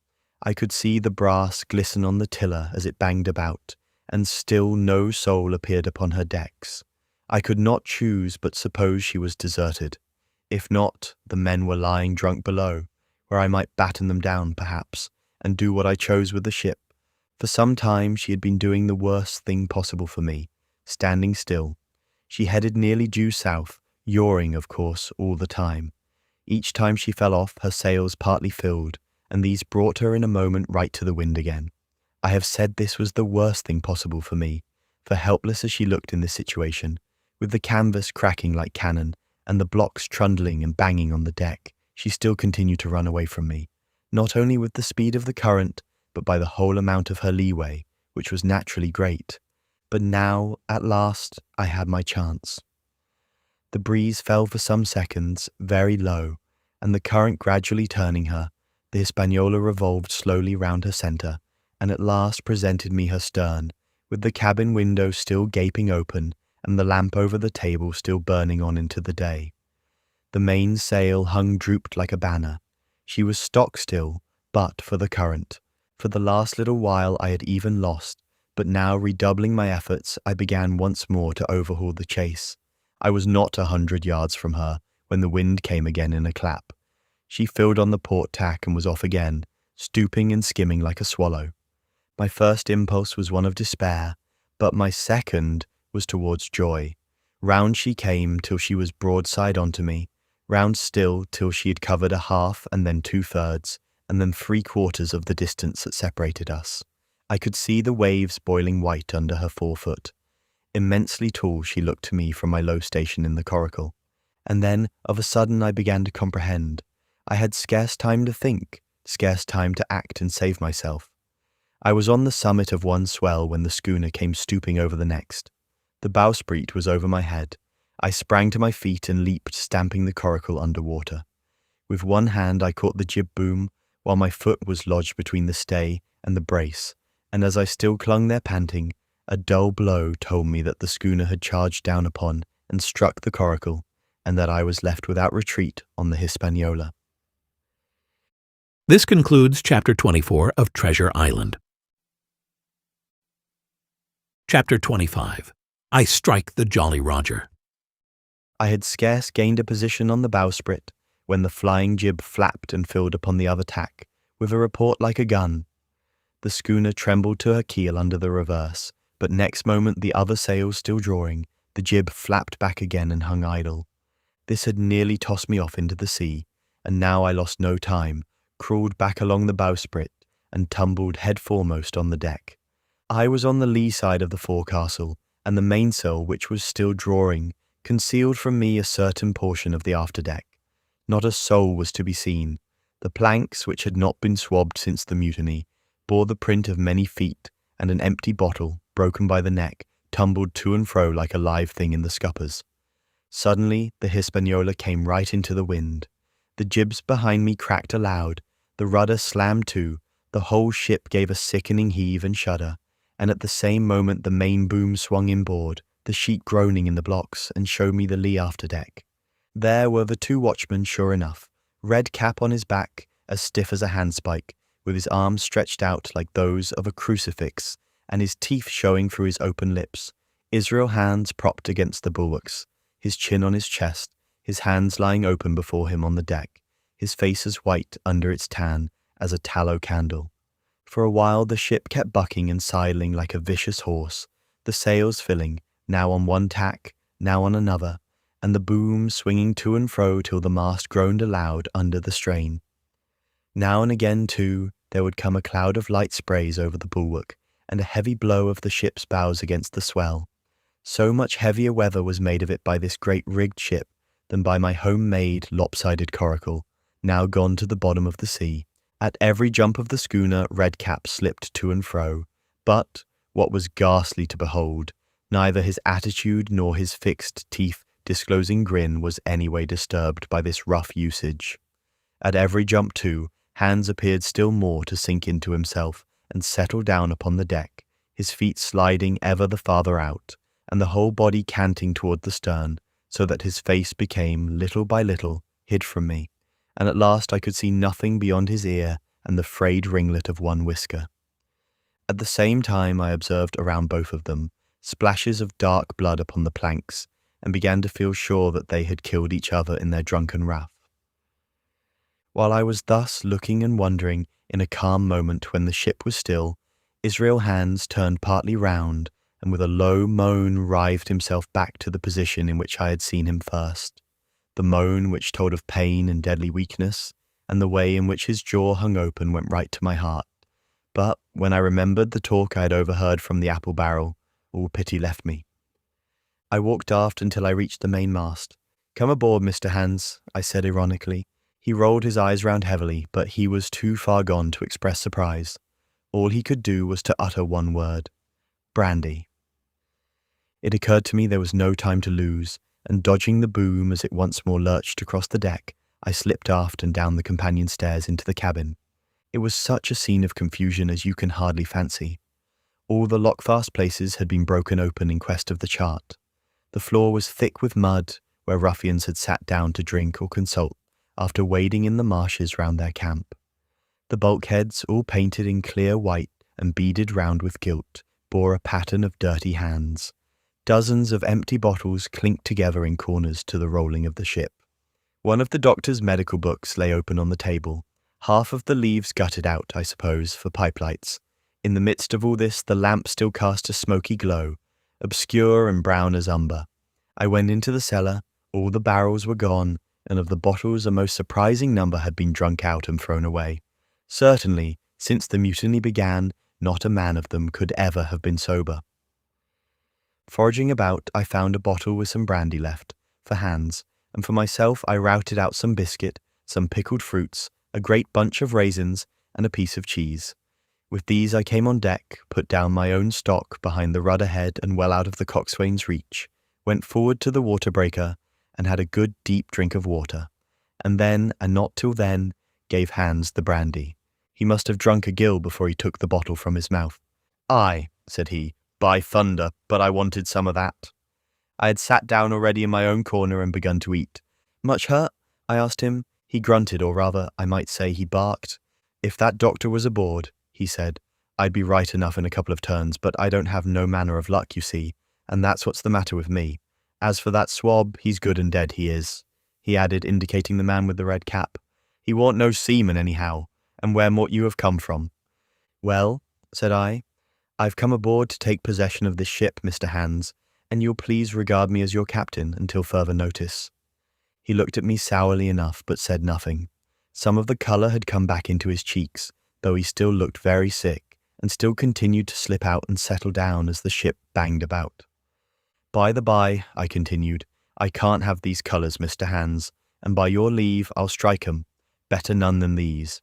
I could see the brass glisten on the tiller as it banged about, and still no soul appeared upon her decks. I could not choose but suppose she was deserted. If not, the men were lying drunk below, where I might batten them down, perhaps, and do what I chose with the ship. For some time she had been doing the worst thing possible for me, standing still. She headed nearly due south, yawing, of course, all the time. Each time she fell off, her sails partly filled, and these brought her in a moment right to the wind again. I have said this was the worst thing possible for me, for helpless as she looked in this situation, with the canvas cracking like cannon, and the blocks trundling and banging on the deck, she still continued to run away from me, not only with the speed of the current, but by the whole amount of her leeway, which was naturally great. But now, at last, I had my chance. The breeze fell for some seconds, very low, and the current gradually turning her, the Hispaniola revolved slowly round her centre, and at last presented me her stern, with the cabin window still gaping open, and the lamp over the table still burning on into the day. The mainsail hung drooped like a banner. She was stock still, but for the current. For the last little while I had even lost, but now redoubling my efforts, I began once more to overhaul the chase. I was not 100 yards from her when the wind came again in a clap. She filled on the port tack and was off again, stooping and skimming like a swallow. My first impulse was one of despair, but my second was towards joy. Round she came till she was broadside onto me, round still till she had covered a half and then 2/3, and then 3/4 of the distance that separated us. I could see the waves boiling white under her forefoot. Immensely tall she looked to me from my low station in the coracle. And then, of a sudden, I began to comprehend. I had scarce time to think, scarce time to act and save myself. I was on the summit of one swell when the schooner came stooping over the next. The bowsprit was over my head. I sprang to my feet and leaped, stamping the coracle under water. With one hand I caught the jib boom, while my foot was lodged between the stay and the brace, and as I still clung there panting, a dull blow told me that the schooner had charged down upon and struck the coracle, and that I was left without retreat on the Hispaniola. This concludes Chapter 24 of Treasure Island. Chapter 25. I Strike the Jolly Roger. I had scarce gained a position on the bowsprit when the flying jib flapped and filled upon the other tack, with a report like a gun. The schooner trembled to her keel under the reverse, but next moment, the other sails still drawing, the jib flapped back again and hung idle. This had nearly tossed me off into the sea, and now I lost no time, crawled back along the bowsprit, and tumbled head foremost on the deck. I was on the lee side of the forecastle, and the mainsail, which was still drawing, concealed from me a certain portion of the afterdeck. Not a soul was to be seen. The planks, which had not been swabbed since the mutiny, bore the print of many feet, and an empty bottle, broken by the neck, tumbled to and fro like a live thing in the scuppers. Suddenly the Hispaniola came right into the wind. The jibs behind me cracked aloud, the rudder slammed to, the whole ship gave a sickening heave and shudder, and at the same moment the main boom swung inboard, the sheet groaning in the blocks, and showed me the lee afterdeck. There were the two watchmen, sure enough, red cap on his back, as stiff as a handspike, with his arms stretched out like those of a crucifix, and his teeth showing through his open lips, Israel hands propped against the bulwarks, his chin on his chest, his hands lying open before him on the deck, his face as white under its tan as a tallow candle. For a while the ship kept bucking and sidling like a vicious horse, the sails filling, now on one tack, now on another, and the boom swinging to and fro till the mast groaned aloud under the strain. Now and again, too, there would come a cloud of light sprays over the bulwark, and a heavy blow of the ship's bows against the swell. So much heavier weather was made of it by this great rigged ship than by my home-made, lopsided Coracle, now gone to the bottom of the sea. At every jump of the schooner, Redcap slipped to and fro, but, what was ghastly to behold, neither his attitude nor his fixed teeth-disclosing grin was any way disturbed by this rough usage. At every jump, too, Hans appeared still more to sink into himself and settle down upon the deck, his feet sliding ever the farther out, and the whole body canting toward the stern, so that his face became, little by little, hid from me, and at last I could see nothing beyond his ear and the frayed ringlet of one whisker. At the same time I observed around both of them splashes of dark blood upon the planks, and began to feel sure that they had killed each other in their drunken wrath. While I was thus looking and wondering, in a calm moment when the ship was still, Israel Hands turned partly round, and with a low moan writhed himself back to the position in which I had seen him first. The moan which told of pain and deadly weakness, and the way in which his jaw hung open went right to my heart. But when I remembered the talk I had overheard from the apple barrel, all pity left me. I walked aft until I reached the mainmast. "Come aboard, Mr. Hands," I said ironically. He rolled his eyes round heavily, but he was too far gone to express surprise. All he could do was to utter one word: brandy. It occurred to me there was no time to lose, and dodging the boom as it once more lurched across the deck, I slipped aft and down the companion stairs into the cabin. It was such a scene of confusion as you can hardly fancy. All the lockfast places had been broken open in quest of the chart. The floor was thick with mud, where ruffians had sat down to drink or consult after wading in the marshes round their camp. The bulkheads, all painted in clear white and beaded round with gilt, bore a pattern of dirty hands. Dozens of empty bottles clinked together in corners to the rolling of the ship. One of the doctor's medical books lay open on the table, half of the leaves gutted out, I suppose, for pipe lights. In the midst of all this, the lamp still cast a smoky glow, obscure and brown as umber. I went into the cellar, all the barrels were gone, and of the bottles a most surprising number had been drunk out and thrown away. Certainly, since the mutiny began, not a man of them could ever have been sober. Foraging about, I found a bottle with some brandy left, for Hans, and for myself I routed out some biscuit, some pickled fruits, a great bunch of raisins, and a piece of cheese. With these I came on deck, put down my own stock behind the rudder head and well out of the coxswain's reach, went forward to the water breaker, and had a good deep drink of water, and then, and not till then, gave Hans the brandy. He must have drunk a gill before he took the bottle from his mouth. "Aye," said he, "by thunder, but I wanted some of that." I had sat down already in my own corner and begun to eat. "Much hurt?" I asked him. He grunted, or rather, I might say he barked. "If that doctor was aboard," he said, "I'd be right enough in a couple of turns, but I don't have no manner of luck, you see, and that's what's the matter with me. As for that swab, he's good and dead, he is," he added, indicating the man with the red cap. "He warn't no seaman anyhow, and where mought you have come from?" "Well," said I, "I've come aboard to take possession of this ship, Mr. Hands, and you'll please regard me as your captain until further notice." He looked at me sourly enough, but said nothing. Some of the colour had come back into his cheeks, though he still looked very sick, and still continued to slip out and settle down as the ship banged about. By the by, I continued, I can't have these colours, Mr. Hands, and by your leave I'll strike 'em. Better none than these.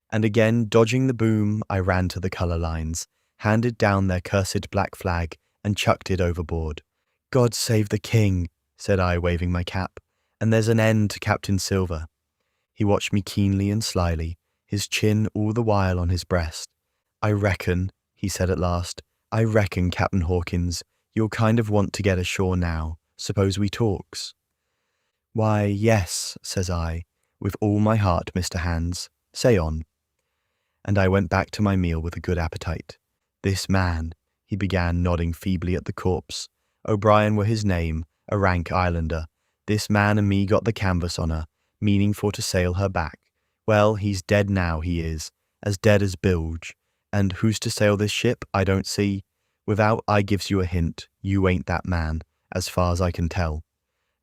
And again, dodging the boom, I ran to the colour lines, handed down their cursed black flag, and chucked it overboard. God save the king, said I, waving my cap, and there's an end to Captain Silver. He watched me keenly and slyly, his chin all the while on his breast. I reckon, he said at last, I reckon, Captain Hawkins, you'll kind of want to get ashore now. Suppose we talks? Why, yes, says I, with all my heart, Mr. Hands. Say on. And I went back to my meal with a good appetite. This man, he began, nodding feebly at the corpse. O'Brien were his name, a rank islander. This man and me got the canvas on her, meaning for to sail her back. Well, he's dead now, he is, as dead as bilge. And who's to sail this ship, I don't see. Without I gives you a hint, you ain't that man, as far as I can tell.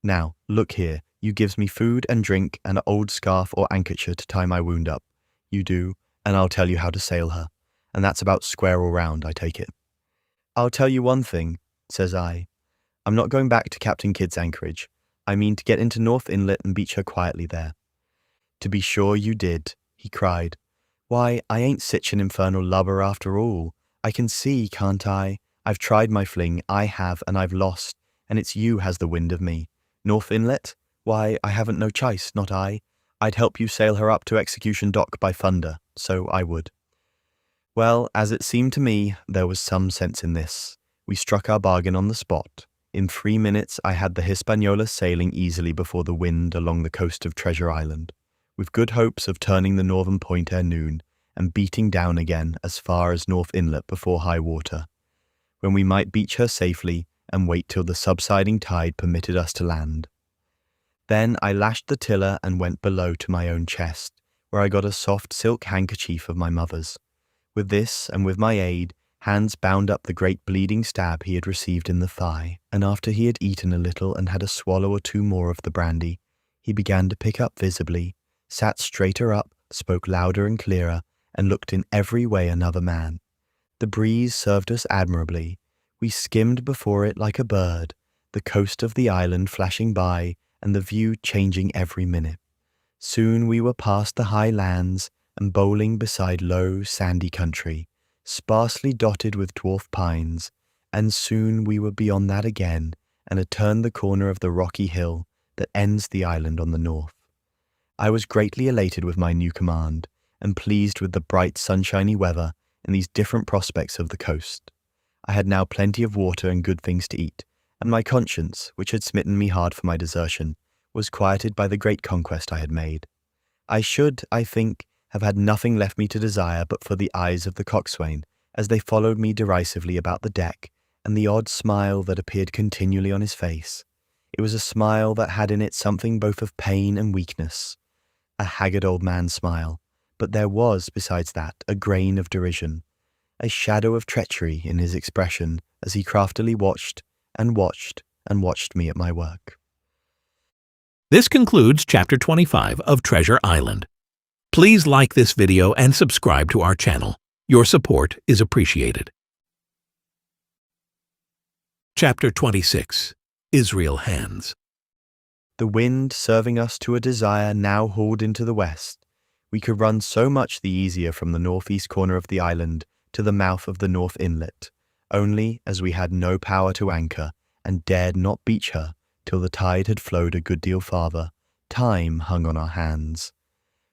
Now, look here, you gives me food and drink and an old scarf or handkerchief to tie my wound up. You do, and I'll tell you how to sail her. And that's about square all round, I take it. I'll tell you one thing, says I. I'm not going back to Captain Kidd's anchorage. I mean to get into North Inlet and beach her quietly there. To be sure you did, he cried. Why, I ain't sich an infernal lubber after all. I can see, can't I? I've tried my fling, I have, and I've lost, and it's you has the wind of me. North Inlet? Why, I haven't no choice, not I. I'd help you sail her up to Execution Dock by thunder, so I would. Well, as it seemed to me, there was some sense in this. We struck our bargain on the spot. In 3 minutes I had the Hispaniola sailing easily before the wind along the coast of Treasure Island, with good hopes of turning the northern point ere noon, and beating down again as far as North Inlet before high water, when we might beach her safely and wait till the subsiding tide permitted us to land. Then I lashed the tiller and went below to my own chest, where I got a soft silk handkerchief of my mother's. With this, and with my aid, Hans bound up the great bleeding stab he had received in the thigh, and after he had eaten a little and had a swallow or two more of the brandy, he began to pick up visibly, sat straighter up, spoke louder and clearer, and looked in every way another man. The breeze served us admirably. We skimmed before it like a bird, the coast of the island flashing by, and the view changing every minute. Soon we were past the high lands, and bowling beside low, sandy country, sparsely dotted with dwarf pines, and soon we were beyond that again, and had turned the corner of the rocky hill that ends the island on the north. I was greatly elated with my new command, and pleased with the bright sunshiny weather and these different prospects of the coast. I had now plenty of water and good things to eat, and my conscience, which had smitten me hard for my desertion, was quieted by the great conquest I had made. I should, I think, have had nothing left me to desire but for the eyes of the coxswain, as they followed me derisively about the deck, and the odd smile that appeared continually on his face. It was a smile that had in it something both of pain and weakness, a haggard old man's smile, but there was, besides that, a grain of derision, a shadow of treachery in his expression as he craftily watched and watched and watched me at my work. This concludes Chapter 25 of Treasure Island. Please like this video and subscribe to our channel. Your support is appreciated. Chapter 26. Israel Hands. The wind serving us to a desire now hauled into the west, we could run so much the easier from the northeast corner of the island to the mouth of the North Inlet, only as we had no power to anchor and dared not beach her till the tide had flowed a good deal farther, time hung on our hands.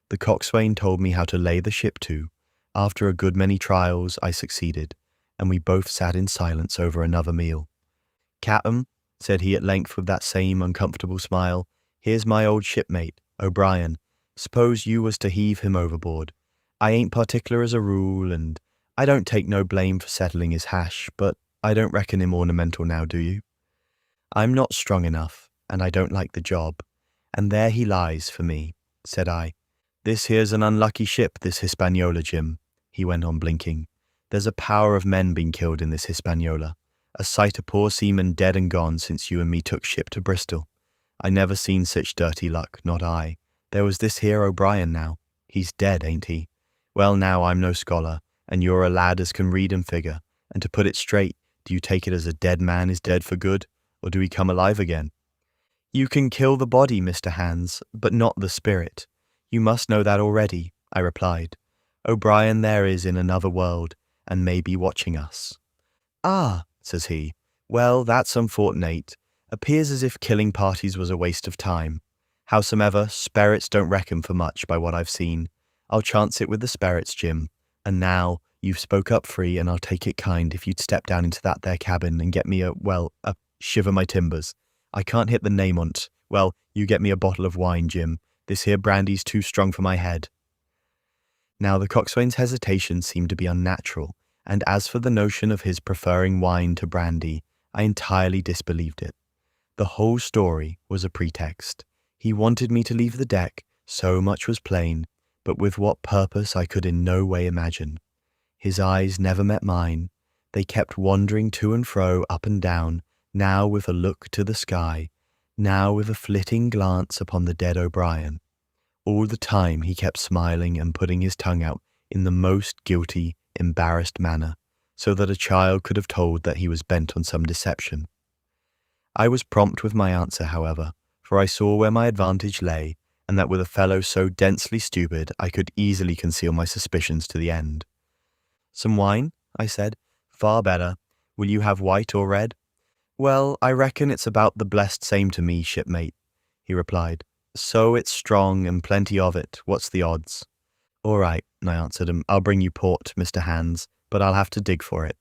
The coxswain told me how to lay the ship to. After a good many trials, I succeeded, and we both sat in silence over another meal. "Captain," said he at length with that same uncomfortable smile, "here's my old shipmate, O'Brien. Suppose you was to heave him overboard. I ain't particular as a rule, and I don't take no blame for settling his hash, but I don't reckon him ornamental now, do you? I'm not strong enough, and I don't like the job, and there he lies for me," said I. "This here's an unlucky ship, this Hispaniola, Jim," he went on blinking. "There's a power of men been killed in this Hispaniola, a sight of poor seamen dead and gone since you and me took ship to Bristol, I never seen such dirty luck, not I. There was this here O'Brien now. He's dead, ain't he? Well, now, I'm no scholar, and you're a lad as can read and figure, and to put it straight, do you take it as a dead man is dead for good, or do he come alive again? You can kill the body, Mr. Hands, but not the spirit. You must know that already, I replied. O'Brien there is in another world, and may be watching us. Ah, says he, well, that's unfortunate. Appears as if killing parties was a waste of time. Howsomever, sperits don't reckon for much by what I've seen. I'll chance it with the sperits, Jim. And now, you've spoke up free, and I'll take it kind if you'd step down into that there cabin and get me a shiver my timbers. I can't hit the name on't. Well, you get me a bottle of wine, Jim. This here brandy's too strong for my head. Now the coxswain's hesitation seemed to be unnatural, and as for the notion of his preferring wine to brandy, I entirely disbelieved it. The whole story was a pretext. He wanted me to leave the deck, so much was plain, but with what purpose I could in no way imagine. His eyes never met mine. They kept wandering to and fro, up and down, now with a look to the sky, now with a flitting glance upon the dead O'Brien. All the time he kept smiling and putting his tongue out in the most guilty, embarrassed manner, so that a child could have told that he was bent on some deception. I was prompt with my answer, however, for I saw where my advantage lay, and that with a fellow so densely stupid I could easily conceal my suspicions to the end. Some wine? I said. Far better. Will you have white or red? Well, I reckon it's about the blessed same to me, shipmate, he replied. So it's strong and plenty of it. What's the odds? All right, I answered him. I'll bring you port, Mr. Hands, but I'll have to dig for it.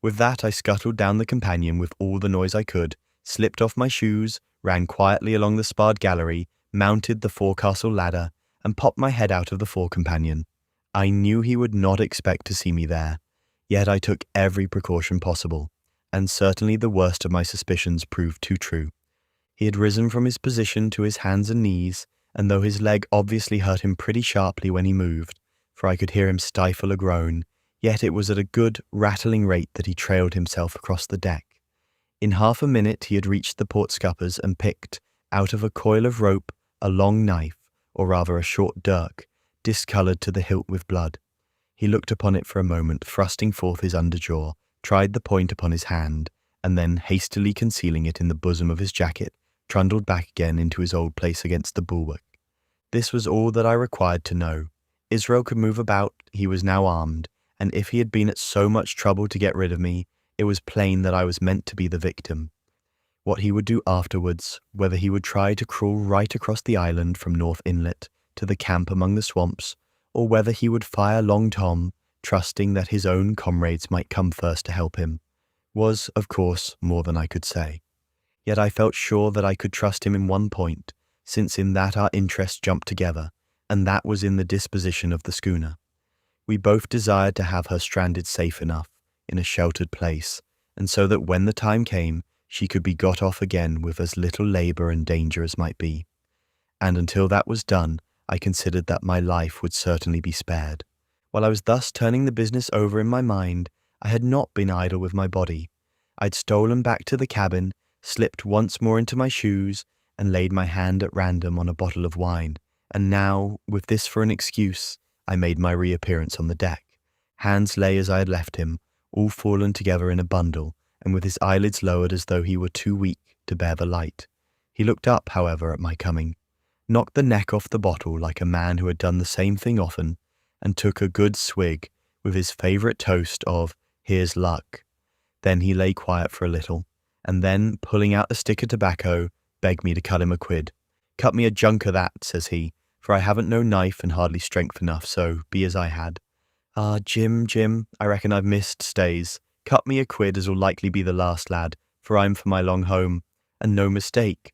With that, I scuttled down the companion with all the noise I could, slipped off my shoes, ran quietly along the sparred gallery, mounted the forecastle ladder, and popped my head out of the fore companion. I knew he would not expect to see me there, yet I took every precaution possible, and certainly the worst of my suspicions proved too true. He had risen from his position to his hands and knees, and though his leg obviously hurt him pretty sharply when he moved, for I could hear him stifle a groan, yet it was at a good, rattling rate that he trailed himself across the deck. In half a minute he had reached the port scuppers and picked, out of a coil of rope, a long knife, or rather a short dirk, discoloured to the hilt with blood. He looked upon it for a moment, thrusting forth his underjaw, tried the point upon his hand, and then, hastily concealing it in the bosom of his jacket, trundled back again into his old place against the bulwark. This was all that I required to know. Israel could move about, he was now armed, and if he had been at so much trouble to get rid of me, it was plain that I was meant to be the victim. What he would do afterwards, whether he would try to crawl right across the island from North Inlet to the camp among the swamps, or whether he would fire Long Tom, trusting that his own comrades might come first to help him, was, of course, more than I could say. Yet I felt sure that I could trust him in one point, since in that our interests jumped together, and that was in the disposition of the schooner. We both desired to have her stranded safe enough, in a sheltered place, and so that when the time came, she could be got off again with as little labour and danger as might be. And until that was done, I considered that my life would certainly be spared. While I was thus turning the business over in my mind, I had not been idle with my body. I'd stolen back to the cabin, slipped once more into my shoes, and laid my hand at random on a bottle of wine, and now, with this for an excuse, I made my reappearance on the deck. Hands lay as I had left him, all fallen together in a bundle, and with his eyelids lowered as though he were too weak to bear the light. He looked up, however, at my coming, knocked the neck off the bottle like a man who had done the same thing often, and took a good swig with his favourite toast of "Here's luck." Then he lay quiet for a little, and then, pulling out a stick of tobacco, begged me to cut him a quid. "Cut me a junk of that," says he, "for I haven't no knife and hardly strength enough, so be as I had." "Ah, Jim, I reckon I've missed stays. Cut me a quid as'll likely be the last, lad, for I'm for my long home, and no mistake."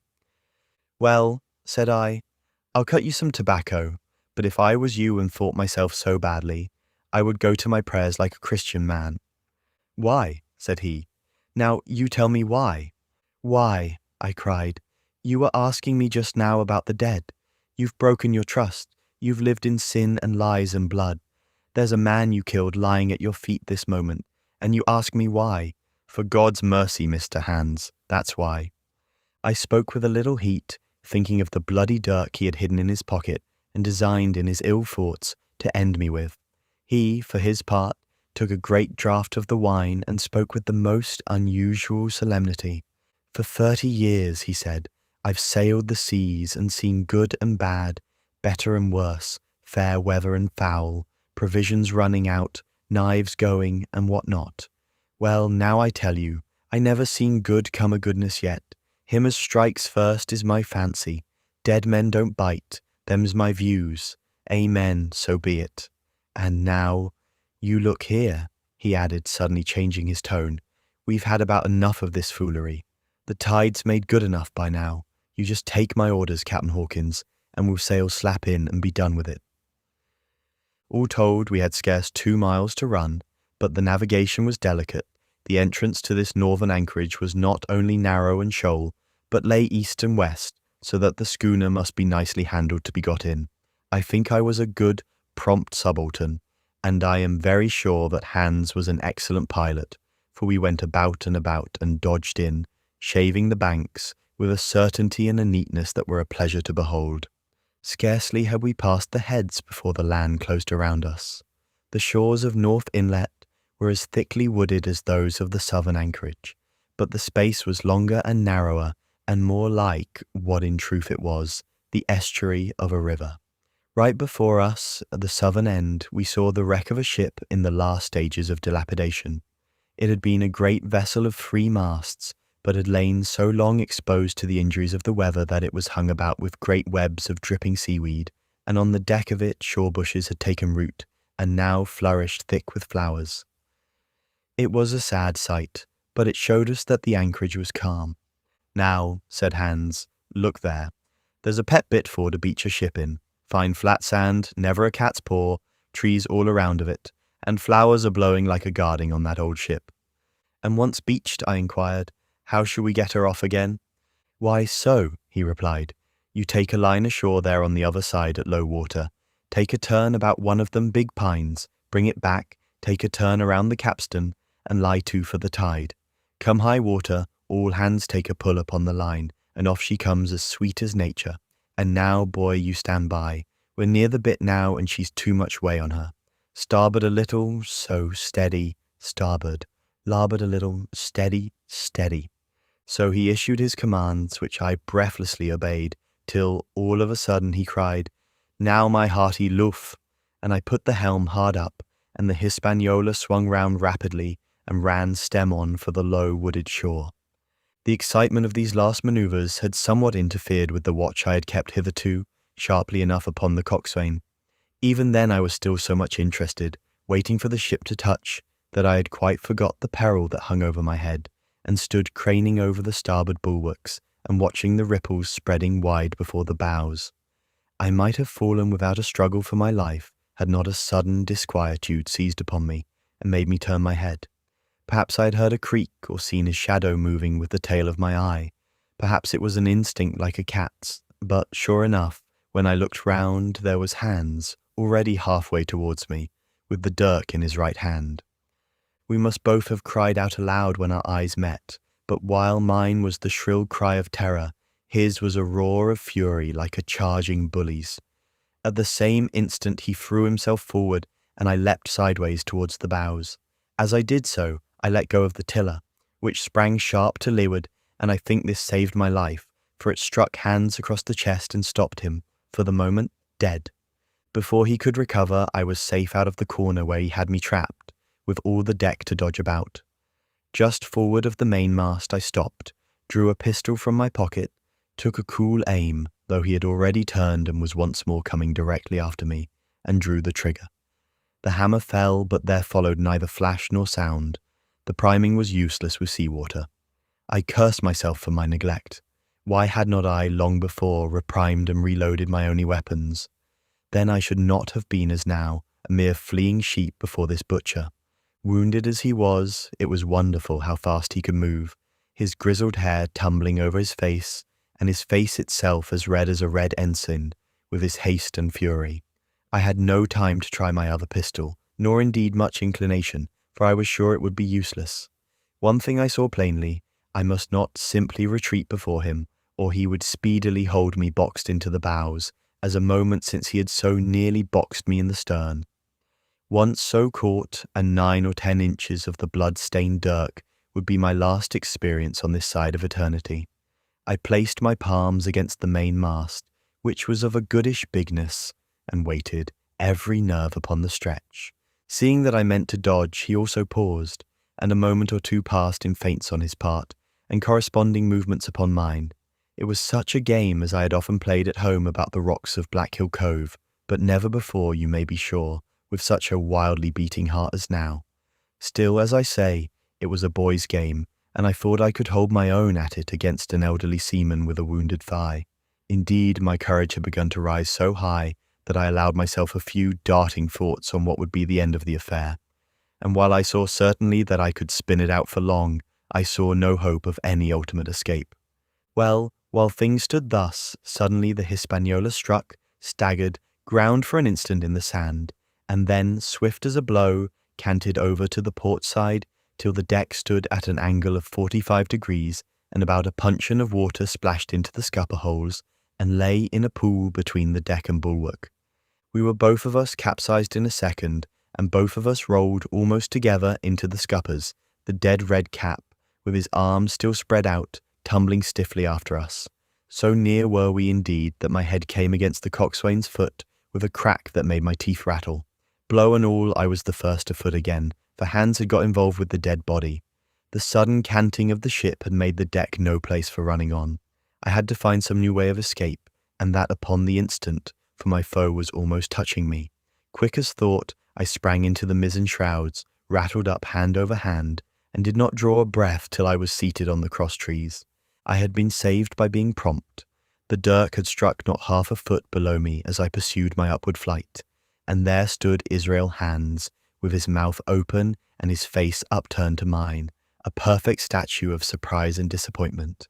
"Well," said I, "I'll cut you some tobacco, but if I was you and thought myself so badly, I would go to my prayers like a Christian man." "Why?" said he. "Now, you tell me why." "Why?" I cried. "You were asking me just now about the dead. You've broken your trust. You've lived in sin and lies and blood. There's a man you killed lying at your feet this moment, and you ask me why. For God's mercy, Mr. Hands, that's why." I spoke with a little heat, thinking of the bloody dirk he had hidden in his pocket and designed in his ill thoughts to end me with. He, for his part, took a great draught of the wine and spoke with the most unusual solemnity. For 30 years, he said, I've sailed the seas and seen good and bad, better and worse, fair weather and foul, provisions running out, knives going, and what not. Well, now I tell you, I never seen good come o' goodness yet. Him as strikes first is my fancy. Dead men don't bite, them's my views. Amen, so be it. And now, you look here, he added, suddenly changing his tone. We've had about enough of this foolery. The tide's made good enough by now. You just take my orders, Captain Hawkins, and we'll sail slap in and be done with it. All told, we had scarce 2 miles to run, but the navigation was delicate. The entrance to this northern anchorage was not only narrow and shoal, but lay east and west, so that the schooner must be nicely handled to be got in. I think I was a good, prompt subaltern, and I am very sure that Hans was an excellent pilot, for we went about and dodged in, shaving the banks, with a certainty and a neatness that were a pleasure to behold. Scarcely had we passed the heads before the land closed around us. The shores of North Inlet were as thickly wooded as those of the southern anchorage, but the space was longer and narrower and more like, what in truth it was, the estuary of a river. Right before us, at the southern end, we saw the wreck of a ship in the last stages of dilapidation. It had been a great vessel of 3 masts, but had lain so long exposed to the injuries of the weather that it was hung about with great webs of dripping seaweed, and on the deck of it shore bushes had taken root, and now flourished thick with flowers. It was a sad sight, but it showed us that the anchorage was calm. Now, said Hans, look there. There's a pet bit for to beach a ship in. Fine flat sand, never a cat's paw, trees all around of it, and flowers are blowing like a guarding on that old ship. And once beached, I inquired, how shall we get her off again? Why, so, he replied. You take a line ashore there on the other side at low water, take a turn about one of them big pines, bring it back, take a turn around the capstan, and lie to for the tide. Come high water, all hands take a pull upon the line, and off she comes as sweet as nature. And now, boy, you stand by. We're near the bit now, and she's too much way on her. Starboard a little, so steady, starboard. Larboard a little, steady, steady. So he issued his commands, which I breathlessly obeyed, till, all of a sudden, he cried, Now, my hearty loof! And I put the helm hard up, and the Hispaniola swung round rapidly and ran stem on for the low wooded shore. The excitement of these last manoeuvres had somewhat interfered with the watch I had kept hitherto, sharply enough upon the coxswain. Even then I was still so much interested, waiting for the ship to touch, that I had quite forgot the peril that hung over my head, and stood craning over the starboard bulwarks and watching the ripples spreading wide before the bows. I might have fallen without a struggle for my life had not a sudden disquietude seized upon me and made me turn my head. Perhaps I had heard a creak or seen his shadow moving with the tail of my eye. Perhaps it was an instinct like a cat's, but sure enough, when I looked round, there was Hans, already halfway towards me, with the dirk in his right hand. We must both have cried out aloud when our eyes met, but while mine was the shrill cry of terror, his was a roar of fury like a charging bully's. At the same instant he threw himself forward, and I leapt sideways towards the bows. As I did so, I let go of the tiller, which sprang sharp to leeward, and I think this saved my life, for it struck Hans across the chest and stopped him, for the moment, dead. Before he could recover, I was safe out of the corner where he had me trapped, with all the deck to dodge about. Just forward of the mainmast I stopped, drew a pistol from my pocket, took a cool aim, though he had already turned and was once more coming directly after me, and drew the trigger. The hammer fell, but there followed neither flash nor sound. The priming was useless with sea-water. I cursed myself for my neglect. Why had not I, long before, reprimed and reloaded my only weapons? Then I should not have been as now, a mere fleeing sheep before this butcher. Wounded as he was, it was wonderful how fast he could move, his grizzled hair tumbling over his face, and his face itself as red as a red ensign, with his haste and fury. I had no time to try my other pistol, nor indeed much inclination, for I was sure it would be useless. One thing I saw plainly, I must not simply retreat before him, or he would speedily hold me boxed into the bows, as a moment since he had so nearly boxed me in the stern. Once so caught, and 9 or 10 inches of the blood-stained dirk would be my last experience on this side of eternity. I placed my palms against the main mast, which was of a goodish bigness, and waited, every nerve upon the stretch. Seeing that I meant to dodge, he also paused, and a moment or two passed in feints on his part, and corresponding movements upon mine. It was such a game as I had often played at home about the rocks of Black Hill Cove, but never before, you may be sure, with such a wildly beating heart as now. Still, as I say, it was a boy's game, and I thought I could hold my own at it against an elderly seaman with a wounded thigh. Indeed, my courage had begun to rise so high that I allowed myself a few darting thoughts on what would be the end of the affair. And while I saw certainly that I could spin it out for long, I saw no hope of any ultimate escape. Well, while things stood thus, suddenly the Hispaniola struck, staggered, ground for an instant in the sand, and then, swift as a blow, canted over to the port side till the deck stood at an angle of 45 degrees, and about a puncheon of water splashed into the scupper holes, and lay in a pool between the deck and bulwark. We were both of us capsized in a second, and both of us rolled almost together into the scuppers, the dead red Cap, with his arms still spread out, tumbling stiffly after us. So near were we indeed that my head came against the coxswain's foot with a crack that made my teeth rattle. Blow and all, I was the first to foot again, for hands had got involved with the dead body. The sudden canting of the ship had made the deck no place for running on. I had to find some new way of escape, and that upon the instant, for my foe was almost touching me. Quick as thought, I sprang into the mizzen shrouds, rattled up hand over hand, and did not draw a breath till I was seated on the cross-trees. I had been saved by being prompt. The dirk had struck not half a foot below me as I pursued my upward flight, and there stood Israel Hands, with his mouth open and his face upturned to mine, a perfect statue of surprise and disappointment.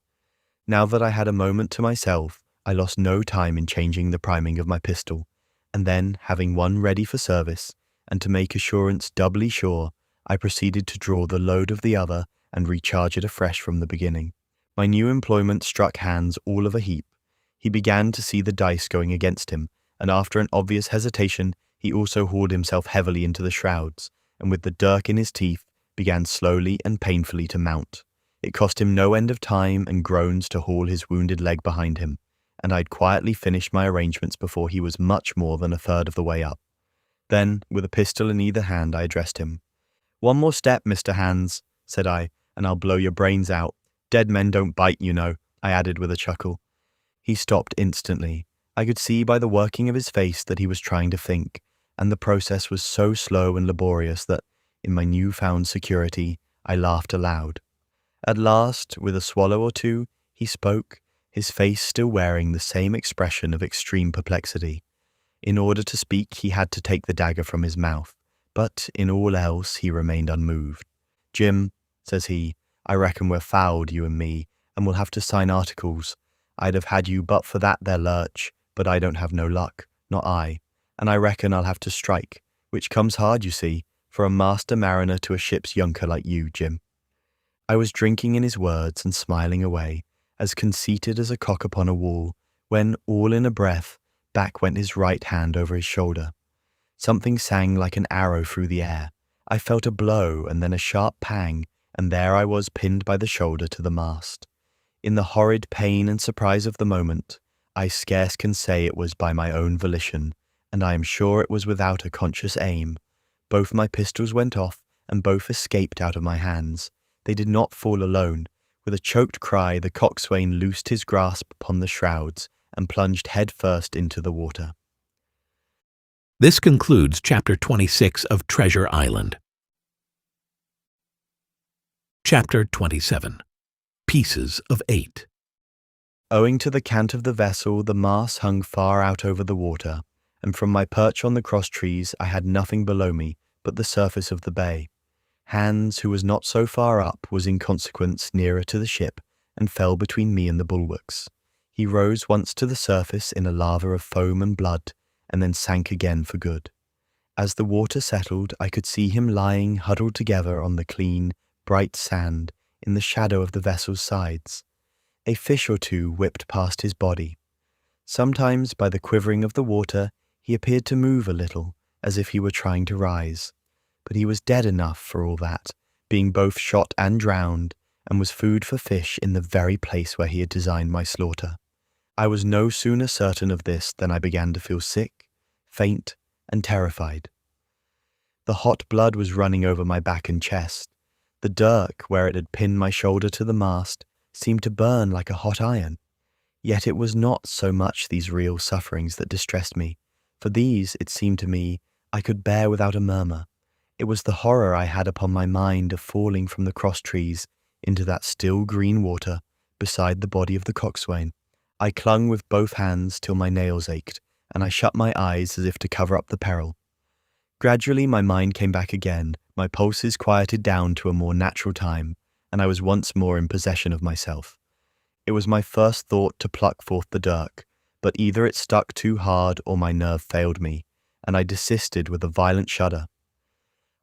Now that I had a moment to myself, I lost no time in changing the priming of my pistol, and then, having one ready for service, and to make assurance doubly sure, I proceeded to draw the load of the other and recharge it afresh from the beginning. My new employment struck Hands all of a heap. He began to see the dice going against him, and after an obvious hesitation, he also hauled himself heavily into the shrouds, and with the dirk in his teeth, began slowly and painfully to mount. It cost him no end of time and groans to haul his wounded leg behind him, and I'd quietly finished my arrangements before he was much more than a third of the way up. Then, with a pistol in either hand, I addressed him. "One more step, Mr. Hands," said I, "and I'll blow your brains out. Dead men don't bite, you know," I added with a chuckle. He stopped instantly. I could see by the working of his face that he was trying to think, and the process was so slow and laborious that, in my new-found security, I laughed aloud. At last, with a swallow or two, he spoke, his face still wearing the same expression of extreme perplexity. In order to speak, he had to take the dagger from his mouth, but in all else he remained unmoved. "Jim," says he, "I reckon we're fouled, you and me, and we'll have to sign articles. I'd have had you but for that there lurch, but I don't have no luck, not I, and I reckon I'll have to strike, which comes hard, you see, for a master mariner to a ship's younker like you, Jim." I was drinking in his words and smiling away, as conceited as a cock upon a wall, when, all in a breath, back went his right hand over his shoulder. Something sang like an arrow through the air. I felt a blow and then a sharp pang, and there I was pinned by the shoulder to the mast. In the horrid pain and surprise of the moment, I scarce can say it was by my own volition, and I am sure it was without a conscious aim. Both my pistols went off, and both escaped out of my hands. They did not fall alone. With a choked cry, the coxswain loosed his grasp upon the shrouds and plunged head first into the water. This concludes Chapter 26 of Treasure Island. Chapter 27. Pieces of 8. Owing to the cant of the vessel, the mast hung far out over the water, and from my perch on the cross-trees I had nothing below me but the surface of the bay. Hands, who was not so far up, was in consequence nearer to the ship, and fell between me and the bulwarks. He rose once to the surface in a lava of foam and blood, and then sank again for good. As the water settled, I could see him lying huddled together on the clean, bright sand in the shadow of the vessel's sides. A fish or two whipped past his body. Sometimes, by the quivering of the water, he appeared to move a little, as if he were trying to rise. But he was dead enough for all that, being both shot and drowned, and was food for fish in the very place where he had designed my slaughter. I was no sooner certain of this than I began to feel sick, faint, and terrified. The hot blood was running over my back and chest. The dirk, where it had pinned my shoulder to the mast, seemed to burn like a hot iron. Yet it was not so much these real sufferings that distressed me, for these, it seemed to me, I could bear without a murmur. It was the horror I had upon my mind of falling from the cross trees into that still green water beside the body of the coxswain. I clung with both hands till my nails ached, and I shut my eyes as if to cover up the peril. Gradually my mind came back again, my pulses quieted down to a more natural time, and I was once more in possession of myself. It was my first thought to pluck forth the dirk, but either it stuck too hard or my nerve failed me, and I desisted with a violent shudder.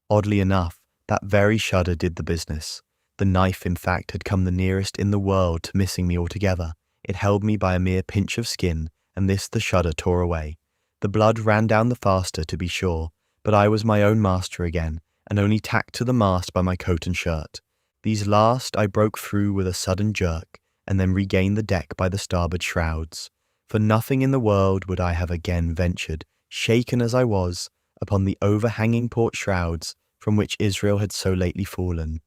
Oddly enough, that very shudder did the business. The knife, in fact, had come the nearest in the world to missing me altogether. It held me by a mere pinch of skin, and this the shudder tore away. The blood ran down the faster, to be sure, but I was my own master again, and only tacked to the mast by my coat and shirt. These last I broke through with a sudden jerk, and then regained the deck by the starboard shrouds. For nothing in the world would I have again ventured, shaken as I was, upon the overhanging port shrouds from which Israel had so lately fallen.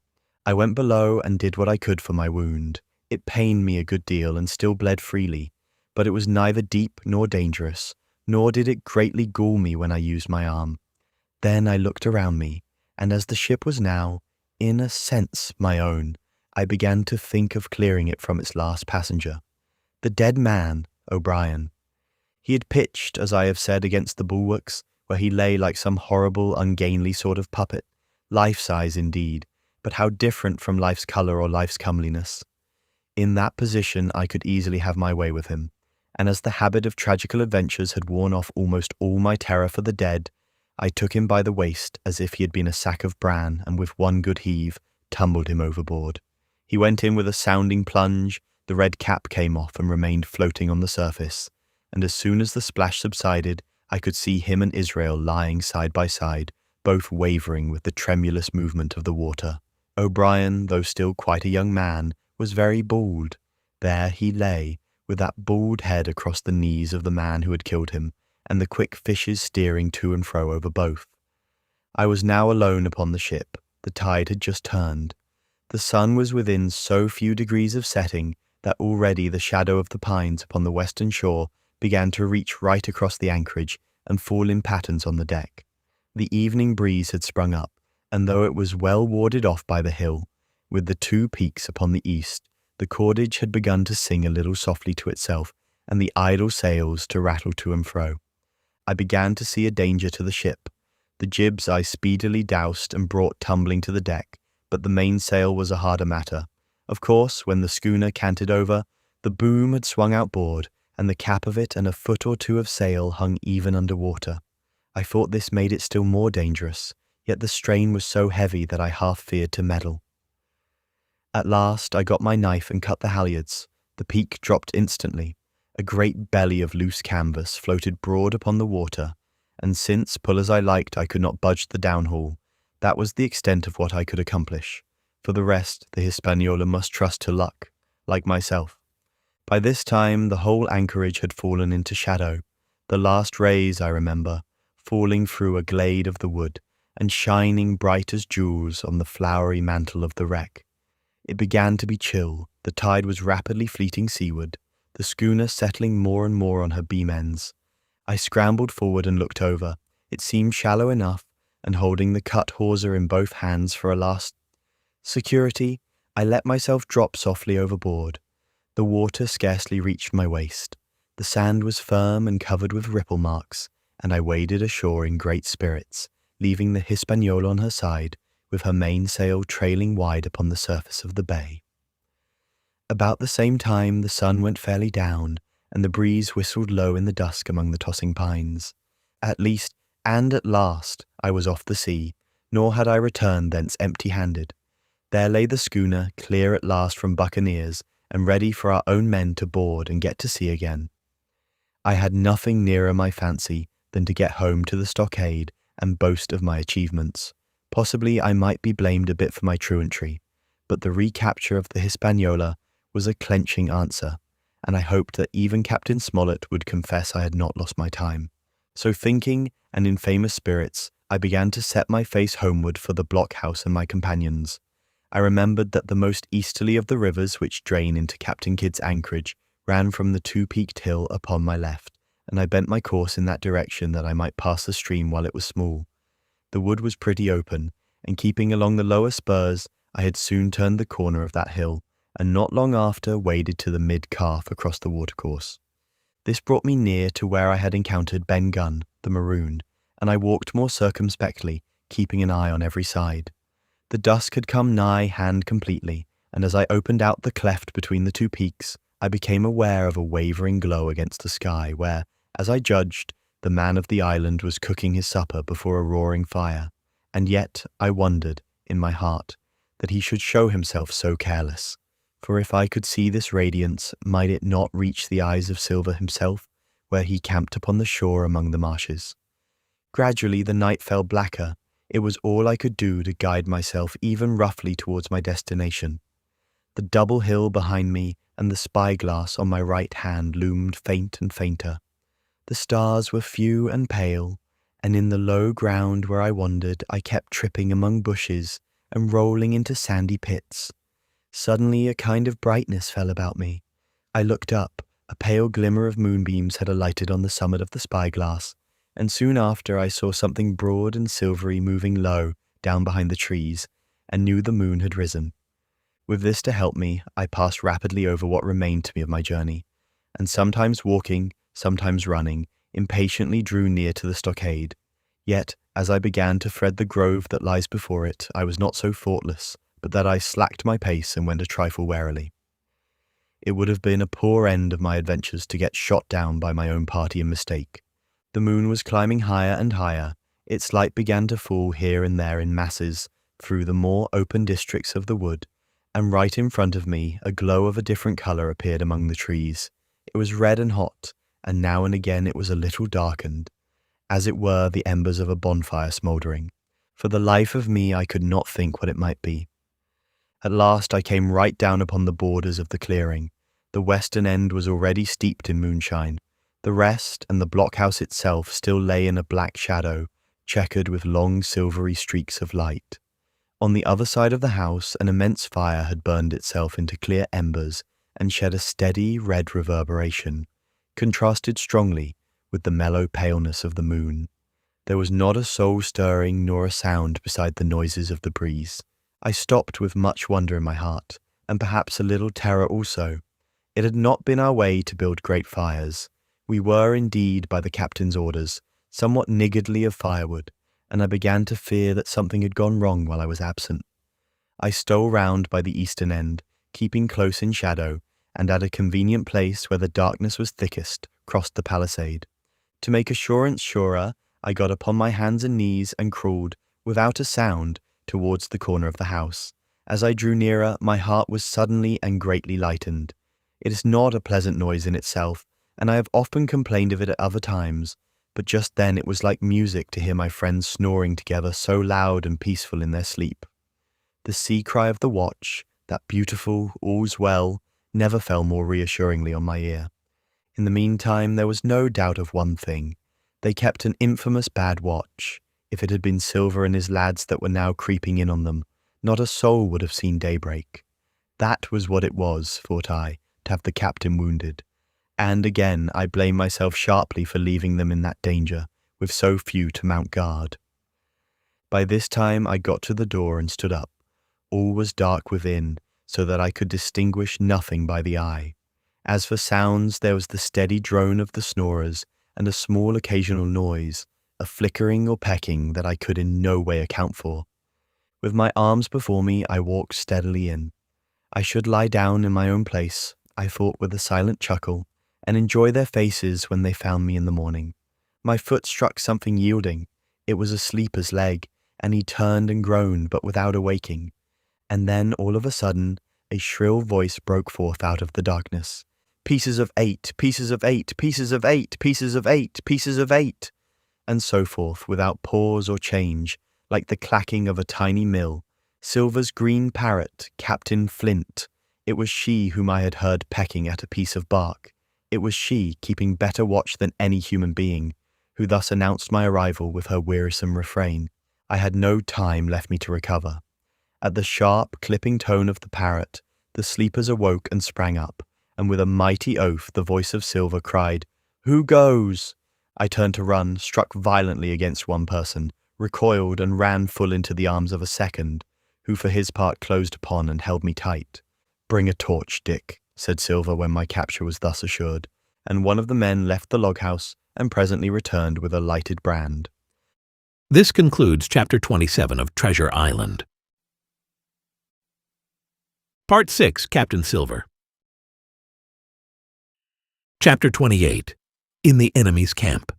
I went below and did what I could for my wound. It pained me a good deal and still bled freely, but it was neither deep nor dangerous, nor did it greatly gall me when I used my arm. Then I looked around me, and as the ship was now, in a sense, my own, I began to think of clearing it from its last passenger. The dead man, O'Brien. He had pitched, as I have said, against the bulwarks, where he lay like some horrible, ungainly sort of puppet, life-size indeed, but how different from life's colour or life's comeliness. In that position I could easily have my way with him, and as the habit of tragical adventures had worn off almost all my terror for the dead, I took him by the waist as if he had been a sack of bran, and with one good heave, tumbled him overboard. He went in with a sounding plunge, the red cap came off and remained floating on the surface, and as soon as the splash subsided, I could see him and Israel lying side by side, both wavering with the tremulous movement of the water. O'Brien, though still quite a young man, was very bald. There he lay, with that bald head across the knees of the man who had killed him, and the quick fishes steering to and fro over both. I was now alone upon the ship. The tide had just turned. The sun was within so few degrees of setting that already the shadow of the pines upon the western shore began to reach right across the anchorage and fall in patterns on the deck. The evening breeze had sprung up, and though it was well warded off by the hill, with the two peaks upon the east, the cordage had begun to sing a little softly to itself, and the idle sails to rattle to and fro. I began to see a danger to the ship. The jibs I speedily doused and brought tumbling to the deck, but the mainsail was a harder matter. Of course, when the schooner canted over, the boom had swung outboard, and the cap of it and a foot or two of sail hung even under water. I thought this made it still more dangerous, yet the strain was so heavy that I half feared to meddle. At last I got my knife and cut the halyards. The peak dropped instantly. A great belly of loose canvas floated broad upon the water, and since, pull as I liked, I could not budge the downhaul, that was the extent of what I could accomplish. For the rest, the Hispaniola must trust to luck, like myself. By this time, the whole anchorage had fallen into shadow, the last rays, I remember, falling through a glade of the wood, and shining bright as jewels on the flowery mantle of the wreck. It began to be chill, the tide was rapidly fleeting seaward, the schooner settling more and more on her beam ends. I scrambled forward and looked over. It seemed shallow enough, and holding the cut hawser in both hands for a last security, I let myself drop softly overboard. The water scarcely reached my waist. The sand was firm and covered with ripple marks, and I waded ashore in great spirits, leaving the Hispaniola on her side, with her mainsail trailing wide upon the surface of the bay. About the same time the sun went fairly down, and the breeze whistled low in the dusk among the tossing pines. At least, and at last, I was off the sea, nor had I returned thence empty-handed. There lay the schooner, clear at last from buccaneers, and ready for our own men to board and get to sea again. I had nothing nearer my fancy than to get home to the Stockade and boast of my achievements. Possibly I might be blamed a bit for my truantry, but the recapture of the Hispaniola was a clenching answer, and I hoped that even Captain Smollett would confess I had not lost my time. So thinking and in famous spirits, I began to set my face homeward for the blockhouse and my companions. I remembered that the most easterly of the rivers which drain into Captain Kidd's anchorage ran from the two-peaked hill upon my left, and I bent my course in that direction that I might pass the stream while it was small. The wood was pretty open, and keeping along the lower spurs, I had soon turned the corner of that hill, and not long after waded to the mid-calf across the watercourse. This brought me near to where I had encountered Ben Gunn, the maroon, and I walked more circumspectly, keeping an eye on every side. The dusk had come nigh hand completely, and as I opened out the cleft between the two peaks, I became aware of a wavering glow against the sky where, as I judged, the man of the island was cooking his supper before a roaring fire, and yet I wondered, in my heart, that he should show himself so careless. For if I could see this radiance, might it not reach the eyes of Silver himself, where he camped upon the shore among the marshes? Gradually the night fell blacker. It was all I could do to guide myself even roughly towards my destination. The double hill behind me and the spyglass on my right hand loomed faint and fainter. The stars were few and pale, and in the low ground where I wandered I kept tripping among bushes and rolling into sandy pits. Suddenly a kind of brightness fell about me. I looked up. A pale glimmer of moonbeams had alighted on the summit of the spyglass, and soon after I saw something broad and silvery moving low down behind the trees, and knew the moon had risen. With this to help me, I passed rapidly over what remained to me of my journey, and sometimes walking, sometimes running, impatiently drew near to the Stockade. Yet, as I began to thread the grove that lies before it, I was not so thoughtless, but that I slacked my pace and went a trifle warily. It would have been a poor end of my adventures to get shot down by my own party in mistake. The moon was climbing higher and higher. Its light began to fall here and there in masses through the more open districts of the wood, and right in front of me a glow of a different colour appeared among the trees. It was red and hot, and now and again it was a little darkened, as it were the embers of a bonfire smouldering. For the life of me I could not think what it might be. At last I came right down upon the borders of the clearing. The western end was already steeped in moonshine. The rest and the blockhouse itself still lay in a black shadow, checkered with long silvery streaks of light. On the other side of the house an immense fire had burned itself into clear embers and shed a steady red reverberation, contrasted strongly with the mellow paleness of the moon. There was not a soul stirring nor a sound beside the noises of the breeze. I stopped with much wonder in my heart, and perhaps a little terror also. It had not been our way to build great fires. We were indeed, by the captain's orders, somewhat niggardly of firewood, and I began to fear that something had gone wrong while I was absent. I stole round by the eastern end, keeping close in shadow, and at a convenient place where the darkness was thickest, crossed the palisade. To make assurance surer, I got upon my hands and knees and crawled, without a sound, towards the corner of the house. As I drew nearer, my heart was suddenly and greatly lightened. It is not a pleasant noise in itself, and I have often complained of it at other times, but just then it was like music to hear my friends snoring together so loud and peaceful in their sleep. The sea cry of the watch, that beautiful "all's well," never fell more reassuringly on my ear. In the meantime there was no doubt of one thing. They kept an infamous bad watch. If it had been Silver and his lads that were now creeping in on them, not a soul would have seen daybreak. That was what it was, thought I, to have the captain wounded. And again I blame myself sharply for leaving them in that danger, with so few to mount guard. By this time I got to the door and stood up. All was dark within, so that I could distinguish nothing by the eye. As for sounds, there was the steady drone of the snorers, and a small occasional noise, a flickering or pecking that I could in no way account for. With my arms before me, I walked steadily in. I should lie down in my own place, I thought with a silent chuckle, and enjoy their faces when they found me in the morning. My foot struck something yielding. It was a sleeper's leg, and he turned and groaned, but without awaking. And then, all of a sudden, A shrill voice broke forth out of the darkness. Pieces of 8, pieces of 8, pieces of 8, pieces of 8, pieces of 8, and so forth without pause or change, like the clacking of a tiny mill. Silver's green parrot, Captain Flint. It was she whom I had heard pecking at a piece of bark. It was she, keeping better watch than any human being, who thus announced my arrival with her wearisome refrain. I had no time left me to recover. At the sharp, clipping tone of the parrot, the sleepers awoke and sprang up, and with a mighty oath the voice of Silver cried, "Who goes?" I turned to run, struck violently against one person, recoiled and ran full into the arms of a second, who for his part closed upon and held me tight. "Bring a torch, Dick," said Silver when my capture was thus assured, and one of the men left the log-house and presently returned with a lighted brand. This concludes Chapter 27 of Treasure Island. Part 6, Captain Silver. Chapter 28, In the Enemy's Camp.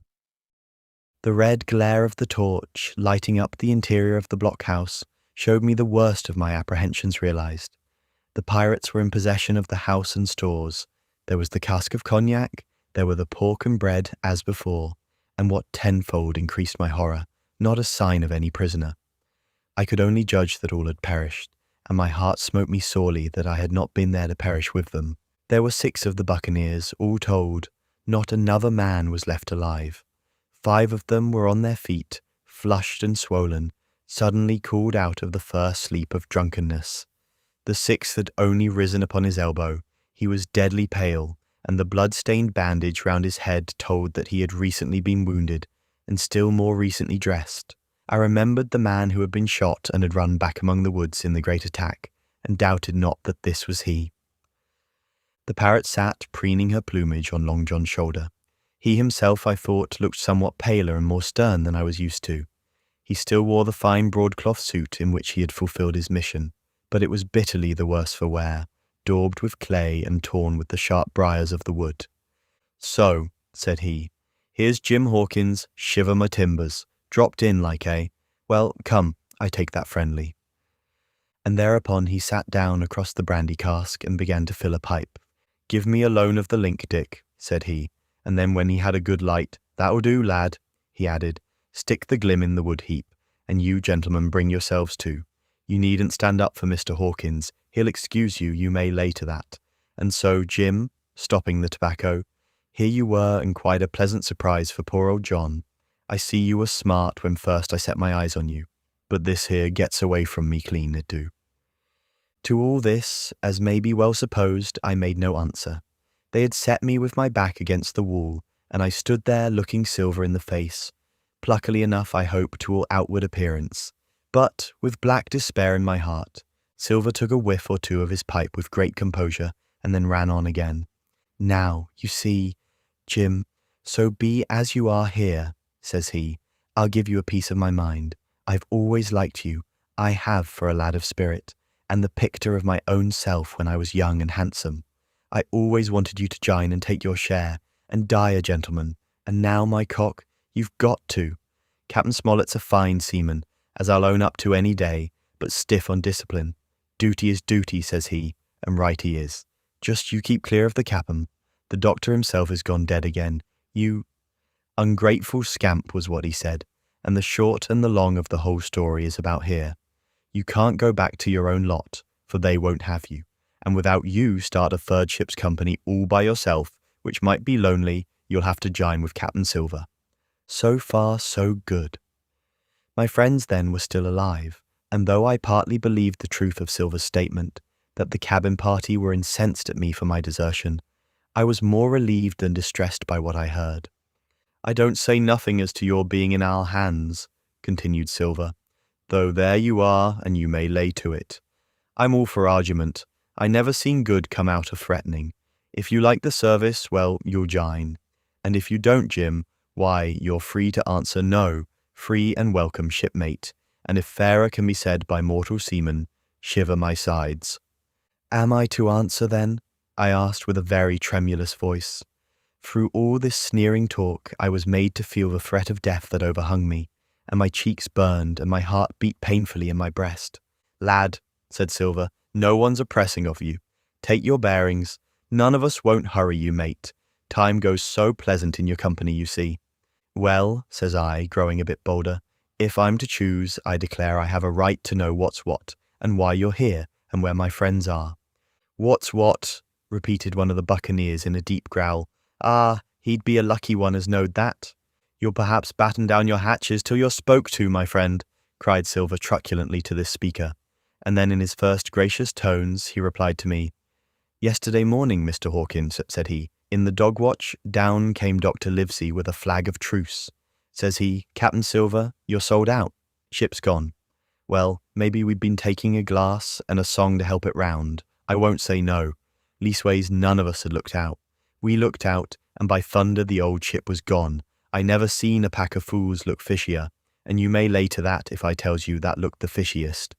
The red glare of the torch, lighting up the interior of the blockhouse, showed me the worst of my apprehensions realized. The pirates were in possession of the house and stores. There was the cask of cognac, there were the pork and bread as before, and what tenfold increased my horror, not a sign of any prisoner. I could only judge that all had perished, and my heart smote me sorely that I had not been there to perish with them. There were 6 of the buccaneers, all told. Not another man was left alive. 5 of them were on their feet, flushed and swollen, suddenly called out of the first sleep of drunkenness. The 6th had only risen upon his elbow. He was deadly pale, and the blood-stained bandage round his head told that he had recently been wounded, and still more recently dressed. I remembered the man who had been shot and had run back among the woods in the great attack, and doubted not that this was he. The parrot sat, preening her plumage on Long John's shoulder. He himself, I thought, looked somewhat paler and more stern than I was used to. He still wore the fine broadcloth suit in which he had fulfilled his mission, but it was bitterly the worse for wear, daubed with clay and torn with the sharp briars of the wood. "So," said he, "here's Jim Hawkins, shiver my timbers. Dropped in like, eh? Well, come, I take that friendly." And thereupon he sat down across the brandy cask and began to fill a pipe. "Give me a loan of the link, Dick," said he, and then when he had a good light, "That'll do, lad," he added, "stick the glim in the wood heap, and you gentlemen bring yourselves to. You needn't stand up for Mr. Hawkins, he'll excuse you, you may lay to that. And so, Jim," stopping the tobacco, "here you were, and quite a pleasant surprise for poor old John. I see you were smart when first I set my eyes on you, but this here gets away from me clean, it do." To all this, as may be well supposed, I made no answer. They had set me with my back against the wall, and I stood there looking Silver in the face, pluckily enough, I hope, to all outward appearance, but with black despair in my heart. Silver took a whiff or two of his pipe with great composure, and then ran on again. "Now, you see, Jim, so be as you are here," says he. "I'll give you a piece of my mind. I've always liked you. I have for a lad of spirit, and the picture of my own self when I was young and handsome. I always wanted you to join and take your share, and die a gentleman, and now, my cock, you've got to. Captain Smollett's a fine seaman, as I'll own up to any day, but stiff on discipline. Duty is duty, says he, and right he is. Just you keep clear of the cap'n. The doctor himself is gone dead again. You—" "Ungrateful scamp," was what he said, and the short and the long of the whole story is about here. You can't go back to your own lot, for they won't have you, and without you start a third ship's company all by yourself, which might be lonely, you'll have to join with Captain Silver. So far, so good. My friends then were still alive, and though I partly believed the truth of Silver's statement, that the cabin party were incensed at me for my desertion, I was more relieved than distressed by what I heard. "I don't say nothing as to your being in our hands," continued Silver, "though there you are, and you may lay to it. I'm all for argument. I never seen good come out of threatening. If you like the service, well, you'll join. And if you don't, Jim, why, you're free to answer no, free and welcome shipmate, and if fairer can be said by mortal seaman, shiver my sides." "Am I to answer, then?" I asked with a very tremulous voice. Through all this sneering talk, I was made to feel the threat of death that overhung me, and my cheeks burned and my heart beat painfully in my breast. "Lad," said Silver, No one's a-pressing of you. Take your bearings. None of us won't hurry you, mate. Time goes so pleasant in your company, you see. Well, says I, growing a bit bolder, if I'm to choose, I declare I have a right to know what's what, and why you're here, and where my friends are. What's what? Repeated one of the buccaneers in a deep growl. Ah, he'd be a lucky one as knowed that. You'll perhaps batten down your hatches till you're spoke to, my friend, cried Silver truculently to this speaker. And then in his first gracious tones, he replied to me. Yesterday morning, Mr. Hawkins, said he, in the dog watch, down came Dr. Livesey with a flag of truce. Says he, Captain Silver, you're sold out. Ship's gone. Well, maybe we'd been taking a glass and a song to help it round. I won't say no. Leastways, none of us had looked out. We looked out, and by thunder the old ship was gone. I never seen a pack of fools look fishier, and you may lay to that if I tells you that looked the fishiest.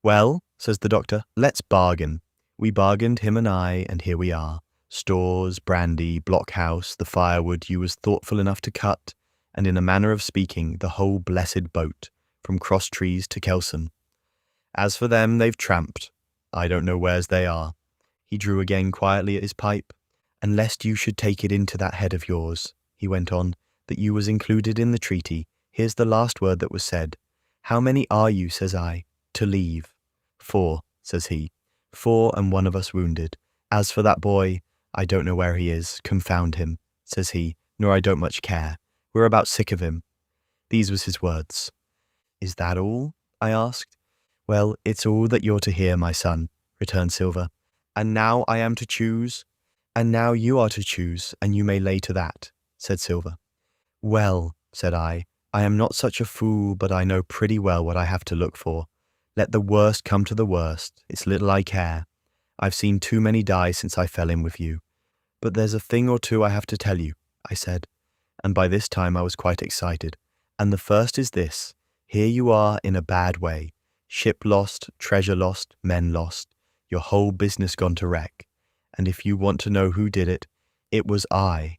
Well, says the doctor, let's bargain. We bargained, him and I, and here we are. Stores, brandy, blockhouse, the firewood you was thoughtful enough to cut, and in a manner of speaking, the whole blessed boat, from Cross Trees to Kelson. As for them, they've tramped. I don't know where's they are. He drew again quietly at his pipe. And lest you should take it into that head of yours, he went on, that you was included in the treaty, here's the last word that was said. How many are you, says I, to leave? 4, says he. 4 and one of us wounded. As for that boy, I don't know where he is, confound him, says he, nor I don't much care. We're about sick of him. These was his words. Is that all? I asked. Well, it's all that you're to hear, my son, returned Silver. And now I am to choose? And now you are to choose, and you may lay to that, said Silver. Well, said I am not such a fool, but I know pretty well what I have to look for. Let the worst come to the worst, it's little I care. I've seen too many die since I fell in with you. But there's a thing or two I have to tell you, I said, and by this time I was quite excited. And the first is this, here you are in a bad way. Ship lost, treasure lost, men lost, your whole business gone to wreck. And if you want to know who did it, it was I.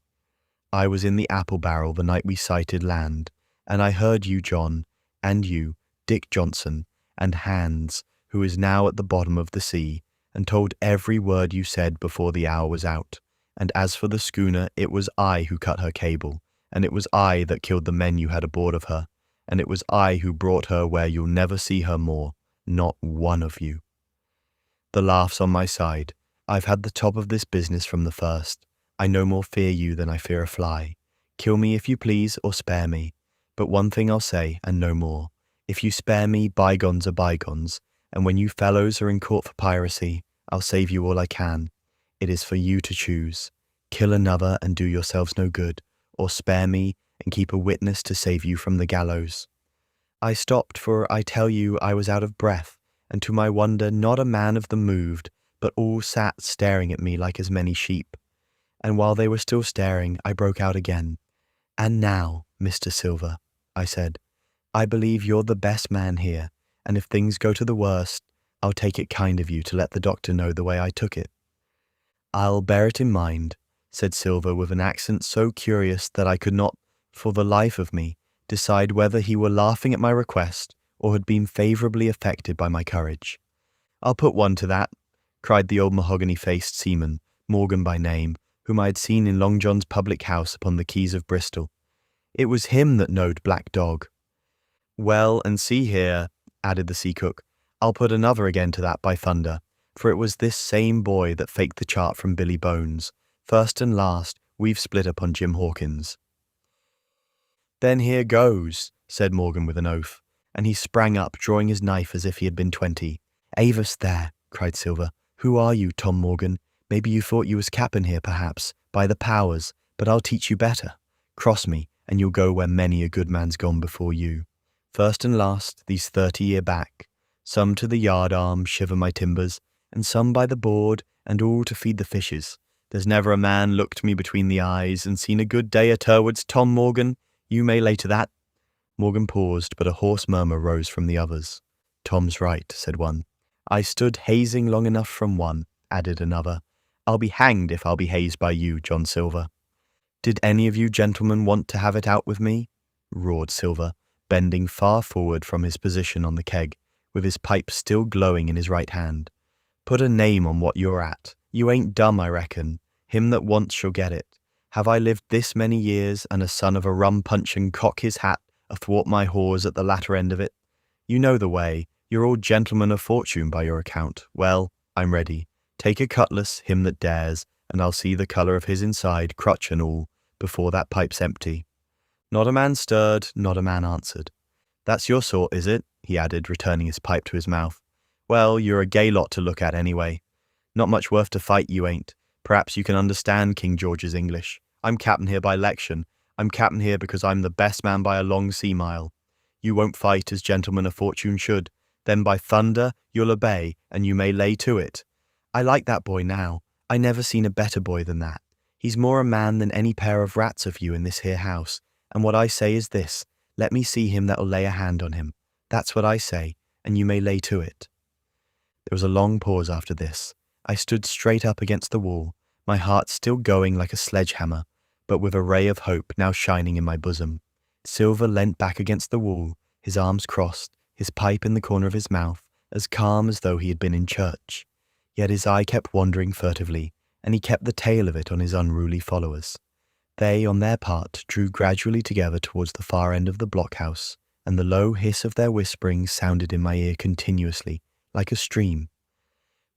I was in the apple barrel the night we sighted land, and I heard you, John, and you, Dick Johnson, and Hans, who is now at the bottom of the sea, and told every word you said before the hour was out. And as for the schooner, it was I who cut her cable, and it was I that killed the men you had aboard of her, and it was I who brought her where you'll never see her more, not one of you. The laugh's on my side. I've had the top of this business from the first. I no more fear you than I fear a fly. Kill me if you please, or spare me. But one thing I'll say, and no more. If you spare me, bygones are bygones, and when you fellows are in court for piracy, I'll save you all I can. It is for you to choose. Kill another and do yourselves no good, or spare me and keep a witness to save you from the gallows. I stopped, for I tell you I was out of breath, and to my wonder not a man of them moved, but all sat staring at me like as many sheep. And while they were still staring, I broke out again. And now, Mr. Silver, I said, I believe you're the best man here, and if things go to the worst, I'll take it kind of you to let the doctor know the way I took it. I'll bear it in mind, said Silver with an accent so curious that I could not, for the life of me, decide whether he were laughing at my request or had been favourably affected by my courage. I'll put one to that, cried the old mahogany-faced seaman, Morgan by name, whom I had seen in Long John's public house upon the quays of Bristol. It was him that knowed Black Dog. Well, and see here, added the sea cook, I'll put another again to that by thunder, for it was this same boy that faked the chart from Billy Bones. First and last, we've split upon Jim Hawkins. Then here goes, said Morgan with an oath, and he sprang up, drawing his knife as if he had been 20. Avis there, cried Silver. Who are you, Tom Morgan? Maybe you thought you was cap'n here, perhaps, by the powers, but I'll teach you better. Cross me, and you'll go where many a good man's gone before you. First and last, these 30 year back, some to the yard arm shiver my timbers, and some by the board, and all to feed the fishes. There's never a man looked me between the eyes and seen a good day at Turwood's, Tom Morgan. You may lay to that. Morgan paused, but a hoarse murmur rose from the others. Tom's right, said one. I stood hazing long enough from one, added another. I'll be hanged if I'll be hazed by you, John Silver. Did any of you gentlemen want to have it out with me? Roared Silver, bending far forward from his position on the keg, with his pipe still glowing in his right hand. Put a name on what you're at. You ain't dumb, I reckon. Him that wants shall get it. Have I lived this many years, and a son of a rum-puncheon cock his hat athwart my whores at the latter end of it? You know the way. You're all gentlemen of fortune by your account. Well, I'm ready. Take a cutlass, him that dares, and I'll see the colour of his inside, crutch and all, before that pipe's empty. Not a man stirred, not a man answered. That's your sort, is it? He added, returning his pipe to his mouth. Well, you're a gay lot to look at anyway. Not much worth to fight, you ain't. Perhaps you can understand King George's English. I'm captain here by election. I'm captain here because I'm the best man by a long sea mile. You won't fight as gentlemen of fortune should. Then by thunder, you'll obey, and you may lay to it. I like that boy now. I never seen a better boy than that. He's more a man than any pair of rats of you in this here house. And what I say is this, let me see him that'll lay a hand on him. That's what I say, and you may lay to it. There was a long pause after this. I stood straight up against the wall, my heart still going like a sledgehammer, but with a ray of hope now shining in my bosom. Silver leant back against the wall, his arms crossed, his pipe in the corner of his mouth, as calm as though he had been in church. Yet his eye kept wandering furtively, and he kept the tail of it on his unruly followers. They, on their part, drew gradually together towards the far end of the blockhouse, and the low hiss of their whispering sounded in my ear continuously, like a stream.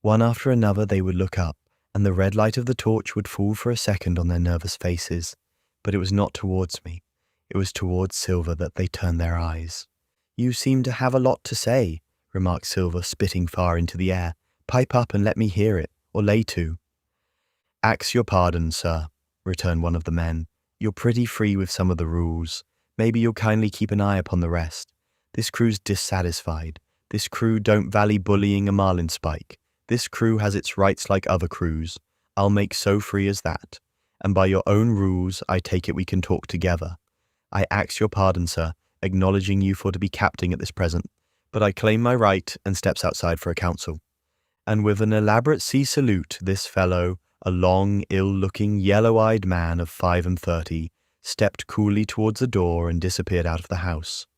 One after another they would look up, and the red light of the torch would fall for a second on their nervous faces, but it was not towards me. It was towards Silver that they turned their eyes. You seem to have a lot to say, remarked Silver, spitting far into the air. Pipe up and let me hear it, or lay to. Ax your pardon, sir, returned one of the men. You're pretty free with some of the rules. Maybe you'll kindly keep an eye upon the rest. This crew's dissatisfied. This crew don't vally bullying a marlinspike. This crew has its rights like other crews. I'll make so free as that. And by your own rules, I take it we can talk together. I ax your pardon, sir, acknowledging you for to be captain at this present, but I claim my right and steps outside for a council. And with an elaborate sea salute, this fellow, a long, ill-looking, yellow-eyed man of 35, stepped coolly towards the door and disappeared out of the house.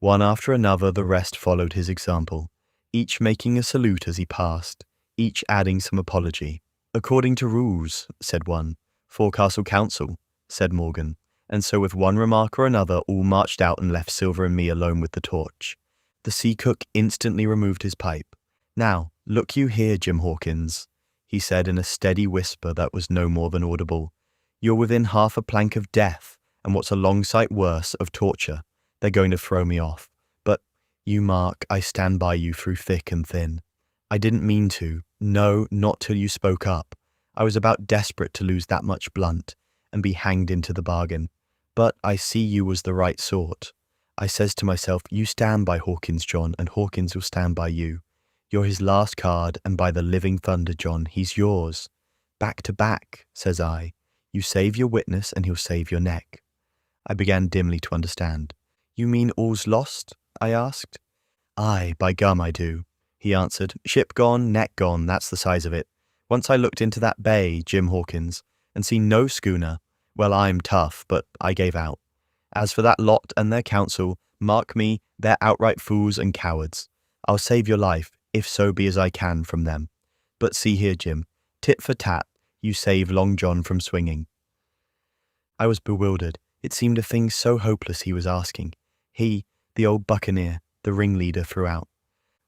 One after another the rest followed his example, each making a salute as he passed, each adding some apology. According to rules, said one. Forecastle council, said Morgan, and so with one remark or another all marched out and left Silver and me alone with the torch. The sea cook instantly removed his pipe. Now, look you here, Jim Hawkins, he said in a steady whisper that was no more than audible. You're within half a plank of death, and what's a long sight worse, of torture. They're going to throw me off. But, you mark, I stand by you through thick and thin. I didn't mean to. No, not till you spoke up. I was about desperate to lose that much blunt, and be hanged into the bargain. But I see you was the right sort. I says to myself, you stand by Hawkins, John, and Hawkins will stand by you. You're his last card, and by the living thunder, John, he's yours. Back to back, says I. You save your witness, and he'll save your neck. I began dimly to understand. You mean all's lost? I asked. Aye, by gum I do, he answered. Ship gone, neck gone, that's the size of it. Once I looked into that bay, Jim Hawkins, and seen no schooner. Well, I'm tough, but I gave out. As for that lot and their council, mark me, they're outright fools and cowards. I'll save your life, if so be as I can, from them. But see here, Jim, tit for tat, you save Long John from swinging. I was bewildered. It seemed a thing so hopeless he was asking. He, the old Buccaneer, the ringleader throughout.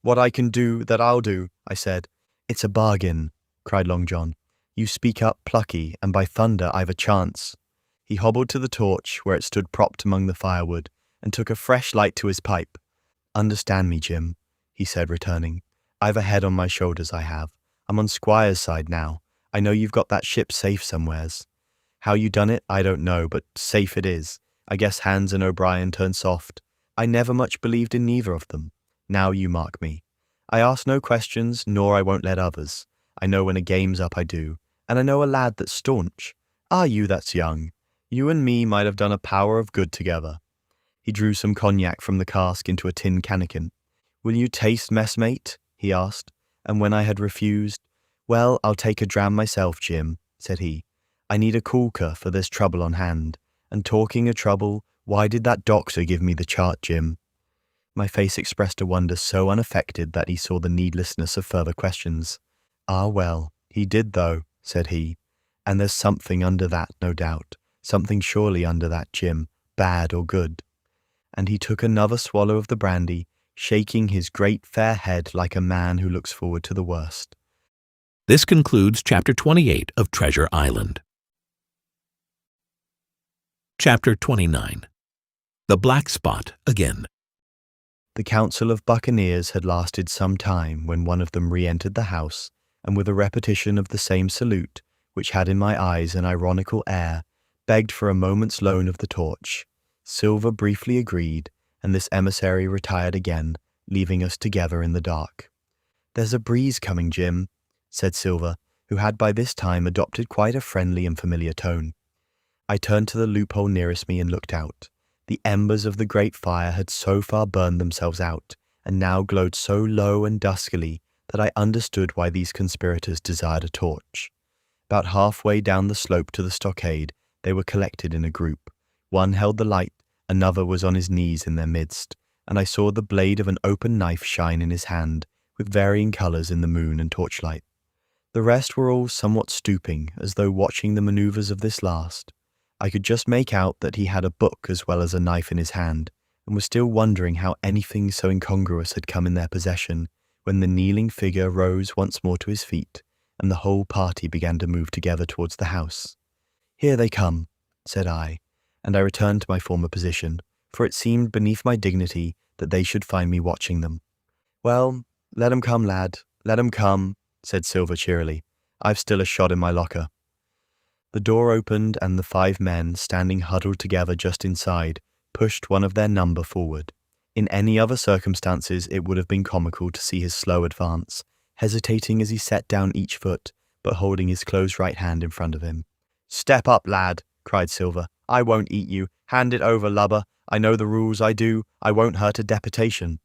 What I can do, that I'll do, I said. It's a bargain, cried Long John. You speak up plucky, and by thunder I've a chance. He hobbled to the torch, where it stood propped among the firewood, and took a fresh light to his pipe. Understand me, Jim, he said, returning. I've a head on my shoulders, I have. I'm on Squire's side now. I know you've got that ship safe somewheres. How you done it, I don't know, but safe it is. I guess Hans and O'Brien turned soft. I never much believed in neither of them. Now you mark me. I ask no questions, nor I won't let others. I know when a game's up I do, and I know a lad that's staunch. Ah, you that's young. You and me might have done a power of good together. He drew some cognac from the cask into a tin cannikin. Will you taste, messmate? He asked, and when I had refused, well, I'll take a dram myself, Jim, said he. I need a caulker for this trouble on hand. And talking of trouble, why did that doctor give me the chart, Jim? My face expressed a wonder so unaffected that he saw the needlessness of further questions. "Ah, well, he did though," said he. "And there's something under that, no doubt. Something surely under that, Jim, bad or good." And he took another swallow of the brandy, shaking his great fair head like a man who looks forward to the worst. This concludes Chapter 28 of Treasure Island. Chapter 29. The Black Spot Again. The council of buccaneers had lasted some time when one of them re-entered the house, and with a repetition of the same salute, which had in my eyes an ironical air, begged for a moment's loan of the torch. Silver briefly agreed, and this emissary retired again, leaving us together in the dark. "There's a breeze coming, Jim," said Silver, who had by this time adopted quite a friendly and familiar tone. I turned to the loophole nearest me and looked out. The embers of the great fire had so far burned themselves out, and now glowed so low and duskily that I understood why these conspirators desired a torch. About halfway down the slope to the stockade, they were collected in a group. One held the light, another was on his knees in their midst, and I saw the blade of an open knife shine in his hand, with varying colours in the moon and torchlight. The rest were all somewhat stooping, as though watching the manoeuvres of this last. I could just make out that he had a book as well as a knife in his hand, and was still wondering how anything so incongruous had come in their possession, when the kneeling figure rose once more to his feet, and the whole party began to move together towards the house. "Here they come," said I, and I returned to my former position, for it seemed beneath my dignity that they should find me watching them. "Well, let 'em come, lad, let 'em come," said Silver cheerily. "I've still a shot in my locker." The door opened, and the 5 men, standing huddled together just inside, pushed one of their number forward. In any other circumstances it would have been comical to see his slow advance, hesitating as he set down each foot, but holding his closed right hand in front of him. "Step up, lad," cried Silver. "I won't eat you. Hand it over, lubber. I know the rules, I do. I won't hurt a deputation."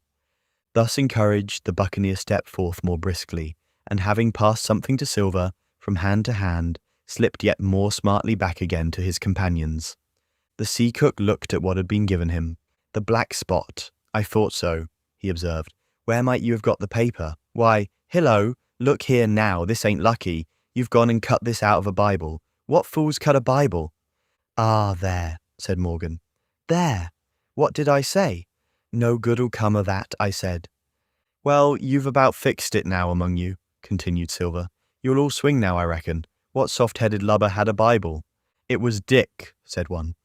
Thus encouraged, the buccaneer stepped forth more briskly, and having passed something to Silver, from hand to hand, slipped yet more smartly back again to his companions. The sea cook looked at what had been given him. "The black spot. I thought so," he observed. "Where might you have got the paper? Why, hillo, look here now, this ain't lucky. You've gone and cut this out of a Bible. What fools cut a Bible?" "Ah, there," said Morgan. "There. What did I say? No good'll come o' that, I said." "Well, you've about fixed it now among you," continued Silver. "You'll all swing now, I reckon. What soft-headed lubber had a Bible?" "It was Dick," said one.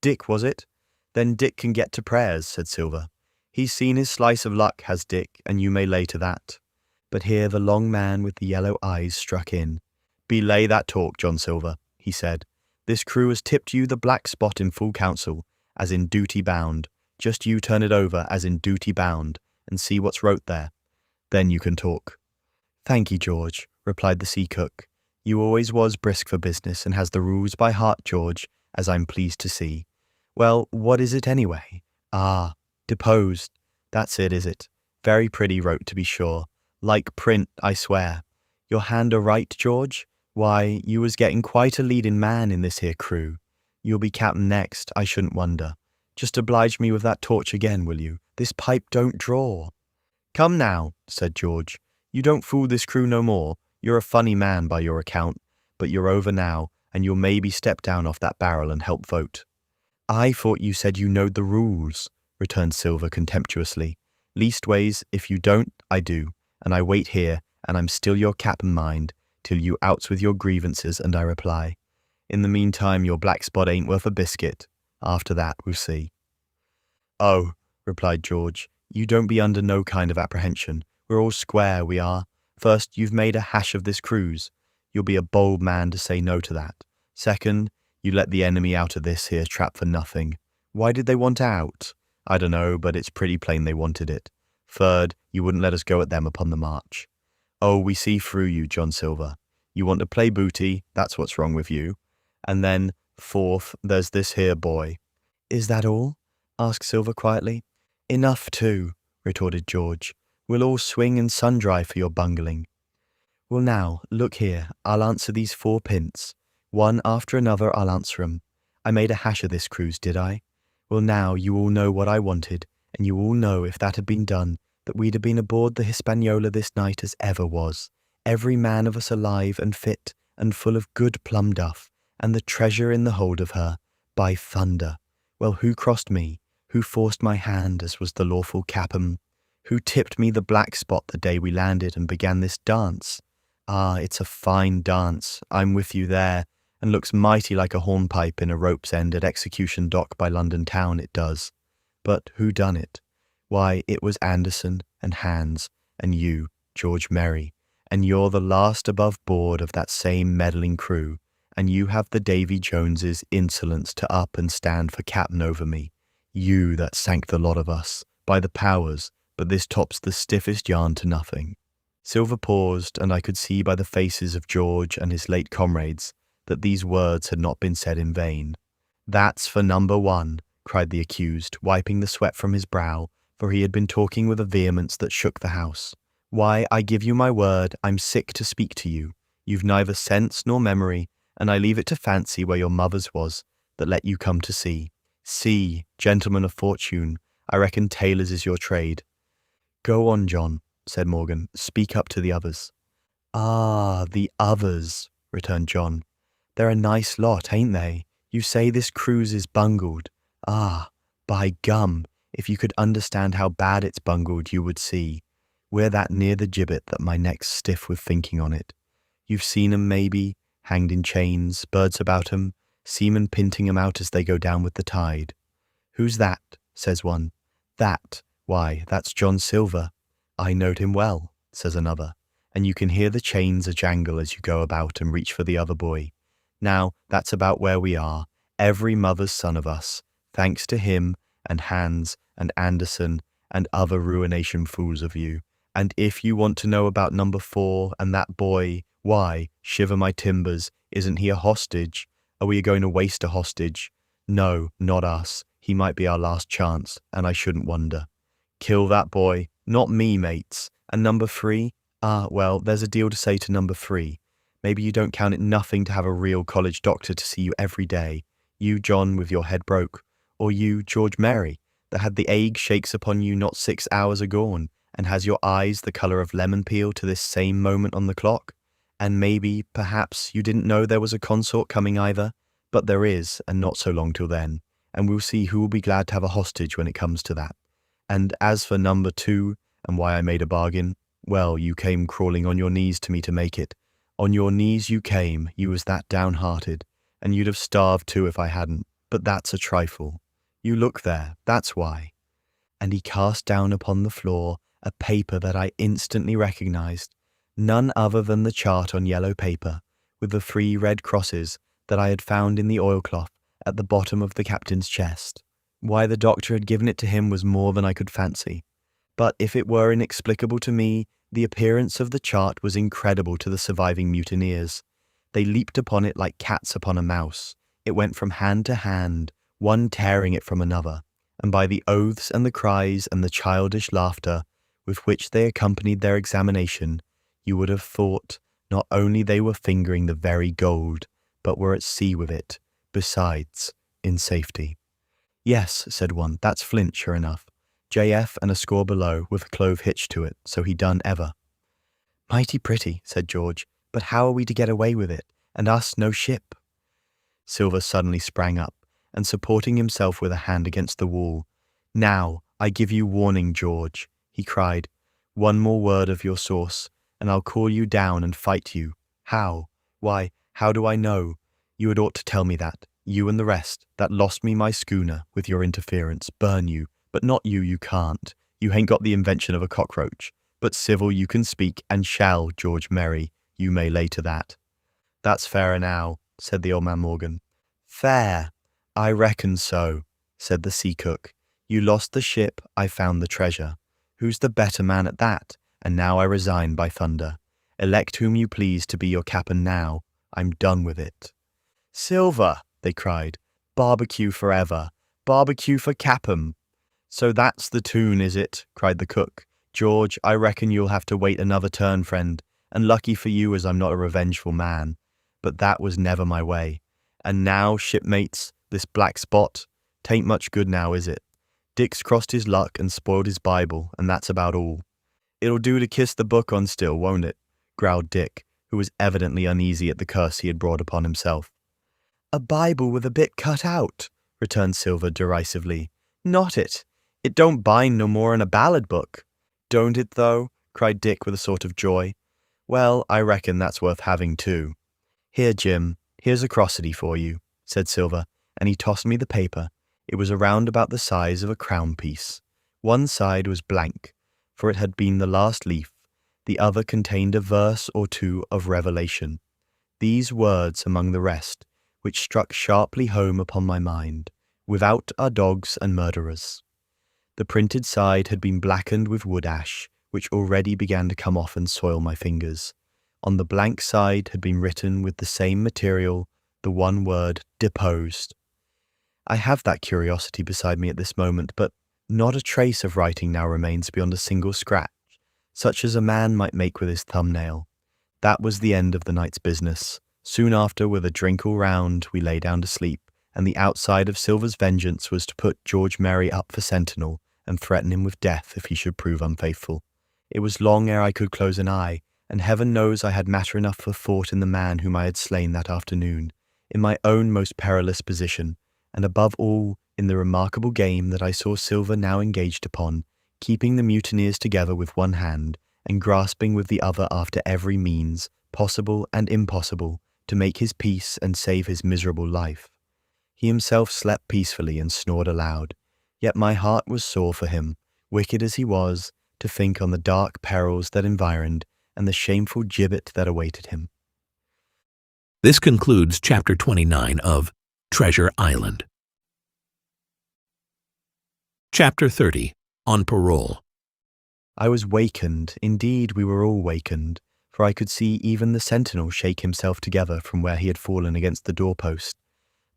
"Dick, was it? Then Dick can get to prayers," said Silver. "He's seen his slice of luck, has Dick, and you may lay to that." But here the long man with the yellow eyes struck in. "Belay that talk, John Silver," he said. "This crew has tipped you the black spot in full council, as in duty bound. Just you turn it over as in duty bound, and see what's wrote there. Then you can talk." "Thank ye, George," replied the sea cook. "You always was brisk for business and has the rules by heart, George, as I'm pleased to see. Well, what is it anyway? Ah, deposed. That's it, is it? Very pretty wrote, to be sure. Like print, I swear. Your hand a right, George? Why, you was getting quite a leading man in this here crew. You'll be captain next, I shouldn't wonder. Just oblige me with that torch again, will you? This pipe don't draw." "Come now," said George. "You don't fool this crew no more. You're a funny man by your account, but you're over now, and you'll maybe step down off that barrel and help vote." "I thought you said you knowed the rules," returned Silver contemptuously. "Leastways, if you don't, I do, and I wait here, and I'm still your cap'n, mind, till you outs with your grievances and I reply. In the meantime, your black spot ain't worth a biscuit. After that, we'll see." "Oh," replied George, "you don't be under no kind of apprehension. We're all square, we are. First, you've made a hash of this cruise. You'll be a bold man to say no to that. Second, you let the enemy out of this here trap for nothing. Why did they want out? I dunno, but it's pretty plain they wanted it. Third, you wouldn't let us go at them upon the march. Oh, we see through you, John Silver. You want to play booty, that's what's wrong with you. And then, fourth, there's this here boy." "Is that all?" asked Silver quietly. "Enough, too," retorted George. "We'll all swing and sun-dry for your bungling." "Well now, look here, I'll answer these 4 pints. One after another I'll answer 'em. I made a hash of this cruise, did I? Well now, you all know what I wanted, and you all know if that had been done, that we'd have been aboard the Hispaniola this night as ever was. every man of us alive and fit, and full of good plum duff, and the treasure in the hold of her, by thunder. Well, who crossed me? Who forced my hand, as was the lawful captain? Who tipped me the black spot the day we landed and began this dance? Ah, it's a fine dance, I'm with you there, and looks mighty like a hornpipe in a rope's end at Execution Dock by London town, it does. But who done it? Why, it was Anderson and Hans and you, George Merry, and you're the last above board of that same meddling crew, and you have the Davy Jones's insolence to up and stand for captain over me. You that sank the lot of us, by the powers, but this tops the stiffest yarn to nothing. Silver paused, and I could see by the faces of George and his late comrades that these words had not been said in vain. That's for number one, cried the accused, wiping the sweat from his brow, for he had been talking with a vehemence that shook the house. Why, I give you my word, I'm sick to speak to you. You've neither sense nor memory, and I leave it to fancy where your mother's was, that let you come to sea. See, gentlemen of fortune, I reckon tailors is your trade. Go on, John, said Morgan. Speak up to the others. Ah, the others, returned John. They're a nice lot, ain't they? You say this cruise is bungled. Ah, by gum, if you could understand how bad it's bungled, you would see. We're that near the gibbet that my neck's stiff with thinking on it. You've seen 'em, maybe, hanged in chains, birds about 'em, seamen pinting 'em out as they go down with the tide. Who's that? Says one. That? Why, that's John Silver. I knowed him well, says another, and you can hear the chains a-jangle as you go about and reach for the other boy. Now, that's about where we are, every mother's son of us, thanks to him and Hans and Anderson and other ruination fools of you. And if you want to know about number 4 and that boy, why, shiver my timbers, isn't he a hostage? Are we going to waste a hostage? No, not us. He might be our last chance, and I shouldn't wonder. Kill that boy. Not me, mates. And number 3? Ah, well, there's a deal to say to number 3. Maybe you don't count it nothing to have a real college doctor to see you every day. You, John, with your head broke. Or you, George Merry, that had the ague shakes upon you not 6 hours agone, and has your eyes the colour of lemon peel to this same moment on the clock. And maybe, perhaps, you didn't know there was a consort coming either, but there is, and not so long till then, and we'll see who will be glad to have a hostage when it comes to that. And as for number 2, and why I made a bargain, well, you came crawling on your knees to me to make it. On your knees you came, you was that downhearted, and you'd have starved too if I hadn't, but that's a trifle. You look there, that's why. And he cast down upon the floor a paper that I instantly recognized, none other than the chart on yellow paper, with the 3 red crosses that I had found in the oilcloth at the bottom of the captain's chest. Why the doctor had given it to him was more than I could fancy. But if it were inexplicable to me, the appearance of the chart was incredible to the surviving mutineers. They leaped upon it like cats upon a mouse. It went from hand to hand, one tearing it from another, and by the oaths and the cries and the childish laughter with which they accompanied their examination, you would have thought not only they were fingering the very gold, but were at sea with it, besides, in safety. Yes, said one, that's Flint, sure enough. JF and a score below, with a clove hitched to it, so he done ever. Mighty pretty, said George, but how are we to get away with it, and us no ship? Silver suddenly sprang up, and supporting himself with a hand against the wall, Now, I give you warning, George, he cried. One more word of your sauce, and I'll call you down and fight you. How? Why, how do I know? You had ought to tell me that. You and the rest, that lost me my schooner, with your interference, burn you. But not you, you can't. You hain't got the invention of a cockroach. But civil you can speak, and shall, George Merry, you may lay to that. That's fairer now, said the old man Morgan. Fair? I reckon so, said the sea cook. You lost the ship, I found the treasure. Who's the better man at that? And now I resign by thunder. Elect whom you please to be your captain now. I'm done with it. Silver, they cried. Barbecue forever. Barbecue for Cap'em. So that's the tune, is it? Cried the cook. George, I reckon you'll have to wait another turn, friend, and lucky for you as I'm not a revengeful man. But that was never my way. And now, shipmates, this black spot, 'tain't much good now, is it? Dick's crossed his luck and spoiled his Bible, and that's about all. It'll do to kiss the book on still, won't it? growled Dick, who was evidently uneasy at the curse he had brought upon himself. A Bible with a bit cut out, returned Silver derisively. Not it. It don't bind no more'n a ballad book. Don't it, though? Cried Dick with a sort of joy. Well, I reckon that's worth having, too. Here, Jim, here's a crosity for you, said Silver, and he tossed me the paper. It was around about the size of a crown piece. One side was blank, for it had been the last leaf. The other contained a verse or two of Revelation. These words among the rest, which struck sharply home upon my mind, without are dogs and murderers. The printed side had been blackened with wood ash, which already began to come off and soil my fingers. On the blank side had been written with the same material the one word, deposed. I have that curiosity beside me at this moment, but not a trace of writing now remains beyond a single scratch, such as a man might make with his thumbnail. That was the end of the night's business. Soon after, with a drink all round, we lay down to sleep, and the outside of Silver's vengeance was to put George Merry up for sentinel and threaten him with death if he should prove unfaithful. It was long ere I could close an eye, and heaven knows I had matter enough for thought in the man whom I had slain that afternoon, in my own most perilous position, and above all, in the remarkable game that I saw Silver now engaged upon, keeping the mutineers together with one hand, and grasping with the other after every means, possible and impossible, to make his peace and save his miserable life. He himself slept peacefully and snored aloud, yet my heart was sore for him, wicked as he was, to think on the dark perils that environed, and the shameful gibbet that awaited him. This concludes Chapter 29 of Treasure Island. Chapter 30, on Parole. I was wakened, indeed we were all wakened, for I could see even the sentinel shake himself together from where he had fallen against the doorpost,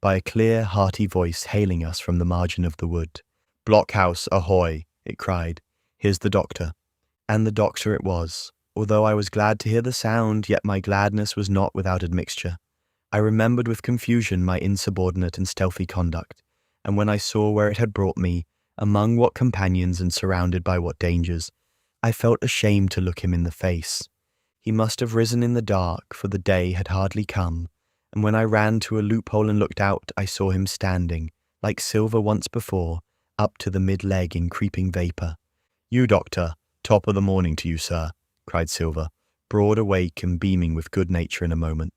by a clear, hearty voice hailing us from the margin of the wood. "Blockhouse, ahoy!" it cried. "Here's the doctor." And the doctor it was. Although I was glad to hear the sound, yet my gladness was not without admixture. I remembered with confusion my insubordinate and stealthy conduct, and when I saw where it had brought me, among what companions and surrounded by what dangers, I felt ashamed to look him in the face. He must have risen in the dark, for the day had hardly come, and when I ran to a loophole and looked out, I saw him standing, like Silver once before, up to the mid-leg in creeping vapour. "You, doctor, top of the morning to you, sir," cried Silver, broad awake and beaming with good nature in a moment.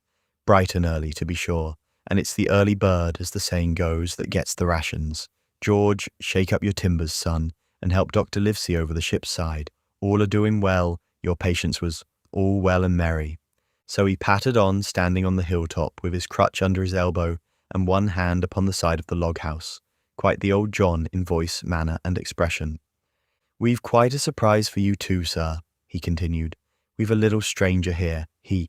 "Bright and early, to be sure, and it's the early bird, as the saying goes, that gets the rations. George, shake up your timbers, son, and help Dr. Livesey over the ship's side. All are doing well, your patience was all well and merry." So he pattered on, standing on the hilltop, with his crutch under his elbow, and one hand upon the side of the log-house, quite the old John in voice, manner, and expression. "We've quite a surprise for you too, sir," he continued. "We've a little stranger here. He,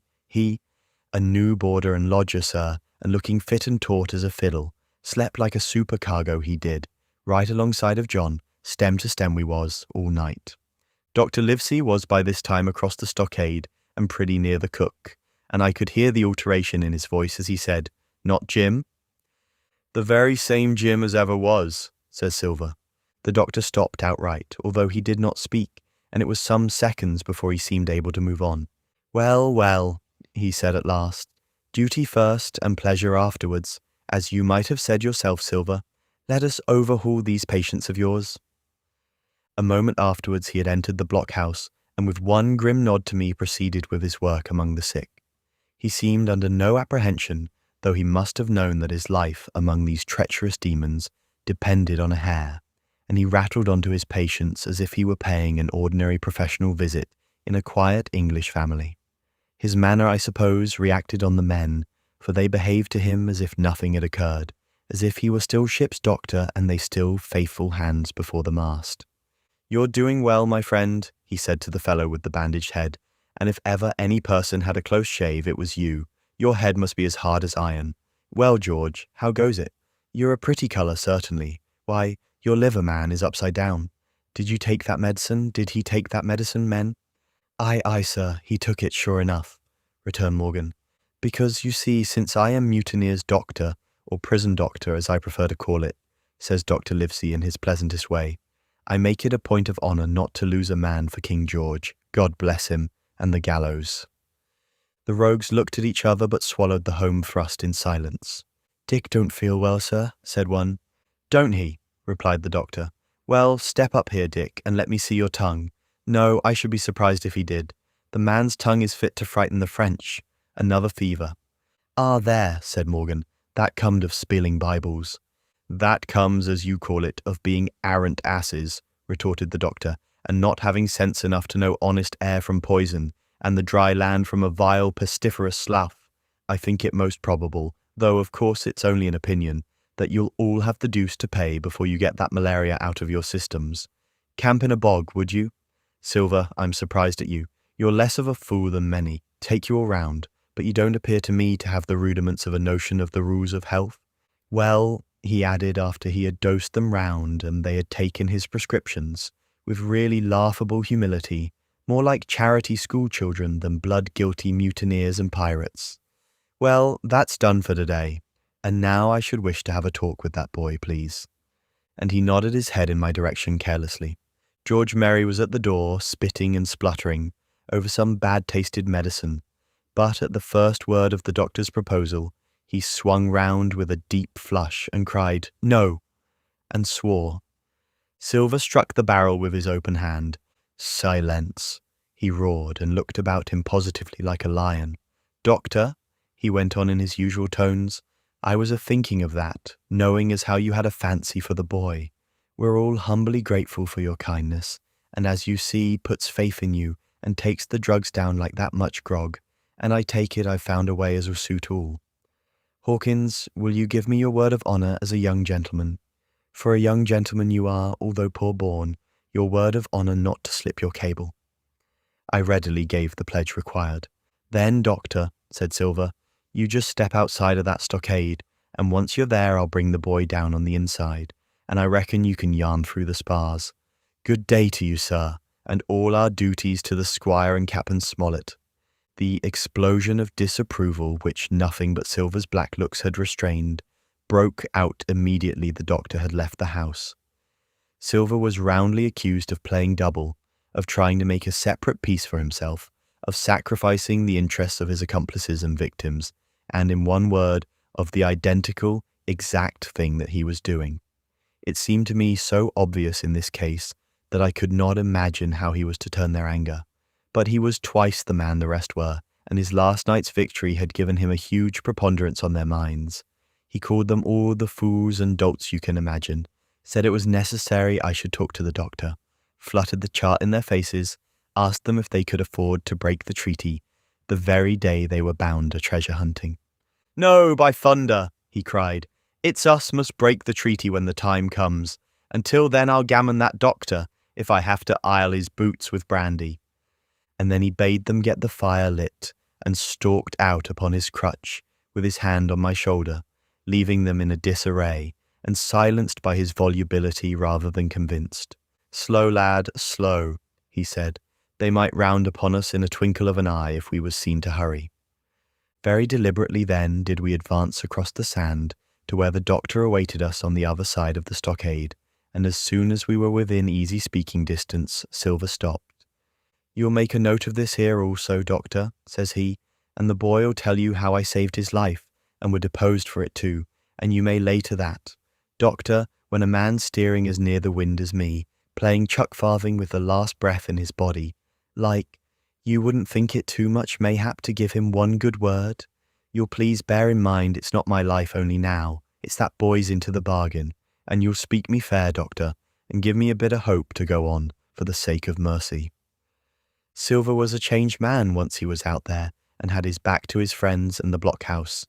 a new boarder and lodger, sir, and looking fit and taut as a fiddle. Slept like a supercargo, he did, right alongside of John, stem to stem we was, all night." Dr. Livesey was by this time across the stockade, and pretty near the cook, and I could hear the alteration in his voice as he said, "Not Jim?" "The very same Jim as ever was," says Silver. The doctor stopped outright, although he did not speak, and it was some seconds before he seemed able to move on. "Well, well," he said at last, "duty first and pleasure afterwards, as you might have said yourself, Silver. Let us overhaul these patients of yours." A moment afterwards he had entered the blockhouse, and with one grim nod to me proceeded with his work among the sick. He seemed under no apprehension, though he must have known that his life among these treacherous demons depended on a hair, and he rattled on to his patients as if he were paying an ordinary professional visit in a quiet English family. His manner, I suppose, reacted on the men, for they behaved to him as if nothing had occurred, as if he were still ship's doctor and they still faithful hands before the mast. "You're doing well, my friend," he said to the fellow with the bandaged head, "and if ever any person had a close shave, it was you. Your head must be as hard as iron. Well, George, how goes it? You're a pretty colour, certainly. Why, your liver, man, is upside down. Did you take that medicine? Did he take that medicine, men?" Aye, sir, he took it, sure enough," returned Morgan. "Because, you see, since I am mutineer's doctor, or prison doctor, as I prefer to call it," says Dr. Livesey in his pleasantest way, "I make it a point of honour not to lose a man for King George, God bless him, and the gallows." The rogues looked at each other but swallowed the home thrust in silence. "Dick don't feel well, sir," said one. "Don't he?" replied the doctor. "Well, step up here, Dick, and let me see your tongue. No, I should be surprised if he did. The man's tongue is fit to frighten the French. Another fever." "Ah, there," said Morgan. "That comed of spilling Bibles." "That comes, as you call it, of being arrant asses," retorted the doctor, "and not having sense enough to know honest air from poison, and the dry land from a vile pestiferous slough. I think it most probable, though of course it's only an opinion, that you'll all have the deuce to pay before you get that malaria out of your systems. Camp in a bog, would you? Silver, I'm surprised at you. You're less of a fool than many. Take you all round, but you don't appear to me to have the rudiments of a notion of the rules of health. Well," he added after he had dosed them round and they had taken his prescriptions, with really laughable humility, more like charity schoolchildren than blood-guilty mutineers and pirates. "Well, that's done for today. And now I should wish to have a talk with that boy, please." And he nodded his head in my direction carelessly. George Merry was at the door, spitting and spluttering over some bad-tasted medicine, but at the first word of the doctor's proposal, he swung round with a deep flush and cried, "No!" and swore. Silver struck the barrel with his open hand. "Silence!" he roared and looked about him positively like a lion. "Doctor," he went on in his usual tones, "I was a-thinking of that, knowing as how you had a fancy for the boy. We're all humbly grateful for your kindness, and as you see, puts faith in you and takes the drugs down like that much grog, and I take it I've found a way as will suit all. Hawkins, will you give me your word of honour as a young gentleman? For a young gentleman you are, although poor born, your word of honour not to slip your cable." I readily gave the pledge required. "Then, doctor," said Silver, "you just step outside of that stockade, and once you're there I'll bring the boy down on the inside, and I reckon you can yarn through the spars. Good day to you, sir, and all our duties to the squire and Captain Smollett." The explosion of disapproval which nothing but Silver's black looks had restrained broke out immediately the doctor had left the house. Silver was roundly accused of playing double, of trying to make a separate peace for himself, of sacrificing the interests of his accomplices and victims, and in one word, of the identical, exact thing that he was doing. It seemed to me so obvious in this case that I could not imagine how he was to turn their anger. But he was twice the man the rest were, and his last night's victory had given him a huge preponderance on their minds. He called them all the fools and dolts you can imagine, said it was necessary I should talk to the doctor, fluttered the chart in their faces, asked them if they could afford to break the treaty, the very day they were bound to treasure hunting. "No, by thunder," he cried, "it's us must break the treaty when the time comes. Until then I'll gammon that doctor, if I have to ile his boots with brandy." And then he bade them get the fire lit, and stalked out upon his crutch, with his hand on my shoulder, leaving them in a disarray, and silenced by his volubility rather than convinced. "Slow, lad, slow," he said. "They might round upon us in a twinkle of an eye if we was seen to hurry." Very deliberately then did we advance across the sand to where the doctor awaited us on the other side of the stockade, and as soon as we were within easy speaking distance, Silver stopped. "You'll make a note of this here also, doctor," says he, "and the boy'll tell you how I saved his life, and were deposed for it too, and you may lay to that. Doctor, when a man's steering as near the wind as me, playing chuck-farthing with the last breath in his body, like, you wouldn't think it too much mayhap to give him one good word? You'll please bear in mind it's not my life only now, it's that boy's into the bargain, and you'll speak me fair, doctor, and give me a bit of hope to go on, for the sake of mercy." Silver was a changed man once he was out there, and had his back to his friends and the blockhouse.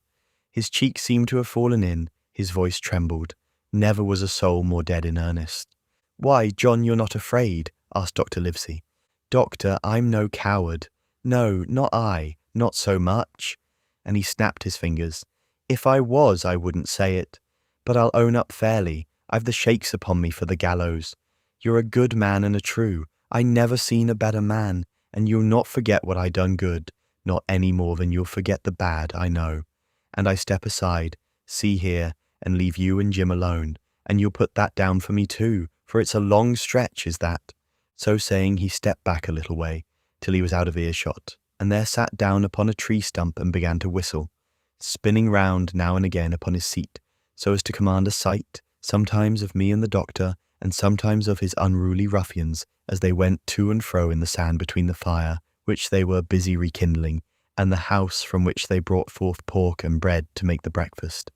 His cheek seemed to have fallen in, his voice trembled. Never was a soul more dead in earnest. "Why, John, you're not afraid?" asked Dr. Livesey. "Doctor, I'm no coward. No, not I, not so much." And he snapped his fingers. "If I was, I wouldn't say it. But I'll own up fairly. I've the shakes upon me for the gallows. You're a good man and a true. I never seen a better man, and you'll not forget what I done good, not any more than you'll forget the bad, I know. And I step aside, see here, and leave you and Jim alone, and you'll put that down for me too, for it's a long stretch, is that." So saying, he stepped back a little way, till he was out of earshot. and there sat down upon a tree stump and began to whistle, spinning round now and again upon his seat, so as to command a sight, sometimes of me and the doctor, and sometimes of his unruly ruffians, as they went to and fro in the sand between the fire, which they were busy rekindling, and the house from which they brought forth pork and bread to make the breakfast.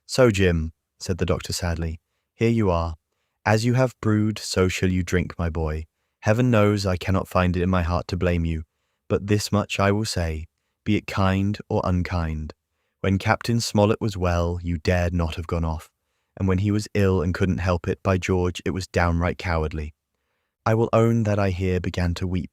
"So, Jim," said the doctor sadly, "here you are. As you have brewed, so shall you drink, my boy. Heaven knows I cannot find it in my heart to blame you, but this much I will say, be it kind or unkind. When Captain Smollett was well, you dared not have gone off, and when he was ill and couldn't help it, by George, it was downright cowardly." I will own that I here began to weep.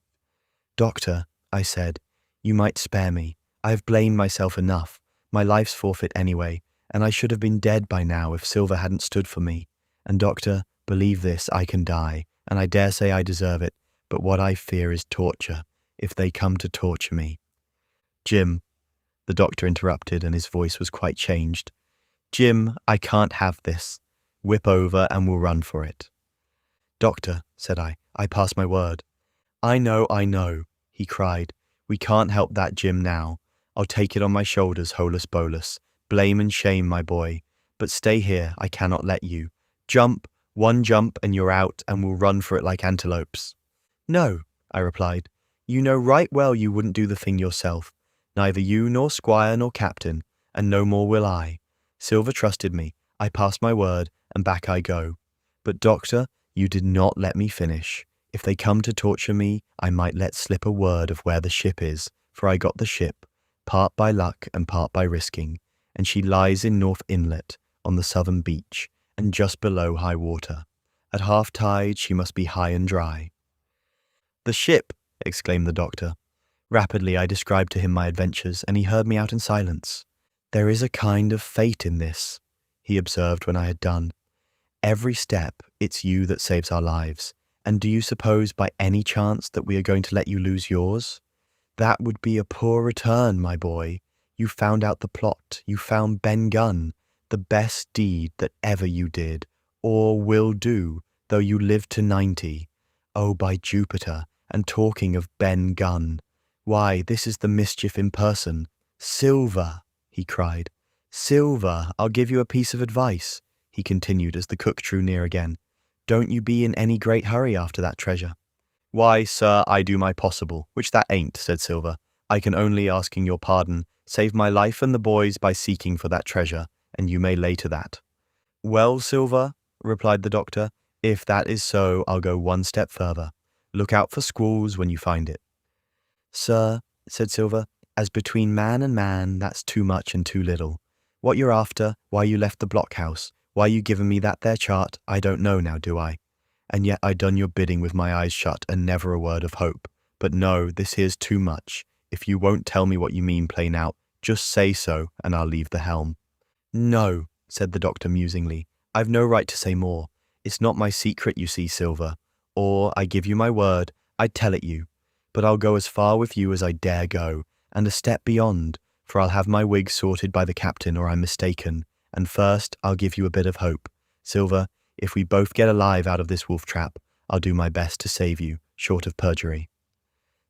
"Doctor," I said, "you might spare me. I have blamed myself enough. My life's forfeit anyway, and I should have been dead by now if Silver hadn't stood for me. And doctor, believe this, I can die, and I dare say I deserve it, but what I fear is torture, if they come to torture me." "Jim," the doctor interrupted, and his voice was quite changed. "Jim, I can't have this. Whip over and we'll run for it." "Doctor," said I pass my word." I know," he cried. "We can't help that, Jim, now. I'll take it on my shoulders, holus bolus. Blame and shame, my boy. But stay here, I cannot let you. Jump, one jump and you're out, and we'll run for it like antelopes." "No," I replied. "You know right well you wouldn't do the thing yourself. Neither you nor Squire nor Captain, and no more will I. Silver trusted me. I pass my word, and back I go. But, doctor, you did not let me finish. If they come to torture me, I might let slip a word of where the ship is, for I got the ship, part by luck and part by risking, and she lies in North Inlet, on the southern beach, and just below high water. At half tide she must be high and dry." "The ship!" exclaimed the doctor. Rapidly I described to him my adventures, and he heard me out in silence. "There is a kind of fate in this," he observed when I had done. "Every step it's you that saves our lives, and do you suppose by any chance that we are going to let you lose yours? That would be a poor return, my boy. You found out the plot, you found Ben Gunn, the best deed that ever you did, or will do, though you live to 90. Oh, by Jupiter, and talking of Ben Gunn, why, this is the mischief in person. Silver!" he cried. "Silver, I'll give you a piece of advice," he continued as the cook drew near again. "Don't you be in any great hurry after that treasure." "Why, sir, I do my possible, which that ain't," said Silver. "I can only, asking your pardon, save my life and the boys by seeking for that treasure, and you may lay to that." "Well, Silver," replied the doctor, "if that is so, I'll go one step further. Look out for squalls when you find it." "Sir," said Silver, "as between man and man, that's too much and too little. What you're after, why you left the blockhouse, why you given me that there chart, I don't know now, do I? And yet I done your bidding with my eyes shut and never a word of hope. But no, this here's too much. If you won't tell me what you mean plain out, just say so, and I'll leave the helm." "No," said the doctor musingly, "I've no right to say more. It's not my secret, you see, Silver. Or, I give you my word, I'd tell it you. But I'll go as far with you as I dare go, and a step beyond, for I'll have my wig sorted by the captain or I'm mistaken. And first, I'll give you a bit of hope. Silver, if we both get alive out of this wolf trap, I'll do my best to save you, short of perjury."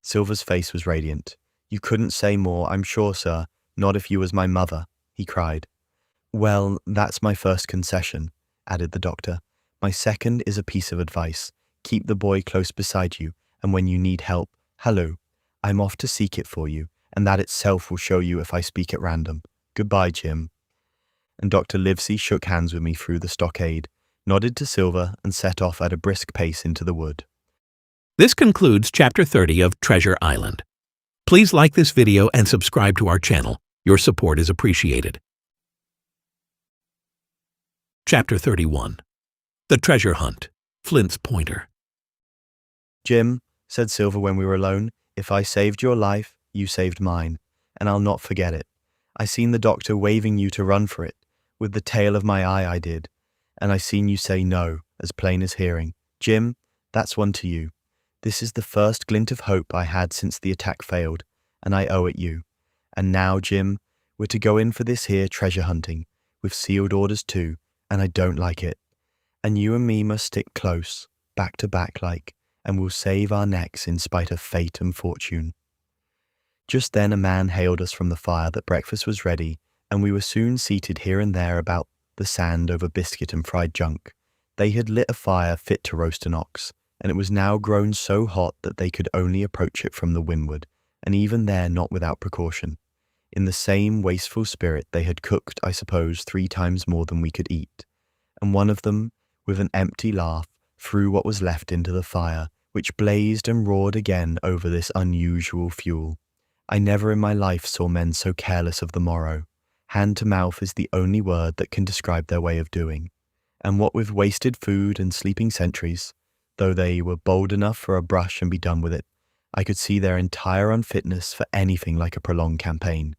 Silver's face was radiant. "You couldn't say more, I'm sure, sir, not if you was my mother," he cried. "Well, that's my first concession," added the doctor. "My second is a piece of advice. Keep the boy close beside you, and when you need help, halloo, I'm off to seek it for you, and that itself will show you if I speak at random. Goodbye, Jim." And Dr. Livesey shook hands with me through the stockade, nodded to Silver, and set off at a brisk pace into the wood. This concludes Chapter 30 of Treasure Island. Please like this video and subscribe to our channel. Your support is appreciated. Chapter 31. The Treasure Hunt. Flint's Pointer. "Jim," said Silver when we were alone, "if I saved your life, you saved mine, and I'll not forget it. I seen the doctor waving you to run for it. With the tail of my eye I did, and I seen you say no, as plain as hearing. Jim, that's one to you. This is the first glint of hope I had since the attack failed, and I owe it you. And now, Jim, we're to go in for this here treasure hunting, with sealed orders too, and I don't like it. And you and me must stick close, back to back like, and we'll save our necks in spite of fate and fortune." Just then a man hailed us from the fire that breakfast was ready, and we were soon seated here and there about the sand over biscuit and fried junk. They had lit a fire fit to roast an ox, and it was now grown so hot that they could only approach it from the windward, and even there not without precaution. In the same wasteful spirit they had cooked, I suppose, 3 times more than we could eat, and one of them, with an empty laugh, threw what was left into the fire, which blazed and roared again over this unusual fuel. I never in my life saw men so careless of the morrow. Hand to mouth is the only word that can describe their way of doing. And what with wasted food and sleeping sentries, though they were bold enough for a brush and be done with it, I could see their entire unfitness for anything like a prolonged campaign.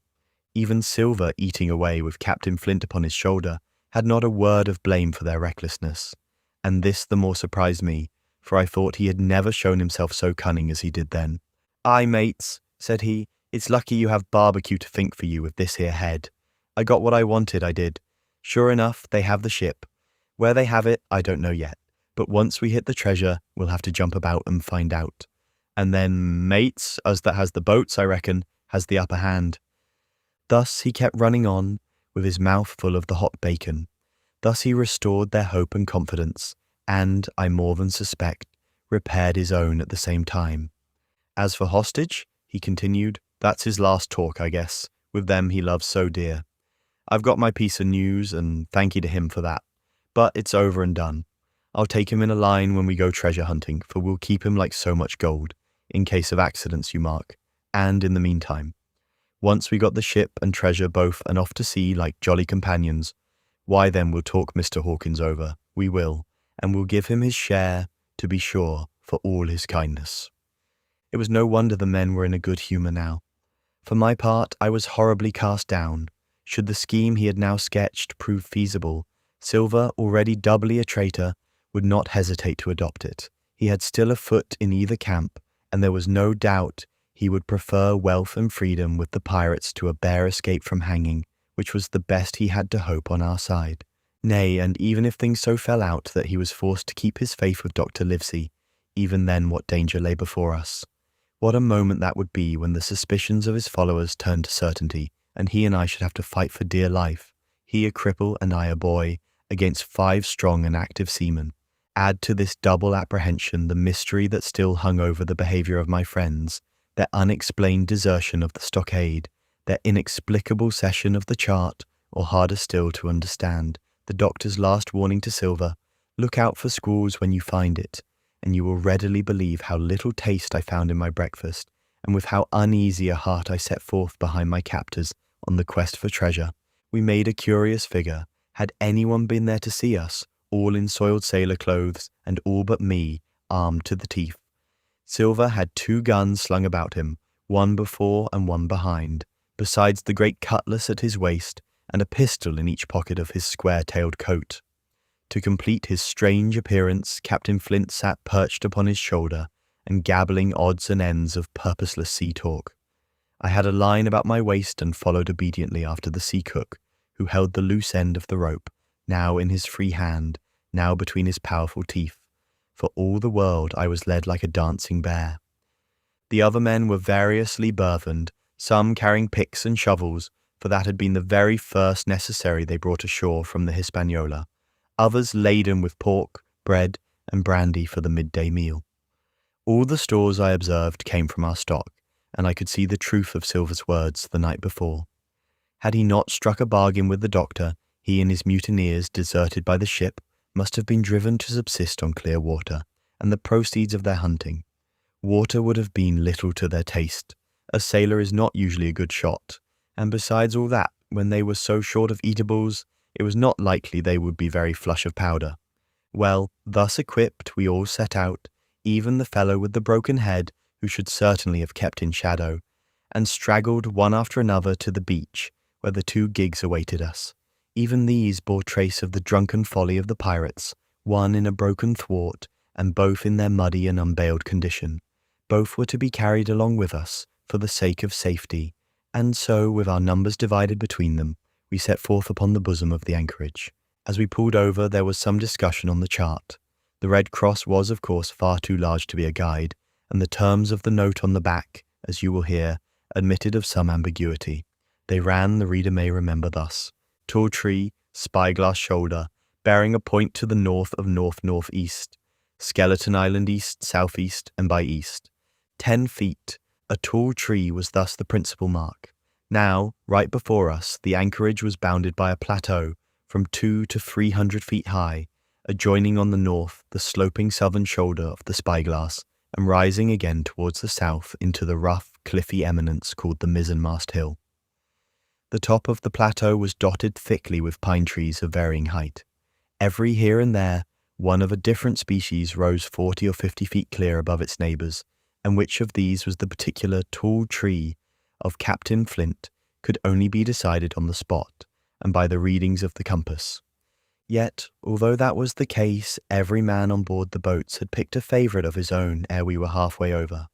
Even Silver, eating away with Captain Flint upon his shoulder, had not a word of blame for their recklessness. And this the more surprised me, for I thought he had never shown himself so cunning as he did then. "Aye, mates," said he, "it's lucky you have barbecue to think for you with this here head. I got what I wanted, I did. Sure enough, they have the ship. Where they have it, I don't know yet, but once we hit the treasure, we'll have to jump about and find out. And then, mates, us that has the boats, I reckon, has the upper hand." Thus he kept running on, with his mouth full of the hot bacon. Thus he restored their hope and confidence, and, I more than suspect, repaired his own at the same time. "As for hostage," he continued, "that's his last talk, I guess, with them he loves so dear. I've got my piece of news, and thank you to him for that. But it's over and done. I'll take him in a line when we go treasure hunting, for we'll keep him like so much gold, in case of accidents, you mark, and in the meantime. Once we got the ship and treasure both and off to sea like jolly companions, why then we'll talk Mr. Hawkins over, we will, and we'll give him his share, to be sure, for all his kindness." It was no wonder the men were in a good humour now. For my part, I was horribly cast down. Should the scheme he had now sketched prove feasible, Silver, already doubly a traitor, would not hesitate to adopt it. He had still a foot in either camp, and there was no doubt he would prefer wealth and freedom with the pirates to a bare escape from hanging, which was the best he had to hope on our side. Nay, and even if things so fell out that he was forced to keep his faith with Dr. Livesey, even then what danger lay before us? What a moment that would be when the suspicions of his followers turned to certainty, and he and I should have to fight for dear life, he a cripple and I a boy, against 5 strong and active seamen. Add to this double apprehension the mystery that still hung over the behaviour of my friends, their unexplained desertion of the Stockade, their inexplicable cession of the chart, or harder still to understand, the doctor's last warning to Silver, "Look out for squalls when you find it," and you will readily believe how little taste I found in my breakfast, and with how uneasy a heart I set forth behind my captors on the quest for treasure. We made a curious figure. Had anyone been there to see us, all in soiled sailor clothes, and all but me, armed to the teeth. Silver had 2 guns slung about him, one before and one behind, besides the great cutlass at his waist, and a pistol in each pocket of his square-tailed coat. To complete his strange appearance, Captain Flint sat perched upon his shoulder, and gabbling odds and ends of purposeless sea talk. I had a line about my waist and followed obediently after the sea cook, who held the loose end of the rope, now in his free hand, now between his powerful teeth. For all the world I was led like a dancing bear. The other men were variously burthened, some carrying picks and shovels, for that had been the very first necessary they brought ashore from the Hispaniola, others laden with pork, bread, and brandy for the midday meal. All the stores I observed came from our stock, and I could see the truth of Silver's words the night before. Had he not struck a bargain with the doctor, he and his mutineers, deserted by the ship, must have been driven to subsist on clear water, and the proceeds of their hunting. Water would have been little to their taste. A sailor is not usually a good shot, and besides all that, when they were so short of eatables, it was not likely they would be very flush of powder. Well, thus equipped, we all set out, even the fellow with the broken head, who should certainly have kept in shadow, and straggled one after another to the beach, where the 2 gigs awaited us. Even these bore trace of the drunken folly of the pirates, one in a broken thwart, and both in their muddy and unbaled condition. Both were to be carried along with us, for the sake of safety, and so, with our numbers divided between them, we set forth upon the bosom of the anchorage. As we pulled over, there was some discussion on the chart. The Red Cross was, of course, far too large to be a guide, and the terms of the note on the back, as you will hear, admitted of some ambiguity. They ran, the reader may remember, thus: tall tree, spyglass shoulder, bearing a point to the north of north-northeast, Skeleton Island east, southeast, and by east. 10 feet, a tall tree was thus the principal mark. Now, right before us, the anchorage was bounded by a plateau from 200 to 300 feet high, adjoining on the north the sloping southern shoulder of the spyglass, and rising again towards the south into the rough, cliffy eminence called the mizzenmast hill. The top of the plateau was dotted thickly with pine trees of varying height. Every here and there, one of a different species rose 40 or 50 feet clear above its neighbours, and which of these was the particular tall tree of Captain Flint could only be decided on the spot, and by the readings of the compass. Yet, although that was the case, every man on board the boats had picked a favourite of his own ere we were halfway over,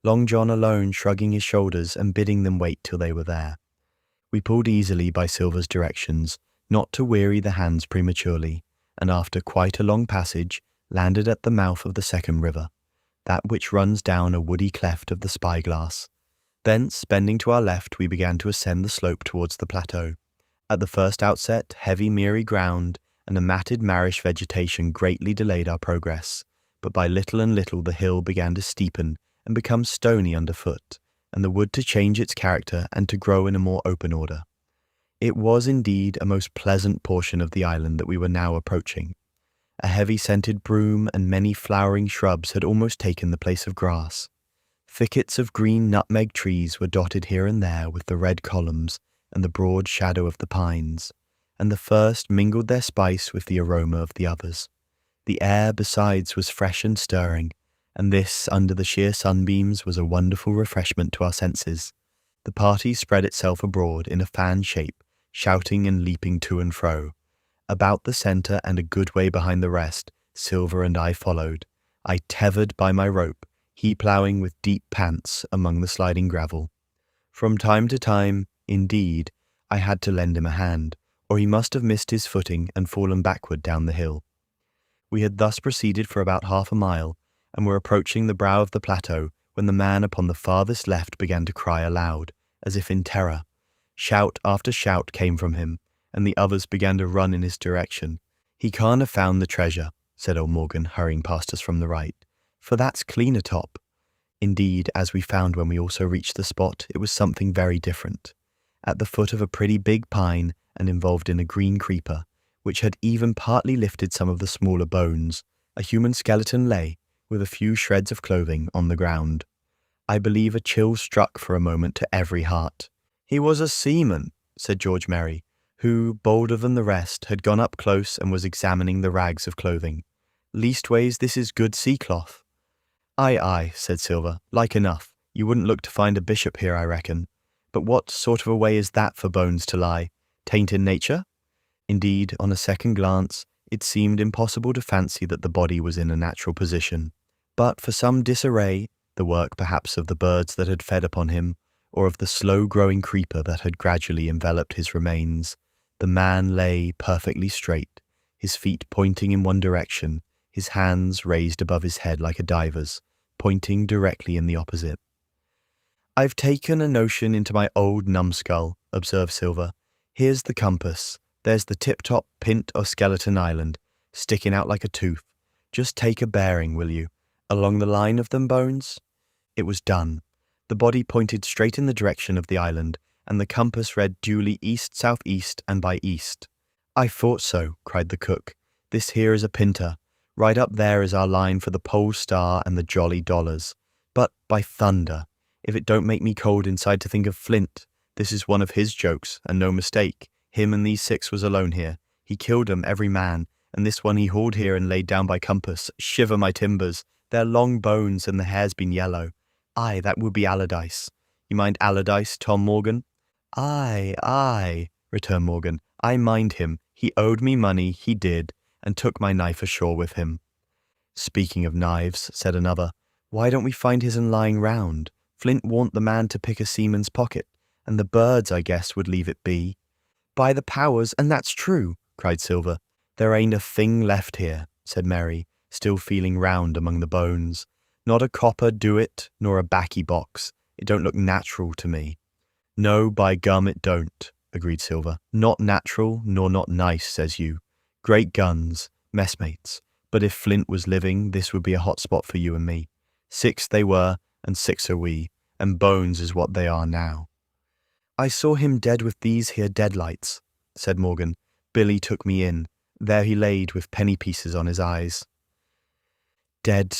Long John alone shrugging his shoulders and bidding them wait till they were there. We pulled easily by Silver's directions, not to weary the hands prematurely, and after quite a long passage, landed at the mouth of the second river, that which runs down a woody cleft of the spyglass. Thence, bending to our left, we began to ascend the slope towards the plateau. At the first outset, heavy miry ground and a matted marish vegetation greatly delayed our progress, but by little and little the hill began to steepen and become stony underfoot, and the wood to change its character and to grow in a more open order. It was indeed a most pleasant portion of the island that we were now approaching. A heavy-scented broom and many flowering shrubs had almost taken the place of grass. Thickets of green nutmeg trees were dotted here and there with the red columns and the broad shadow of the pines, and the first mingled their spice with the aroma of the others. The air, besides, was fresh and stirring, and this, under the sheer sunbeams, was a wonderful refreshment to our senses. The party spread itself abroad in a fan shape, shouting and leaping to and fro. About the centre and a good way behind the rest, Silver and I followed, I tethered by my rope, he ploughing with deep pants among the sliding gravel. From time to time, indeed, I had to lend him a hand, or he must have missed his footing and fallen backward down the hill. We had thus proceeded for about half a mile, and were approaching the brow of the plateau, when the man upon the farthest left began to cry aloud, as if in terror. Shout after shout came from him, and the others began to run in his direction. "He can't have found the treasure," said old Morgan, hurrying past us from the right, "for that's clean atop." Indeed, as we found when we also reached the spot, it was something very different. At the foot of a pretty big pine, and involved in a green creeper, which had even partly lifted some of the smaller bones, a human skeleton lay, with a few shreds of clothing, on the ground. I believe a chill struck for a moment to every heart. "He was a seaman," said George Merry, who, bolder than the rest, had gone up close and was examining the rags of clothing. "Leastways, this is good sea cloth." "Aye, aye," said Silver, "like enough. You wouldn't look to find a bishop here, I reckon. But what sort of a way is that for bones to lie? Taint in nature?" Indeed, on a second glance, it seemed impossible to fancy that the body was in a natural position. But for some disarray, the work perhaps of the birds that had fed upon him, or of the slow-growing creeper that had gradually enveloped his remains, the man lay perfectly straight, his feet pointing in one direction, his hands raised above his head like a diver's, pointing directly in the opposite. "I've taken a notion into my old numbskull," observed Silver. "Here's the compass. There's the tip-top pint or Skeleton Island, sticking out like a tooth. Just take a bearing, will you, along the line of them bones?" It was done. The body pointed straight in the direction of the island, and the compass read duly east-south-east and by east. "I thought so," cried the cook. "This here is a pinter. Right up there is our line for the Pole Star and the Jolly Dollars. But, by thunder, if it don't make me cold inside to think of Flint, this is one of his jokes, and no mistake. Him and these 6 was alone here. He killed 'em, every man, and this one he hauled here and laid down by compass. Shiver my timbers, they're long bones and the hair's been yellow. Aye, that would be Allardyce. You mind Allardyce, Tom Morgan?" "Aye, aye," returned Morgan. "I mind him. He owed me money, he did, and took my knife ashore with him." "Speaking of knives," said another, "why don't we find his'n lying round? Flint warn't the man to pick a seaman's pocket, and the birds, I guess, would leave it be." "By the powers, and that's true," cried Silver. "There ain't a thing left here," said Merry, still feeling round among the bones. "Not a copper do it, nor a baccy box, It don't look natural to me." "No, by gum it don't," agreed Silver. "Not natural, nor not nice, says you. Great guns, messmates. But if Flint was living, this would be a hot spot for you and me. 6 they were, and 6 are we, and bones is what they are now." "I saw him dead with these here deadlights," said Morgan. "Billy took me in. There he laid with penny pieces on his eyes." "Dead,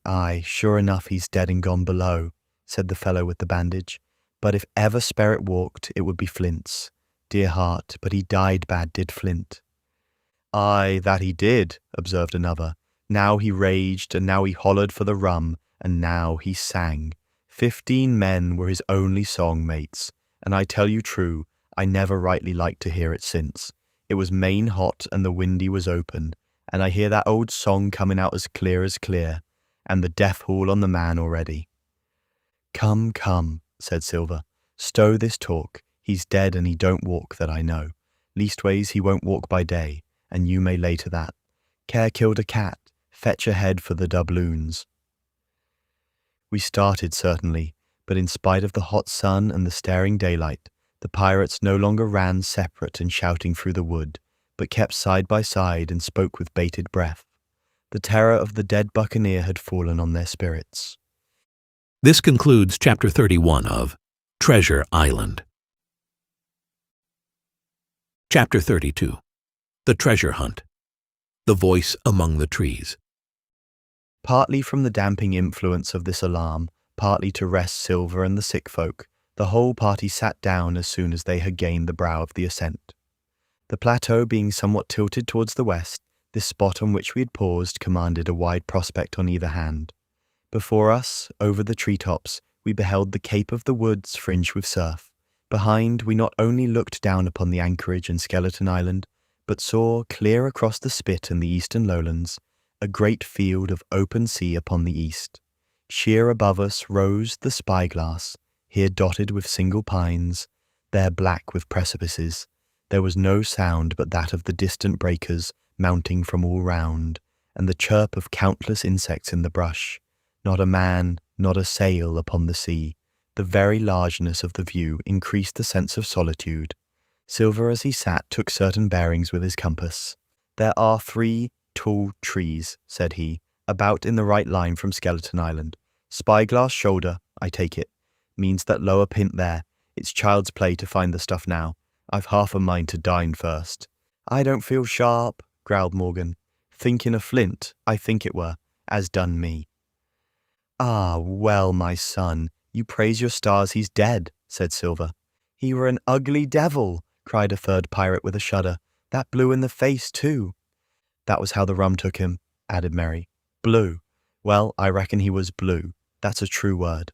aye, sure enough he's dead and gone below," said the fellow with the bandage. "But if ever spirit walked, it would be Flint's. Dear heart, but he died bad, did Flint." "Aye, that he did," observed another. "Now he raged, and now he hollered for the rum, and now he sang. 15 men were his only song mates, and I tell you true, I never rightly liked to hear it since. It was main hot, and the windy was open, and I hear that old song coming out as clear, and the death haul on the man already." "Come, come," said Silver. "Stow this talk. He's dead, and he don't walk that I know. Leastways, he won't walk by day, and you may lay to that. Care killed a cat. Fetch a head for the doubloons." We started, certainly, but in spite of the hot sun and the staring daylight, the pirates no longer ran separate and shouting through the wood, but kept side by side and spoke with bated breath. The terror of the dead buccaneer had fallen on their spirits. This concludes Chapter 31 of Treasure Island. Chapter 32. The Treasure Hunt. The Voice Among the Trees. Partly from the damping influence of this alarm, partly to rest Silver and the sick folk, the whole party sat down as soon as they had gained the brow of the ascent. The plateau being somewhat tilted towards the west, this spot on which we had paused commanded a wide prospect on either hand. Before us, over the treetops, we beheld the cape of the woods fringed with surf. Behind, we not only looked down upon the anchorage and Skeleton Island, but saw, clear across the spit and the eastern lowlands, a great field of open sea upon the east. Sheer above us rose the spyglass, here dotted with single pines, there black with precipices. There was no sound but that of the distant breakers mounting from all round, and the chirp of countless insects in the brush. Not a man, not a sail upon the sea. The very largeness of the view increased the sense of solitude. Silver, as he sat, took certain bearings with his compass. "There are 3 tall trees," said he, "about in the right line from Skeleton Island. Spyglass shoulder, I take it, means that lower pint there. It's child's play to find the stuff now. I've half a mind to dine first." "I don't feel sharp," growled Morgan. "Thinking of Flint, I think it were, as done me." "Ah, well, my son, you praise your stars he's dead," said Silver. "He were an ugly devil," cried a third pirate with a shudder. "That blew in the face, too." "That was how the rum took him," added Merry. "Blue. Well, I reckon he was blue. That's a true word."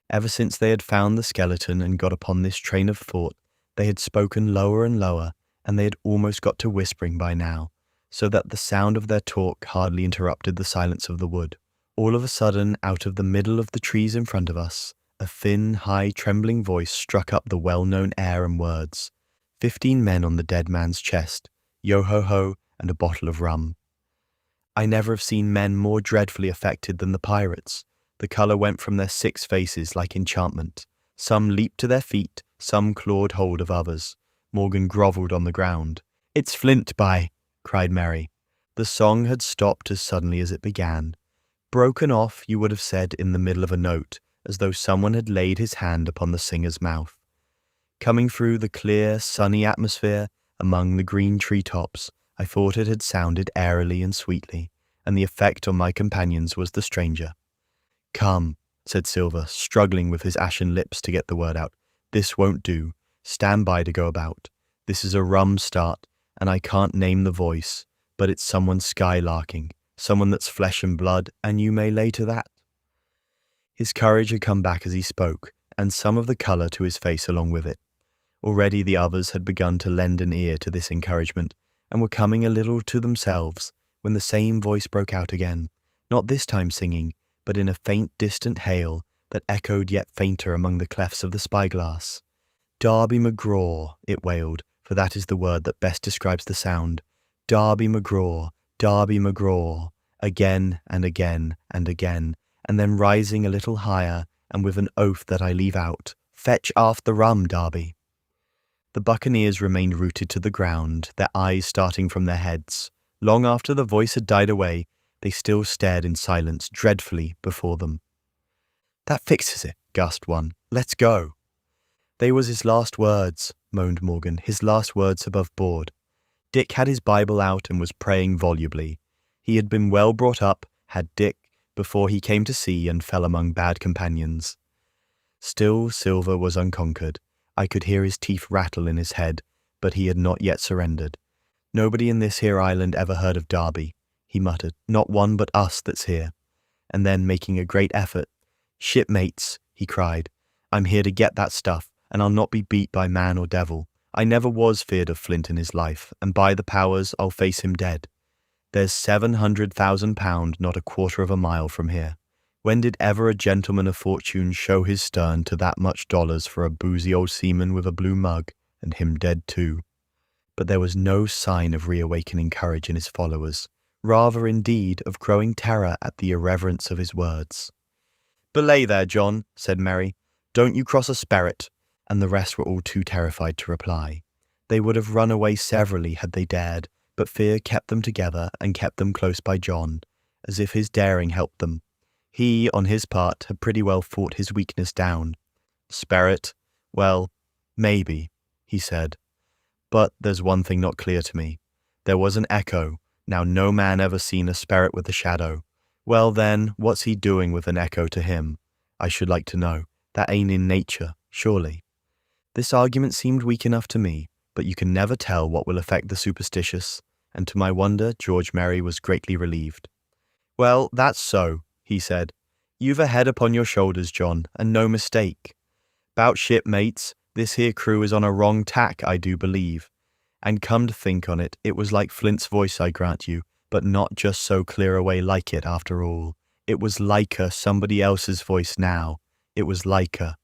Ever since they had found the skeleton and got upon this train of thought, they had spoken lower and lower, and they had almost got to whispering by now, so that the sound of their talk hardly interrupted the silence of the wood. All of a sudden, out of the middle of the trees in front of us, a thin, high, trembling voice struck up the well-known air and words. 15 men on the dead man's chest, yo-ho-ho, and a bottle of rum. I never have seen men more dreadfully affected than the pirates. The colour went from their 6 faces like enchantment. Some leaped to their feet, some clawed hold of others. Morgan grovelled on the ground. "It's Flint, by!" cried Merry. The song had stopped as suddenly as it began. Broken off, you would have said, in the middle of a note, as though someone had laid his hand upon the singer's mouth. Coming through the clear, sunny atmosphere, among the green treetops, I thought it had sounded airily and sweetly, and the effect on my companions was the stranger. "Come," said Silver, struggling with his ashen lips to get the word out. "This won't do. Stand by to go about. This is a rum start, and I can't name the voice, but it's someone skylarking, someone that's flesh and blood, and you may lay to that." His courage had come back as he spoke, and some of the colour to his face along with it. Already the others had begun to lend an ear to this encouragement, and were coming a little to themselves, when the same voice broke out again, not this time singing, but in a faint distant hail that echoed yet fainter among the clefts of the spyglass. "Darby McGraw," it wailed, for that is the word that best describes the sound. "Darby McGraw, Darby McGraw," again and again and again, and then rising a little higher and with an oath that I leave out, "Fetch aft the rum, Darby." The buccaneers remained rooted to the ground, their eyes starting from their heads. Long after the voice had died away, they still stared in silence dreadfully before them. "That fixes it," gasped one. "Let's go." "They was his last words," moaned Morgan, "his last words above board." Dick had his Bible out and was praying volubly. He had been well brought up, had Dick, before he came to sea and fell among bad companions. Still Silver was unconquered. I could hear his teeth rattle in his head, but he had not yet surrendered. "Nobody in this here island ever heard of Darby," he muttered. "Not one but us that's here." And then, making a great effort, "Shipmates," he cried, "I'm here to get that stuff, and I'll not be beat by man or devil. I never was feared of Flint in his life, and by the powers I'll face him dead. There's £700,000 not a quarter of a mile from here. When did ever a gentleman of fortune show his stern to that much dollars for a boozy old seaman with a blue mug, and him dead too?" But there was no sign of reawakening courage in his followers, rather indeed of growing terror at the irreverence of his words. "Belay there, John," said Merry. "Don't you cross a sperrit," and the rest were all too terrified to reply. They would have run away severally had they dared, but fear kept them together and kept them close by John, as if his daring helped them. He, on his part, had pretty well fought his weakness down. "Sperrit? Well, maybe," he said. "But there's one thing not clear to me. There was an echo. Now no man ever seen a sperrit with a shadow. Well then, what's he doing with an echo to him? I should like to know. That ain't in nature, surely." This argument seemed weak enough to me, but you can never tell what will affect the superstitious, and to my wonder George Merry was greatly relieved. "Well, that's so," he said. "You've a head upon your shoulders, John, and no mistake. 'Bout shipmates, this here crew is on a wrong tack, I do believe. And come to think on it, it was like Flint's voice, I grant you, but not just so clear away like it after all. It was liker somebody else's voice now. It was liker."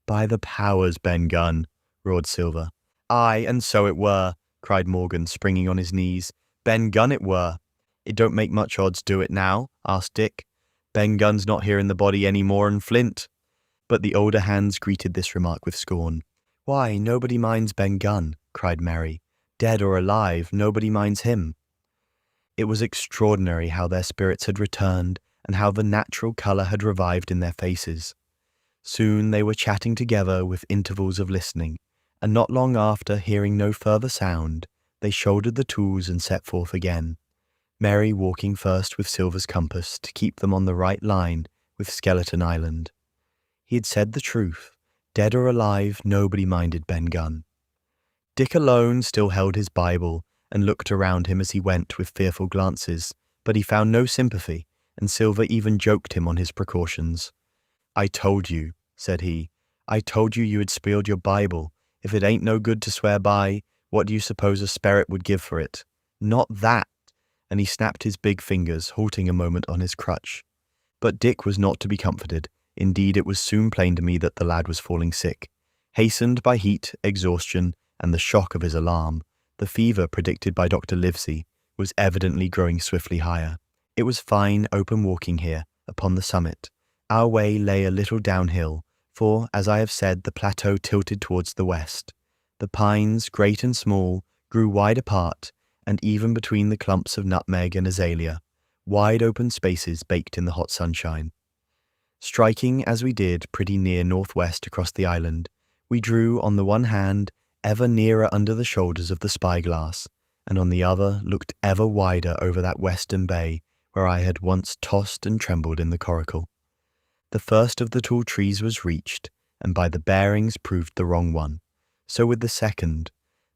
"By the powers, Ben Gunn," roared Silver. "Aye, and so it were," cried Morgan, springing on his knees. "Ben Gunn it were." "It don't make much odds do it now?" asked Dick. "Ben Gunn's not here in the body any more'n Flint." But the older hands greeted this remark with scorn. "Why, nobody minds Ben Gunn," cried Merry. "Dead or alive, nobody minds him." It was extraordinary how their spirits had returned, and how the natural colour had revived in their faces. Soon they were chatting together with intervals of listening, and not long after, hearing no further sound, they shouldered the tools and set forth again, Merry walking first with Silver's compass to keep them on the right line with Skeleton Island. He had said the truth. Dead or alive, nobody minded Ben Gunn. Dick alone still held his Bible and looked around him as he went with fearful glances, but he found no sympathy, and Silver even joked him on his precautions. "I told you," said he, "I told you had spoiled your Bible. If it ain't no good to swear by, what do you suppose a sperrit would give for it? Not that!" And he snapped his big fingers, halting a moment on his crutch. But Dick was not to be comforted. Indeed, it was soon plain to me that the lad was falling sick. Hastened by heat, exhaustion, and the shock of his alarm, the fever predicted by Dr. Livesey was evidently growing swiftly higher. It was fine, open walking here, upon the summit. Our way lay a little downhill, for, as I have said, the plateau tilted towards the west. The pines, great and small, grew wide apart, and even between the clumps of nutmeg and azalea, wide open spaces baked in the hot sunshine. Striking, as we did, pretty near northwest across the island, we drew, on the one hand, ever nearer under the shoulders of the spyglass, and on the other looked ever wider over that western bay where I had once tossed and trembled in the Coracle. The first of the tall trees was reached, and by the bearings proved the wrong one. So with the second.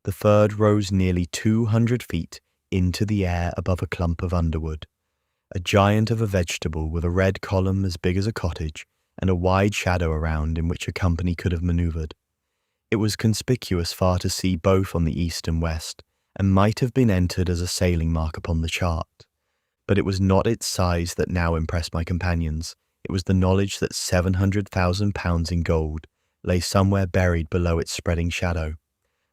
The third rose nearly 200 feet into the air above a clump of underwood. A giant of a vegetable with a red column as big as a cottage, and a wide shadow around in which a company could have manoeuvred. It was conspicuous far to sea both on the east and west, and might have been entered as a sailing mark upon the chart. But it was not its size that now impressed my companions. It was the knowledge that £700,000 in gold lay somewhere buried below its spreading shadow.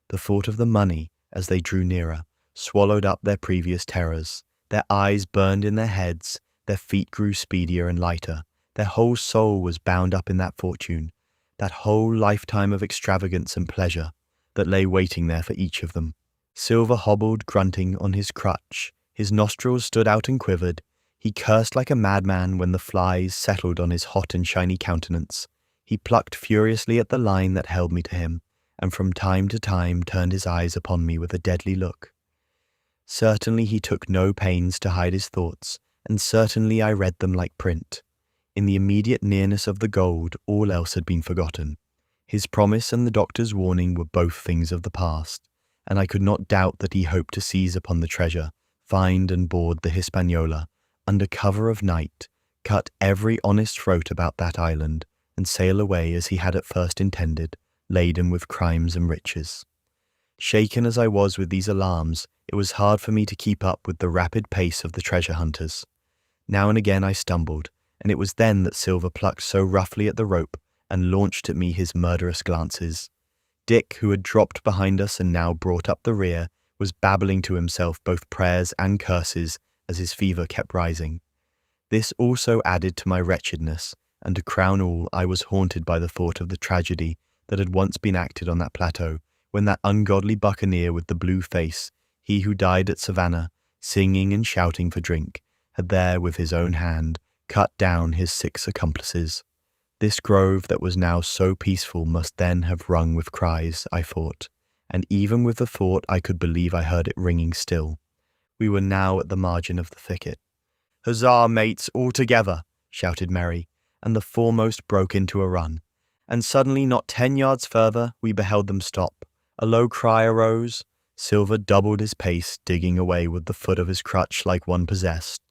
The thought of the money, as they drew nearer, swallowed up their previous terrors. Their eyes burned in their heads, their feet grew speedier and lighter, Their whole soul was bound up in that fortune, that whole lifetime of extravagance and pleasure that lay waiting there for each of them. Silver hobbled, grunting, on his crutch. His nostrils stood out and quivered. He cursed like a madman when the flies settled on his hot and shiny countenance. He plucked furiously at the line that held me to him, and from time to time turned his eyes upon me with a deadly look. Certainly he took no pains to hide his thoughts, and certainly I read them like print. In the immediate nearness of the gold, all else had been forgotten. His promise and the doctor's warning were both things of the past, and I could not doubt that he hoped to seize upon the treasure, find and board the Hispaniola, under cover of night, cut every honest throat about that island, and sail away as he had at first intended, laden with crimes and riches. Shaken as I was with these alarms, it was hard for me to keep up with the rapid pace of the treasure hunters. Now and again I stumbled, and it was then that Silver plucked so roughly at the rope and launched at me his murderous glances. Dick, who had dropped behind us and now brought up the rear, was babbling to himself both prayers and curses as his fever kept rising. This also added to my wretchedness, and to crown all, I was haunted by the thought of the tragedy that had once been acted on that plateau, when that ungodly buccaneer with the blue face, he who died at Savannah, singing and shouting for drink, had there with his own hand cut down his 6 accomplices. This grove that was now so peaceful must then have rung with cries, I thought, and even with the thought I could believe I heard it ringing still. We were now at the margin of the thicket. "Huzzah, mates, all together!" shouted Merry, and the foremost broke into a run. And suddenly, not 10 yards further, we beheld them stop. A low cry arose. Silver doubled his pace, digging away with the foot of his crutch like one possessed,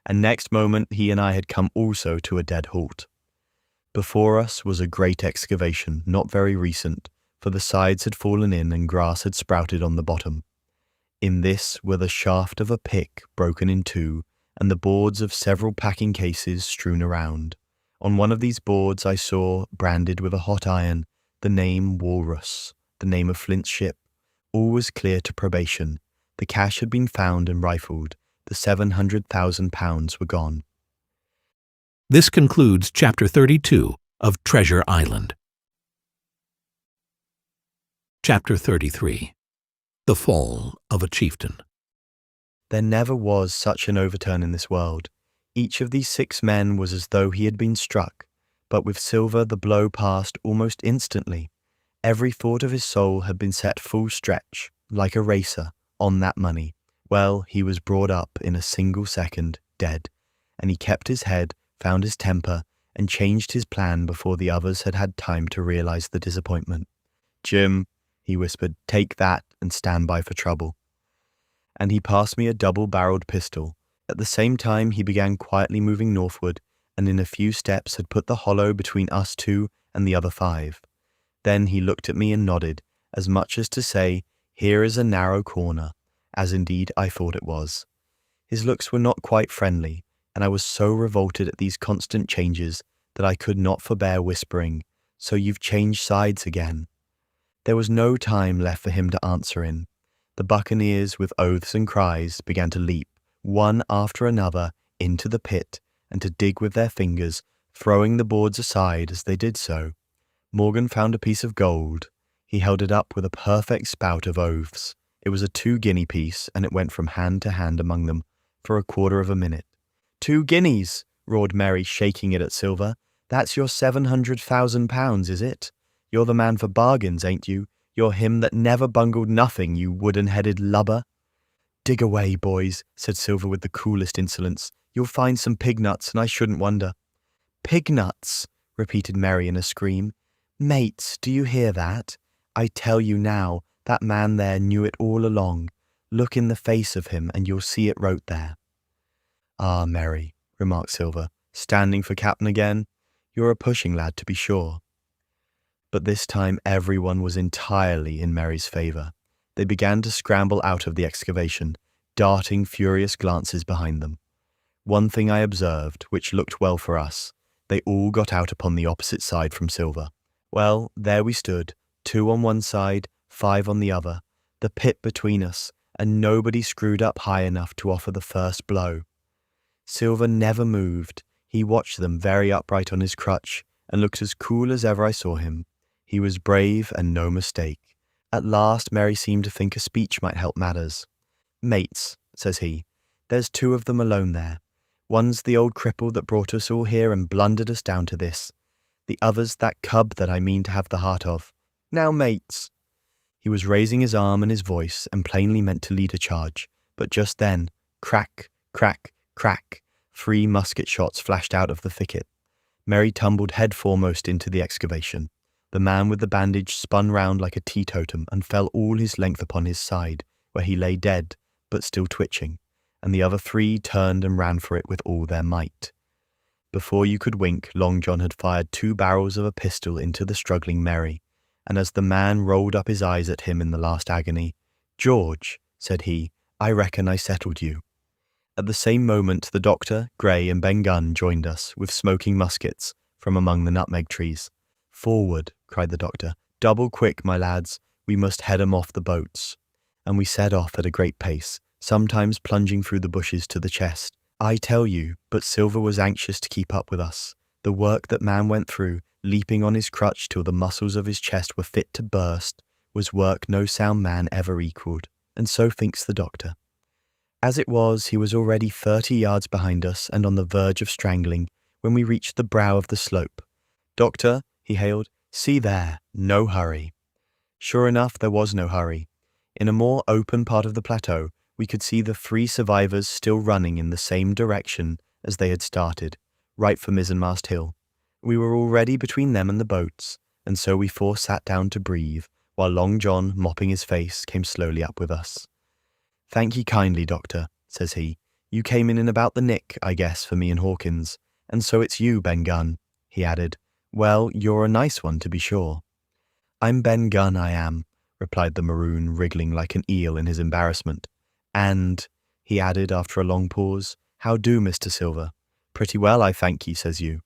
and next moment he and I had come also to a dead halt. Before us was a great excavation, not very recent, for the sides had fallen in and grass had sprouted on the bottom. In this were the shaft of a pick broken in two, and the boards of several packing cases strewn around. On one of these boards I saw, branded with a hot iron, the name Walrus, the name of Flint's ship. All was clear to probation. The cash had been found and rifled. The £700,000 were gone. This concludes Chapter 32 of Treasure Island. Chapter 33. The Fall of a Chieftain. There never was such an overturn in this world. Each of these 6 men was as though he had been struck, but with Silver the blow passed almost instantly. Every thought of his soul had been set full stretch, like a racer, on that money. Well, he was brought up in a single second, dead, and he kept his head, found his temper, and changed his plan before the others had had time to realize the disappointment. "Jim," he whispered, "take that and stand by for trouble." And he passed me a double-barreled pistol. At the same time he began quietly moving northward, and in a few steps had put the hollow between us 2 and the other 5. Then he looked at me and nodded, as much as to say, "Here is a narrow corner," as indeed I thought it was. His looks were not quite friendly, and I was so revolted at these constant changes that I could not forbear whispering, "So you've changed sides again." There was no time left for him to answer in. The buccaneers, with oaths and cries, began to leap, one after another, into the pit, and to dig with their fingers, throwing the boards aside as they did so. Morgan found a piece of gold. He held it up with a perfect spout of oaths. It was a 2-guinea piece, and it went from hand to hand among them for a quarter of a minute. 2 guineas, roared Merry, shaking it at Silver. "That's your £700,000, is it? You're the man for bargains, ain't you? You're him that never bungled nothing, you wooden-headed lubber." "Dig away, boys," said Silver with the coolest insolence. "You'll find some pig nuts, and I shouldn't wonder." "Pig nuts," repeated Merry in a scream. "Mates, do you hear that? I tell you now, that man there knew it all along. Look in the face of him, and you'll see it wrote there." "Ah, Merry," remarked Silver, standing for captain again. "You're a pushing lad, to be sure." But this time everyone was entirely in Merry's favour. They began to scramble out of the excavation, darting furious glances behind them. One thing I observed, which looked well for us. They all got out upon the opposite side from Silver. Well, there we stood, 2 on one side, 5 on the other, the pit between us, and nobody screwed up high enough to offer the first blow. Silver never moved. He watched them very upright on his crutch and looked as cool as ever I saw him. He was brave and no mistake. At last Mary seemed to think a speech might help matters. "Mates," says he, "there's two of them alone there. One's the old cripple that brought us all here and blundered us down to this. The other's that cub that I mean to have the heart of. Now, mates." He was raising his arm and his voice and plainly meant to lead a charge, but just then, crack, crack, crack, 3 musket shots flashed out of the thicket. Mary tumbled head foremost into the excavation. The man with the bandage spun round like a teetotum and fell all his length upon his side, where he lay dead, but still twitching, and the other 3 turned and ran for it with all their might. Before you could wink, Long John had fired 2 barrels of a pistol into the struggling Mary, and as the man rolled up his eyes at him in the last agony, "George," said he, "I reckon I settled you." At the same moment the doctor, Gray, and Ben Gunn joined us, with smoking muskets, from among the nutmeg trees. "Forward," cried the doctor. "Double quick, my lads, we must head 'em off the boats." And we set off at a great pace, sometimes plunging through the bushes to the chest. I tell you, but Silver was anxious to keep up with us. The work that man went through, leaping on his crutch till the muscles of his chest were fit to burst, was work no sound man ever equalled, and so thinks the doctor. As it was, he was already 30 yards behind us and on the verge of strangling when we reached the brow of the slope. "Doctor," he hailed, "see there, no hurry." Sure enough, there was no hurry. In a more open part of the plateau, we could see the 3 survivors still running in the same direction as they had started, right for Mizzenmast Hill. We were already between them and the boats, and so we 4 sat down to breathe, while Long John, mopping his face, came slowly up with us. "Thank ye kindly, doctor," says he. "You came in about the nick, I guess, for me and Hawkins. And so it's you, Ben Gunn," he added. "Well, you're a nice one, to be sure." "I'm Ben Gunn, I am," replied the maroon, wriggling like an eel in his embarrassment. "And," he added after a long pause, "how do, Mr. Silver?" "Pretty well, I thank ye," says you.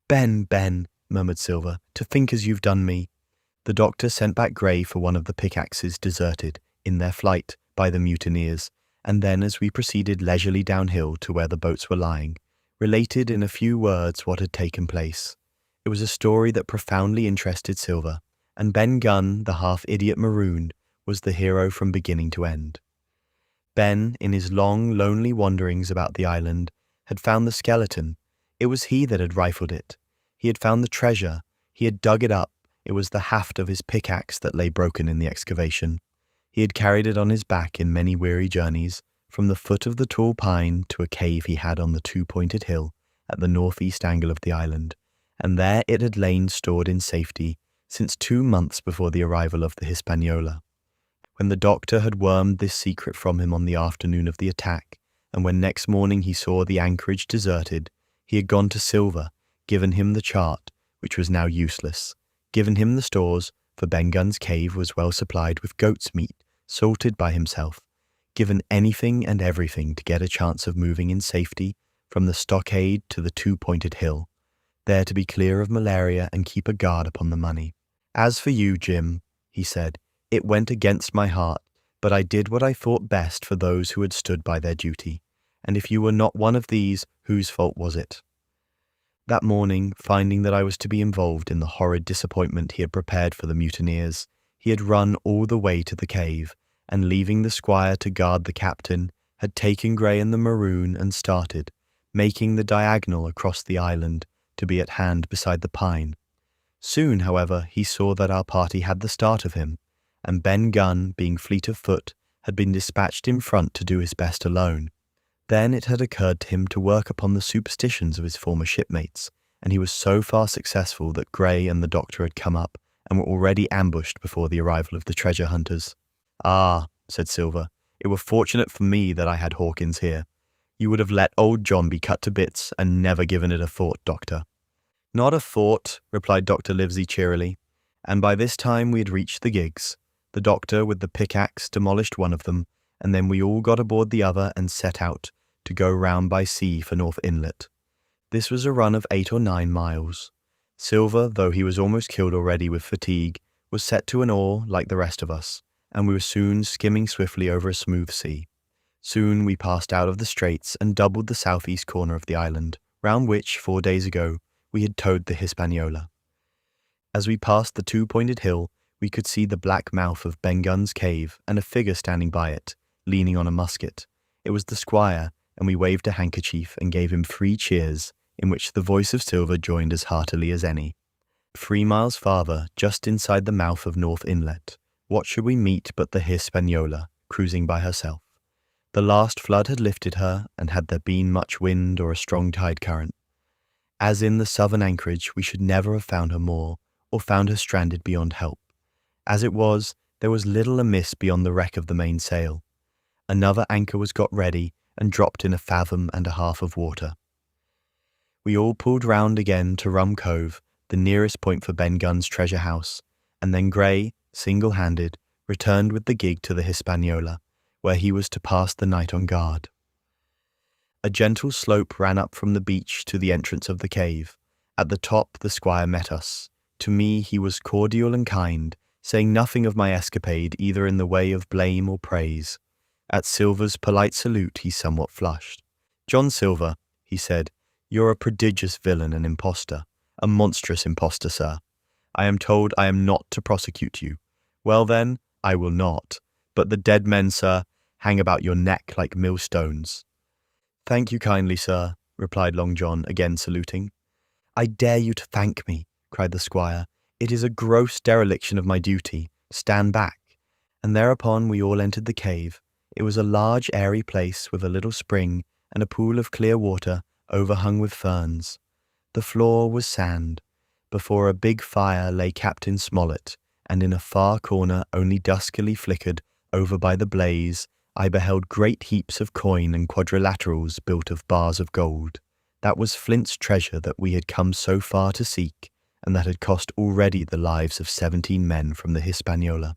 Ben," murmured Silver, "to think as you've done me." The doctor sent back Gray for one of the pickaxes deserted, in their flight, by the mutineers, and then as we proceeded leisurely downhill to where the boats were lying, related in a few words what had taken place. It was a story that profoundly interested Silver, and Ben Gunn, the half-idiot maroon, was the hero from beginning to end. Ben, in his long, lonely wanderings about the island, had found the skeleton. It was he that had rifled it. He had found the treasure. He had dug it up. It was the haft of his pickaxe that lay broken in the excavation. He had carried it on his back in many weary journeys, from the foot of the tall pine to a cave he had on the 2-pointed hill at the northeast angle of the island, and there it had lain stored in safety since 2 months before the arrival of the Hispaniola. When the doctor had wormed this secret from him on the afternoon of the attack, and when next morning he saw the anchorage deserted, he had gone to Silver, given him the chart, which was now useless, given him the stores, for Ben Gunn's cave was well supplied with goat's meat, salted by himself, given anything and everything to get a chance of moving in safety from the Stockade to the 2-pointed hill, there to be clear of malaria and keep a guard upon the money. "As for you, Jim," he said, "it went against my heart, but I did what I thought best for those who had stood by their duty, and if you were not one of these, whose fault was it?" That morning, finding that I was to be involved in the horrid disappointment he had prepared for the mutineers, he had run all the way to the cave, and leaving the squire to guard the captain, had taken Gray and the maroon and started, making the diagonal across the island, to be at hand beside the pine. Soon, however, he saw that our party had the start of him, and Ben Gunn, being fleet of foot, had been dispatched in front to do his best alone. Then it had occurred to him to work upon the superstitions of his former shipmates, and he was so far successful that Gray and the doctor had come up and were already ambushed before the arrival of the treasure hunters. "Ah," said Silver, "it were fortunate for me that I had Hawkins here. You would have let old John be cut to bits and never given it a thought, Doctor." "Not a thought," replied Dr. Livesey cheerily, and by this time we had reached the gigs. The doctor, with the pickaxe, demolished one of them, and then we all got aboard the other and set out, to go round by sea for North Inlet. This was a run of 8 or 9 miles. Silver, though he was almost killed already with fatigue, was set to an oar like the rest of us, and we were soon skimming swiftly over a smooth sea. Soon we passed out of the straits and doubled the southeast corner of the island, round which 4 days ago we had towed the Hispaniola. As we passed the two-pointed hill, we could see the black mouth of Ben Gunn's cave and a figure standing by it, leaning on a musket. It was the squire, and we waved a handkerchief and gave him 3 cheers, in which the voice of Silver joined as heartily as any. 3 miles farther, just inside the mouth of North Inlet, what should we meet but the Hispaniola, cruising by herself. The last flood had lifted her, and had there been much wind or a strong tide current, as in the southern anchorage, we should never have found her more, or found her stranded beyond help. As it was, there was little amiss beyond the wreck of the mainsail. Another anchor was got ready, and dropped in 1.5 fathoms of water. We all pulled round again to Rum Cove, the nearest point for Ben Gunn's treasure house, and then Gray, single-handed, returned with the gig to the Hispaniola, where he was to pass the night on guard. A gentle slope ran up from the beach to the entrance of the cave. At the top the squire met us. To me he was cordial and kind, saying nothing of my escapade either in the way of blame or praise. At Silver's polite salute he somewhat flushed. "John Silver," he said, "you're a prodigious villain and impostor, a monstrous impostor, sir. I am told I am not to prosecute you. Well then, I will not. But the dead men, sir, hang about your neck like millstones." "Thank you kindly, sir," replied Long John, again saluting. "I dare you to thank me," cried the squire. "It is a gross dereliction of my duty. Stand back." And thereupon we all entered the cave. It was a large airy place with a little spring and a pool of clear water overhung with ferns. The floor was sand. Before a big fire lay Captain Smollett, and in a far corner, only duskily flickered over by the blaze, I beheld great heaps of coin and quadrilaterals built of bars of gold. That was Flint's treasure that we had come so far to seek, and that had cost already the lives of 17 men from the Hispaniola.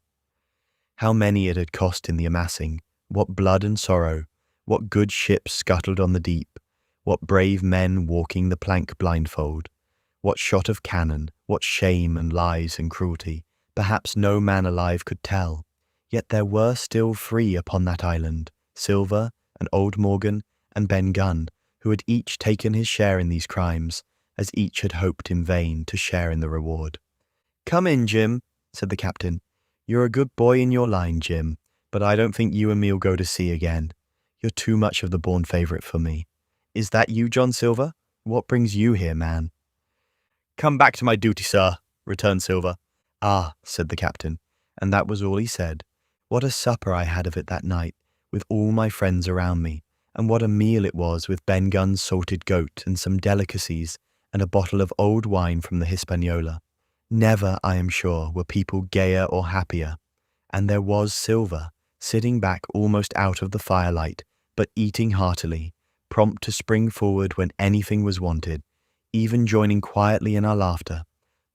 How many it had cost in the amassing, what blood and sorrow, what good ships scuttled on the deep, what brave men walking the plank blindfold, what shot of cannon, what shame and lies and cruelty, perhaps no man alive could tell. Yet there were still 3 upon that island, Silver and Old Morgan and Ben Gunn, who had each taken his share in these crimes, as each had hoped in vain to share in the reward. "Come in, Jim," said the captain. "You're a good boy in your line, Jim, but I don't think you and me'll go to sea again. You're too much of the born favourite for me. Is that you, John Silver? What brings you here, man?" "Come back to my duty, sir," returned Silver. "Ah," said the captain, and that was all he said. What a supper I had of it that night, with all my friends around me, and what a meal it was with Ben Gunn's salted goat and some delicacies, and a bottle of old wine from the Hispaniola. Never, I am sure, were people gayer or happier. And there was Silver, sitting back almost out of the firelight, but eating heartily, prompt to spring forward when anything was wanted, even joining quietly in our laughter,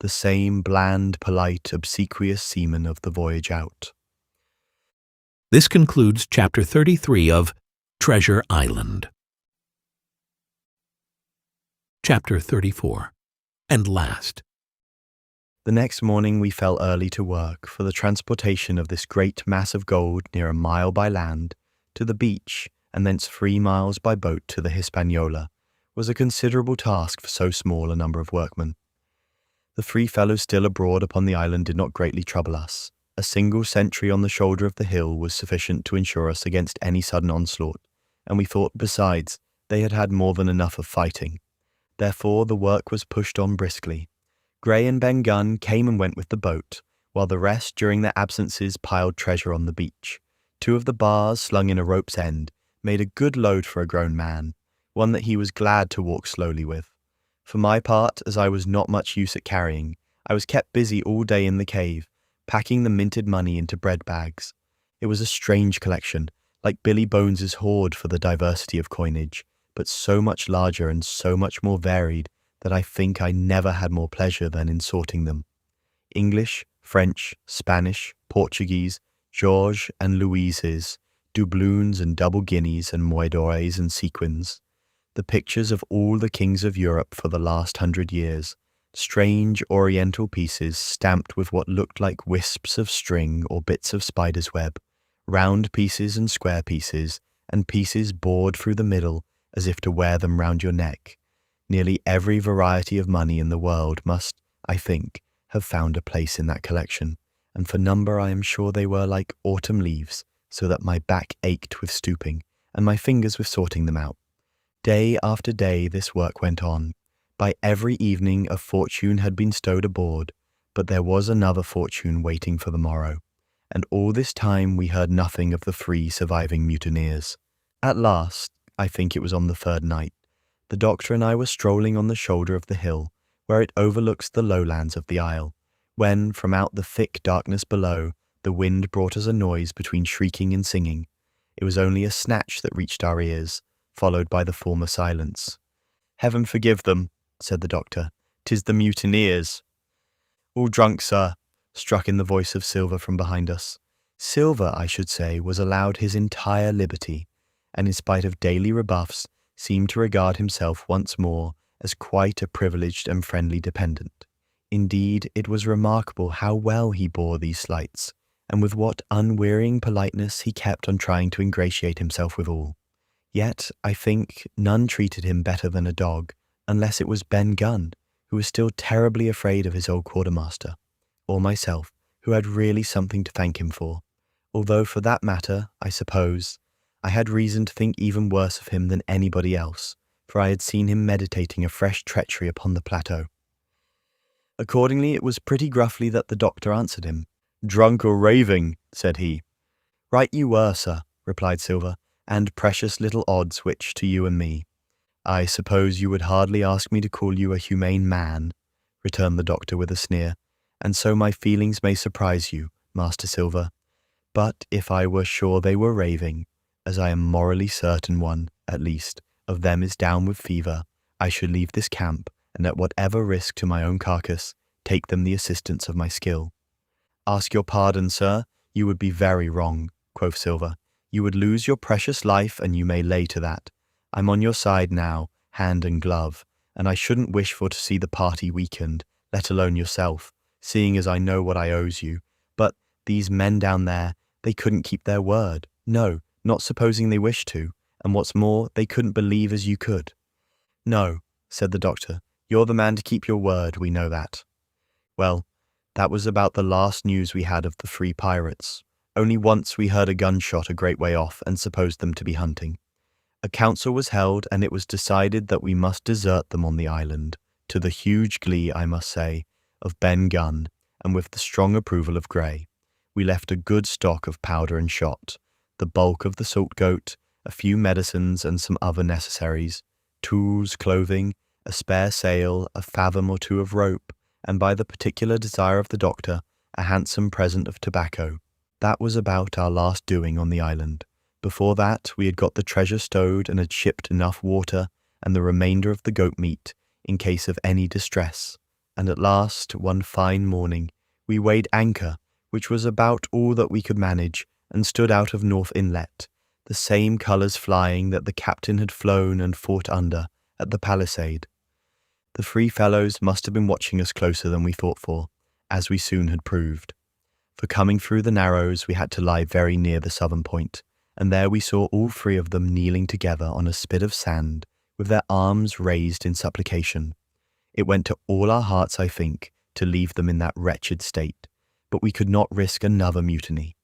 the same bland, polite, obsequious seaman of the voyage out. This concludes Chapter 33 of Treasure Island. Chapter 34, and last. The next morning we fell early to work, for the transportation of this great mass of gold near a mile by land to the beach, and thence 3 miles by boat to the Hispaniola, was a considerable task for so small a number of workmen. The 3 fellows still abroad upon the island did not greatly trouble us. A single sentry on the shoulder of the hill was sufficient to ensure us against any sudden onslaught, and we thought, besides, they had had more than enough of fighting. Therefore the work was pushed on briskly. Gray and Ben Gunn came and went with the boat, while the rest during their absences piled treasure on the beach. 2 of the bars, slung in a rope's end, made a good load for a grown man, one that he was glad to walk slowly with. For my part, as I was not much use at carrying, I was kept busy all day in the cave, packing the minted money into bread bags. It was a strange collection, like Billy Bones's hoard for the diversity of coinage, but so much larger and so much more varied that I think I never had more pleasure than in sorting them. English, French, Spanish, Portuguese, Georges and Louises, doubloons and double guineas and moidores and sequins, the pictures of all the kings of Europe for the last 100 years, strange oriental pieces stamped with what looked like wisps of string or bits of spider's web, round pieces and square pieces, and pieces bored through the middle as if to wear them round your neck, Nearly every variety of money in the world must, I think, have found a place in that collection, and for number I am sure they were like autumn leaves, so that my back ached with stooping, and my fingers with sorting them out. Day after day this work went on. By every evening a fortune had been stowed aboard, but there was another fortune waiting for the morrow, and all this time we heard nothing of the 3 surviving mutineers. At last, I think it was on the 3rd night, the doctor and I were strolling on the shoulder of the hill, where it overlooks the lowlands of the isle, when, from out the thick darkness below, the wind brought us a noise between shrieking and singing. It was only a snatch that reached our ears, followed by the former silence. "Heaven forgive them," said the doctor. "'Tis the mutineers." "All drunk, sir," struck in the voice of Silver from behind us. Silver, I should say, was allowed his entire liberty, and in spite of daily rebuffs, seemed to regard himself once more as quite a privileged and friendly dependent. Indeed, it was remarkable how well he bore these slights, and with what unwearying politeness he kept on trying to ingratiate himself with all. Yet, I think, none treated him better than a dog, unless it was Ben Gunn, who was still terribly afraid of his old quartermaster, or myself, who had really something to thank him for, although for that matter, I suppose, I had reason to think even worse of him than anybody else, for I had seen him meditating a fresh treachery upon the plateau. Accordingly, it was pretty gruffly that the doctor answered him. "Drunk or raving," said he. "Right you were, sir," replied Silver, "and precious little odds which to you and me." "I suppose you would hardly ask me to call you a humane man," returned the doctor with a sneer, "and so my feelings may surprise you, Master Silver. But if I were sure they were raving, as I am morally certain one, at least, of them is down with fever, I should leave this camp, and at whatever risk to my own carcass, take them the assistance of my skill." "Ask your pardon, sir, you would be very wrong," quoth Silver. "You would lose your precious life, and you may lay to that. I'm on your side now, hand and glove, and I shouldn't wish for to see the party weakened, let alone yourself, seeing as I know what I owes you. But these men down there, they couldn't keep their word. No, not supposing they wished to, and what's more, they couldn't believe as you could." "No," said the doctor, "you're the man to keep your word, we know that." Well, that was about the last news we had of the 3 pirates. Only once we heard a gunshot a great way off and supposed them to be hunting. A council was held, and it was decided that we must desert them on the island, to the huge glee, I must say, of Ben Gunn, and with the strong approval of Gray. We left a good stock of powder and shot, the bulk of the salt goat, a few medicines and some other necessaries, tools, clothing, a spare sail, a fathom or 2 of rope, and by the particular desire of the doctor, a handsome present of tobacco. That was about our last doing on the island. Before that, we had got the treasure stowed and had shipped enough water and the remainder of the goat meat in case of any distress. And at last, one fine morning, we weighed anchor, which was about all that we could manage, and stood out of North Inlet, the same colours flying that the captain had flown and fought under at the palisade. The 3 fellows must have been watching us closer than we thought for, as we soon had proved. For coming through the narrows, we had to lie very near the southern point, and there we saw all 3 of them kneeling together on a spit of sand, with their arms raised in supplication. It went to all our hearts, I think, to leave them in that wretched state, but we could not risk another mutiny,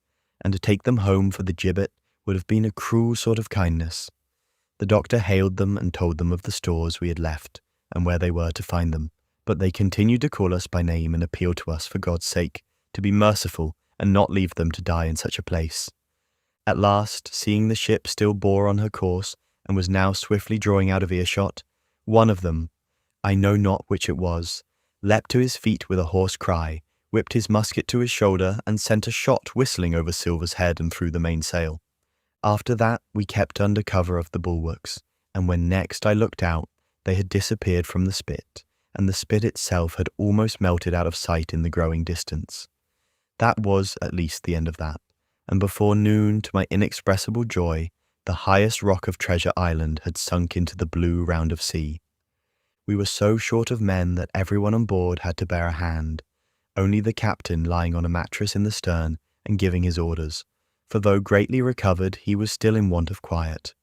and to take them home for the gibbet would have been a cruel sort of kindness. The doctor hailed them and told them of the stores we had left, and where they were to find them, but they continued to call us by name and appeal to us for God's sake to be merciful and not leave them to die in such a place. At last, seeing the ship still bore on her course and was now swiftly drawing out of earshot, one of them, I know not which it was, leapt to his feet with a hoarse cry, whipped his musket to his shoulder, and sent a shot whistling over Silver's head and through the mainsail. After that, we kept under cover of the bulwarks, and when next I looked out, they had disappeared from the spit, and the spit itself had almost melted out of sight in the growing distance. That was, at least, the end of that, and before noon, to my inexpressible joy, the highest rock of Treasure Island had sunk into the blue round of sea. We were so short of men that everyone on board had to bear a hand, only the captain lying on a mattress in the stern and giving his orders, for though greatly recovered, he was still in want of quiet.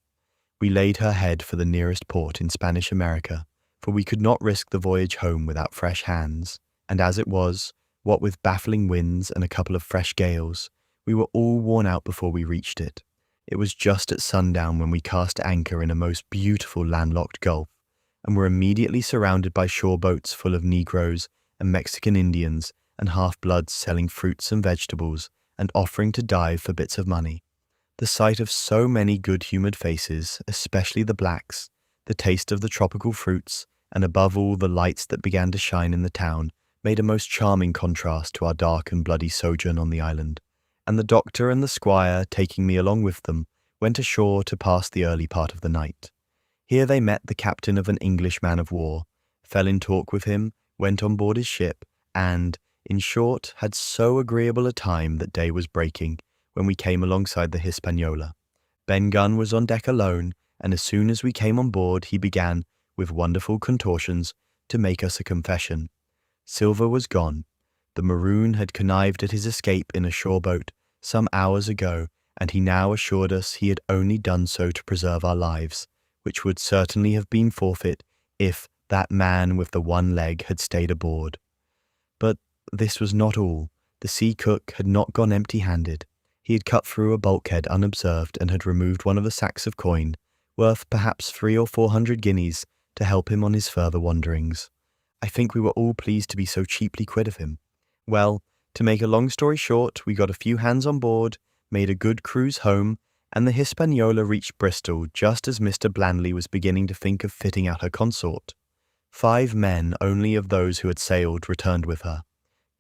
We laid her head for the nearest port in Spanish America, for we could not risk the voyage home without fresh hands, and as it was, what with baffling winds and a couple of fresh gales, we were all worn out before we reached it. It was just at sundown when we cast anchor in a most beautiful landlocked gulf, and were immediately surrounded by shore boats full of Negroes and Mexican Indians and half-bloods selling fruits and vegetables and offering to dive for bits of money. The sight of so many good-humoured faces, especially the blacks, the taste of the tropical fruits, and above all the lights that began to shine in the town, made a most charming contrast to our dark and bloody sojourn on the island, and the doctor and the squire, taking me along with them, went ashore to pass the early part of the night. Here they met the captain of an English man-of-war, fell in talk with him, went on board his ship, and, in short, had so agreeable a time that day was breaking when we came alongside the Hispaniola. Ben Gunn was on deck alone, and as soon as we came on board he began, with wonderful contortions, to make us a confession. Silver was gone. The maroon had connived at his escape in a shore boat some hours ago, and he now assured us he had only done so to preserve our lives, which would certainly have been forfeit if that man with the one leg had stayed aboard. But this was not all. The sea cook had not gone empty-handed. He had cut through a bulkhead unobserved and had removed one of the sacks of coin, worth perhaps 300 or 400 guineas, to help him on his further wanderings. I think we were all pleased to be so cheaply quit of him. Well, to make a long story short, we got a few hands on board, made a good cruise home, and the Hispaniola reached Bristol just as Mr. Blandley was beginning to think of fitting out her consort. 5 men only of those who had sailed returned with her.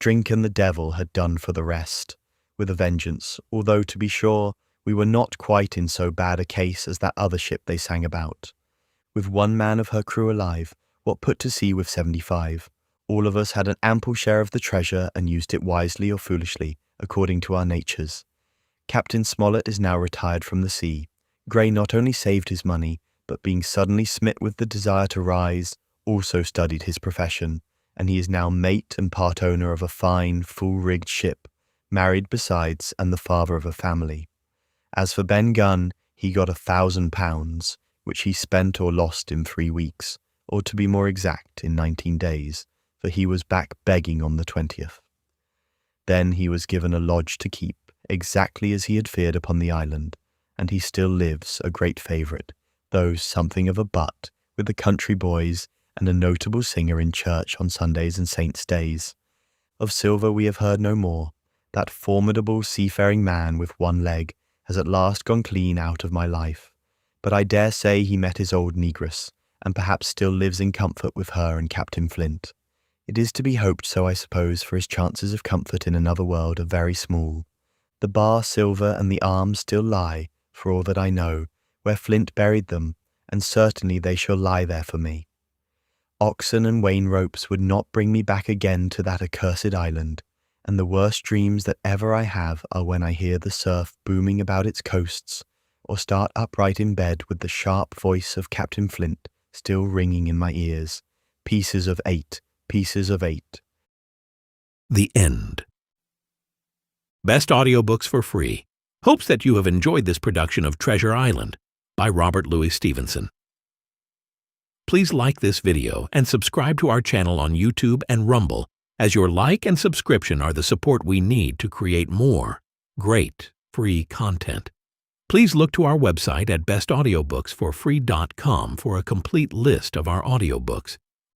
Drink and the devil had done for the rest, with a vengeance, although, to be sure, we were not quite in so bad a case as that other ship they sang about. With 1 man of her crew alive, what put to sea with 75, all of us had an ample share of the treasure and used it wisely or foolishly, according to our natures. Captain Smollett is now retired from the sea. Gray not only saved his money, but being suddenly smit with the desire to rise, also studied his profession, and he is now mate and part owner of a fine, full-rigged ship, married besides, and the father of a family. As for Ben Gunn, he got £1,000, which he spent or lost in 3 weeks, or to be more exact, in 19 days, for he was back begging on the 20th. Then he was given a lodge to keep, exactly as he had feared upon the island, and he still lives a great favourite, though something of a butt, with the country boys, and a notable singer in church on Sundays and saints' days. Of Silver we have heard no more. That formidable seafaring man with one leg has at last gone clean out of my life, but I dare say he met his old negress, and perhaps still lives in comfort with her and Captain Flint. It is to be hoped so, I suppose, for his chances of comfort in another world are very small. The bar, Silver, and the arms still lie, for all that I know, where Flint buried them, and certainly they shall lie there for me. Oxen and wain ropes would not bring me back again to that accursed island, and the worst dreams that ever I have are when I hear the surf booming about its coasts, or start upright in bed with the sharp voice of Captain Flint still ringing in my ears. Pieces of 8, pieces of 8. The End. Best Audiobooks for Free hopes that you have enjoyed this production of Treasure Island by Robert Louis Stevenson. Please like this video and subscribe to our channel on YouTube and Rumble, as your like and subscription are the support we need to create more great free content. Please look to our website at bestaudiobooksforfree.com for a complete list of our audiobooks.